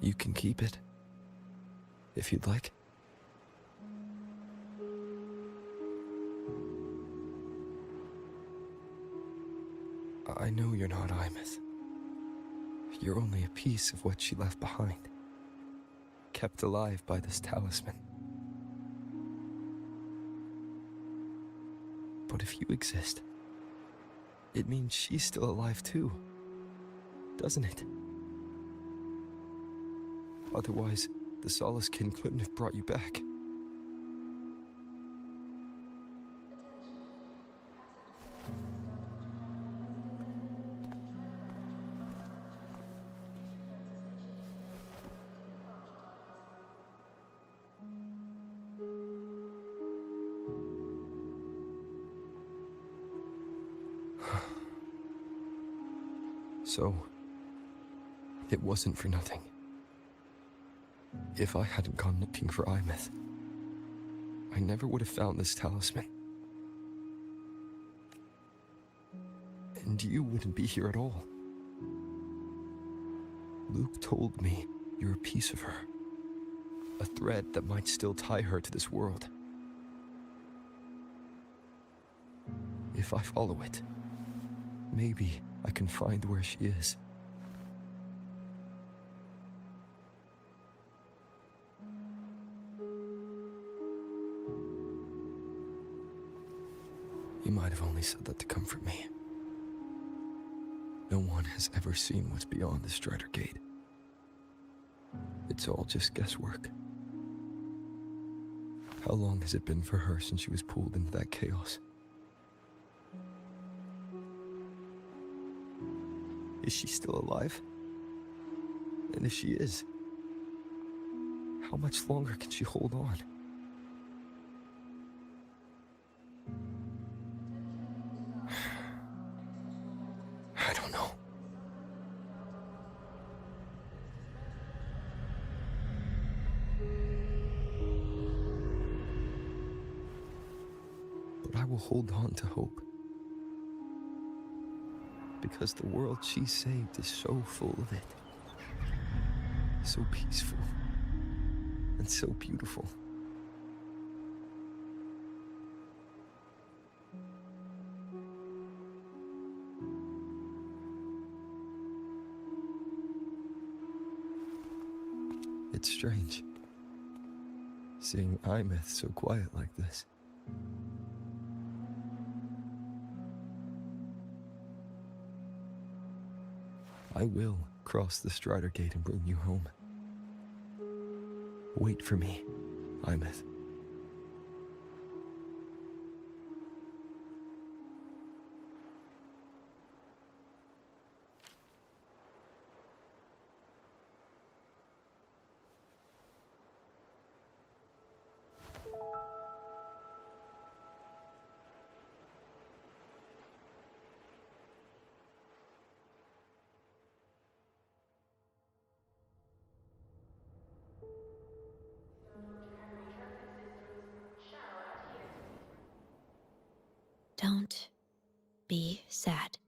You can keep it if you'd like. I know you're not Aemeath. You're only a piece of what she left behind, kept alive by this talisman. But if you exist, it means she's still alive too, doesn't it? Otherwise, the Solace Kin couldn't have brought you back. So, it wasn't for nothing. If I hadn't gone looking for Aemeath, I never would have found this talisman. And you wouldn't be here at all. Luke told me you're a piece of her. A thread that might still tie her to this world. If I follow it, maybe I can find where she is. You might have only said that to comfort me. No one has ever seen what's beyond the Strider Gate. It's all just guesswork. How long has it been for her since she was pulled into that chaos? Is she still alive? And if she is, how much longer can she hold on? I don't know. But I will hold on to hope. Because the world she saved is so full of it. So peaceful. And so beautiful. It's strange. Seeing Aemeath so quiet like this. I will cross the Strider Gate and bring you home. Wait for me, Aemeath. Don't be sad.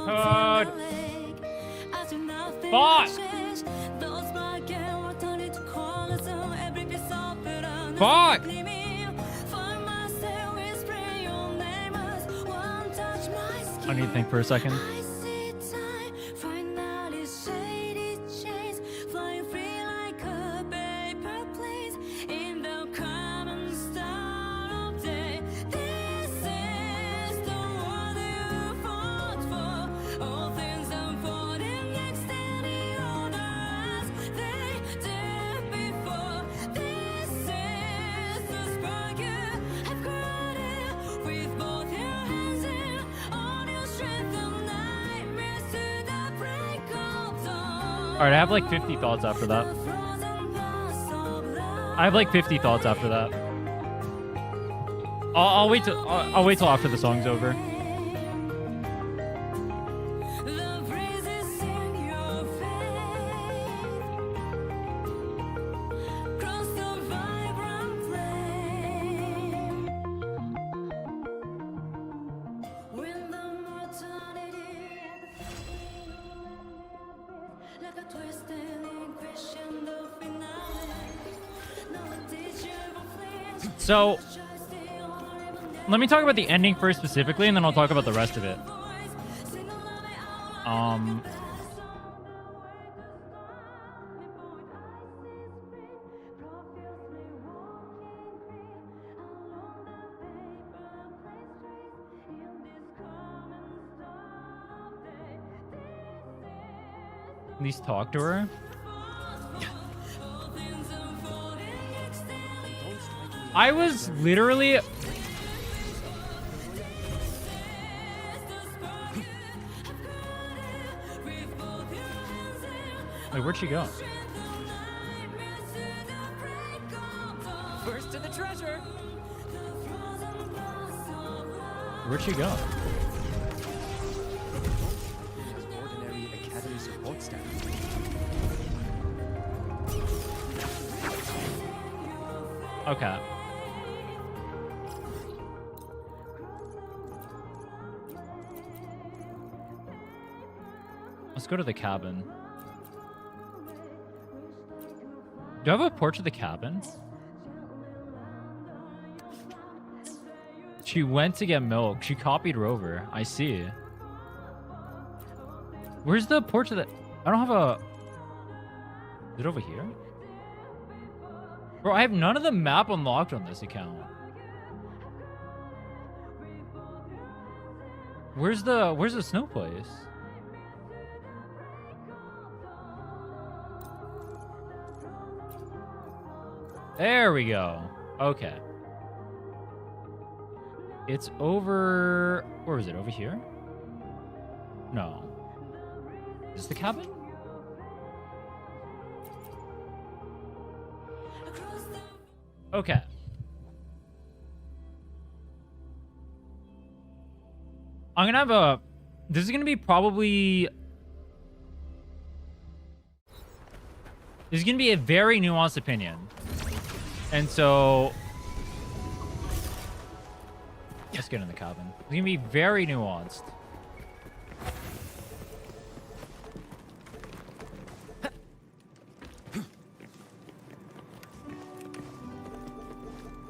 God. Fuck. Fuck. I need to think for a second. Alright, I have like 50 thoughts after that. I have like 50 thoughts after that. I'll wait till after the song's over. So, let me talk about the ending first specifically, and then I'll talk about the rest of it. At least talk to her. I was literally... Wait, where'd she go? First to the treasure. Where'd she go? Ordinary academy support staff. Okay. Let's go to the cabin. Do I have a portrait of the cabin? She went to get milk. She copied her over. I see. Where's the portrait that... I don't have a... Is it over here? Bro, I have none of the map unlocked on this account. Where's the snow place? There we go. Okay. It's over... Where was it? Over here? No. Is this the cabin? Okay. I'm gonna have a... This is gonna be probably... This is gonna be a very nuanced opinion. And so... Let's get in the cabin. It's gonna be very nuanced.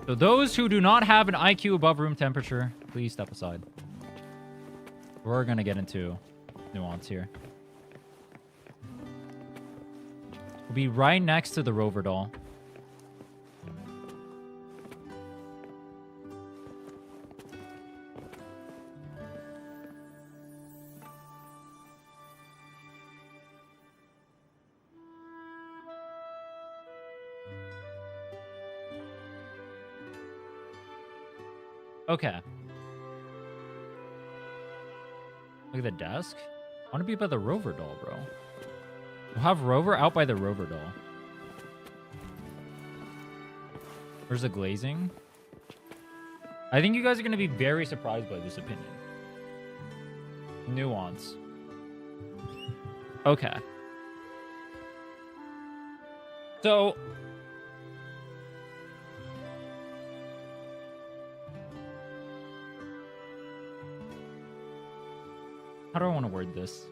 So those who do not have an IQ above room temperature, please step aside. We're gonna get into nuance here. We'll be right next to the rover doll. Okay. Look at the desk. I want to be by the rover doll, bro. We'll have Rover out by the rover doll. Where's the glazing? I think you guys are going to be very surprised by this opinion. Nuance. Okay. So... How do I want to word this?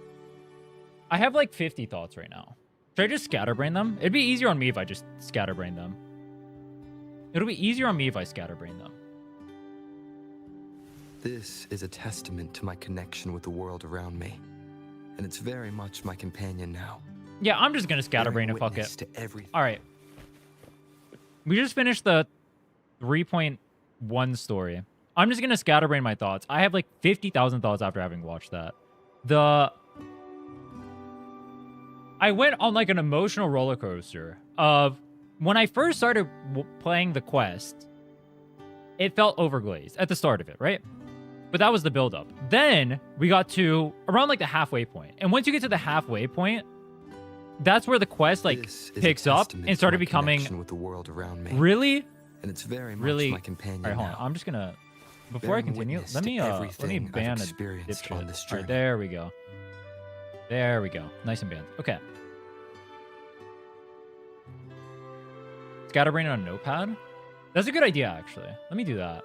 I have like 50 thoughts right now. Should I just scatterbrain them? It'd be easier on me if I just scatterbrain them. It'll be easier on me if I scatterbrain them. This is a testament to my connection with the world around me. And it's very much my companion now. Yeah, I'm just going to scatterbrain and fuck it. All right. We just finished the 3.1 story. I'm just going to scatterbrain my thoughts. I have like 50,000 thoughts after having watched that. I went on like an emotional roller coaster of when I first started playing the quest, it felt overglazed at the start of it, right? But that was the build-up. Then we got to around like the halfway point. And once you get to the halfway point, that's where the quest like picks up and started becoming with the world around me. Really? And it's very much really my companion. All right, hold on. I'm just gonna before I continue, let me ban a dipshit. All right, there we go. There we go. Nice and banned. Okay. Scatterbrain on a notepad? That's a good idea, actually. Let me do that.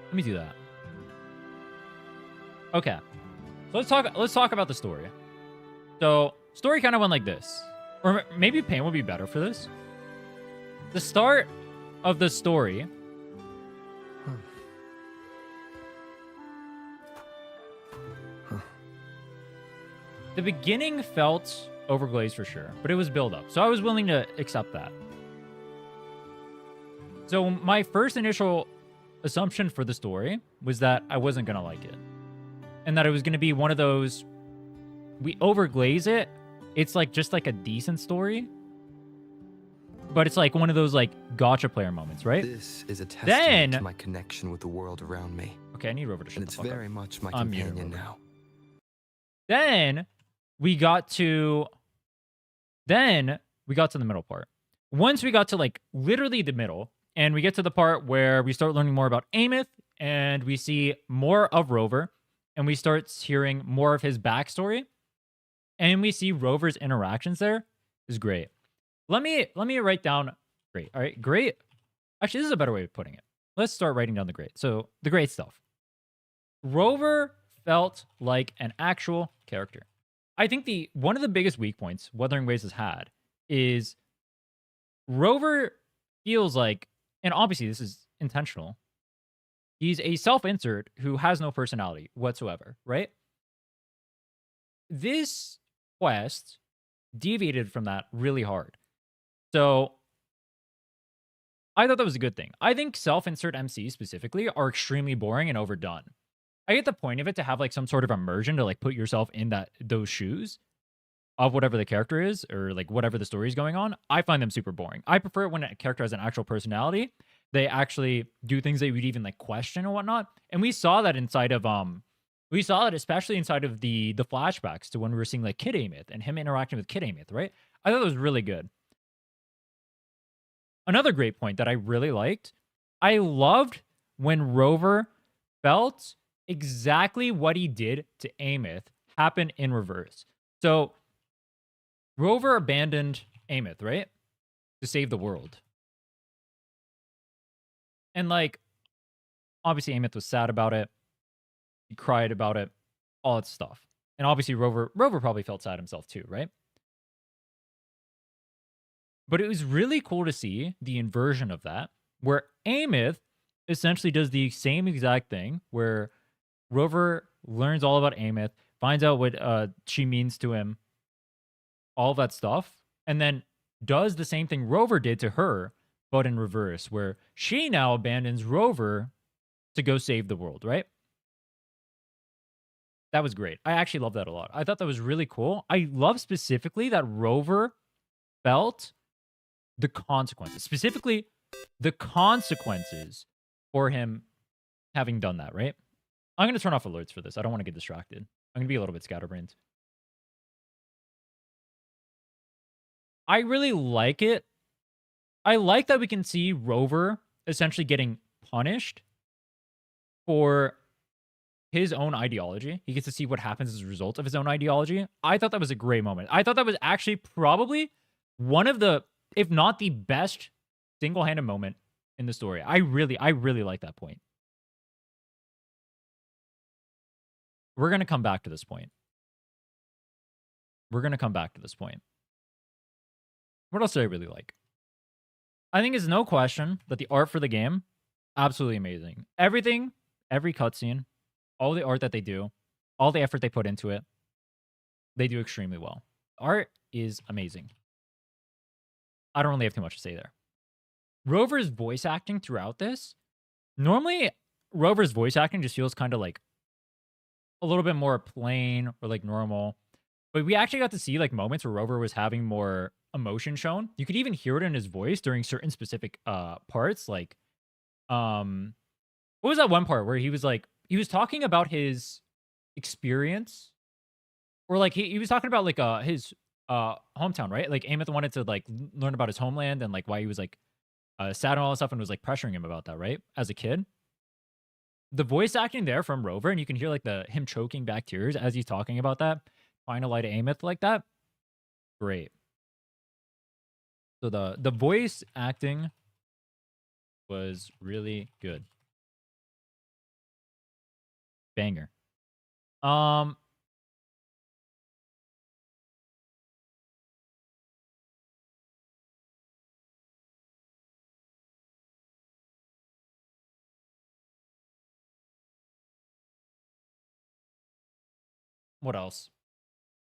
Let me do that. Okay. So let's talk about the story. So, story kind of went like this. Or maybe pain would be better for this. The start of the story the beginning felt overglazed for sure, but it was build up. So I was willing to accept that. So my first initial assumption for the story was that I wasn't going to like it. And that it was going to be one of those, we overglaze it. It's like just like a decent story. But it's like one of those like gotcha player moments, right? This is a testament to my connection with the world around me. Okay, I need Rover to shut the fuck up. And it's very much my companion now. Then we got to the middle part. Once we got to like literally the middle, and we get to the part where we start learning more about Aemeath, and we see more of Rover, and we start hearing more of his backstory, and we see Rover's interactions there is great. Let me write down great. All right, great. Actually, this is a better way of putting it. Let's start writing down the great. So the great stuff. Rover felt like an actual character. I think one of the biggest weak points Wuthering Waves has had is Rover feels like, and obviously this is intentional, he's a self-insert who has no personality whatsoever, right? This quest deviated from that really hard. So I thought that was a good thing. I think self-insert MCs specifically are extremely boring and overdone. I get the point of it to have like some sort of immersion to like put yourself in those shoes. of whatever the character is or like whatever the story is going on, I find them super boring. I prefer it when a character has an actual personality. They actually do things that we'd even like question or whatnot. And we saw that inside of we saw it especially inside of the flashbacks to when we were seeing like Kid Aemeath and him interacting with Kid Aemeath, right? I thought it was really good. Another great point that I really liked, I loved when Rover felt exactly what he did to Aemeath happen in reverse. So Rover abandoned Aemeath, right? To save the world. And like, obviously Aemeath was sad about it. He cried about it, all that stuff. And obviously Rover probably felt sad himself too, right? But it was really cool to see the inversion of that, where Aemeath essentially does the same exact thing, where Rover learns all about Aemeath, finds out what she means to him, all that stuff, and then does the same thing Rover did to her, but in reverse, where she now abandons Rover to go save the world, right? That was great. I actually love that a lot. I thought that was really cool. I love specifically that Rover felt the consequences, specifically the consequences for him having done that, right? I'm going to turn off alerts for this. I don't want to get distracted. I'm going to be a little bit scatterbrained. I really like it. I like that we can see Rover essentially getting punished for his own ideology. He gets to see what happens as a result of his own ideology. I thought that was a great moment. I thought that was actually probably one of the, if not the best single-handed moment in the story. I really like that point. We're going to come back to this point. What else did I really like? I think it's no question that the art for the game, absolutely amazing. Everything, every cutscene, all the art that they do, all the effort they put into it, they do extremely well. Art is amazing. I don't really have too much to say there. Rover's voice acting throughout this, normally Rover's voice acting just feels kind of like a little bit more plain or like normal. But we actually got to see like moments where Rover was having more emotion shown. You could even hear it in his voice during certain specific parts. Like, what was that one part where he was like, he was talking about his experience, or like he was talking about like his hometown, right? Like Aemeath wanted to like learn about his homeland and like why he was like sad and all that stuff, and was like pressuring him about that, right? As a kid. The voice acting there from Rover, and you can hear like him choking back tears as he's talking about that, trying to lie to Aemeath like that. Great. So the voice acting was really good. Banger. What else?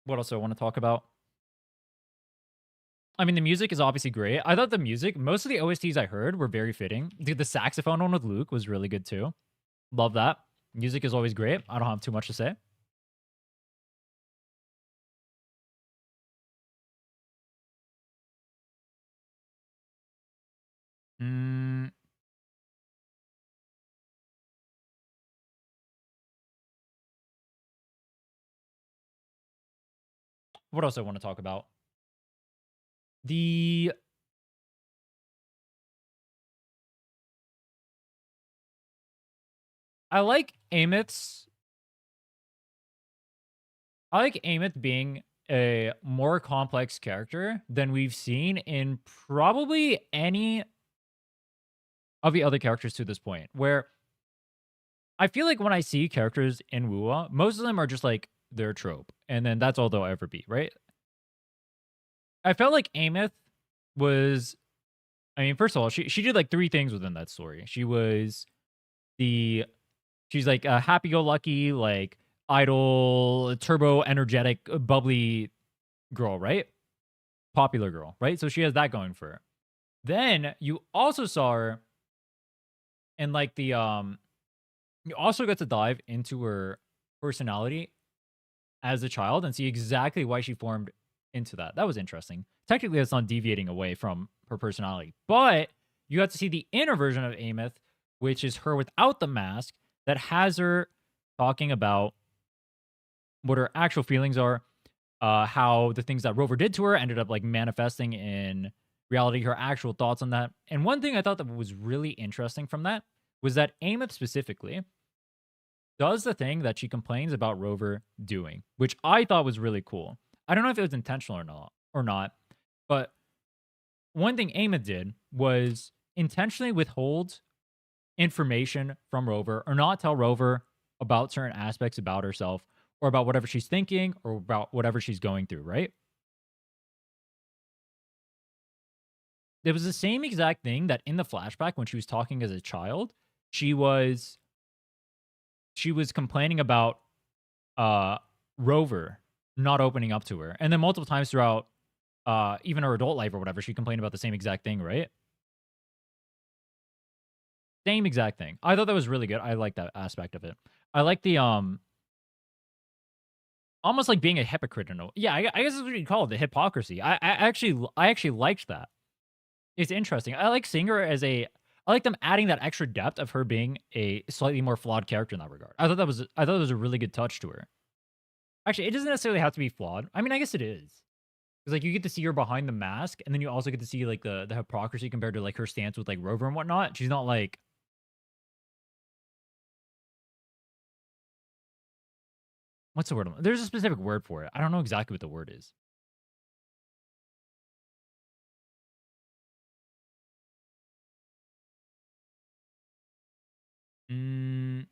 What else do I want to talk about? I mean, the music is obviously great. I thought the music, most of the OSTs I heard were very fitting. The saxophone one with Luke was really good too. Love that. Music is always great. I don't have too much to say. What else I want to talk about? I like Aemeath being a more complex character than we've seen in probably any of the other characters to this point, where I feel like when I see characters in Wuwa, most of them are just like their trope, and then that's all they'll ever be, right? I felt like Aemeath was, I mean, first of all, she did like 3 things within that story. She's like a happy-go-lucky, like idle, turbo energetic, bubbly girl, right? Popular girl, right? So she has that going for her. Then you also saw her and like you also get to dive into her personality as a child and see exactly why she formed into that. That was interesting. Technically, that's not deviating away from her personality, but you got to see the inner version of Aemeath, which is her without the mask, that has her talking about what her actual feelings are, how the things that Rover did to her ended up like manifesting in reality, her actual thoughts on that. And one thing I thought that was really interesting from that was that Aemeath specifically does the thing that she complains about Rover doing, which I thought was really cool. I don't know if it was intentional or not, but one thing Aemeath did was intentionally withhold information from Rover or not tell Rover about certain aspects about herself or about whatever she's thinking or about whatever she's going through, right? It was the same exact thing that in the flashback when she was talking as a child, she was complaining about Rover not opening up to her. And then multiple times throughout even her adult life or whatever, she complained about the same exact thing, right? Same exact thing. I thought that was really good. I like that aspect of it. I like the almost like being a hypocrite in a yeah, I guess that's what you call it, the hypocrisy. I actually liked that. It's interesting. I like seeing her as I like them adding that extra depth of her being a slightly more flawed character in that regard. I thought that was a really good touch to her. Actually, it doesn't necessarily have to be flawed. I mean, I guess it is. Because like you get to see her behind the mask, and then you also get to see like the hypocrisy compared to like her stance with like Rover and whatnot. She's not like what's the word? There's a specific word for it. I don't know exactly what the word is. Mm.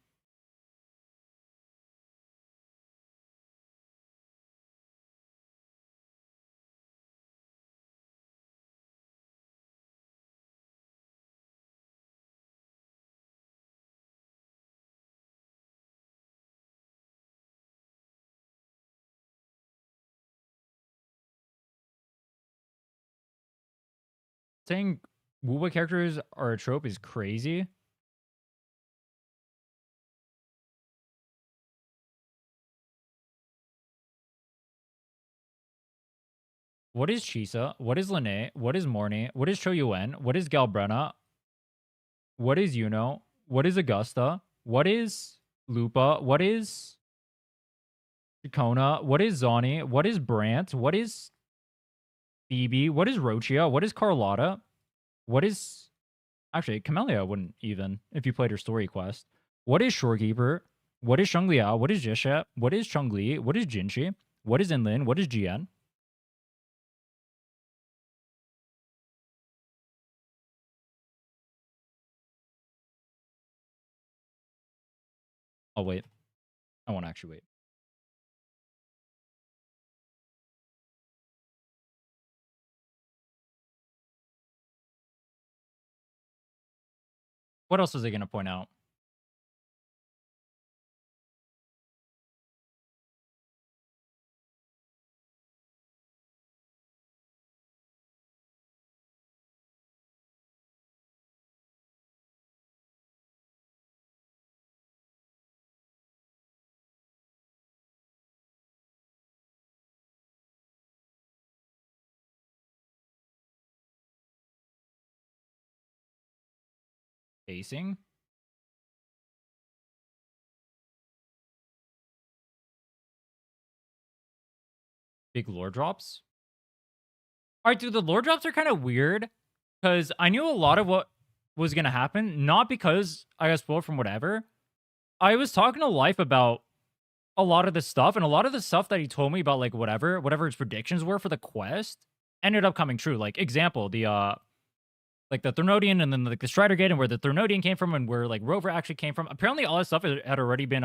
Saying Wuwa characters are a trope is crazy. What is Chisa? What is Lene? What is Morny? What is Choyuen? What is Galbrena? What is Yuno? What is Augusta? What is Lupa? What is Chicona? What is Zani? What is Brant? What is Phoebe? What is Rochia? What is Carlotta? What is... Actually, Camellia wouldn't even, if you played her story quest. What is Shorekeeper? What is Shungliao? What is Jisha? What is Chungli? What is Jinchi? What is Inlin? What is Jian? I'll wait. I won't actually wait. What else is it going to point out? Pacing? Big lore drops? All right, dude, the lore drops are kind of weird because I knew a lot of what was going to happen, not because I got spoiled from whatever. I was talking to Life about a lot of the stuff, and a lot of the stuff that he told me about, like, whatever his predictions were for the quest ended up coming true. Like, example, the, like, the Threnodian and then, like, the Strider Gate and where the Threnodian came from and where, like, Rover actually came from. Apparently, all this stuff had already been,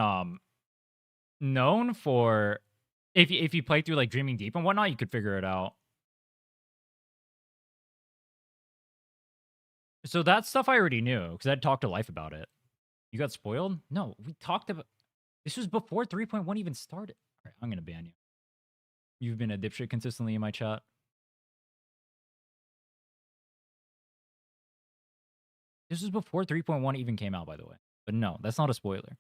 known for... If you play through, like, Dreaming Deep and whatnot, you could figure it out. So that stuff I already knew, because I'd talked to Life about it. You got spoiled? No, we talked about... This was before 3.1 even started. All right, I'm going to ban you. You've been a dipshit consistently in my chat. This was before 3.1 even came out, by the way. But no, that's not a spoiler.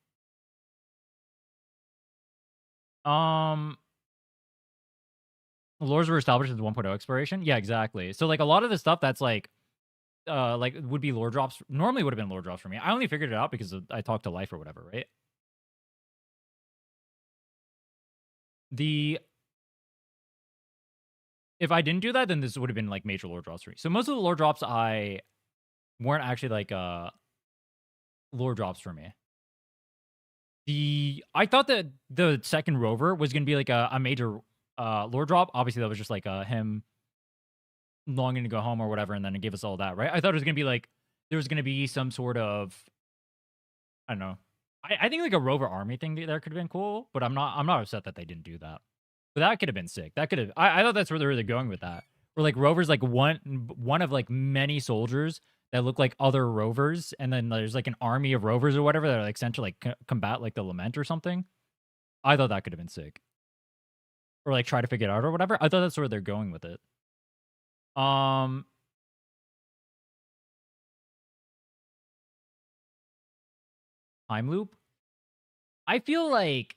Lores were established as 1.0 exploration. Yeah, exactly. So like a lot of the stuff that's like would be lore drops. Normally would have been lore drops for me. I only figured it out because I talked to Life or whatever, right? If I didn't do that, then this would have been like major lore drops for me. So most of the lore drops weren't actually like lore drops for me. I thought that the second rover was gonna be like a major lore drop. Obviously, that was just like him longing to go home or whatever, and then it gave us all that, right? I thought it was gonna be like there was gonna be some sort of I don't know. I think like a rover army thing there could have been cool, but I'm not upset that they didn't do that. But that could have been sick. That could have I thought that's where they were going with that. Where like rovers like one of like many soldiers that look like other rovers, and then there's like an army of rovers or whatever that are like sent to like combat like the Lament or something. I thought that could have been sick. Or like try to figure it out or whatever. I thought that's where they're going with it. Time loop. I feel like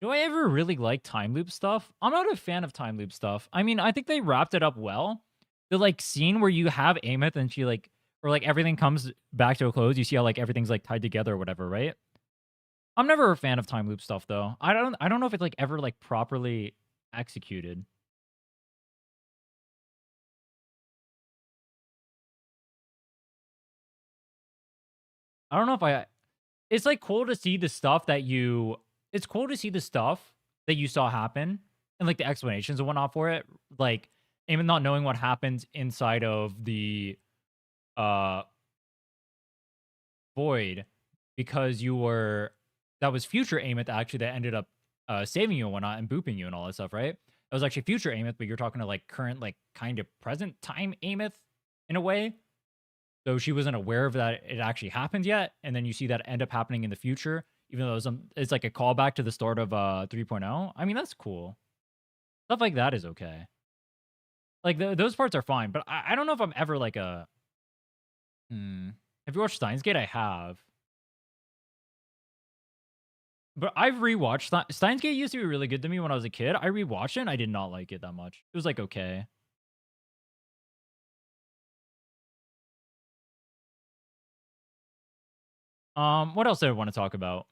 do I ever really like time loop stuff? I'm not a fan of time loop stuff. I mean, I think they wrapped it up well. The like scene where you have Aemeath and she like or like everything comes back to a close. You see how like everything's like tied together or whatever, right? I'm never a fan of time loop stuff though. I don't know if it's like ever like properly executed. I don't know if it's like cool to see the stuff that it's cool to see the stuff that you saw happen and like the explanations and whatnot for it. Like even not knowing what happens inside of the void because that was future Aemeath actually that ended up saving you and whatnot and booping you and all that stuff, right? That was actually future Aemeath, but you're talking to like current, like kind of present time Aemeath in a way. So she wasn't aware of that it actually happened yet, and then you see that end up happening in the future, even though it's like a callback to the start of 3.0. I mean, that's cool. Stuff like that is okay. Like those parts are fine, but I don't know if I'm ever like a. Have you watched Steins Gate? I have. But I've rewatched Steins Gate used to be really good to me when I was a kid. I rewatched it and I did not like it that much. It was like okay. What else did I want to talk about?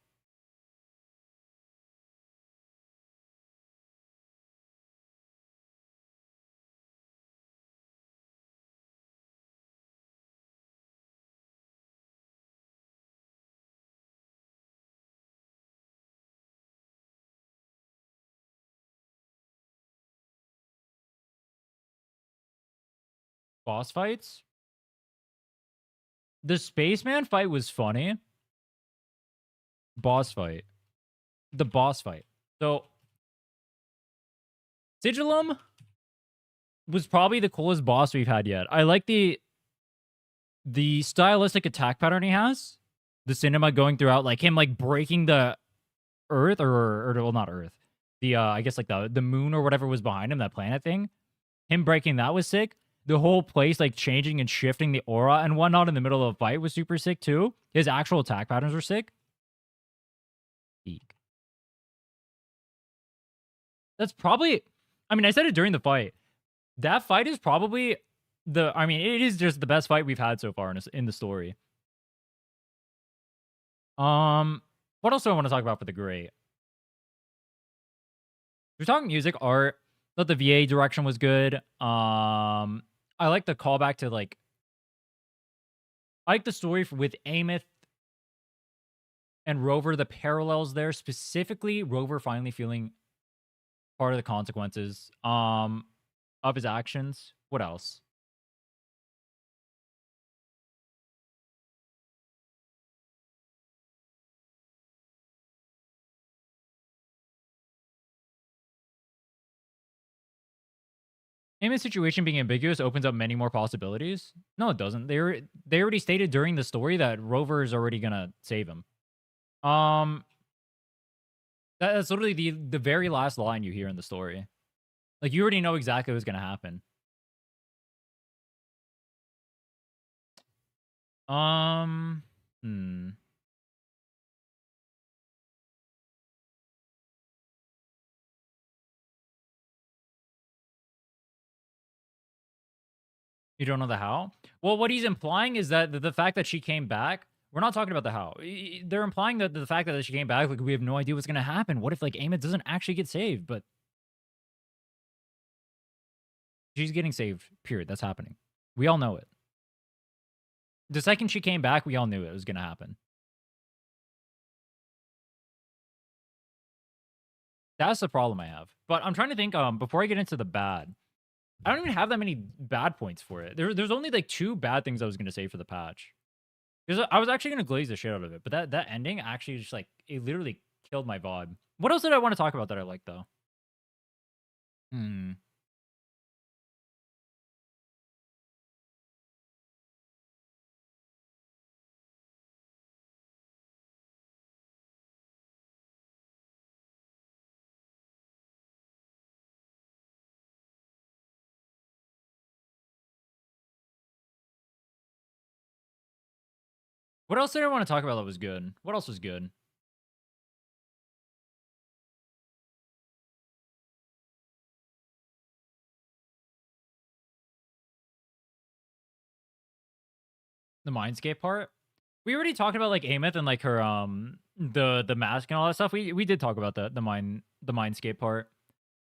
Boss fights? The spaceman fight was funny. Boss fight. The boss fight. So, Sigillum was probably the coolest boss we've had yet. I like the stylistic attack pattern he has. The cinema going throughout, like him like breaking the Earth or well, not Earth. The I guess like the moon or whatever was behind him, that planet thing. Him breaking that was sick. The whole place like changing and shifting the aura and whatnot in the middle of a fight was super sick too. His actual attack patterns were sick. Eek. That's probably, I mean, I said it during the fight. That fight is probably it is just the best fight we've had so far in the story. What else do I want to talk about for the great? We're talking music, art. Thought the VA direction was good. I like the callback to like. I like the story with Aemeath and Rover. The parallels there, specifically Rover finally feeling part of the consequences of his actions. What else? Aemeath's situation being ambiguous opens up many more possibilities. No, it doesn't. They already stated during the story that Rover is already gonna save him. That's literally the very last line you hear in the story. Like, you already know exactly what's gonna happen. Hmm. You don't know the how? Well, what he's implying is that the fact that she came back, we're not talking about the how. They're implying that the fact that she came back, like, we have no idea what's gonna happen. What if, like, Aemeath doesn't actually get saved, but she's getting saved, period. That's happening. We all know it. The second she came back, we all knew it was gonna happen. That's the problem I have. But I'm trying to think, before I get into the bad, I don't even have that many bad points for it. There's only, like, 2 bad things I was gonna say for the patch. Because I was actually gonna glaze the shit out of it, but that ending actually just, like, it literally killed my vibe. What else did I want to talk about that I liked, though? Hmm. What else did I want to talk about that was good? What else was good? The Mindscape part? We already talked about, like, Aemeath and, like, her, the mask and all that stuff. We did talk about the Mindscape part.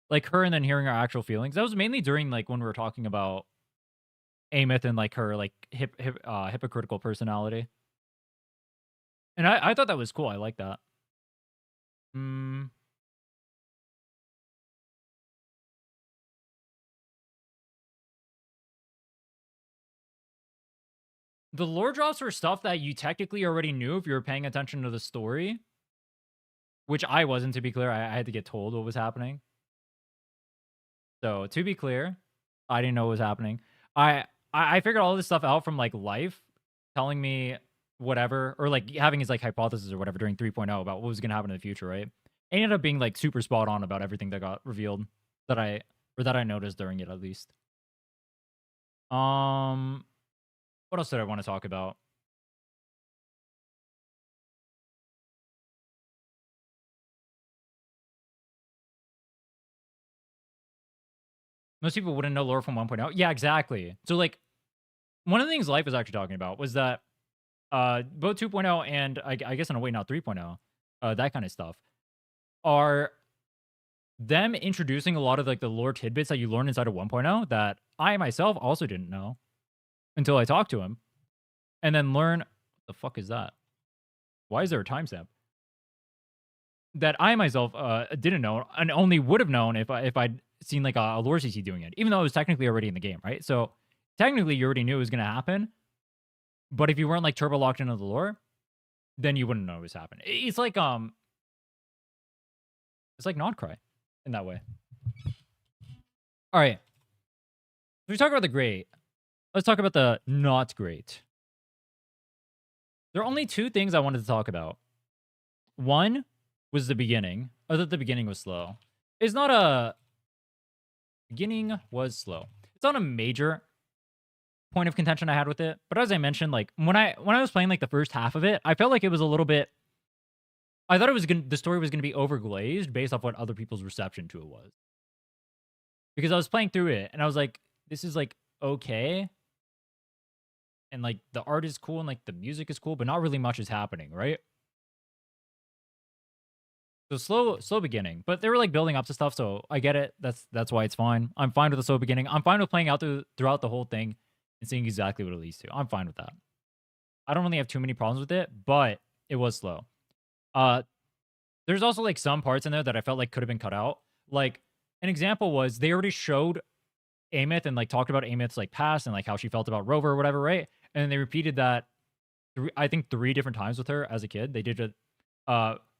Like, her and then hearing her actual feelings. That was mainly during, like, when we were talking about Aemeath and, like, her, like, hypocritical personality. And I thought that was cool. I like that. Hmm. The lore drops were stuff that you technically already knew if you were paying attention to the story. Which I wasn't, to be clear. I had to get told what was happening. So, to be clear, I didn't know what was happening. I figured all this stuff out from, like, life telling me whatever, or, like, having his, like, hypothesis or whatever during 3.0 about what was gonna happen in the future, right? It ended up being, like, super spot on about everything that got revealed that I noticed during it, at least. What else did I want to talk about? Most people wouldn't know lore from 1.0. Yeah, exactly. So, like, one of the things Life was actually talking about was that both 2.0 and I guess in a way now 3.0, that kind of stuff, are them introducing a lot of, like, the lore tidbits that you learn inside of 1.0 that I myself also didn't know until I talked to him, and then learn, what the fuck is that? Why is there a timestamp? That I myself didn't know and only would have known if I'd seen, like, a lore CC doing it, even though it was technically already in the game, right? So technically you already knew it was going to happen, but if you weren't, like, turbo locked into the lore, then you wouldn't know it was happening. It's like Nodcry in that way. All right. So we talk about the great. Let's talk about the not great. There are only 2 things I wanted to talk about. One was the beginning. I thought the beginning was slow. It's not a... Beginning was slow. It's not a major point of contention I had with it. But as I mentioned, like, when I was playing, like, the first half of it, I felt like it was a little bit... I thought the story was going to be overglazed based off what other people's reception to it was. Because I was playing through it, and I was like, this is, like, okay. And, like, the art is cool, and, like, the music is cool, but not really much is happening, right? So slow beginning. But they were, like, building up to stuff, so I get it. That's why it's fine. I'm fine with the slow beginning. I'm fine with playing out throughout the whole thing and seeing exactly what it leads to. I'm fine with that. I don't really have too many problems with it, but it was slow. There's also, like, some parts in there that I felt like could have been cut out. Like, an example was they already showed Aemeath and, like, talked about Aemeath's, like, past and, like, how she felt about Rover or whatever, right? And then they repeated that I think 3 different times with her as a kid. They did it.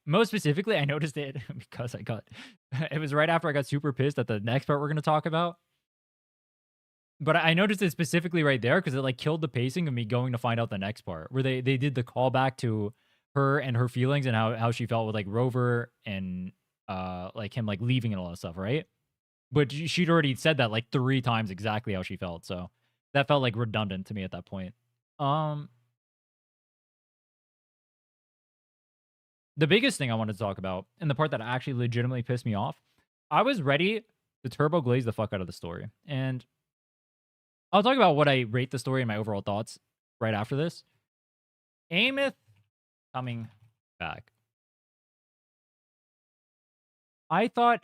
Most specifically, I noticed it because it was right after I got super pissed at the next part we're going to talk about. But I noticed it specifically right there because it, like, killed the pacing of me going to find out the next part where they did the callback to her and her feelings and how she felt with like Rover and like him like leaving and all that stuff, right? But she'd already said that like 3 times exactly how she felt, so that felt like redundant to me at that point. The biggest thing I wanted to talk about, and the part that actually legitimately pissed me off, I was ready to turbo glaze the fuck out of the story. And I'll talk about what I rate the story and my overall thoughts right after this. Aemeath coming back. I thought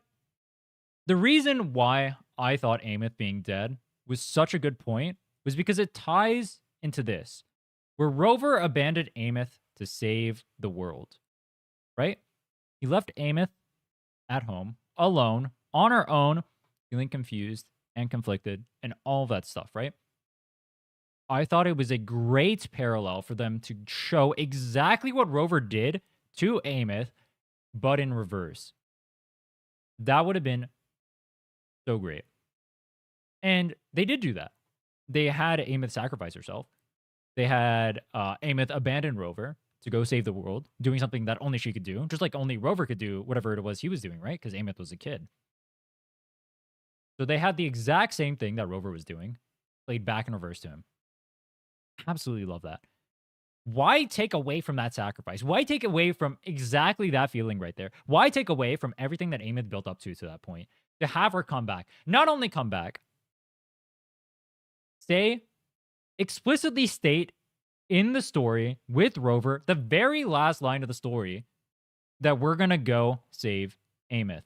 the reason why I thought Aemeath being dead was such a good point was because it ties into this, where Rover abandoned Aemeath to save the world, right? He left Aemeath at home, alone, on her own, feeling confused and conflicted and all that stuff, right? I thought it was a great parallel for them to show exactly what Rover did to Aemeath, but in reverse. That would have been so great. And they did do that. They had Aemeath sacrifice herself. They had Aemeath abandon Rover to go save the world, doing something that only she could do, just like only Rover could do whatever it was he was doing, right? Because Aemeath was a kid. So they had the exact same thing that Rover was doing, played back in reverse to him. Absolutely love that. Why take away from that sacrifice? Why take away from exactly that feeling right there? Why take away from everything that Aemeath built up to that point? To have her come back. Not only come back, explicitly state in the story with Rover, the very last line of the story, that we're going to go save Aemeath.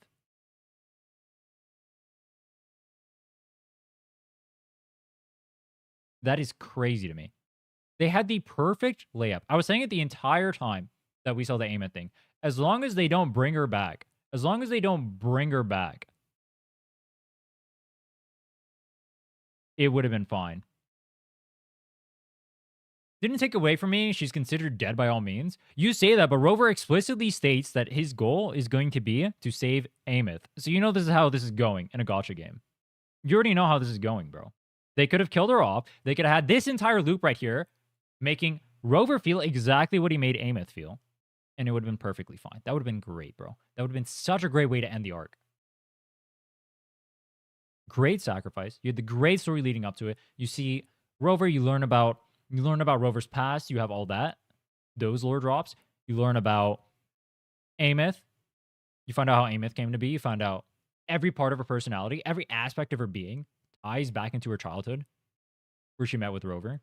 That is crazy to me. They had the perfect layup. I was saying it the entire time that we saw the Aemeath thing. As long as they don't bring her back, it would have been fine. Didn't take away from me. She's considered dead by all means. You say that, but Rover explicitly states that his goal is going to be to save Aemeath. So you know this is how this is going in a gacha game. You already know how this is going, bro. They could have killed her off. They could have had this entire loop right here, making Rover feel exactly what he made Aemeath feel. And it would have been perfectly fine. That would have been great, bro. That would have been such a great way to end the arc. Great sacrifice. You had the great story leading up to it. You see Rover, you learn about Rover's past. You have all that. Those lore drops. You learn about Aemeath. You find out how Aemeath came to be. You find out every part of her personality, every aspect of her being ties back into her childhood where she met with Rover.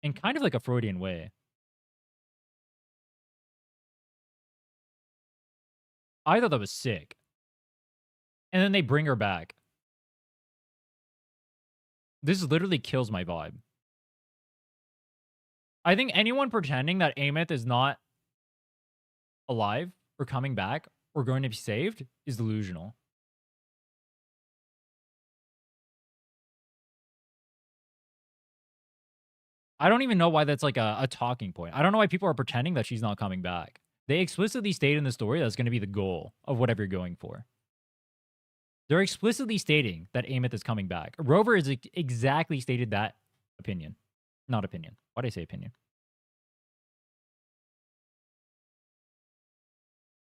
In kind of like a Freudian way. I thought that was sick. And then they bring her back. This literally kills my vibe. I think anyone pretending that Aemeath is not alive or coming back or going to be saved is delusional. I don't even know why that's like a talking point. I don't know why people are pretending that she's not coming back. They explicitly state in the story that's going to be the goal of whatever you're going for. They're explicitly stating that Aemeath is coming back. Rover has exactly stated that opinion. Not opinion. Why did I say opinion?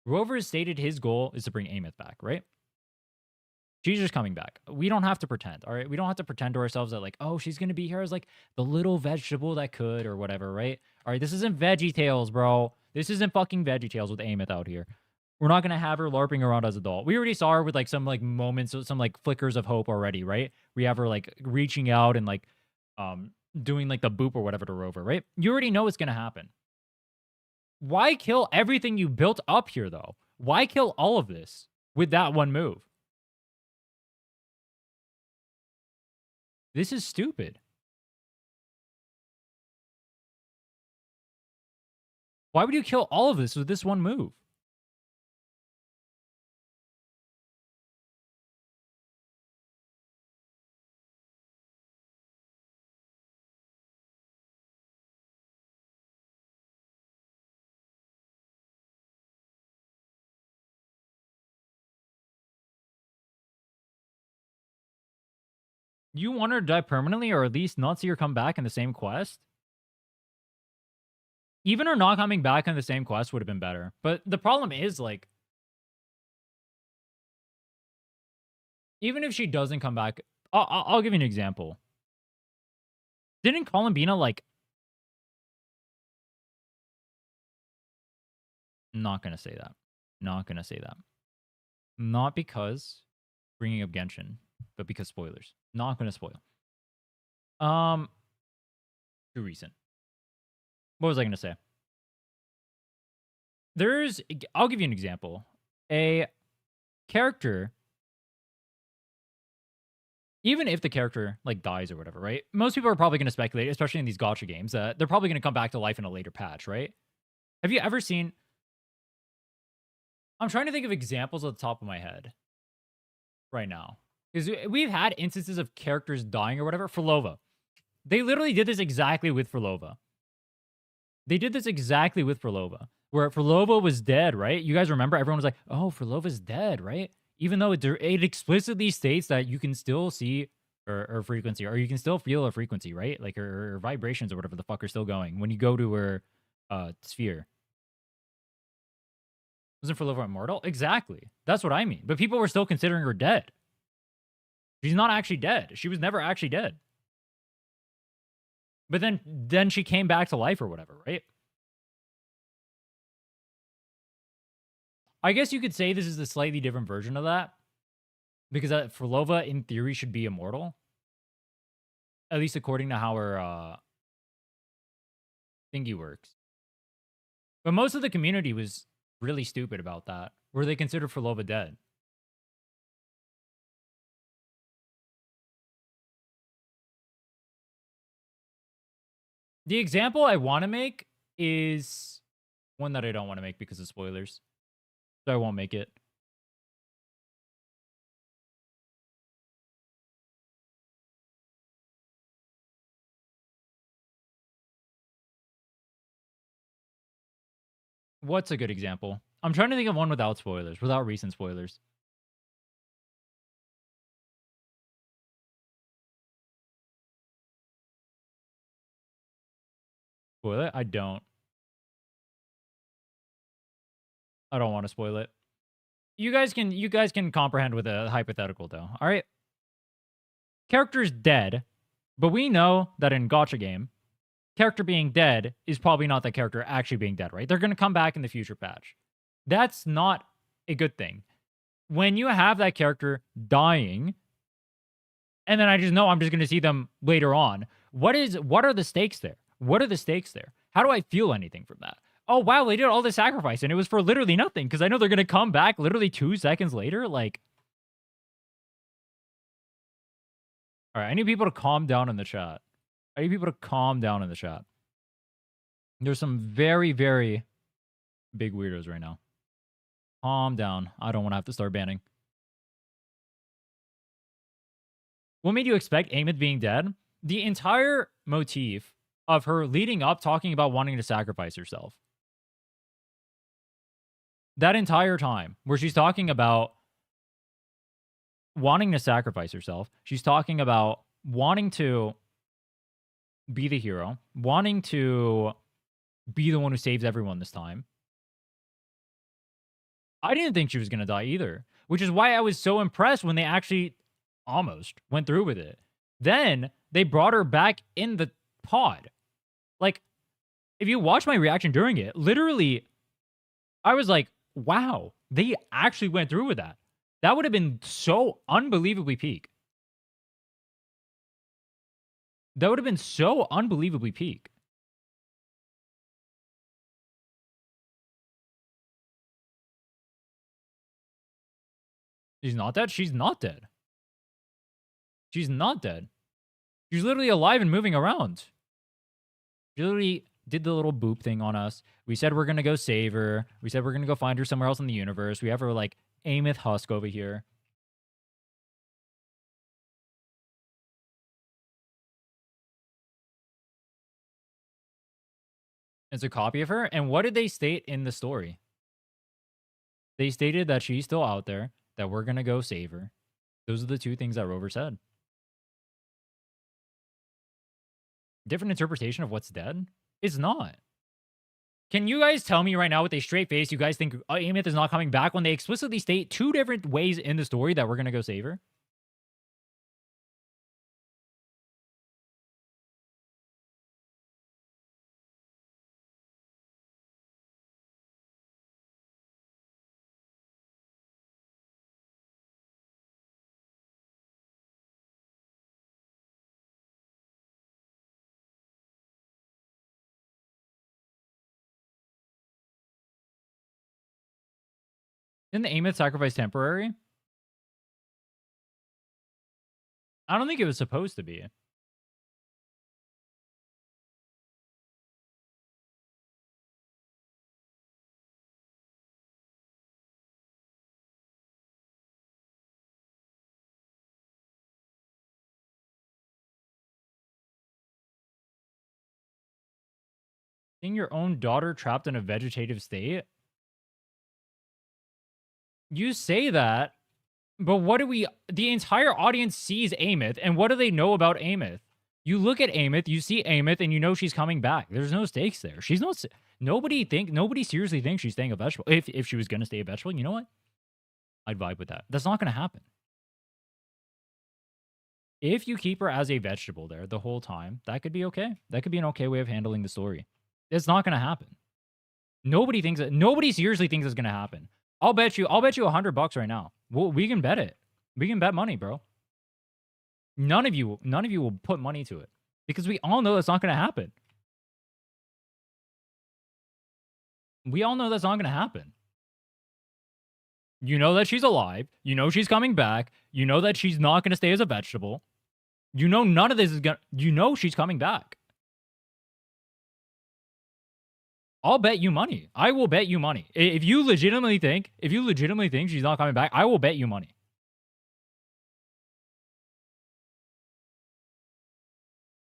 Rover has stated his goal is to bring Aemeath back, right? She's just coming back. We don't have to pretend, all right? We don't have to pretend to ourselves that, like, oh, she's going to be here as, like, the little vegetable that could or whatever, right? All right, this isn't VeggieTales, bro. This isn't fucking VeggieTales with Aemeath out here. We're not going to have her LARPing around as a doll. We already saw her with, like, some, like, moments, some, like, flickers of hope already, right? We have her, like, reaching out and, like, doing, like, the boop or whatever to Rover, right? You already know what's going to happen. Why kill everything you built up here, though? Why kill all of this with that one move? This is stupid. Why would you kill all of this with this one move? You want her to die permanently or at least not see her come back in the same quest? Even her not coming back on the same quest would have been better. But the problem is, like, even if she doesn't come back, I'll give you an example. Didn't Columbina, like... Not gonna say that. Not gonna say that. Not because bringing up Genshin, but because spoilers. Not gonna spoil. Too recent. What was I gonna say? I'll give you an example. A character, even if the character, like, dies or whatever, right? Most people are probably going to speculate, especially in these gacha games, that they're probably going to come back to life in a later patch, right? Have you ever seen... I'm trying to think of examples at the top of my head right now. Because we've had instances of characters dying or whatever. Frolova. They literally did this exactly with Frolova. They did this exactly with Frolova. Where Frolova was dead, right? You guys remember? Everyone was like, oh, Frolova's dead, right? Even though it explicitly states that you can still see her frequency, or you can still feel her frequency, right? Like her vibrations or whatever the fuck are still going when you go to her sphere. Wasn't Frolova immortal? Exactly. That's what I mean. But people were still considering her dead. She's not actually dead. She was never actually dead. But then she came back to life or whatever, right? I guess you could say this is a slightly different version of that. Because Frolova, in theory, should be immortal. At least according to how her thingy works. But most of the community was really stupid about that. Where they considered Frolova dead. The example I want to make is one that I don't want to make because of spoilers. So I won't make it. What's a good example? I'm trying to think of one without spoilers, without recent spoilers. Spoil it? I don't want to spoil it. You guys can comprehend with a hypothetical though. All right. Character's dead, but we know that in gacha game, character being dead is probably not the character actually being dead, right? They're going to come back in the future patch. That's not a good thing. When you have that character dying, and then I just know I'm just going to see them later on, what are the stakes there? What are the stakes there? How do I feel anything from that? Oh, wow, they did all this sacrifice, and it was for literally nothing, because I know they're going to come back literally 2 seconds later. Like, all right, I need people to calm down in the chat. There's some very, very big weirdos right now. Calm down. I don't want to have to start banning. What made you expect Aemeath being dead? The entire motif of her leading up talking about wanting to sacrifice herself. That entire time where she's talking about wanting to sacrifice herself, she's talking about wanting to be the hero, wanting to be the one who saves everyone this time. I didn't think she was going to die either, which is why I was so impressed when they actually almost went through with it. Then they brought her back in the pod. Like, if you watch my reaction during it, literally, I was like, wow, they actually went through with that. That would have been so unbelievably peak. That would have been so unbelievably peak. She's not dead? She's not dead. She's not dead. She's literally alive and moving around. She literally did the little boop thing on us. We said we're going to go save her. We said we're going to go find her somewhere else in the universe. We have her, like, Aemeath Husk over here. It's a copy of her. And what did they state in the story? They stated that she's still out there, that we're going to go save her. Those are the two things that Rover said. Different interpretation of what's dead? It's not. Can you guys tell me right now with a straight face you guys think Aemeath is not coming back when they explicitly state 2 different ways in the story that we're going to go save her? Didn't the Aemeath sacrifice temporary? I don't think it was supposed to be. Seeing your own daughter trapped in a vegetative state? You say that, but what do we... The entire audience sees Aemeath, and what do they know about Aemeath? You look at Aemeath, you see Aemeath, and you know she's coming back. There's no stakes there. She's not... Nobody seriously thinks she's staying a vegetable. If she was going to stay a vegetable, you know what? I'd vibe with that. That's not going to happen. If you keep her as a vegetable there the whole time, that could be okay. That could be an okay way of handling the story. It's not going to happen. Nobody seriously thinks it's going to happen. I'll bet you $100 right now. We can bet it. We can bet money, bro. None of you will put money to it because we all know that's not going to happen. We all know that's not going to happen. You know that she's alive. You know she's coming back. You know that she's not going to stay as a vegetable. You know none of this is going to... You know she's coming back. I'll bet you money. I will bet you money. If you legitimately think she's not coming back, I will bet you money.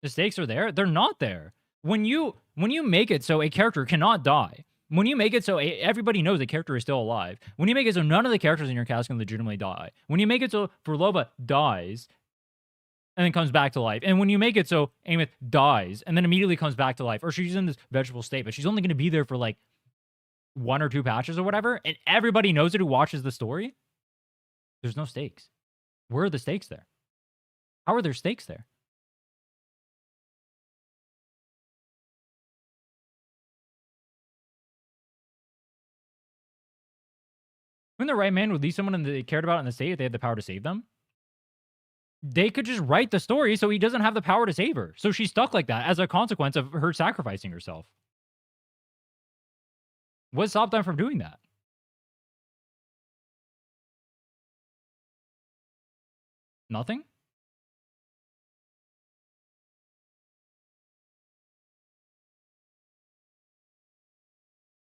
The stakes are there. They're not there. When you make it so a character cannot die, when you make it so everybody knows the character is still alive, when you make it so none of the characters in your cast can legitimately die, when you make it so Furlova dies and then comes back to life, and when you make it so Aemeath dies and then immediately comes back to life, or she's in this vegetable state, but she's only going to be there for like 1 or 2 patches or whatever, and everybody knows it who watches the story, there's no stakes. Where are the stakes there? How are there stakes there? When the right man would leave someone they cared about in the state if they had the power to save them, they could just write the story so he doesn't have the power to save her. So she's stuck like that as a consequence of her sacrificing herself. What stopped them from doing that? Nothing?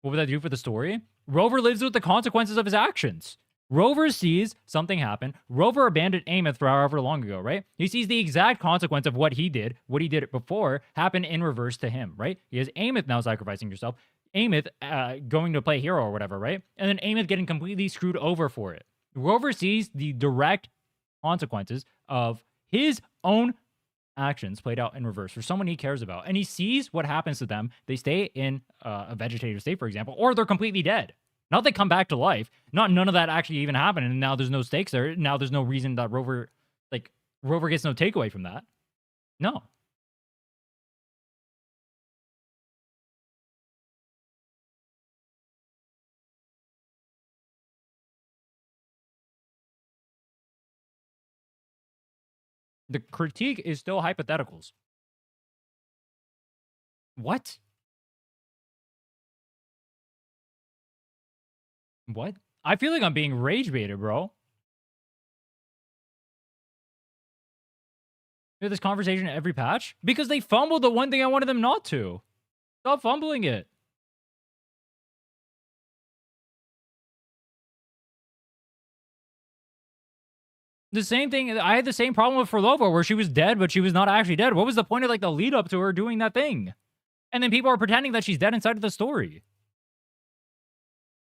What would that do for the story? Rover lives with the consequences of his actions. Rover sees something happen. Rover abandoned Aemeath for however long ago, right? He sees the exact consequence of what he did before, happen in reverse to him, right? He has Aemeath now sacrificing herself. Aemeath going to play hero or whatever, right? And then Aemeath getting completely screwed over for it. Rover sees the direct consequences of his own actions played out in reverse for someone he cares about. And he sees what happens to them. They stay in a vegetative state, for example, or they're completely dead. Not they come back to life. None of that actually even happened. And now there's no stakes there. Now there's no reason that Rover gets no takeaway from that. No. The critique is still hypotheticals. What? What? I feel like I'm being rage baited, bro. We have this conversation at every patch? Because they fumbled the one thing I wanted them not to. Stop fumbling it. The same thing, I had the same problem with Furlova where she was dead, but she was not actually dead. What was the point of the lead up to her doing that thing? And then people are pretending that she's dead inside of the story.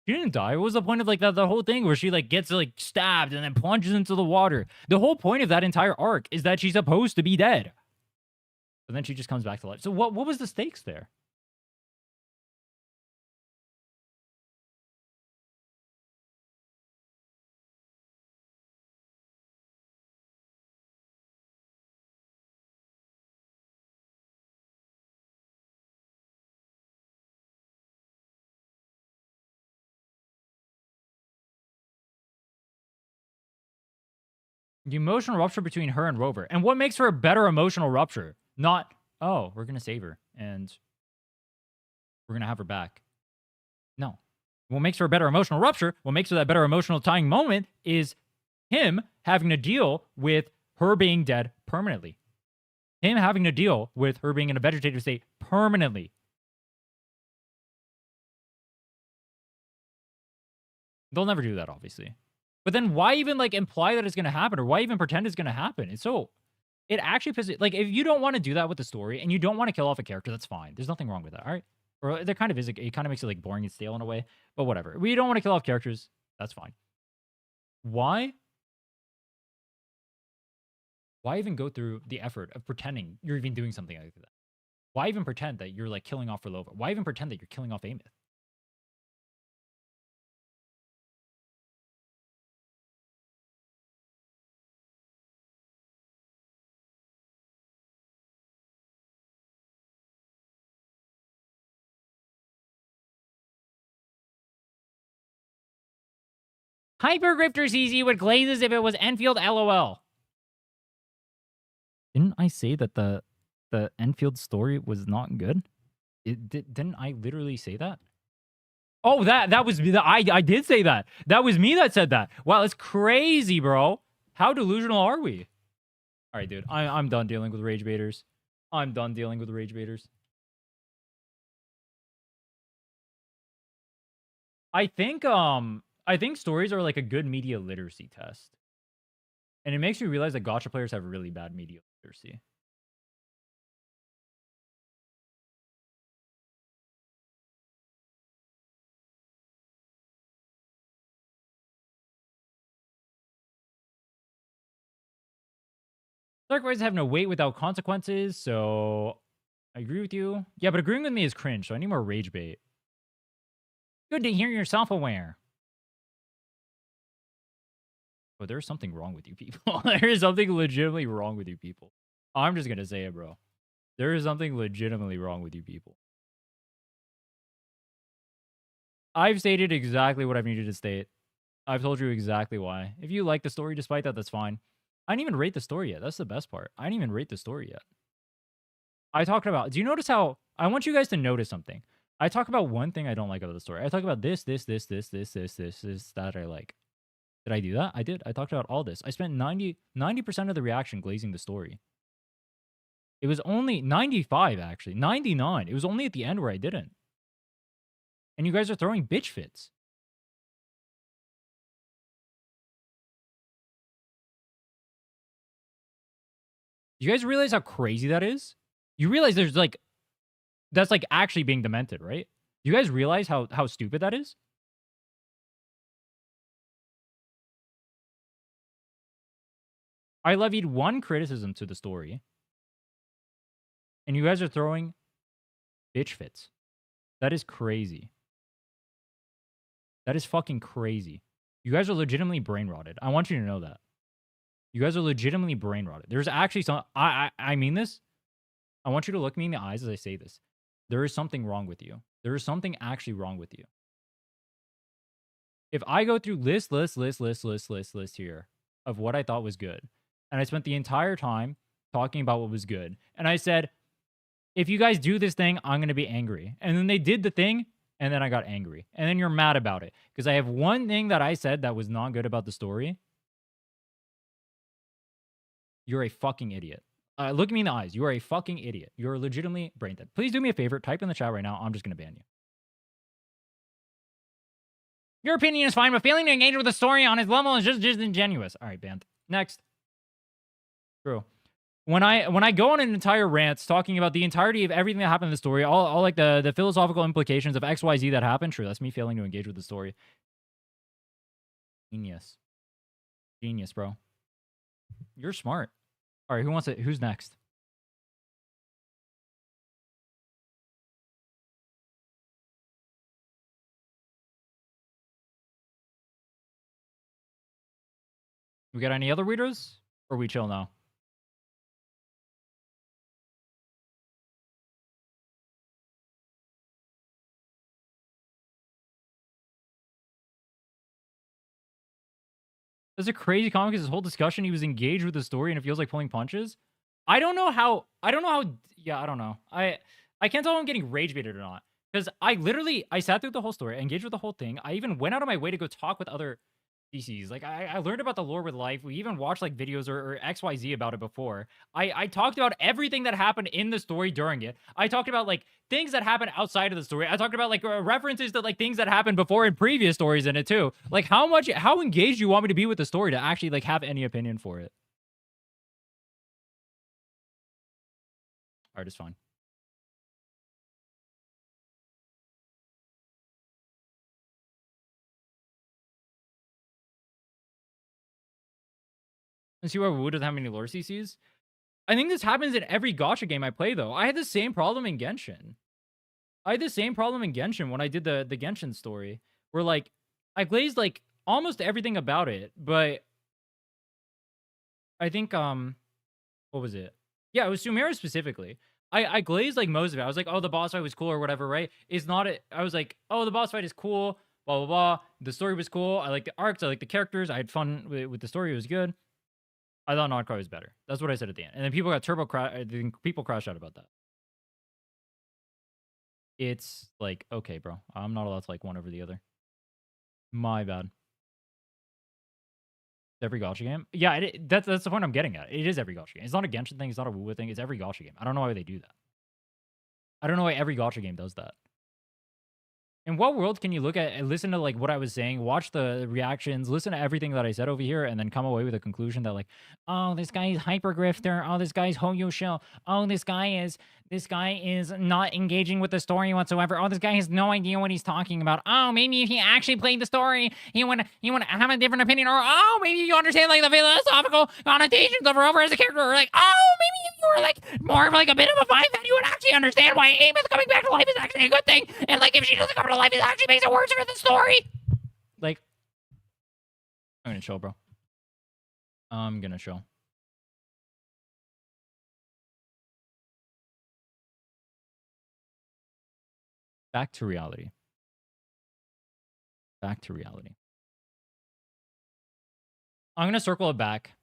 She didn't die. What was the point of the whole thing where she gets stabbed and then plunges into the water? The whole point of that entire arc is that she's supposed to be dead. But then she just comes back to life. So what was the stakes there? The emotional rupture between her and Rover. And what makes for a better emotional rupture? Not, oh, we're going to save her and we're going to have her back. No. What makes for a better emotional rupture, what makes for that better emotional tying moment is him having to deal with her being dead permanently. Him having to deal with her being in a vegetative state permanently. They'll never do that, obviously. But then why even, like, imply that it's going to happen? Or why even pretend it's going to happen? It's so... It actually pisses... Like, if you don't want to do that with the story, and you don't want to kill off a character, that's fine. There's nothing wrong with that, all right? Or there kind of is... It kind of makes it, like, boring and stale in a way. But whatever. We don't want to kill off characters. That's fine. Why? Why even go through the effort of pretending you're even doing something like that? Why even pretend that you're, like, killing off Relova? Why even pretend that you're killing off Aemeath? Hyper Grifter's easy with glazes if it was Enfield LOL. Didn't I say that the Enfield story was not good? Didn't I literally say that? Oh, that was me. I did say that. That was me that said that. Wow, that's crazy, bro. How delusional are we? All right, dude. I'm done dealing with rage baiters. I'm done dealing with rage baiters. I think stories are like a good media literacy test. And it makes me realize that gacha players have really bad media literacy. Dark voices have no weight without consequences, so I agree with you. Yeah, but agreeing with me is cringe, so I need more rage bait. Good to hear you're self-aware. But there's something wrong with you people. There is something legitimately wrong with you people. I'm just gonna say it, bro. There is something legitimately wrong with you people. I've stated exactly what I've needed to state. I've told you exactly why. If you like the story despite that, that's fine. I didn't even rate the story yet. That's the best part. I didn't even rate the story yet. I talked about... Do you notice how... I want you guys to notice something. I talk about one thing I don't like about the story. I talk about this, that I like. Did I do that? I did. I talked about all this. I spent 90% of the reaction glazing the story. It was only 95, actually. 99. It was only at the end where I didn't. And you guys are throwing bitch fits. You guys realize how crazy that is? You realize there's like... That's like actually being demented, right? You guys realize how stupid that is? I levied one criticism to the story. And you guys are throwing bitch fits. That is crazy. That is fucking crazy. You guys are legitimately brain rotted. I want you to know that. You guys are legitimately brain rotted. There's actually some... I mean this. I want you to look me in the eyes as I say this. There is something wrong with you. There is something actually wrong with you. If I go through list here of what I thought was good, and I spent the entire time talking about what was good, and I said, if you guys do this thing, I'm going to be angry. And then they did the thing, and then I got angry. And then you're mad about it. Because I have one thing that I said that was not good about the story. You're a fucking idiot. Look at me in the eyes. You are a fucking idiot. You're legitimately brain dead. Please do me a favor. Type in the chat right now. I'm just going to ban you. Your opinion is fine, but failing to engage with the story on his level is just disingenuous. All right, banned. Next. True. When I go on an entire rant talking about the entirety of everything that happened in the story, all like the philosophical implications of XYZ that happened, true, that's me failing to engage with the story. Genius. Genius, bro. You're smart. All right, who wants it? Who's next? We got any other readers? Or we chill now? That's a crazy comic because his whole discussion, he was engaged with the story and it feels like pulling punches. I don't know how, yeah, I don't know. I can't tell if I'm getting rage baited or not. Because I sat through the whole story, I engaged with the whole thing. I even went out of my way to go talk with other species. Like, I learned about the lore with life. We even watched, like, videos or XYZ about it before. I talked about everything that happened in the story during it. I talked about, like, things that happened outside of the story. I talked about, like, references to, like, things that happened before in previous stories in it, too. Like, how engaged you want me to be with the story to actually, like, have any opinion for it? Alright, it's fine. And see why Wu doesn't have many lore CCs? I think this happens in every gacha game I play, though. I had the same problem in Genshin. When I did the Genshin story, where, like, I glazed, like, almost everything about it, but I think, what was it? Yeah, it was Sumeru specifically. I glazed, like, most of it. I was like, oh, the boss fight was cool or whatever, right? It's not it. I was like, oh, the boss fight is cool, blah, blah, blah. The story was cool. I like the arcs. I like the characters. I had fun with the story. It was good. I thought Nodcry was better. That's what I said at the end. And then people got people crashed out about that. It's like, okay, bro. I'm not allowed to like one over the other. My bad. Every gacha game? Yeah, that's the point I'm getting at. It is every gacha game. It's not a Genshin thing. It's not a Wuwa thing. It's every gacha game. I don't know why they do that. I don't know why every gacha game does that. In what world can you look at and listen to like what I was saying, watch the reactions, listen to everything that I said over here, and then come away with a conclusion that like, oh, this guy is hypergrifter. Oh, this guy's Hoyo Shell. Oh, this guy is not engaging with the story whatsoever. Oh, this guy has no idea what he's talking about. Oh, maybe if he actually played the story, he would have a different opinion. Or oh, maybe you understand like the philosophical connotations of Rover as a character. Or like, oh, maybe if you were like more of like a bit of a vibe, then you would actually understand why Aemeath coming back to life is actually a good thing. And like if she doesn't come to life, it actually makes it worse for the story. Like, I'm gonna chill, bro. I'm gonna chill. Back to reality. Back to reality. I'm going to circle it back.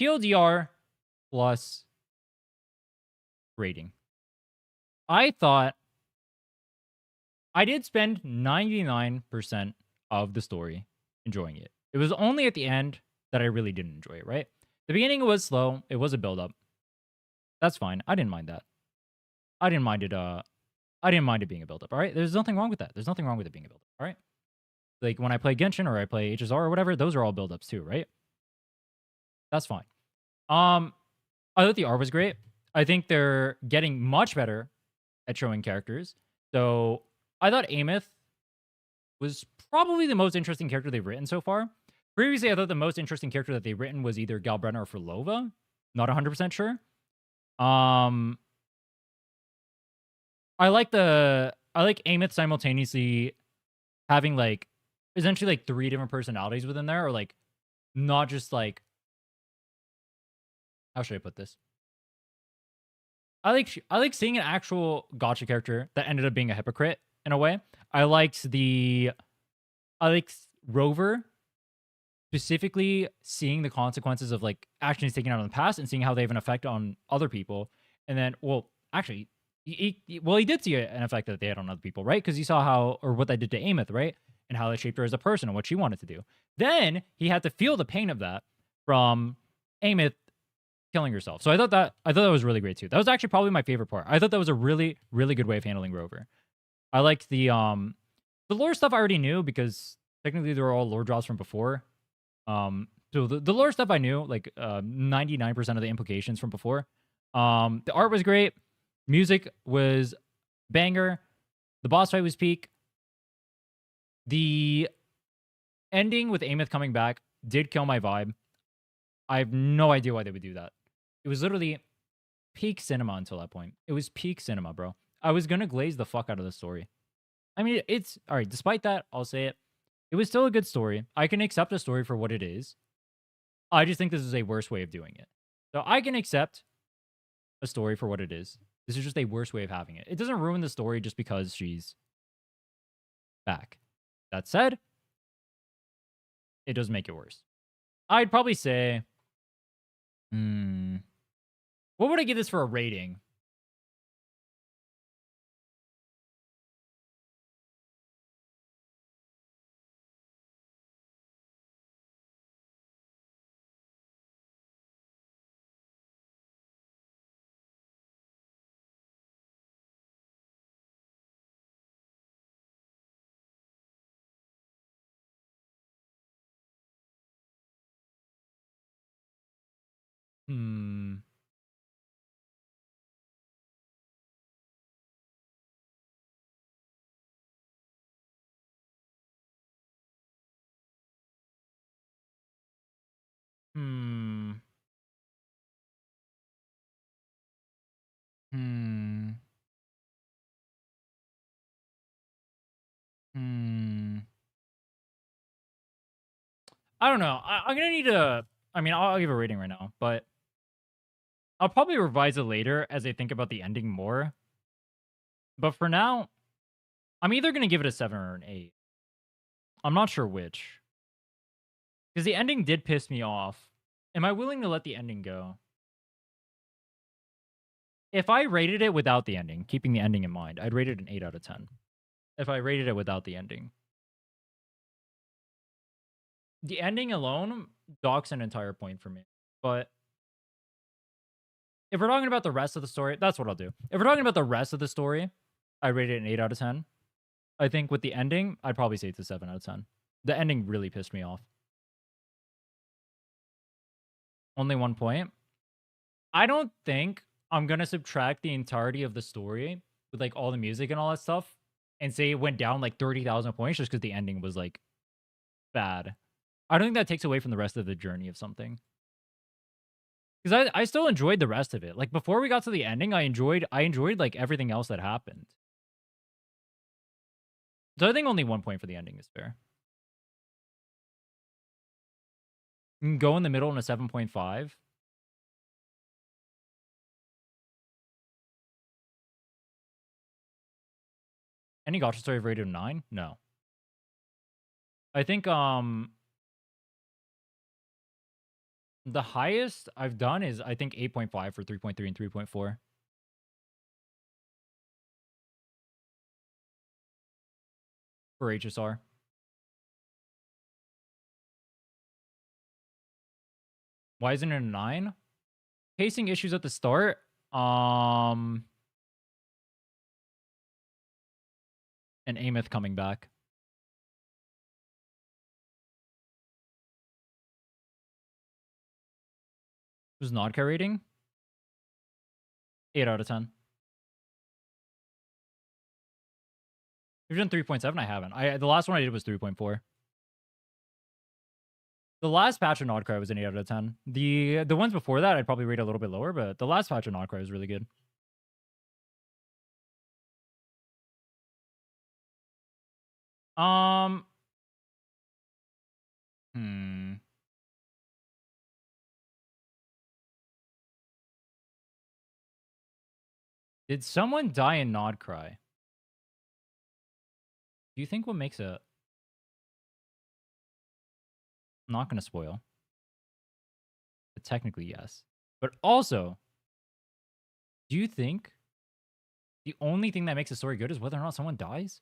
TLDR plus rating. I thought I did spend 99% of the story enjoying it. It was only at the end that I really didn't enjoy it, right? The beginning was slow. It was a build-up. That's fine. I didn't mind that. I didn't mind it being a build-up, all right? There's nothing wrong with that. There's nothing wrong with it being a build-up, all right? Like, when I play Genshin or I play HSR or whatever, those are all build-ups too, right? That's fine. I thought the art was great. I think they're getting much better at showing characters. So, I thought Aemeath was probably the most interesting character they've written so far. Previously, I thought the most interesting character that they've written was either Galbrenna or Furlova. Not 100% sure. I like Aemeath simultaneously having like essentially like 3 different personalities within there, or like not just like, how should I put this? I like seeing an actual gacha character that ended up being a hypocrite in a way. I liked Rover specifically seeing the consequences of like actions taken out in the past and seeing how they have an effect on other people. And then, well, actually, he did see an effect that they had on other people, right? Because he saw how, or what they did to Aemeath, right? And how they shaped her as a person and what she wanted to do. Then he had to feel the pain of that from Aemeath killing herself. So I thought that was really great too. That was actually probably my favorite part. I thought that was a really, really good way of handling Rover. I liked the lore stuff I already knew because technically they were all lore drops from before. So the lore stuff I knew, like 99% of the implications from before. The art was great. Music was banger. The boss fight was peak. The ending with Aemeath coming back did kill my vibe. I have no idea why they would do that. It was literally peak cinema until that point. It was peak cinema, bro. I was going to glaze the fuck out of the story. I mean, it's... Alright, despite that, I'll say it. It was still a good story. I can accept a story for what it is. I just think this is a worse way of doing it. So I can accept a story for what it is. This is just a worse way of having it. It doesn't ruin the story just because she's back. That said, it does make it worse. I'd probably say, what would I give this for a rating? Hmm. Hmm. Hmm. Hmm. I don't know. I'm gonna need to. I mean, I'll give a rating right now, but I'll probably revise it later as I think about the ending more. But for now, I'm either gonna give it a 7 or an 8. I'm not sure which. Because the ending did piss me off. Am I willing to let the ending go? If I rated it without the ending, keeping the ending in mind, I'd rate it an 8 out of 10. If I rated it without the ending. The ending alone docks an entire point for me. But if we're talking about the rest of the story, that's what I'll do. If we're talking about the rest of the story, I rate it an 8 out of 10. I think with the ending, I'd probably say it's a 7 out of 10. The ending really pissed me off. Only 1 point. I don't think I'm going to subtract the entirety of the story with like all the music and all that stuff and say it went down like 30,000 points just because the ending was like bad. I don't think that takes away from the rest of the journey of something. Because I still enjoyed the rest of it. Like before we got to the ending, I enjoyed like everything else that happened. So I think only 1 point for the ending is fair. You can go in the middle in a 7.5. Any gacha story rated 9? No. I think the highest I've done is I think 8.5 for 3.3 and 3.4. For HSR. Why isn't it a 9? Pacing issues at the start. And Aemeath coming back. Who's Nodka rating? 8 out of 10. You've done 3.7? I haven't. The last one I did was 3.4. The last patch of Nodcry was an 8 out of 10. The ones before that, I'd probably rate a little bit lower, but the last patch of Nodcry was really good. Did someone die in Nodcry? Do you think what makes it? I'm not going to spoil. But technically, yes. But also, do you think the only thing that makes a story good is whether or not someone dies?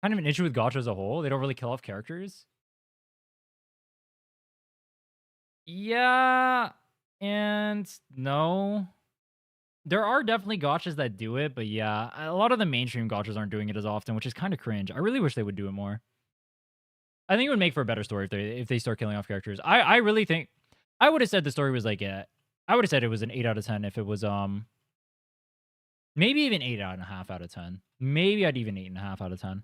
Kind of an issue with gacha as a whole. They don't really kill off characters. Yeah, and no. There are definitely gachas that do it, but yeah, a lot of the mainstream gachas aren't doing it as often, which is kind of cringe. I really wish they would do it more. I think it would make for a better story if they start killing off characters. I really think I would have said the story was like I would have said it was an 8 out of 10 if it was maybe even 8.5 out of 10. Maybe I'd even 8.5 out of 10.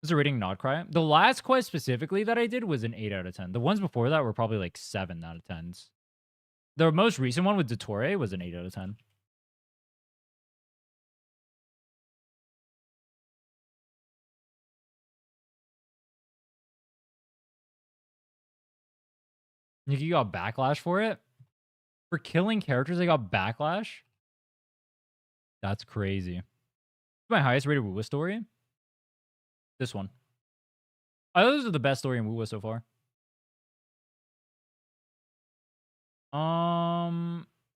Was a rating Nodcry? The last quest specifically that I did was an 8 out of 10. The ones before that were probably like 7 out of 10s. The most recent one with Dottore was an 8 out of 10. You got backlash for it? For killing characters, they got backlash? That's crazy. My highest rated Wuwa story? This one. Those are the best story in Wuwa so far.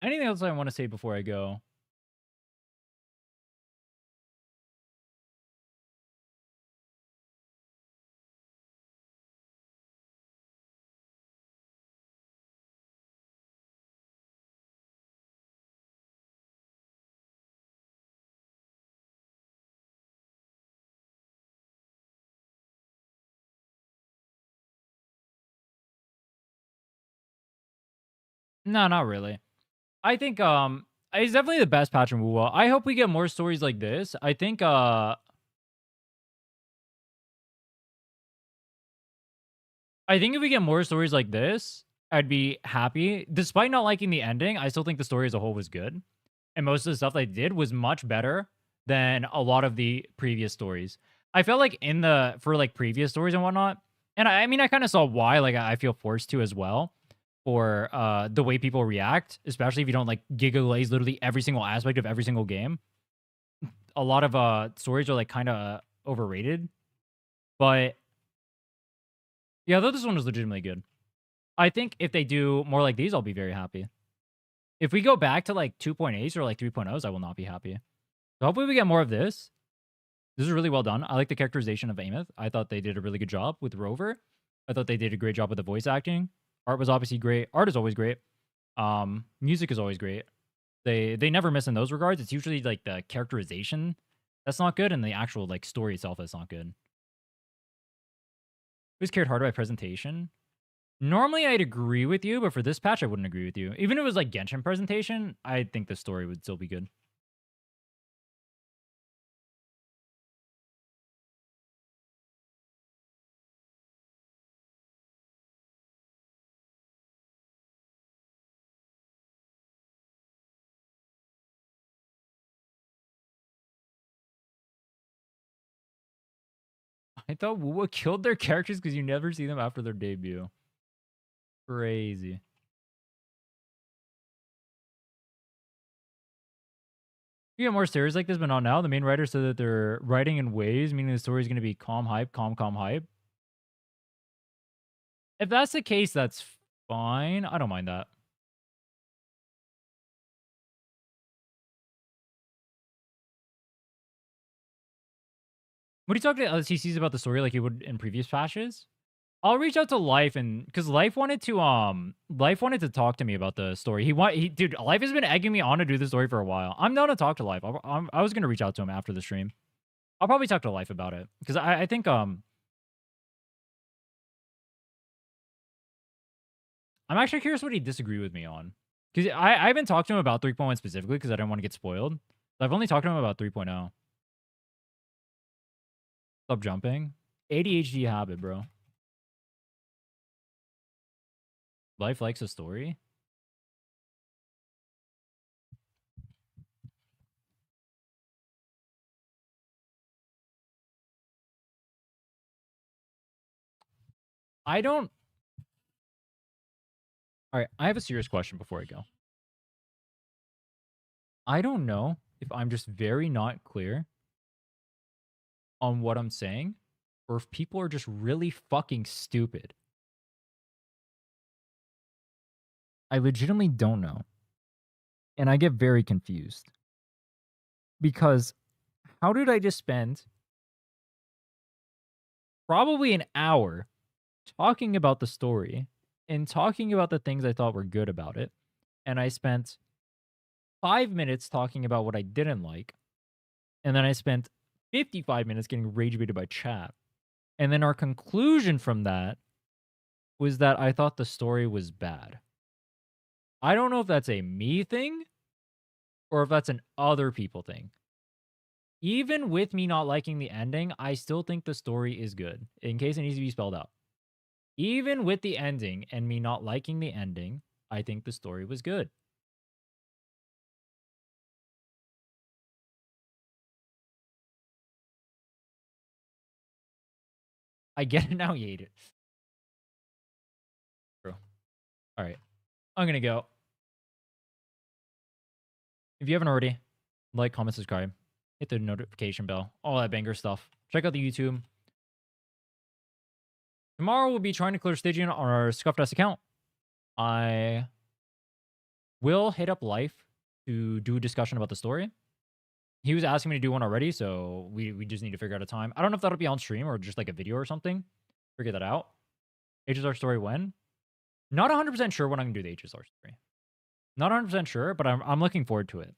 Anything else I want to say before I go? No, not really. I think it's definitely the best patch in Wuwa. I hope we get more stories like this. I think if we get more stories like this, I'd be happy. Despite not liking the ending, I still think the story as a whole was good. And most of the stuff they did was much better than a lot of the previous stories. I felt like for like previous stories and whatnot, and I mean I kind of saw why, like I feel forced to as well, for the way people react, especially if you don't like gigaglaze literally every single aspect of every single game. A lot of stories are like kind of overrated. But yeah, though this one was legitimately good. I think if they do more like these, I'll be very happy. If we go back to like 2.8s or like 3.0s, I will not be happy. So hopefully we get more of this. This is really well done. I like the characterization of Aemeath. I thought they did a really good job with Rover. I thought they did a great job with the voice acting. Art was obviously great. Art is always great. Music is always great. They never miss in those regards. It's usually like the characterization that's not good, and the actual like story itself is not good. Who's cared harder by presentation? Normally, I'd agree with you, but for this patch, I wouldn't agree with you. Even if it was like Genshin presentation, I think the story would still be good. I thought Wuwa killed their characters because you never see them after their debut. Crazy. You get more stories like this, but not now. The main writer said that they're writing in waves, meaning the story is going to be calm hype, calm hype. If that's the case, that's fine. I don't mind that. Would you talk to other CCs about the story like you would in previous patches? I'll reach out to Life, and because Life wanted to talk to me about the story. Dude, Life has been egging me on to do the story for a while. I'm down to talk to Life. I was gonna reach out to him after the stream. I'll probably talk to Life about it because I think I'm actually curious what he disagreed with me on, because I haven't talked to him about 3.1 specifically because I didn't want to get spoiled. I've only talked to him about 3.0. Stop jumping. ADHD habit, bro. Life likes a story. I don't. All right, I have a serious question before I go. I don't know if I'm just very not clear on what I'm saying, or if people are just really fucking stupid. I legitimately don't know. And I get very confused. Because how did I just spend probably an hour talking about the story and talking about the things I thought were good about it, and I spent 5 minutes talking about what I didn't like, and then I spent 55 minutes getting rage baited by chat. And then our conclusion from that was that I thought the story was bad. I don't know if that's a me thing or if that's an other people thing. Even with me not liking the ending, I still think the story is good, in case it needs to be spelled out. Even with the ending and me not liking the ending, I think the story was good. I get it now, you hate it. Bro. All right. I'm going to go. If you haven't already, Like, comment, subscribe. Hit the notification bell. All that banger stuff. Check out the YouTube. Tomorrow we'll be trying to clear staging on our Scuffed Ass account. I will hit up Life to do a discussion about the story. He was asking me to do one already, so we just need to figure out a time. I don't know if that'll be on stream or just like a video or something. Figure that out. HSR story when? Not 100% sure when I'm going to do the HSR story. Not 100% sure, but I'm looking forward to it.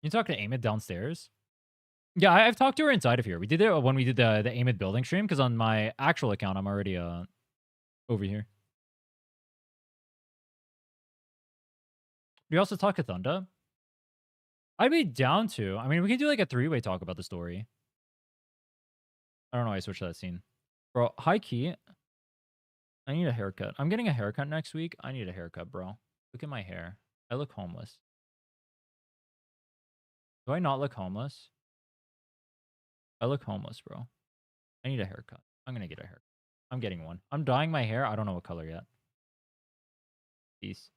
You talk to Aemeath downstairs? Yeah, I've talked to her inside of here. We did it when we did the Aemeath building stream, because on my actual account, I'm already over here. We also talk to Thunda. I'd be down to. I mean, we can do like a 3-way talk about the story. I don't know why I switched that scene. Bro, high key. I need a haircut. I'm getting a haircut next week. I need a haircut, bro. Look at my hair. I look homeless. Do I not look homeless? I look homeless, bro. I need a haircut. I'm going to get a haircut. I'm getting one. I'm dyeing my hair. I don't know what color yet. Peace.